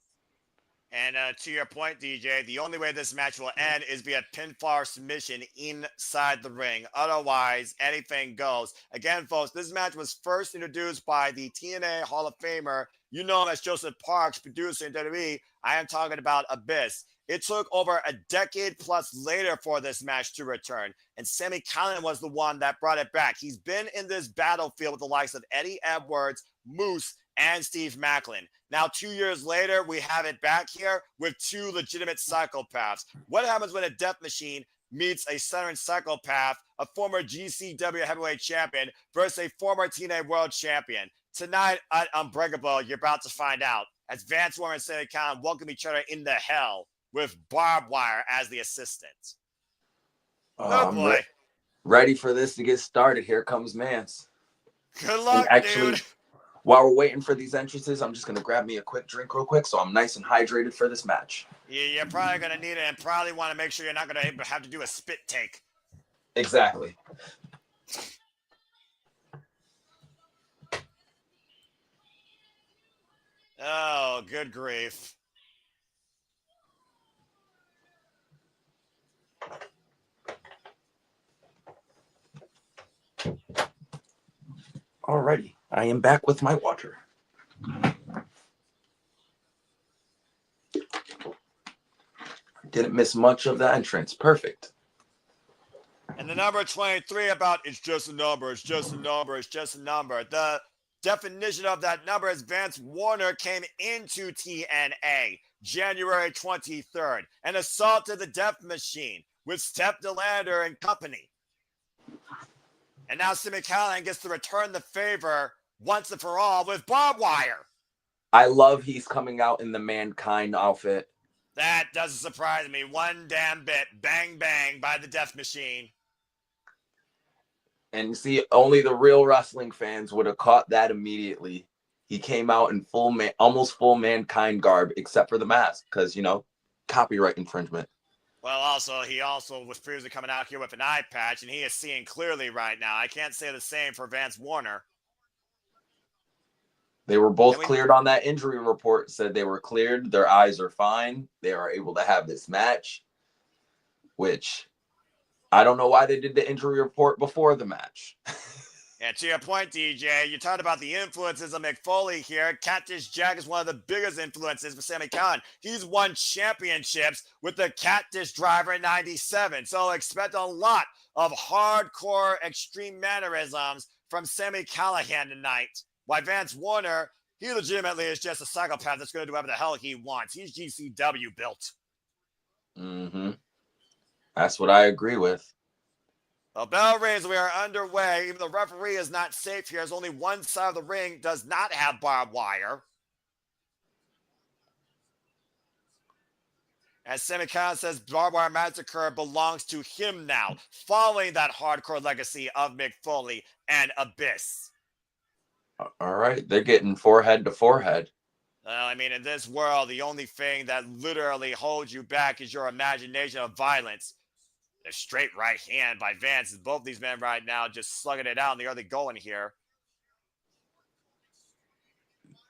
And to your point, DJ, the only way this match will end is via pinfall submission inside the ring. Otherwise, anything goes. Again, folks, this match was first introduced by the TNA Hall of Famer. You know him as Joseph Parks, producer in WWE. I am talking about Abyss. It took over a decade plus later for this match to return, and Sami Callihan was the one that brought it back. He's been in this battlefield with the likes of Eddie Edwards, Moose, and Steve Maclin. Now, 2 years later, we have it back here with two legitimate psychopaths. What happens when a Death Machine meets a Southern psychopath, a former GCW heavyweight champion versus a former TNA world champion? Tonight at Unbreakable, you're about to find out as Vance Warner and Sami Callihan welcome each other into hell with barbed wire as the assistant. Oh boy. Ready for this to get started. Here comes Mance. Good luck, actually, dude. While we're waiting for these entrances, I'm just going to grab me a quick drink real quick so I'm nice and hydrated for this match. Yeah, you're probably going to need it and probably want to make sure you're not going to have to do a spit take. Exactly. Oh, good grief. Alrighty, I am back with my water. Didn't miss much of the entrance. Perfect. And the number 23 about it's just a number, it's just a number, it's just a number. The definition of that number is Vance Warner came into TNA January 23rd and assaulted the Death Machine with Steph DeLander and company. And now Sami Callihan gets to return the favor once and for all with barbed wire. I love he's coming out in the Mankind outfit. That doesn't surprise me one damn bit. Bang, bang by the Death Machine. And see, only the real wrestling fans would have caught that immediately. He came out in almost full Mankind garb, except for the mask, because, you know, copyright infringement. Well, he also was previously coming out here with an eye patch, and he is seeing clearly right now. I can't say the same for Vance Warner. They were both cleared on that injury report, said they were cleared. Their eyes are fine. They are able to have this match, which I don't know why they did the injury report before the match. And to your point, DJ, you talked about the influences of McFoley here. Cactus Jack is one of the biggest influences for Sami Callihan. He's won championships with the Cactus Driver in 97. So expect a lot of hardcore extreme mannerisms from Sami Callihan tonight. Why Vance Warner, he legitimately is just a psychopath that's going to do whatever the hell he wants. He's GCW built. Mm-hmm. That's what I agree with. Well, bell rings, we are underway. Even the referee is not safe here, as only one side of the ring does not have barbed wire. As Sami Callihan says, barbed wire massacre belongs to him now, following that hardcore legacy of Mick Foley and Abyss. All right, they're getting forehead to forehead. Well, I mean, in this world, the only thing that literally holds you back is your imagination of violence. The straight right hand by Vance. Both these men right now just slugging it out in the early going here.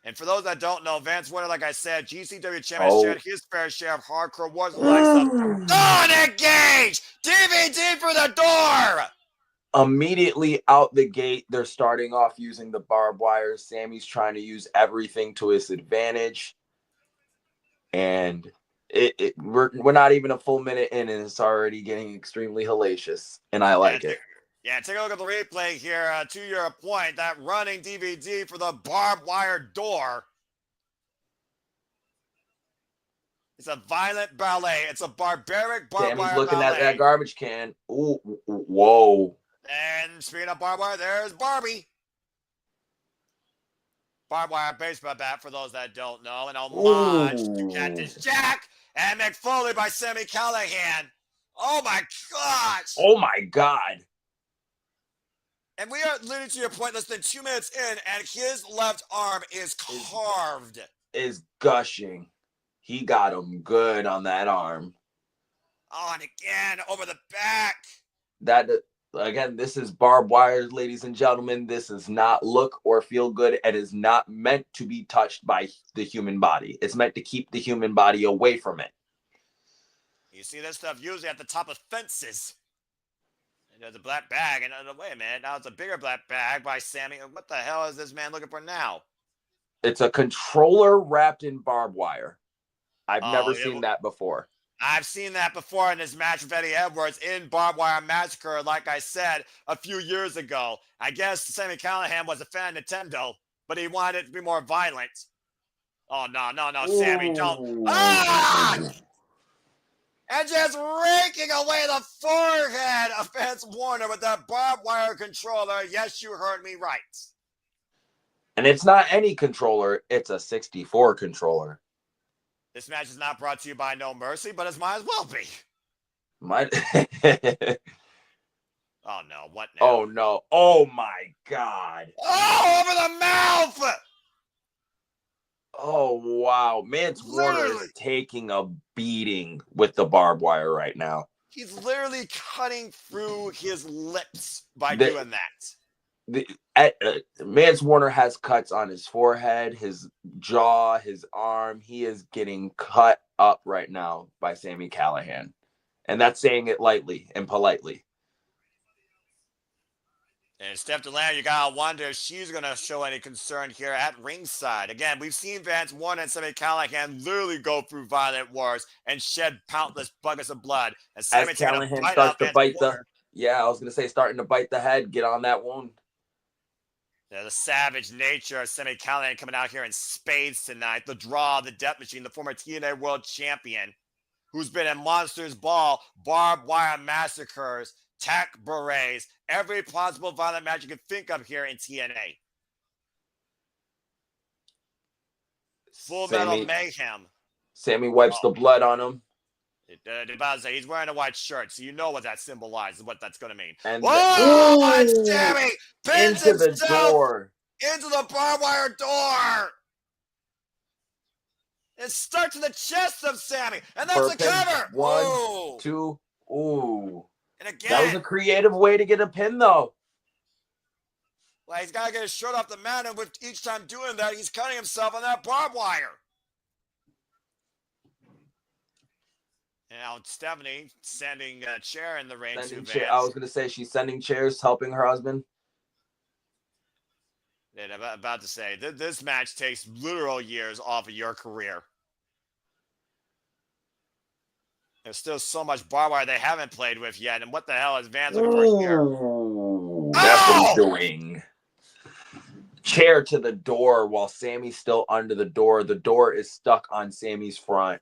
And for those that don't know, Vance Warner, like I said, GCW champion, shared his fair share of hardcore wars and like stuff. Oh, Nick Gage! DVD for the door! Immediately out the gate, they're starting off using the barbed wire. Sammy's trying to use everything to his advantage. And we're not even a full minute in, and it's already getting extremely hellacious, and I like it. Yeah, take a look at the replay here. To your point, that running DVD for the barbed wire door. It's a violent ballet. It's a barbaric barbed wire Sammy's looking ballet. at that garbage can. Ooh, whoa. And speaking of barbed wire, there's Barbie. Barbed wire baseball bat for those that don't know. An homage to Cactus Jack and McFoley by Sami Callihan. Oh my gosh. Oh my God. And we are literally to your point less than 2 minutes in, and his left arm is carved. Is gushing. He got him good on that arm. Oh, and again, over the back. Again, this is barbed wire, ladies and gentlemen. This does not look or feel good. It is not meant to be touched by the human body. It's meant to keep the human body away from it. You see this stuff usually at the top of fences. And there's a black bag. And wait a minute, now it's a bigger black bag by Sami. What the hell is this man looking for now? It's a controller wrapped in barbed wire. I've never seen that before. I've seen that before in his match with Eddie Edwards in Barbed Wire Massacre, like I said, a few years ago. I guess Sami Callihan was a fan of Nintendo, but he wanted it to be more violent. Oh, no, Sami, don't. Ah! And just raking away the forehead of Vance Warner with that barbed wire controller. Yes, you heard me right. And it's not any controller, it's a 64 controller. This match is not brought to you by No Mercy, but it might as well be. Oh, no. What now? Oh, no. Oh, my God. Oh, over the mouth! Oh, wow. Vance Warner is taking a beating with the barbed wire right now. He's literally cutting through his lips by doing that. Vance Warner has cuts on his forehead, his jaw, his arm. He is getting cut up right now by Sami Callihan. And that's saying it lightly and politely. And Steph DeLand, you gotta wonder if she's gonna show any concern here at ringside. Again, we've seen Vance Warner and Sami Callihan literally go through violent wars and shed countless buckets of blood. And Sami Callihan starts to bite I was gonna say starting to bite the head, get on that wound. The savage nature of Sami Callihan coming out here in spades tonight. The draw, the Death Machine, the former TNA World Champion, who's been in Monsters Ball, Barbed Wire Massacres, Tech Berets, every possible violent match you can think of here in TNA. Full Metal Mayhem. Sammy wipes the blood on him. About to say, he's wearing a white shirt, so you know what that symbolizes, what that's going to mean. And and Sammy pins into the himself door. into the barbed wire door. It stuck to the chest of Sammy, and that's the cover. 1, 2, ooh. And again, That was a creative way to get a pin, though. Well, he's got to get his shirt off the mat, and with each time doing that, he's cutting himself on that barbed wire. Now, Stephanie sending a chair in the ring to Vance. I was going to say she's sending chairs, helping her husband. And I'm about to say, this match takes literal years off of your career. There's still so much barbed wire they haven't played with yet. And what the hell is Vance looking for here? That's what he's doing. Chair to the door while Sammy's still under the door. The door is stuck on Sammy's front.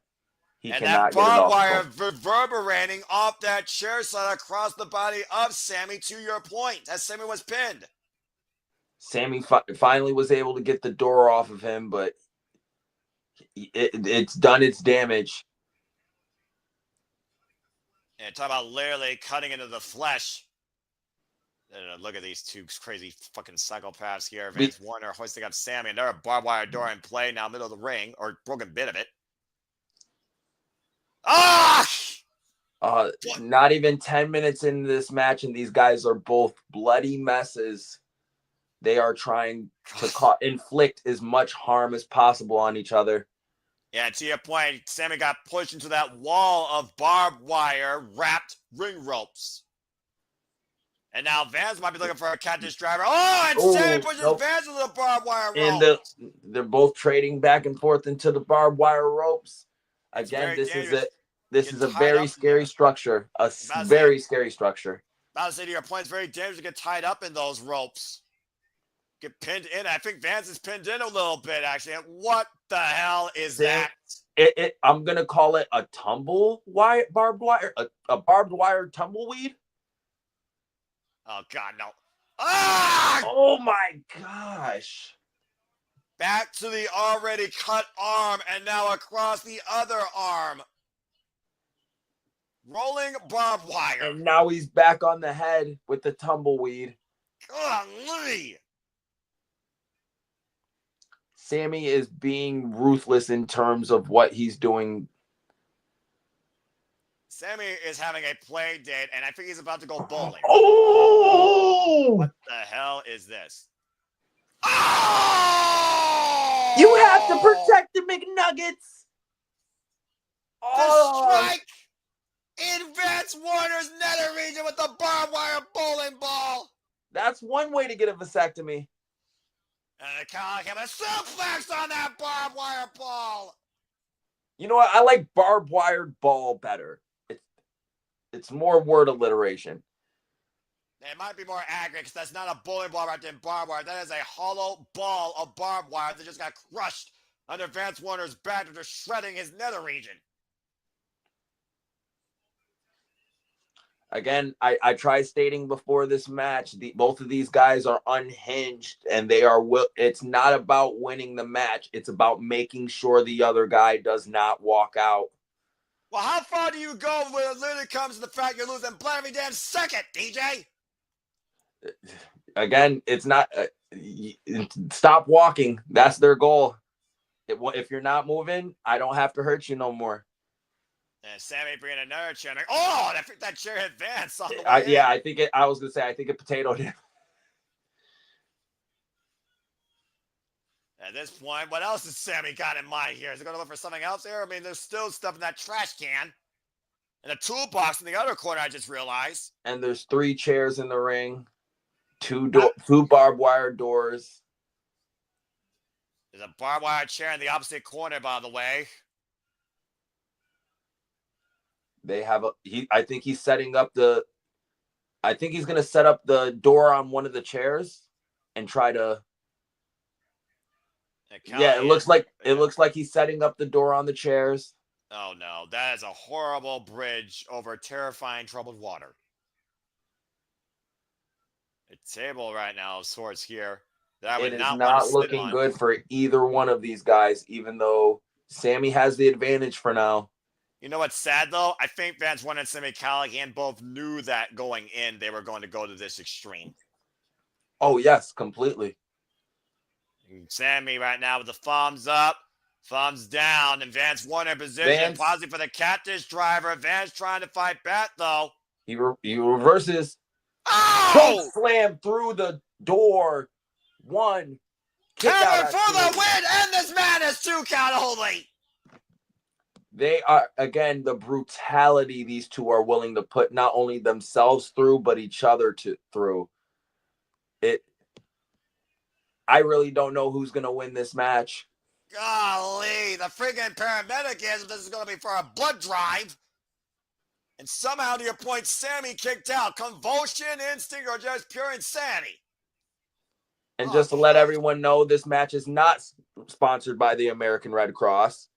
He and cannot that get it barbed off. Wire reverberating off that chair side across the body of Sammy, to your point, as Sammy was pinned. Sammy finally was able to get the door off of him, but it's done its damage. And talk about literally cutting into the flesh. Look at these two crazy fucking psychopaths here. Vance Warner hoisting up Sammy, and they're a barbed wire door in play now, middle of the ring, or broken bit of it. Not even 10 minutes into this match, and these guys are both bloody messes. They are trying to inflict as much harm as possible on each other. Yeah, to your point, Sammy got pushed into that wall of barbed wire wrapped ring ropes. And now Vance might be looking for a catfish driver. And Sammy pushes Vance into the barbed wire ropes. And they're both trading back and forth into the barbed wire ropes. Again, this is a very scary structure. Very scary structure. About to say, to your point, it's very dangerous to get tied up in those ropes. Get pinned in. I think Vance is pinned in a little bit, actually. What the hell is that? I'm going to call it a barbed wire, a barbed wire tumbleweed. Oh, God, no. Oh, my gosh. Back to the already cut arm, and now across the other arm. Rolling barbed wire. And now he's back on the head with the tumbleweed. Golly. Sammy is being ruthless in terms of what he's doing. Sammy is having a play date, and I think he's about to go bowling. What the hell is this? You have to protect the McNuggets. The strike in Vance Warner's nether region with the barbed wire bowling ball. That's one way to get a vasectomy. And the cow came a suplex on that barbed wire ball. You know what? I like barbed wired ball better. It's more word alliteration. It might be more accurate because that's not a bowling ball wrapped in barbed wire. That is a hollow ball of barbed wire that just got crushed under Vance Warner's back after shredding his nether region. Again, I tried stating before this match, both of these guys are unhinged, and it's not about winning the match. It's about making sure the other guy does not walk out. Well, how far do you go when it literally comes to the fact you're losing blood every damn second, DJ? Again, it's not stop walking. That's their goal. If you're not moving, I don't have to hurt you no more. And Sammy bringing another chair. That chair hit Vance on the way in. Yeah, I think it potatoed him. At this point, what else has Sammy got in mind here? Is he going to look for something else here? I mean, there's still stuff in that trash can. And a toolbox in the other corner, I just realized. And there's 3 chairs in the ring. 2 barbed wire doors. There's a barbed wire chair in the opposite corner, by the way. They have I think he's setting up I think he's going to set up the door on one of the chairs and try to. It looks like he's setting up the door on the chairs. Oh no, that is a horrible bridge over terrifying troubled water. A table right now of sorts here. That It would is not want not to sit looking on. good for either one of these guys, even though Sammy has the advantage for now. You know what's sad though? I think Vance Warner and Sami Callihan both knew that going in they were going to go to this extreme. Oh, yes, completely. And Sammy right now with the thumbs up, thumbs down, and Vance Warner in position, Vance. pausing for the cactus driver. Vance trying to fight back though. He reverses. Oh! Choke slam through the door. One. Kick out Cover at for the two. win, and this man is 2 count only. They are, again, the brutality these two are willing to put not only themselves through, but each other through. I really don't know who's going to win this match. Golly, the friggin' paramedic is this is going to be for a blood drive. And somehow, to your point, Sammy kicked out. Convulsion, instinct, or just pure insanity. And just to let everyone know, this match is not sponsored by the American Red Cross.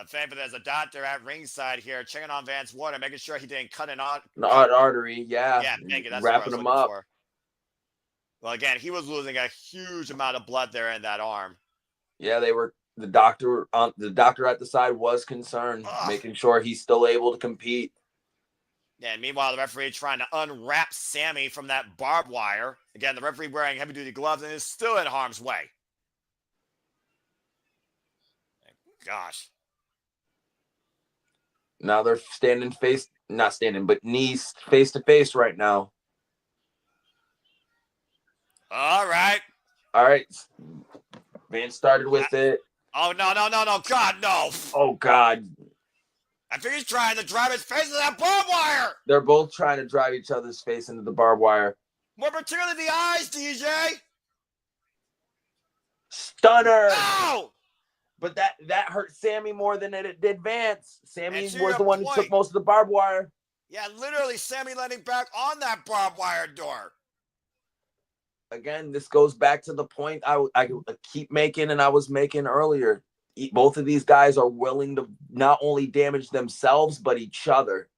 Thankfully, there's a doctor at ringside here checking on Vance Warner, making sure he didn't cut an artery. Yeah. Yeah, thank you. That's wrapping him up. For. Well, again, he was losing a huge amount of blood there in that arm. Yeah, they were. The doctor at the side was concerned, making sure he's still able to compete. Yeah, and meanwhile, the referee trying to unwrap Sammy from that barbed wire. Again, the referee wearing heavy-duty gloves and is still in harm's way. Gosh. Now they're knees face to face right now. All right. Vance started with it. Oh, no. God, no. Oh, God. I think he's trying to drive his face into that barbed wire. They're both trying to drive each other's face into the barbed wire. More particularly the eyes, DJ. Stunner. No! But that hurt Sammy more than it did Vance. Sammy And to was your the one who point- took most of the barbed wire. Yeah, literally Sammy landing back on that barbed wire door. Again, this goes back to the point I keep making and I was making earlier. Both of these guys are willing to not only damage themselves, but each other.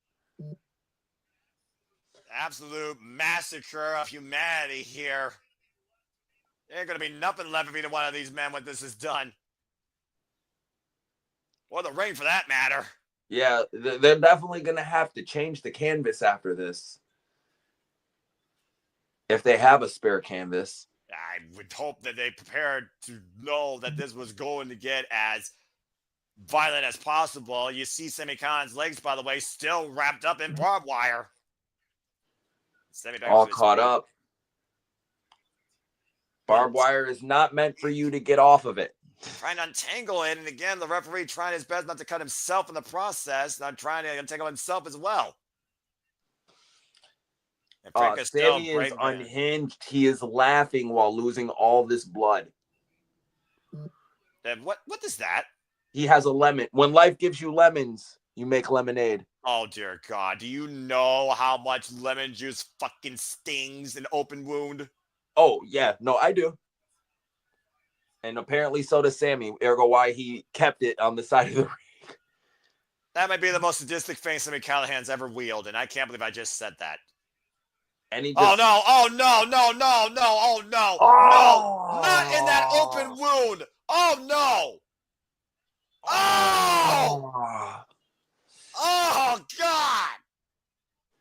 Absolute massacre of humanity here. There ain't going to be nothing left of either one of these men when this is done. Or the ring, for that matter. Yeah, they're definitely going to have to change the canvas after this. If they have a spare canvas. I would hope that they prepared to know that this was going to get as violent as possible. You see Sami Khan's legs, by the way, still wrapped up in barbed wire. All caught up. Barbed wire is not meant for you to get off of it. Trying to untangle it, and again, the referee trying his best not to cut himself in the process, not trying to untangle himself as well. Sammy is unhinged. He is laughing while losing all this blood. And what is that? He has a lemon. When life gives you lemons, you make lemonade. Oh, dear God. Do you know how much lemon juice fucking stings an open wound? Oh, yeah. No, I do. And apparently so does Sammy, ergo why he kept it on the side of the ring. That might be the most sadistic thing Sami Callihan's ever wielded, and I can't believe I just said that. And he Oh, just... no. Oh, no. Oh, no. No. Not in that open wound. Oh, no. Oh. Oh, God.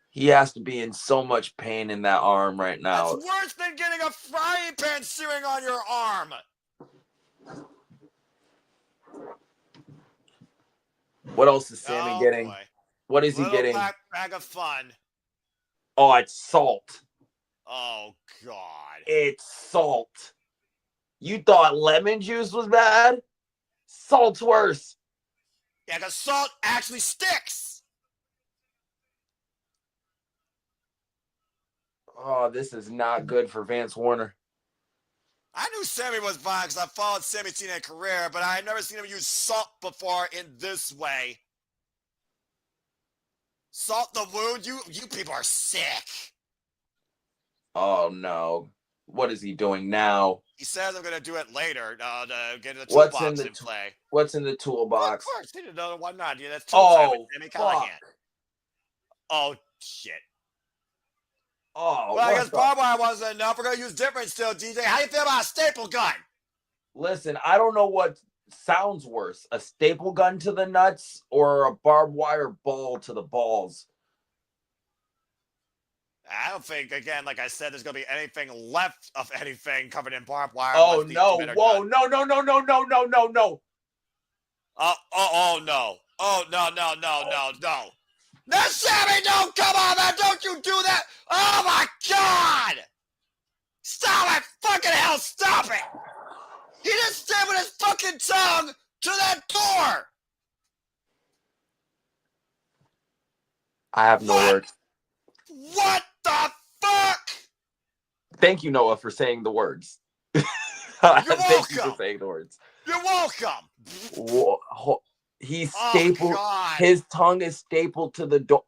He has to be in so much pain in that arm right now. That's worse than getting a frying pan searing on your arm. What else is Sammy getting? Boy. What is he getting? Bag of fun. Oh, it's salt. Oh, God. It's salt. You thought lemon juice was bad? Salt's worse. Yeah, because salt actually sticks. Oh, this is not good for Vance Warner. I knew Sammy was fine because I followed Sammy's TNA career, but I had never seen him use salt before in this way. Salt the wound? You people are sick. Oh, no. What is he doing now? He says I'm going to do it later to get the toolbox in play. What's in the toolbox? Of course. Why not? Yeah, that's tool time with Sami Callihan. Fuck. Oh, shit. Oh, Well, I what guess the- barbed wire wasn't enough. We're going to use different still, DJ. How you feel about a staple gun? Listen, I don't know what sounds worse, a staple gun to the nuts or a barbed wire ball to the balls. I don't think, again, like I said, there's going to be anything left of anything covered in barbed wire. Oh, once these no. men are Whoa, done. no. Oh, no. Oh, no. No, Sammy, no, come on, man. Don't you do that. Oh, my God. Stop it. Fucking hell, stop it. He just stood with his fucking tongue to that door. I have no What? words. What the fuck? Thank you, Noah, for saying the words. You're Thank you welcome. for saying the words. You're welcome. Whoa, he's Oh, stapled. God. His tongue is stapled to the door.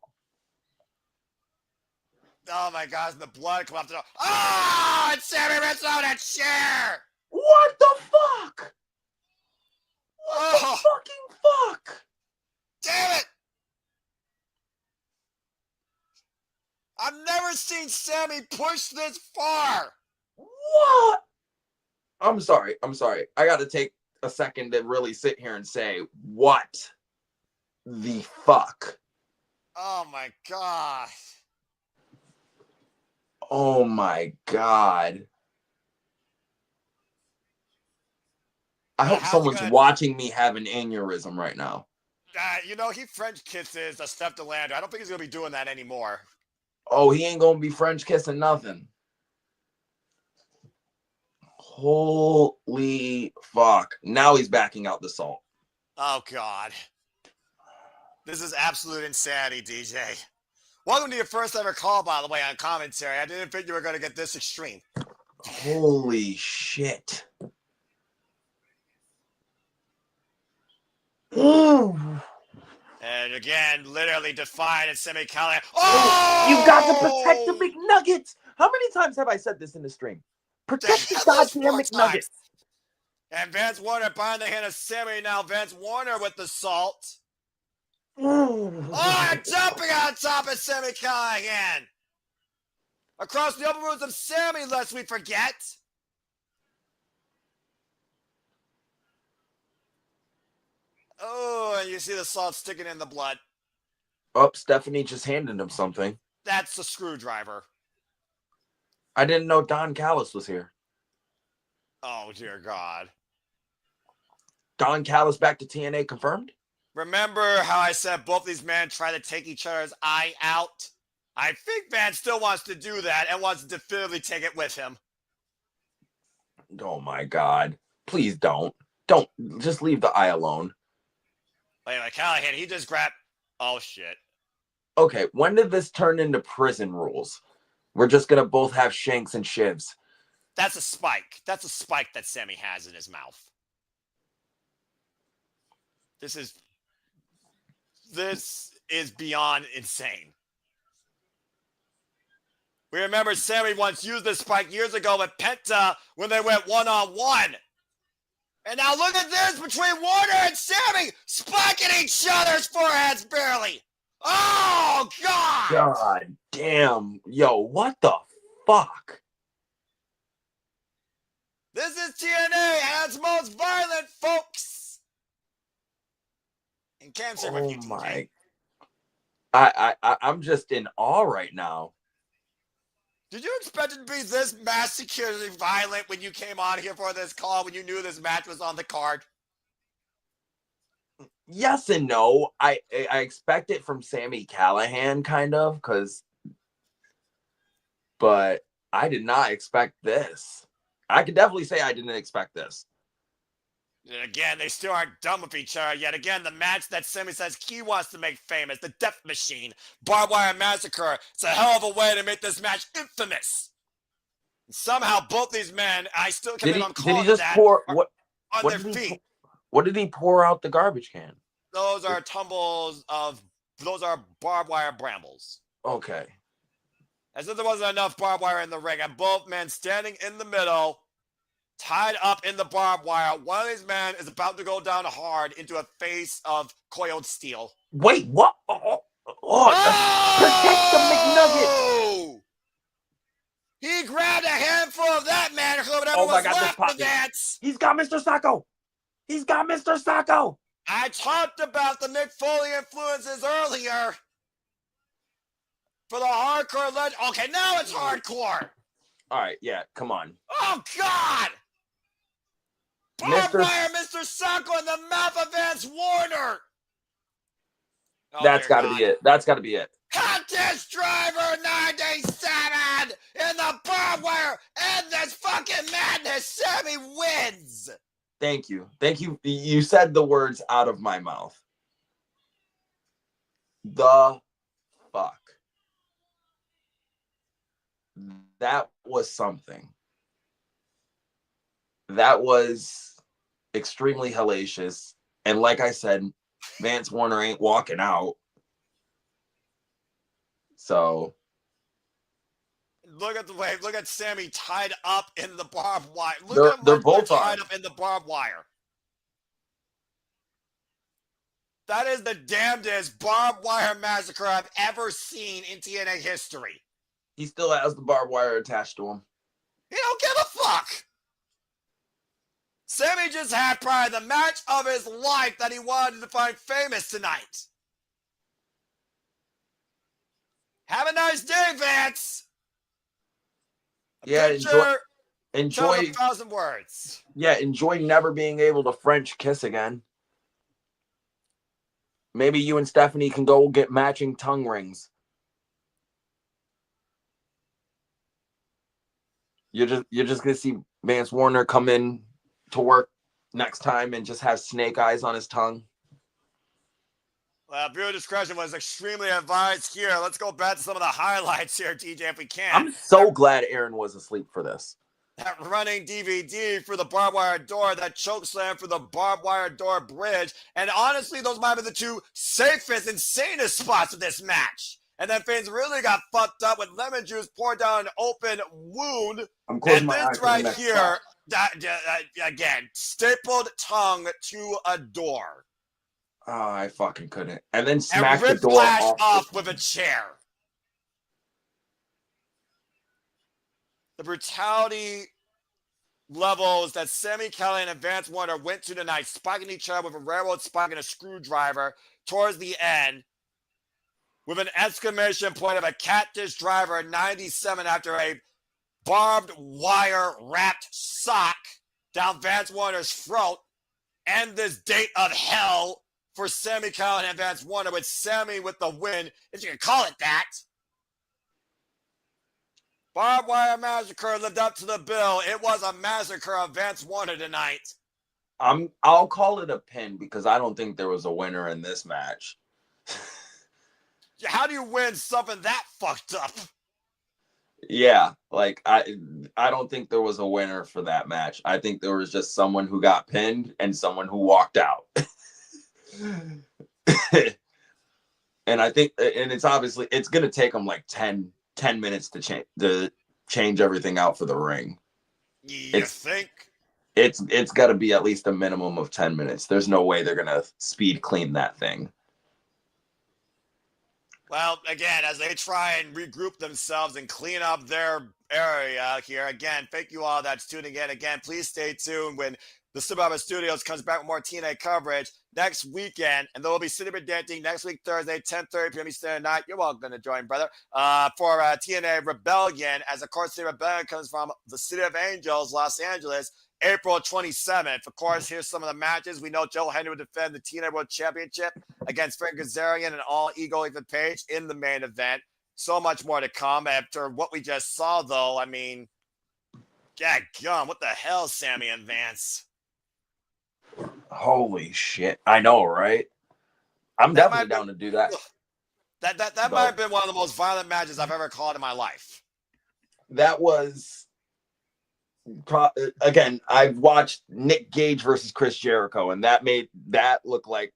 Oh, my God. The blood come off the door. Oh, it's Sammy Ritz on a chair. What the fuck? What Oh, the fucking fuck? damn it. I've never seen Sammy push this far. What? I'm sorry. I got to take a second to really sit here and say, what the fuck? Oh, my God. Oh my God. I hope How's it someone's gonna- watching me have an aneurysm right now. You know, he French kisses a Steph DeLandre. I don't think he's going to be doing that anymore. Oh, he ain't gonna be French kissing nothing. Holy fuck. Now he's backing out the salt. Oh, God. This is absolute insanity, DJ. Welcome to your first ever call, by the way, on commentary. I didn't think you were going to get this extreme. Holy shit. Ooh. And again, literally defiant and semi-Callahan. Oh! You got to protect the McNuggets. How many times have I said this in the stream? Protect the goddamn Four McNuggets. times. And Vance Warner behind the hand of Sammy. Now Vance Warner with the salt. Ooh. Oh, and jumping on top of Sammy Callahan. Across the open rooms of Sammy, lest we forget. Oh, and you see the salt sticking in the blood. Oh, Stephanie just handed him something. That's the screwdriver. I didn't know Don Callis was here. Oh, dear God. Don Callis back to TNA confirmed? Remember how I said both these men try to take each other's eye out? I think Van still wants to do that and wants to definitively take it with him. Oh my God. Please don't. Don't. Just leave the eye alone. Wait, Callahan, he just grabbed... Oh, shit. Okay, when did this turn into prison rules? We're just going to both have shanks and shivs. That's a spike. That's a spike that Sammy has in his mouth. This is beyond insane. We remember Sammy once used this spike years ago with Penta when they went one-on-one. And now look at this between Warner and Sammy spiking each other's foreheads barely. Oh, God! God damn. Yo, what the fuck? This is TNA at its most violent, folks. And Cam said, Oh my. I'm just in awe right now. Did you expect it to be this masculinely violent when you came on here for this call, when you knew this match was on the card? Yes and no. I expect it from Sammy Callahan, kind of, but I did not expect this. I could definitely say I didn't expect this. And again, they still aren't done with each other yet. Again, the match that Sammy says he wants to make famous, the Death Machine, Barbed Wire Massacre. It's a hell of a way to make this match infamous. And somehow, both these men, I still can't believe I'm calling did he just that, pour are what? on What their did he? feet. What did he pour out the garbage can? Those are tumbles of, those are barbed wire brambles. Okay. As if there wasn't enough barbed wire in the ring, and both men standing in the middle, tied up in the barbed wire. One of these men is about to go down hard into a face of coiled steel. Wait, what? Protect the McNugget. Oh! He grabbed a handful of that man who never Oh my was God, this left popped in me. Vance. He's got Mr. Sacco. He's got Mr. Sacco. I talked about the Mick Foley influences earlier. For the hardcore legend. Okay, now it's hardcore. All right, yeah, come on. Oh, God. Barbed wire, Mr. Sacco in the mouth of Vance Warner. Oh, That's got to be it. That's got to be it. Contest driver 97 in the barbed wire. End this fucking madness. Sammy wins. Thank you. Thank you. You said the words out of my mouth. The fuck. That was something. That was extremely hellacious. And like I said, Vance Warner ain't walking out. So look at the way. Look at Sammy tied up in the barbed wire. They're both tied up in the barbed wire. That is the damnedest barbed wire massacre I've ever seen in TNA history. He still has the barbed wire attached to him. He don't give a fuck. Sammy just had probably the match of his life that he wanted to find famous tonight. Have a nice day, Vance. Yeah, enjoy 1,000 words. Yeah, enjoy never being able to French kiss again. Maybe you and Stephanie can go get matching tongue rings. You're just gonna see Vance Warner come in to work next time and just have snake eyes on his tongue. Well, viewer discretion was extremely advised here. Let's go back to some of the highlights here, DJ, if we can. I'm so glad Aaron was asleep for this. That running DVD for the barbed wire door, that choke slam for the barbed wire door bridge. And honestly, those might be the two safest, insanest spots of this match. And then things really got fucked up with lemon juice poured down an open wound. I'm closing and my eyes this for the right next here, again, stapled tongue to a door. Oh, I fucking couldn't. And then And smacked the ripped door Lash off. off with a chair. The brutality levels that Sami Callihan and Vance Warner went to tonight, spiking each other with a railroad spike and a screwdriver towards the end, with an exclamation point of a catfish driver 97 after a barbed wire wrapped sock down Vance Warner's throat. End this date of hell for Sami Callihan and Vance Warner, with Sami with the win, if you can call it that. Barbed wire massacre lived up to the bill. It was a massacre of Vance Warner tonight. I'll call it a pin because I don't think there was a winner in this match. How do you win something that fucked up? Yeah, like I don't think there was a winner for that match. I think there was just someone who got pinned and someone who walked out. And I think, and it's obviously, it's going to take them like 10 minutes to change everything out for the ring. You think? It's got to be at least a minimum of 10 minutes. There's no way they're going to speed clean that thing. Well, again, as they try and regroup themselves and clean up their area here, again, thank you all that's tuning in. Again, please stay tuned when the Survivor Studios comes back with more TNA coverage next weekend. And there will be City Dancing next week, Thursday, 10:30 p.m. Eastern night. You're welcome to join, brother, for TNA Rebellion, as, of course, the Rebellion comes from the City of Angels, Los Angeles, April 27th. Of course, here's some of the matches. We know Joe Henry will defend the TNA World Championship against Frank Kazarian and All Ego Ethan Page in the main event. So much more to come after what we just saw, though. I mean, God, what the hell, Sammy and Vance? Holy shit. I know, right? I'm definitely down to do that. That might have been one of the most violent matches I've ever called in my life. That was... Again, I've watched Nick Gage versus Chris Jericho, and that made that look like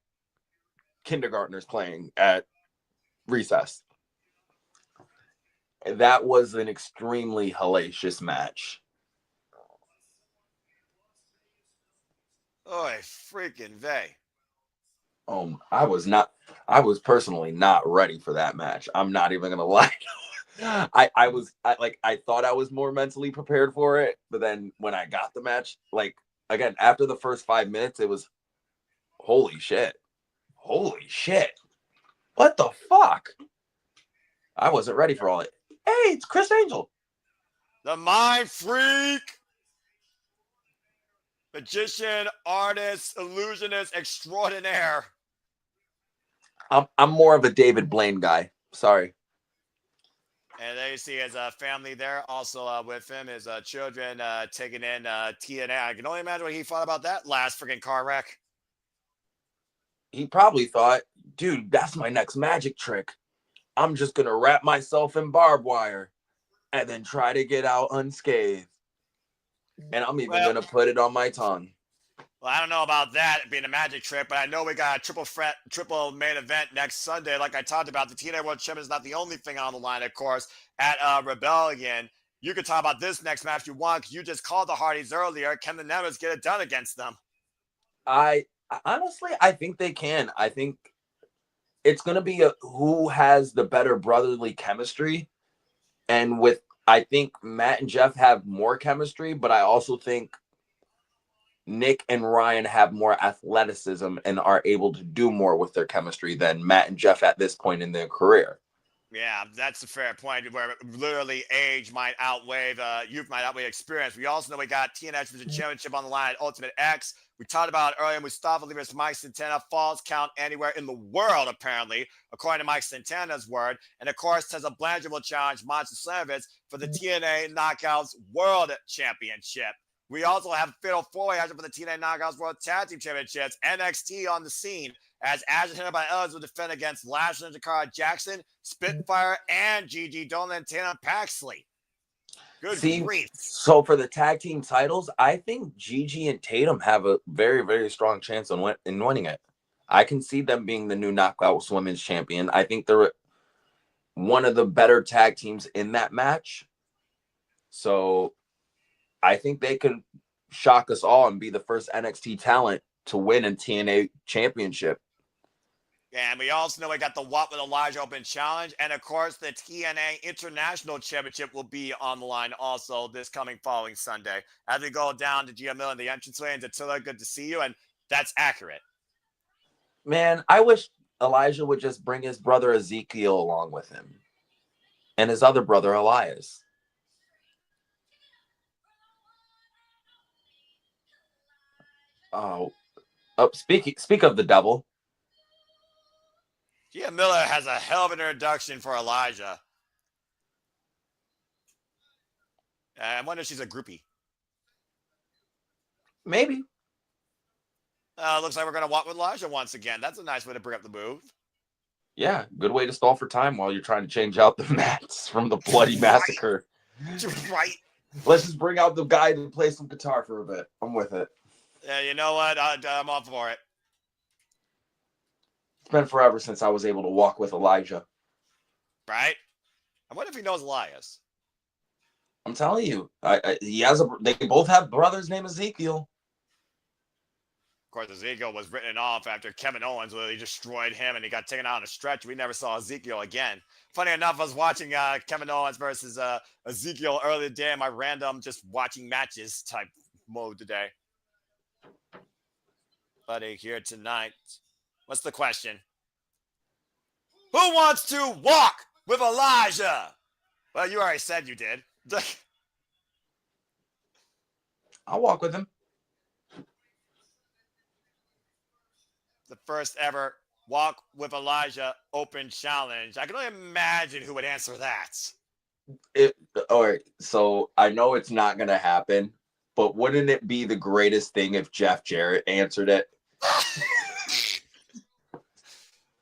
kindergartners playing at recess. That was an extremely hellacious match. Oy, freaking vey. I was personally not ready for that match. I'm not even gonna lie. I thought I was more mentally prepared for it, but then when I got the match, like again, after the first 5 minutes, it was holy shit. What the fuck? I wasn't ready for all it. Hey, it's Chris Angel. The Mind Freak. Magician, artist, illusionist extraordinaire. I'm more of a David Blaine guy. Sorry. And there you see his family there. Also with him, his children taking in TNA. I can only imagine what he thought about that last freaking car wreck. He probably thought, dude, that's my next magic trick. I'm just going to wrap myself in barbed wire and then try to get out unscathed. And I'm even going to put it on my tongue. Well, I don't know about that being a magic trick, but I know we got a triple main event next Sunday. Like I talked about, the TNA World Championship is not the only thing on the line, of course, at Rebellion. You could talk about this next match if you want, because you just called the Hardys earlier. Can the Nemeths get it done against them? I think they can. I think it's going to be who has the better brotherly chemistry. And I think Matt and Jeff have more chemistry, but I also think Nick and Ryan have more athleticism and are able to do more with their chemistry than Matt and Jeff at this point in their career. Yeah, that's a fair point where literally age might outweigh youth might outweigh experience. We also know we got TNA Championship on the line at Ultimate X. We talked about earlier Mustafa leaving Mike Santana. Falls count anywhere in the world, apparently, according to Mike Santana's word. And of course, Tessa Blanchard will challenge Monster Slamovitz for the TNA Knockouts World Championship. We also have a fatal four-way action for the TNA Knockouts World Tag Team Championships. NXT on the scene as Azure by Ellis will defend against Lash and Jakara Jackson, Spitfire, and Gigi Dolan and Tatum Paxley. Good grief. So for the tag team titles, I think Gigi and Tatum have a very, very strong chance in winning it. I can see them being the new Knockouts Women's Champion. I think they're one of the better tag teams in that match. So I think they can shock us all and be the first NXT talent to win a TNA championship. And we also know we got the What with Elijah Open Challenge. And of course, the TNA International Championship will be on the line also this following Sunday. As we go down to GML in the entranceway, and Attila, good to see you. And that's accurate. Man, I wish Elijah would just bring his brother Ezekiel along with him. And his other brother, Elias. Oh, speak of the devil. Gia Miller has a hell of an introduction for Elijah. I wonder if she's a groupie. Maybe. Looks like we're going to walk with Elijah once again. That's a nice way to bring up the move. Yeah, good way to stall for time while you're trying to change out the mats from the bloody massacre. Right. Let's just bring out the guy to play some guitar for a bit. I'm with it. Yeah, you know what? I'm all for it. It's been forever since I was able to walk with Elijah. Right? I wonder if he knows Elias. I'm telling you, they both have brothers named Ezekiel. Of course, Ezekiel was written off after Kevin Owens really destroyed him and he got taken out on a stretch. We never saw Ezekiel again. Funny enough, I was watching Kevin Owens versus Ezekiel earlier today in my random just watching matches type mode today. Buddy, here tonight. What's the question? Who wants to walk with Elijah? Well, you already said you did. I'll walk with him. The first ever Walk with Elijah Open Challenge. I can only imagine who would answer that. All right, so I know it's not going to happen, but wouldn't it be the greatest thing if Jeff Jarrett answered it?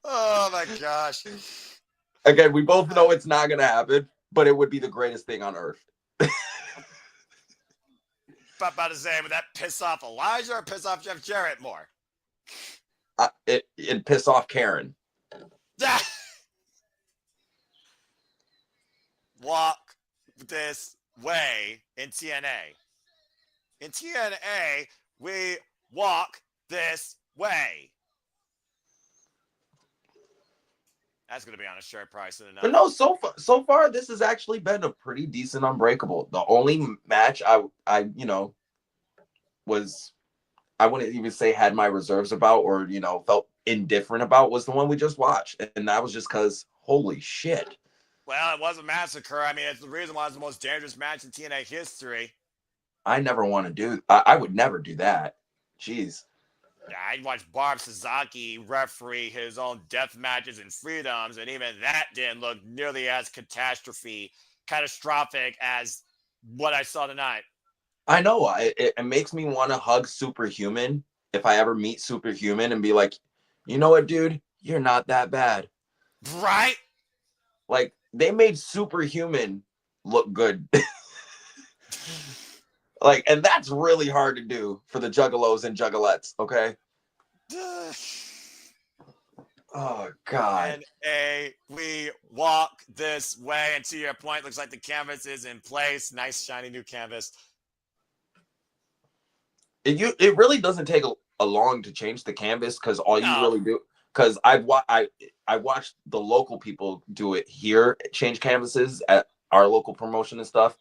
Oh, my gosh. Again, we both know it's not going to happen, but it would be the greatest thing on earth. About to say, would that piss off Elijah or piss off Jeff Jarrett more? It'd piss off Karen. Walk this way in TNA. In TNA, we walk this way. That's going to be on a shirt price soon enough. But no, so far this has actually been a pretty decent Unbreakable. The only match I was, I wouldn't even say had my reserves about or felt indifferent about was the one we just watched, and that was just because holy shit. Well, it was a massacre. I mean, it's the reason why it's the most dangerous match in TNA history. I never want to do. I would never do that. Jeez. Yeah, I'd watch Barb Sasaki referee his own death matches and freedoms, and even that didn't look nearly as catastrophic as what I saw tonight. I know. It makes me want to hug Superhuman if I ever meet Superhuman and be like, you know what, dude? You're not that bad. Right? Like, they made Superhuman look good. Like, and that's really hard to do for the juggalos and juggalettes, okay? Oh, God. And we walk this way, and to your point, looks like the canvas is in place. Nice, shiny new canvas. It really doesn't take a long to change the canvas because all you really do, because I watched the local people do it here, change canvases at our local promotion and stuff.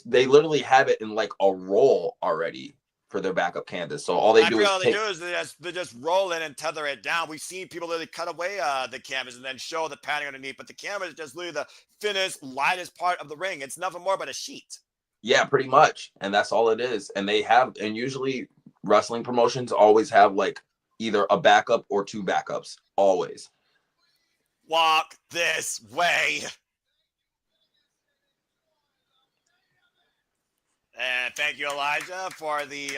They literally have it in like a roll already for their backup canvas. So all they do is they just roll in and tether it down. We've seen people literally cut away the canvas and then show the padding underneath, but the canvas is just literally the thinnest, lightest part of the ring. It's nothing more but a sheet. Yeah, pretty much. And that's all it is. And usually wrestling promotions always have like either a backup or two backups. Always. Walk this way. And thank you, Elijah, for the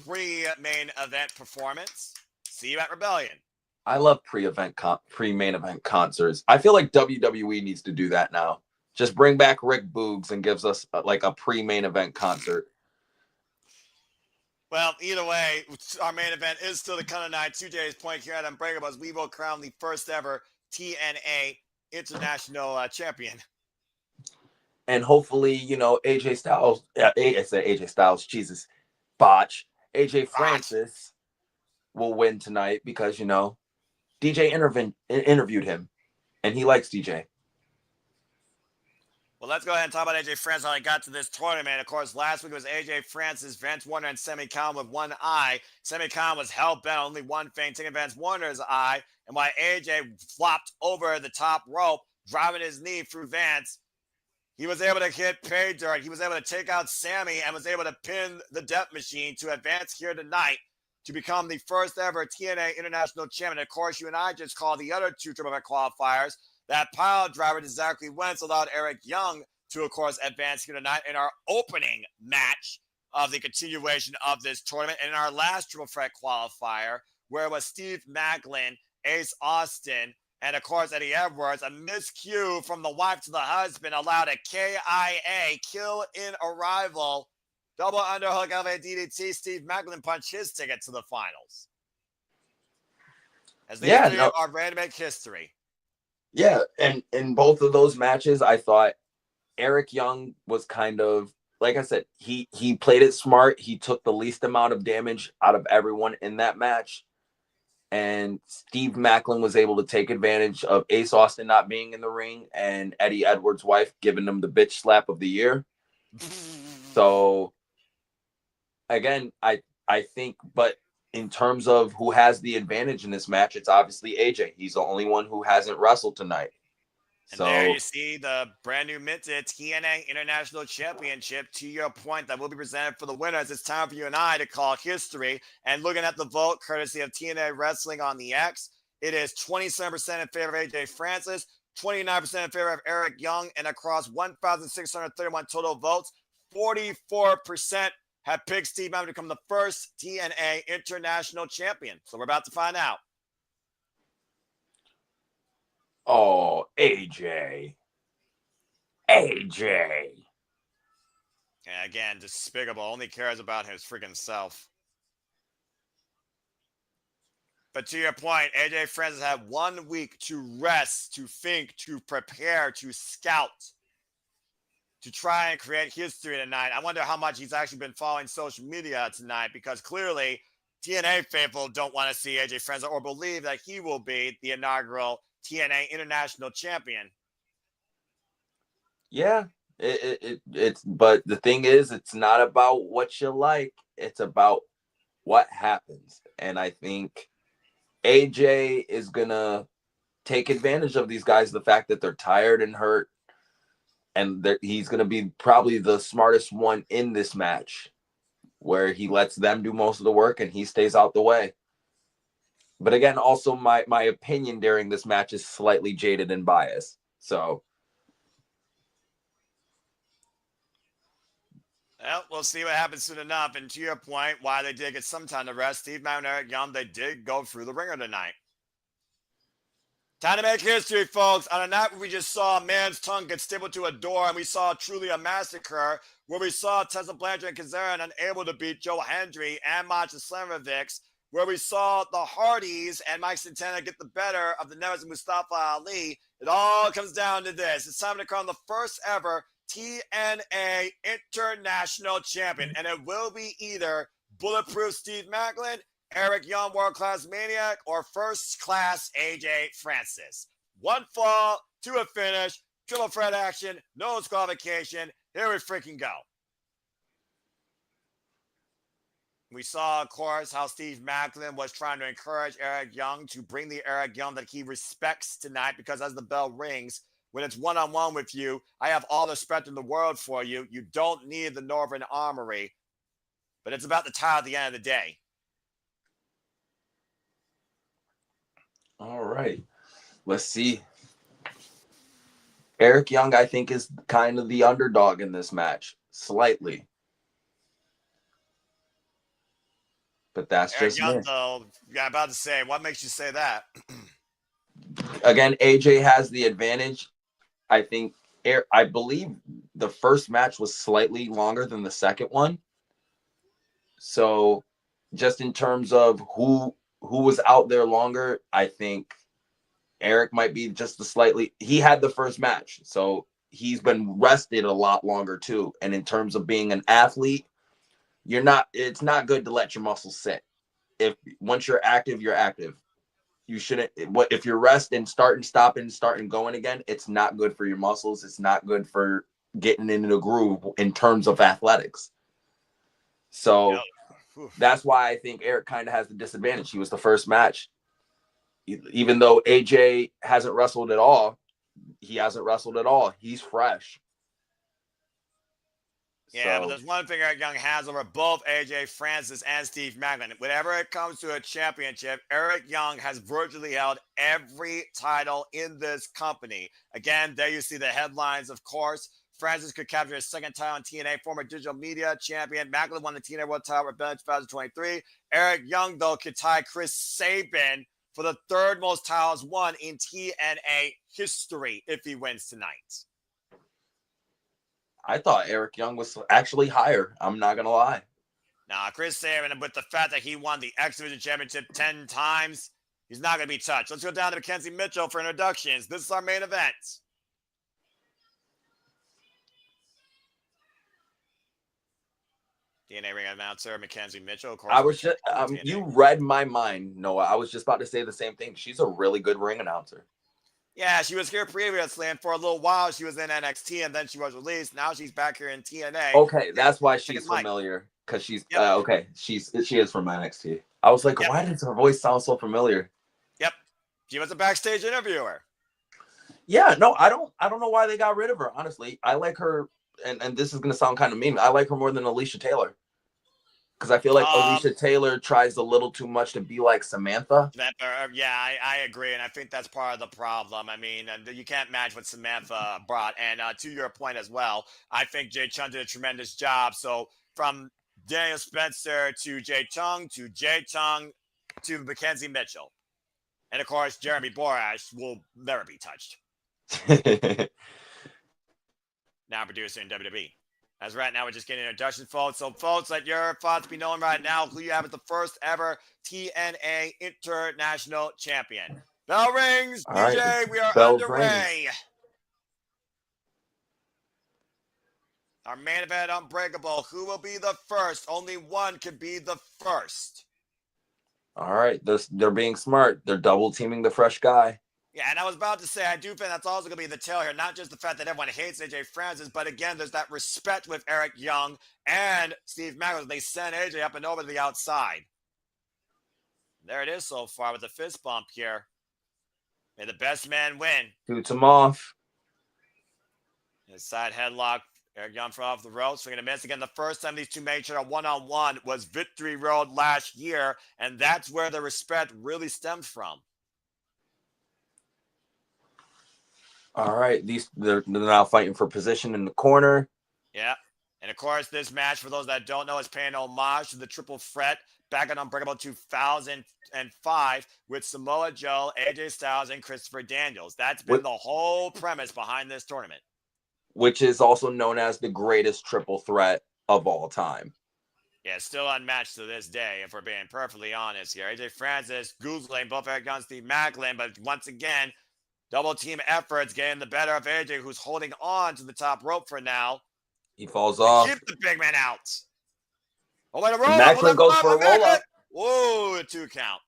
pre-main event performance. See you at Rebellion. I love pre-main event concerts. I feel like WWE needs to do that now. Just bring back Rick Boogs and gives us like a pre-main event concert. Well, either way, our main event is still the Color Night. 2 days point here at Unbreakable as we will crown the first ever TNA International Champion. And hopefully, AJ Styles. Yeah, I said AJ Styles. Jesus, botch. AJ Francis will win tonight because DJ interviewed him, and he likes DJ. Well, let's go ahead and talk about AJ Francis, how he got to this tournament. Of course, last week it was AJ Francis, Vance Warner, and Sami Callihan with one eye. Sami Callihan was hell-bent on only one thing, taking Vance Warner's eye. And while AJ flopped over the top rope, driving his knee through Vance, he was able to hit pay dirt. He was able to take out Sami and was able to pin the Death Machine to advance here tonight to become the first ever TNA International Champion. Of course, you and I just called the other two triple threat qualifiers. That pile driver to Zachary Wentz allowed Eric Young to, of course, advance here tonight in our opening match of the continuation of this tournament. And in our last triple threat qualifier, where it was Steve Maclin, Ace Austin, and, of course, Eddie Edwards, a miscue from the wife to the husband allowed a KIA, kill in arrival, double underhook elevated DDT. Steve Maclin punched his ticket to the finals. As they are ready to make history. Yeah, and in both of those matches, I thought Eric Young was kind of, like I said, he played it smart. He took the least amount of damage out of everyone in that match. And Steve Maclin was able to take advantage of Ace Austin not being in the ring and Eddie Edwards' wife giving him the bitch slap of the year. So, again, I think, but in terms of who has the advantage in this match, it's obviously AJ. He's the only one who hasn't wrestled tonight. And there you see the brand new minted TNA International Championship. To your point, that will be presented for the winners. It's time for you and I to call history. And looking at the vote, courtesy of TNA Wrestling on the X, it is 27% in favor of AJ Francis, 29% in favor of Eric Young, and across 1,631 total votes, 44% have picked Steve Maclin to become the first TNA International Champion. So we're about to find out. Oh, AJ. And again, despicable. Only cares about his freaking self. But to your point, AJ Francis had 1 week to rest, to think, to prepare, to scout, to try and create history tonight. I wonder how much he's actually been following social media tonight, because clearly TNA faithful don't want to see AJ Francis or believe that he will be the inaugural TNA International Champion. Yeah, it's but the thing is, it's not about what you like, it's about what happens. And I think AJ is gonna take advantage of these guys, the fact that they're tired and hurt, and he's gonna be probably the smartest one in this match, where he lets them do most of the work and he stays out the way. But again, also my opinion during this match is slightly jaded and biased. So well, we'll see what happens soon enough. And to your point, why they did get some time to rest, Steve Maclin and Eric Young, they did go through the ringer tonight. Time to make history, folks. On a night where we just saw a man's tongue get stapled to a door, and we saw truly a massacre, where we saw Tessa Blanchard and Kazarian unable to beat Joe Hendry and Masha Slamovich, where we saw the Hardys and Mike Santana get the better of the Nemeths and Mustafa Ali. It all comes down to this. It's time to crown the first ever TNA International Champion, and it will be either Bulletproof Steve Maclin, Eric Young, World Class Maniac, or First Class AJ Francis. One fall to a finish, triple threat action, no disqualification. Here we freaking go. We saw, of course, how Steve Maclin was trying to encourage Eric Young to bring the Eric Young that he respects tonight, because as the bell rings, when it's one-on-one with you, I have all the respect in the world for you. You don't need the Northern Armory, but it's about the title at the end of the day. all right, let's see. Eric Young, I think, is kind of the underdog in this match, slightly. But that's Eric just Young, me. though, yeah, I'm about to say, what makes you say that? Again, AJ has the advantage. I believe the first match was slightly longer than the second one. So just in terms of who was out there longer, I think Eric might be just he had the first match, so he's been rested a lot longer too. And in terms of being an athlete, it's not good to let your muscles sit. Once you're active, you're active. You shouldn't. If you're resting, stopping, going again, it's not good for your muscles. It's not good for getting into the groove in terms of athletics. So that's why I think Eric kind of has the disadvantage. He was the first match. Even though AJ hasn't wrestled at all, he's fresh. Yeah, but there's one thing Eric Young has over both AJ Francis and Steve Maclin. Whenever it comes to a championship, Eric Young has virtually held every title in this company. Again, there you see the headlines, of course. Francis could capture his second title in TNA, former digital media champion. Maclin won the TNA World title Rebellion 2023. Eric Young, though, could tie Chris Sabin for the third most titles won in TNA history if he wins tonight. I thought Eric Young was actually higher. I'm not going to lie. Now, Chris Sabin, with the fact that he won the X Division Championship 10 times, he's not going to be touched. Let's go down to Mackenzie Mitchell for introductions. This is our main event. TNA ring announcer Mackenzie Mitchell. Of course, I was just you read my mind, Noah. I was just about to say the same thing. She's a really good ring announcer. Yeah, she was here previously, and for a little while she was in NXT, and then she was released. Now she's back here in TNA. Okay, that's why she's familiar, because she's okay. She is from NXT. I was like, why does her voice sound so familiar? Yep, she was a backstage interviewer. Yeah, no, I don't know why they got rid of her. Honestly, I like her, and this is gonna sound kind of mean. I like her more than Alisha Taylor. Because I feel like Alisha Taylor tries a little too much to be like Samantha. Yeah, I agree. And I think that's part of the problem. I mean, you can't match what Samantha brought. And to your point as well, I think Jay Chung did a tremendous job. So from Daniel Spencer to Jay Chung to Mackenzie Mitchell. And, of course, Jeremy Borash will never be touched. Now producer in WWE. As right now, we're just getting introduction, folks. So, folks, let your thoughts be known right now who you have as the first ever TNA International Champion. Bell rings, All DJ, right. we are Bells underway. rings. Our main event, Unbreakable. Who will be the first? Only one could be the first. All right. They're being smart. They're double teaming the fresh guy. Yeah, and I was about to say, I do think that's also going to be the tale here. Not just the fact that everyone hates AJ Francis, but again, there's that respect with Eric Young and Steve Maclin. They send AJ up and over to the outside. There it is so far with the fist bump here. May the best man win. Shoots him off. His side headlock. Eric Young from off the ropes. Swinging a miss again. The first time these two made each other one-on-one was Victory Road last year, and that's where the respect really stemmed from. All right, they're now fighting for position in the corner. Yeah. And of course, this match, for those that don't know, is paying homage to the triple threat back in Unbreakable 2005 with Samoa Joe, AJ Styles, and Christopher Daniels. That's been the whole premise behind this tournament. Which is also known as the greatest triple threat of all time. Yeah, still unmatched to this day, if we're being perfectly honest here. AJ Francis, googling both Eric Young and Steve Maclin, but once again, double team efforts getting the better of AJ, who's holding on to the top rope for now. He falls off. Keep the big man out. Oh, wait, a roll. Maclin goes for a roll up. Whoa, a 2 count.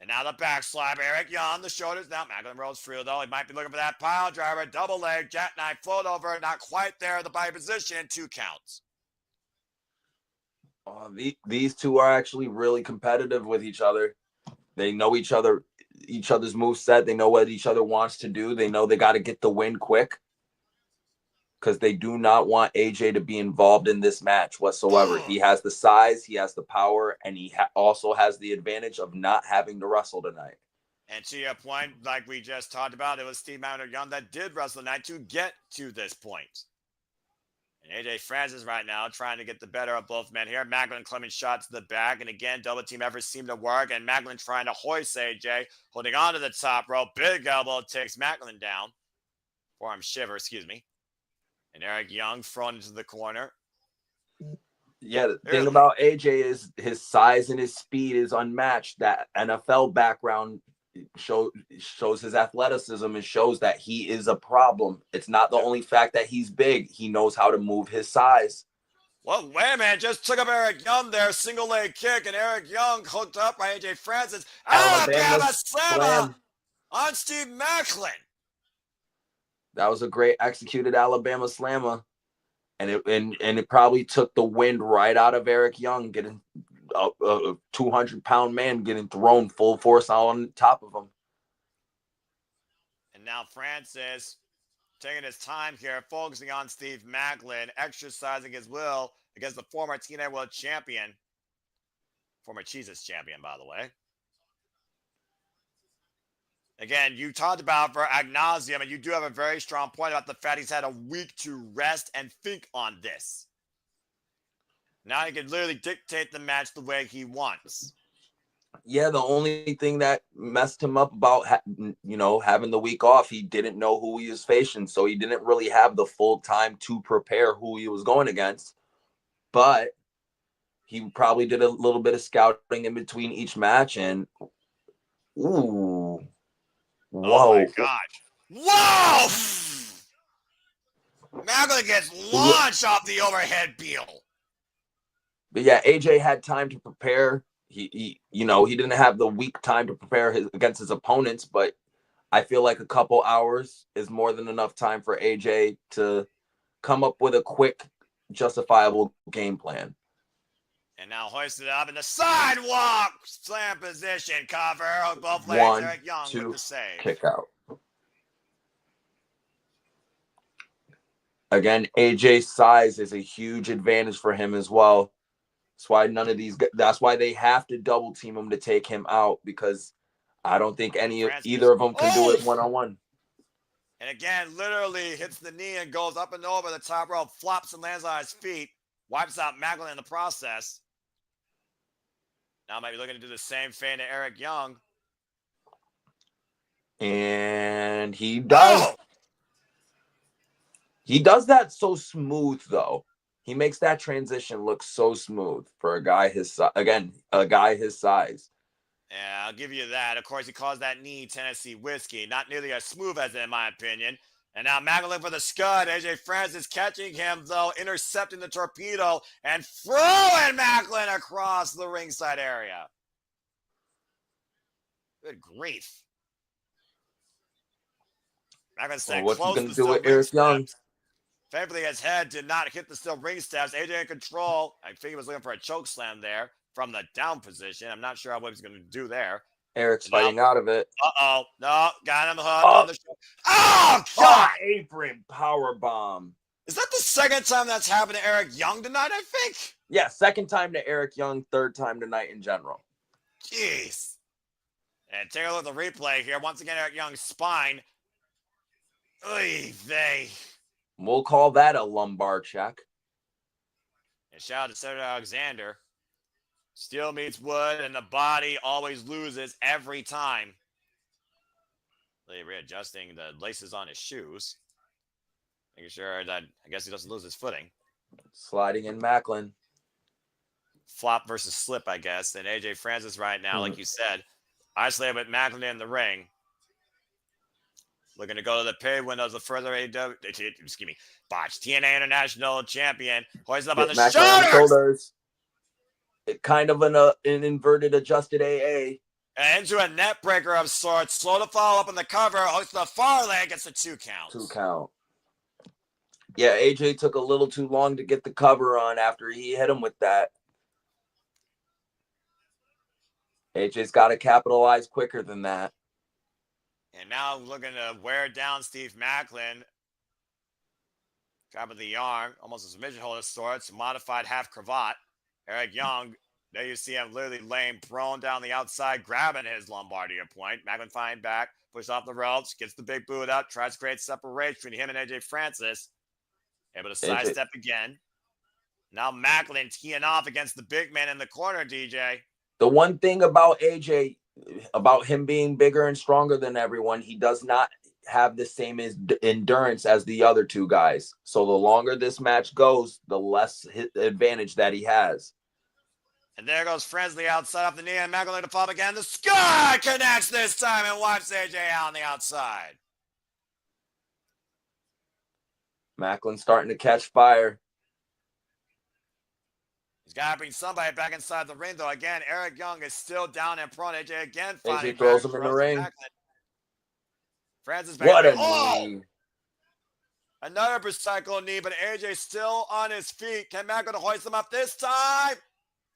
And now the back slap. Eric Young, the shoulders down. Maclin rolls through, though. He might be looking for that pile driver. Double leg, jackknife, float over. Not quite there. The body position. 2 counts. These two are actually really competitive with each other. They know each other's moveset. They know what each other wants to do. They know they got to get the win quick because they do not want AJ to be involved in this match whatsoever. He has the size, he has the power, and he also has the advantage of not having to wrestle tonight. And to your point, like we just talked about, it was Steve Maclin Young that did wrestle tonight to get to this point. And AJ Francis right now trying to get the better of both men here. Maclin climbing shots to the back. And again, double team efforts seem to work. And Maclin trying to hoist AJ, holding on to the top rope. Big elbow takes Maclin down. Forearm shiver, excuse me. And Eric Young thrown into the corner. Yeah, the thing about AJ is his size and his speed is unmatched. That NFL background shows his athleticism and shows that he is a problem. It's not the only fact that he's big. He knows how to move his size. Well, wait a minute. Just took up Eric Young there. Single leg kick. And Eric Young hooked up by AJ Francis. Alabama slammer on Steve Maclin. That was a great executed Alabama slammer. And it probably took the wind right out of Eric Young, getting a 200-pound man getting thrown full force on top of him. And now Francis taking his time here, focusing on Steve Maclin, exercising his will against the former TNA World Champion. Former Jesus champion, by the way. Again, you talked about for ad nauseum, and you do have a very strong point about the fact he's had a week to rest and think on this. Now he can literally dictate the match the way he wants. Yeah, the only thing that messed him up about having the week off, he didn't know who he was facing, so he didn't really have the full time to prepare who he was going against. But he probably did a little bit of scouting in between each match, and ooh. Whoa. Oh my gosh. Whoa! Maclin gets launched off the overhead peel. But yeah, AJ had time to prepare. He didn't have the week time to prepare against his opponents, but I feel like a couple hours is more than enough time for AJ to come up with a quick, justifiable game plan. And now hoisted up in the sidewalk slam position cover. Both legs. Eric Young with the save. Kick out. Again, AJ's size is a huge advantage for him as well. That's why they have to double team him to take him out, because I don't think either of them can do it one-on-one. And again, literally hits the knee and goes up and over the top rope, flops and lands on his feet, wipes out Maclin in the process. Now might be looking to do the same thing to Eric Young. And he does. Oh! He does that so smooth, though. He makes that transition look so smooth for a guy his size. Yeah, I'll give you that. Of course, he calls that knee Tennessee whiskey. Not nearly as smooth as it, in my opinion. And now Maclin for the scud. AJ Francis catching him, though, intercepting the torpedo and throwing Maclin across the ringside area. Good grief. Maclin staying what's he close gonna to do the with ring Eric Young? steps. Thankfully, his head did not hit the steel ring steps. AJ in control. I think he was looking for a choke slam there from the down position. I'm not sure what he was going to do there. Eric's And fighting out of it. Uh-oh. No, got him hooked on the show. Oh, God! Apron power bomb. Is that the second time that's happened to Eric Young tonight, I think? Yeah, second time to Eric Young, third time tonight in general. Jeez. And take a look at the replay here. Once again, Eric Young's spine. Oy vey. We'll call that a lumbar check. And shout out to Senator Alexander. Steel meets wood, and the body always loses every time. Really readjusting the laces on his shoes. Making sure that, I guess he doesn't lose his footing. Sliding in Maclin. Flop versus slip, I guess. And AJ Francis right now, like you said, isolated with Maclin in the ring. Looking to go to the pay windows of further botch TNA International Champion. Hoist up on the shoulders. It kind of an inverted adjusted AA. And into a net breaker of sorts. Slow to follow up on the cover. Hoist the far leg. Gets a 2 count. 2 count. Yeah, AJ took a little too long to get the cover on after he hit him with that. AJ's got to capitalize quicker than that. And now looking to wear down Steve Maclin. Top of the arm, almost a submission hold of sorts, modified half cravat. Eric Young, there you see him literally laying prone down the outside, grabbing his Lombardia point. Maclin fighting back, pushes off the ropes, gets the big boot up, tries to create separation between him and AJ Francis. Able to sidestep again. Now Maclin teeing off against the big man in the corner, DJ. The one thing about AJ, about him being bigger and stronger than everyone, he does not have the same endurance as the other two guys. So the longer this match goes, the less advantage that he has. And there goes Francis outside off the knee, and Maclin to fall up again. The sky connects this time and wipes AJ out on the outside. Maclin starting to catch fire. He's got to bring somebody back inside the ring, though. Again, Eric Young is still down and prone. AJ again fighting AJ throws back, him in the ring. Maclin. Francis back. What a knee. Another bicycle knee, but AJ still on his feet. Can Maclin hoist him up this time?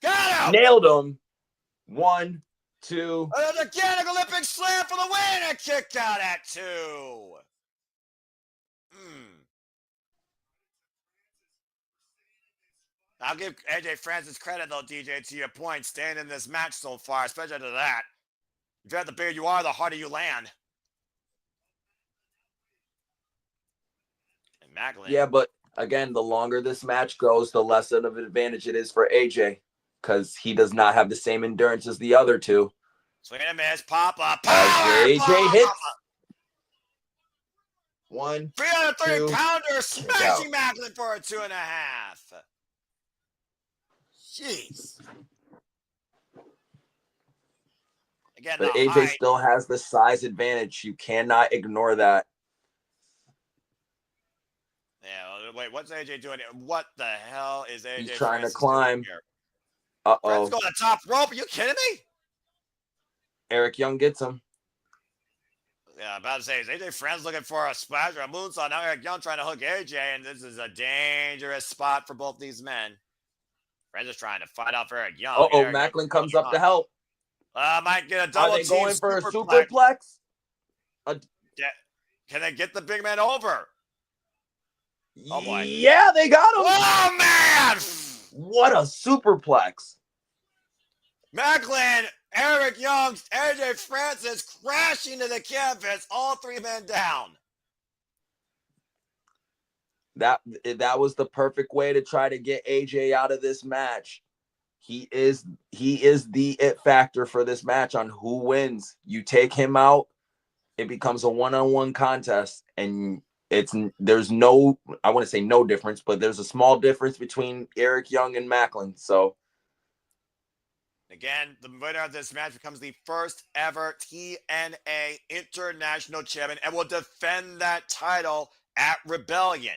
Got him! Nailed him. 1, 2. And again, an Olympic slam for the win. A kick out at 2. I'll give AJ Francis credit, though, DJ, to your point, staying in this match so far, especially to that. If you have the bigger you are, the harder you land. And Maclin. Yeah, but again, the longer this match goes, the less of an advantage it is for AJ, because he does not have the same endurance as the other two. Swing and a miss, pop up. AJ hits. 1, 330 2, pounder, smashing Maclin for a 2.5. Jeez. Again, but AJ still has the size advantage. You cannot ignore that. Yeah, wait, what's AJ doing? What the hell is AJ? He's trying Francis to climb. Here? Uh-oh. Let's go to the top rope. Are you kidding me? Eric Young gets him. Yeah, I'm about to say, is AJ Francis looking for a splash or a moonsault? Now Eric Young trying to hook AJ, and this is a dangerous spot for both these men. Francis trying to fight off Eric Young. Uh-oh, Maclin comes up to help. Might get a double team. Are they going for a superplex? superplex? Can they get the big man over? Oh, boy. Yeah, they got him. Oh, man! What a superplex. Maclin, Eric Young, AJ Francis crashing to the canvas. All 3 men down. That was the perfect way to try to get AJ out of this match. He is the it factor for this match on who wins. You take him out, it becomes a one-on-one contest, and there's no, I want to say no difference, but there's a small difference between Eric Young and Maclin. So again, the winner of this match becomes the first ever TNA International Champion and will defend that title at Rebellion.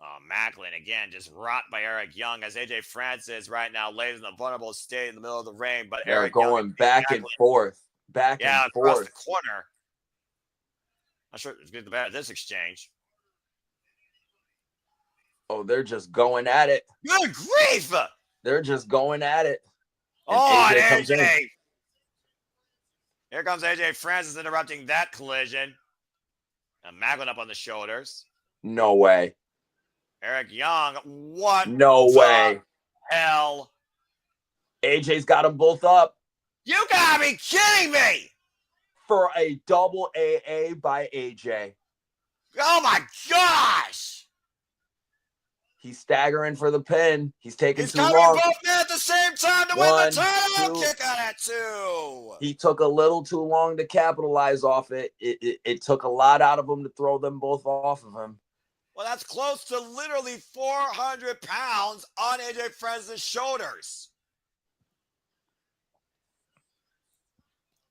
Oh, Maclin, again, just rocked by Eric Young as AJ Francis right now lays in a vulnerable state in the middle of the ring. But they're Eric going Young back and forth. across the corner. I'm sure it's getting the better of this exchange. Oh, they're just going at it. Good grief! They're just going at it. And Oh, AJ and comes in. AJ. Here comes AJ Francis interrupting that collision. And Maclin up on the shoulders. No way. Eric Young, what No the way. hell? AJ's got them both up You gotta be kidding me! for a double AA by AJ. Oh my gosh! He's staggering for the pin. He's taking He's too coming long. both men at the same time to win One, the title. two. Kick out at 2. He took a little too long to capitalize off it. It took a lot out of him to throw them both off of him. Well, that's close to literally 400 pounds on AJ Francis' shoulders.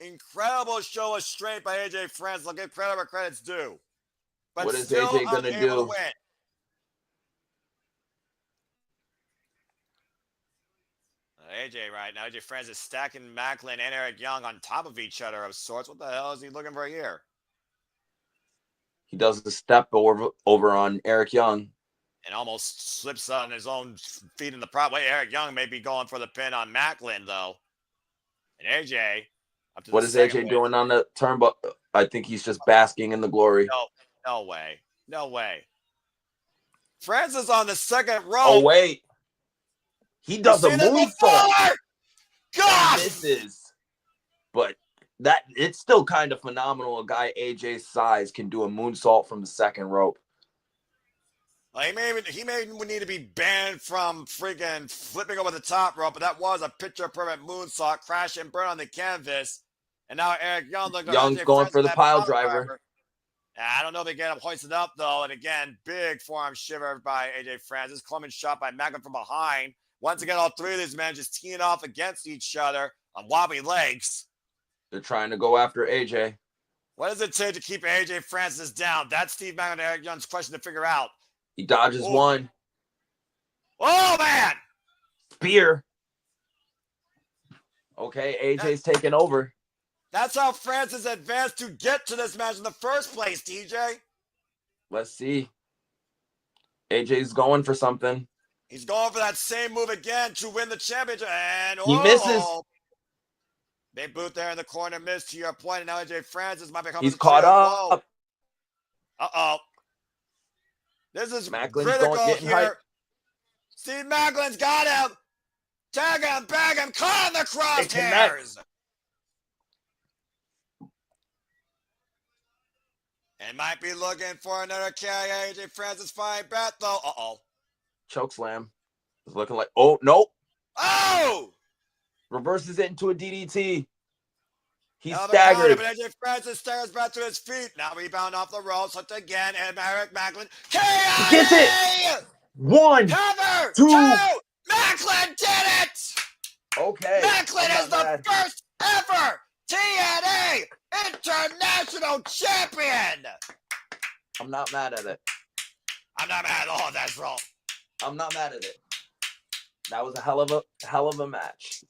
Incredible show of strength by AJ Francis. I'll give credit where credit's due. But What is still AJ gonna unable do? to win. AJ right now, AJ Francis stacking Maclin and Eric Young on top of each other of sorts. What the hell is he looking for here? He does the step over on Eric Young. And almost slips on his own feet in the prop. Wait, Eric Young may be going for the pin on Maclin, though. And AJ, up to What the is second AJ win. doing on the turnbuckle? I think he's just basking in the glory. No way. No way. Francis on the second row. Oh, wait. He does a moonsault. Gosh! Misses. But it's still kind of phenomenal. A guy AJ's size can do a moonsault from the second rope. Well, he may need to be banned from freaking flipping over the top rope, but that was a picture-perfect moonsault, crash and burn on the canvas. And now Eric Young Young's going for the pile driver. I don't know if they get him hoisted up, though. And again, big forearm shiver by AJ Francis. Clubbing shot by Maclin from behind. Once again, all three of these men just teeing off against each other on wobbly legs. They're trying to go after AJ. What does it take to keep AJ Francis down? That's Steve Maclin and Eric Young's question to figure out. He dodges one. Oh, man! Spear. Okay, AJ's taking over. That's how Francis advanced to get to this match in the first place, DJ. Let's see. AJ's going for something. He's going for that same move again to win the championship. And he misses. Big boot there in the corner, missed to your point. And now AJ Francis might be coming. He's caught up. Uh-oh. This is Maclin's critical getting here. hyped. Steve Maclin's got him. Tag him, bag him, caught in the crosshairs. And might be looking for another carry. AJ Francis fine bet, though. Uh-oh. Chokeslam. It's looking like, oh, nope. Oh! Reverses it into a DDT. He's Now staggered. But AJ Francis staggers back to his feet. Now rebound off the ropes. Hooked again. And Eric Maclin. He gets it. One. Cover. Two. Maclin did it. Okay. Maclin is the first ever TNA International Champion. I'm not mad at it. I'm not mad at all. That's wrong. I'm not mad at it. That was a hell of a match.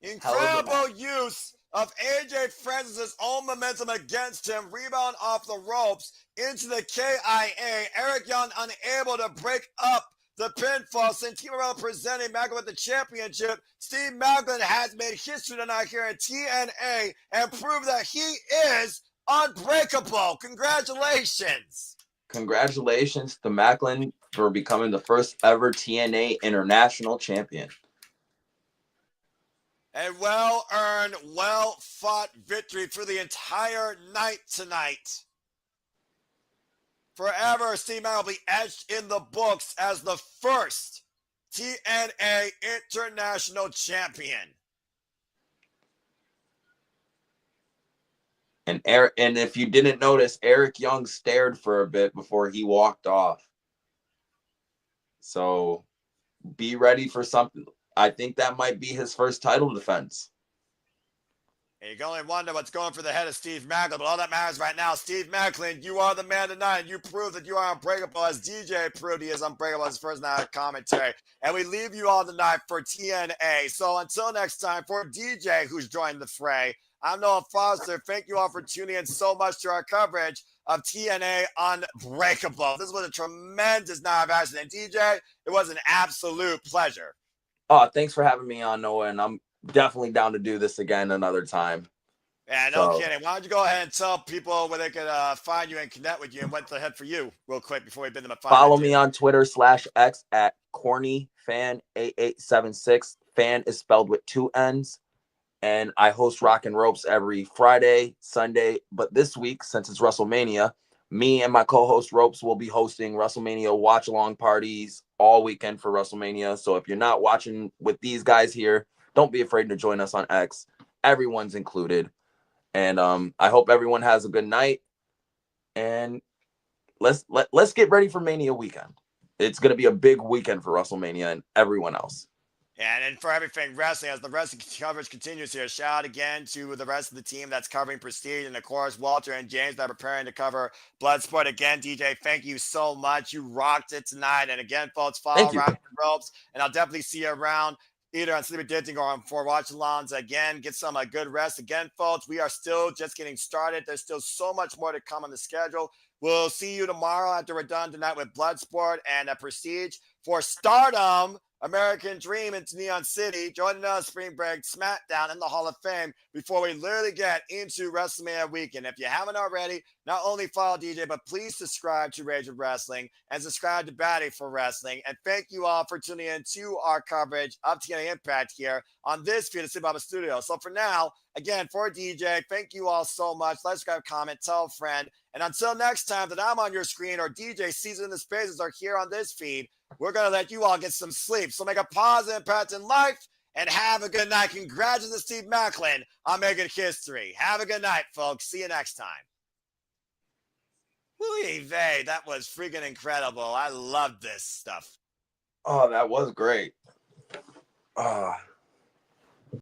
Incredible use of AJ Francis' own momentum against him. Rebound off the ropes into the KIA. Eric Young unable to break up the pinfall. Santana presenting Maclin with the championship. Steve Maclin has made history tonight here in TNA and proved that he is unbreakable. Congratulations. Congratulations to Maclin for becoming the first ever TNA International Champion. A well-earned, well-fought victory for the entire night tonight. Forever, Steve Maclin will be etched in the books as the first TNA International Champion. And if you didn't notice, Eric Young stared for a bit before he walked off. So be ready for something. I think that might be his first title defense. And you can only wonder what's going for the head of Steve Maclin, but all that matters right now, Steve Maclin, you are the man tonight, and you prove that you are unbreakable, as DJ proved he is unbreakable as his first night of commentary. And we leave you all tonight for TNA. So until next time, for DJ, who's joined the fray, I'm Noah Foster. Thank you all for tuning in so much to our coverage of TNA Unbreakable. This was a tremendous night of action. And DJ, it was an absolute pleasure. Oh, thanks for having me on, Noah, and I'm definitely down to do this again another time. Yeah, no kidding. Why don't you go ahead and tell people where they can find you and connect with you and what's ahead for you real quick before we bid them a follow me on Twitter /X at cornyfan8876. Fan is spelled with 2 N's. And I host Rock and Ropes every Friday, Sunday. But this week, since it's WrestleMania, me and my co-host Ropes will be hosting WrestleMania watch along parties all weekend for WrestleMania. So if you're not watching with these guys here, don't be afraid to join us on X. Everyone's included. And I hope everyone has a good night. And let's get ready for Mania weekend. It's going to be a big weekend for WrestleMania and everyone else. And then for everything wrestling, as the wrestling coverage continues here, shout out again to the rest of the team that's covering Prestige. And of course, Walter and James that are preparing to cover Bloodsport. Again, DJ, thank you so much. You rocked it tonight. And again, folks, follow Rock and Ropes. And I'll definitely see you around either on Sleepy Ditching or on for watch alongs. Again, get some good rest. Again, folks, we are still just getting started. There's still so much more to come on the schedule. We'll see you tomorrow after we're done tonight with Bloodsport and Prestige. For Stardom, American Dream into Neon City, joining us Spring Break SmackDown in the Hall of Fame before we literally get into WrestleMania weekend. If you haven't already, not only follow DJ, but please subscribe to Rage of Wrestling and subscribe to Batty for Wrestling. And thank you all for tuning in to our coverage of TNA Impact here on this feed of Sibaba Studio. So for now, again, for DJ, thank you all so much. Let's grab a comment, tell a friend. And until next time that I'm on your screen or DJ Season in the Spaces are here on this feed, we're going to let you all get some sleep. So make a positive impact in life and have a good night. Congratulations to Steve Maclin on making history. Have a good night, folks. See you next time. Woo-wee, that was freaking incredible. I love this stuff. Oh, that was great.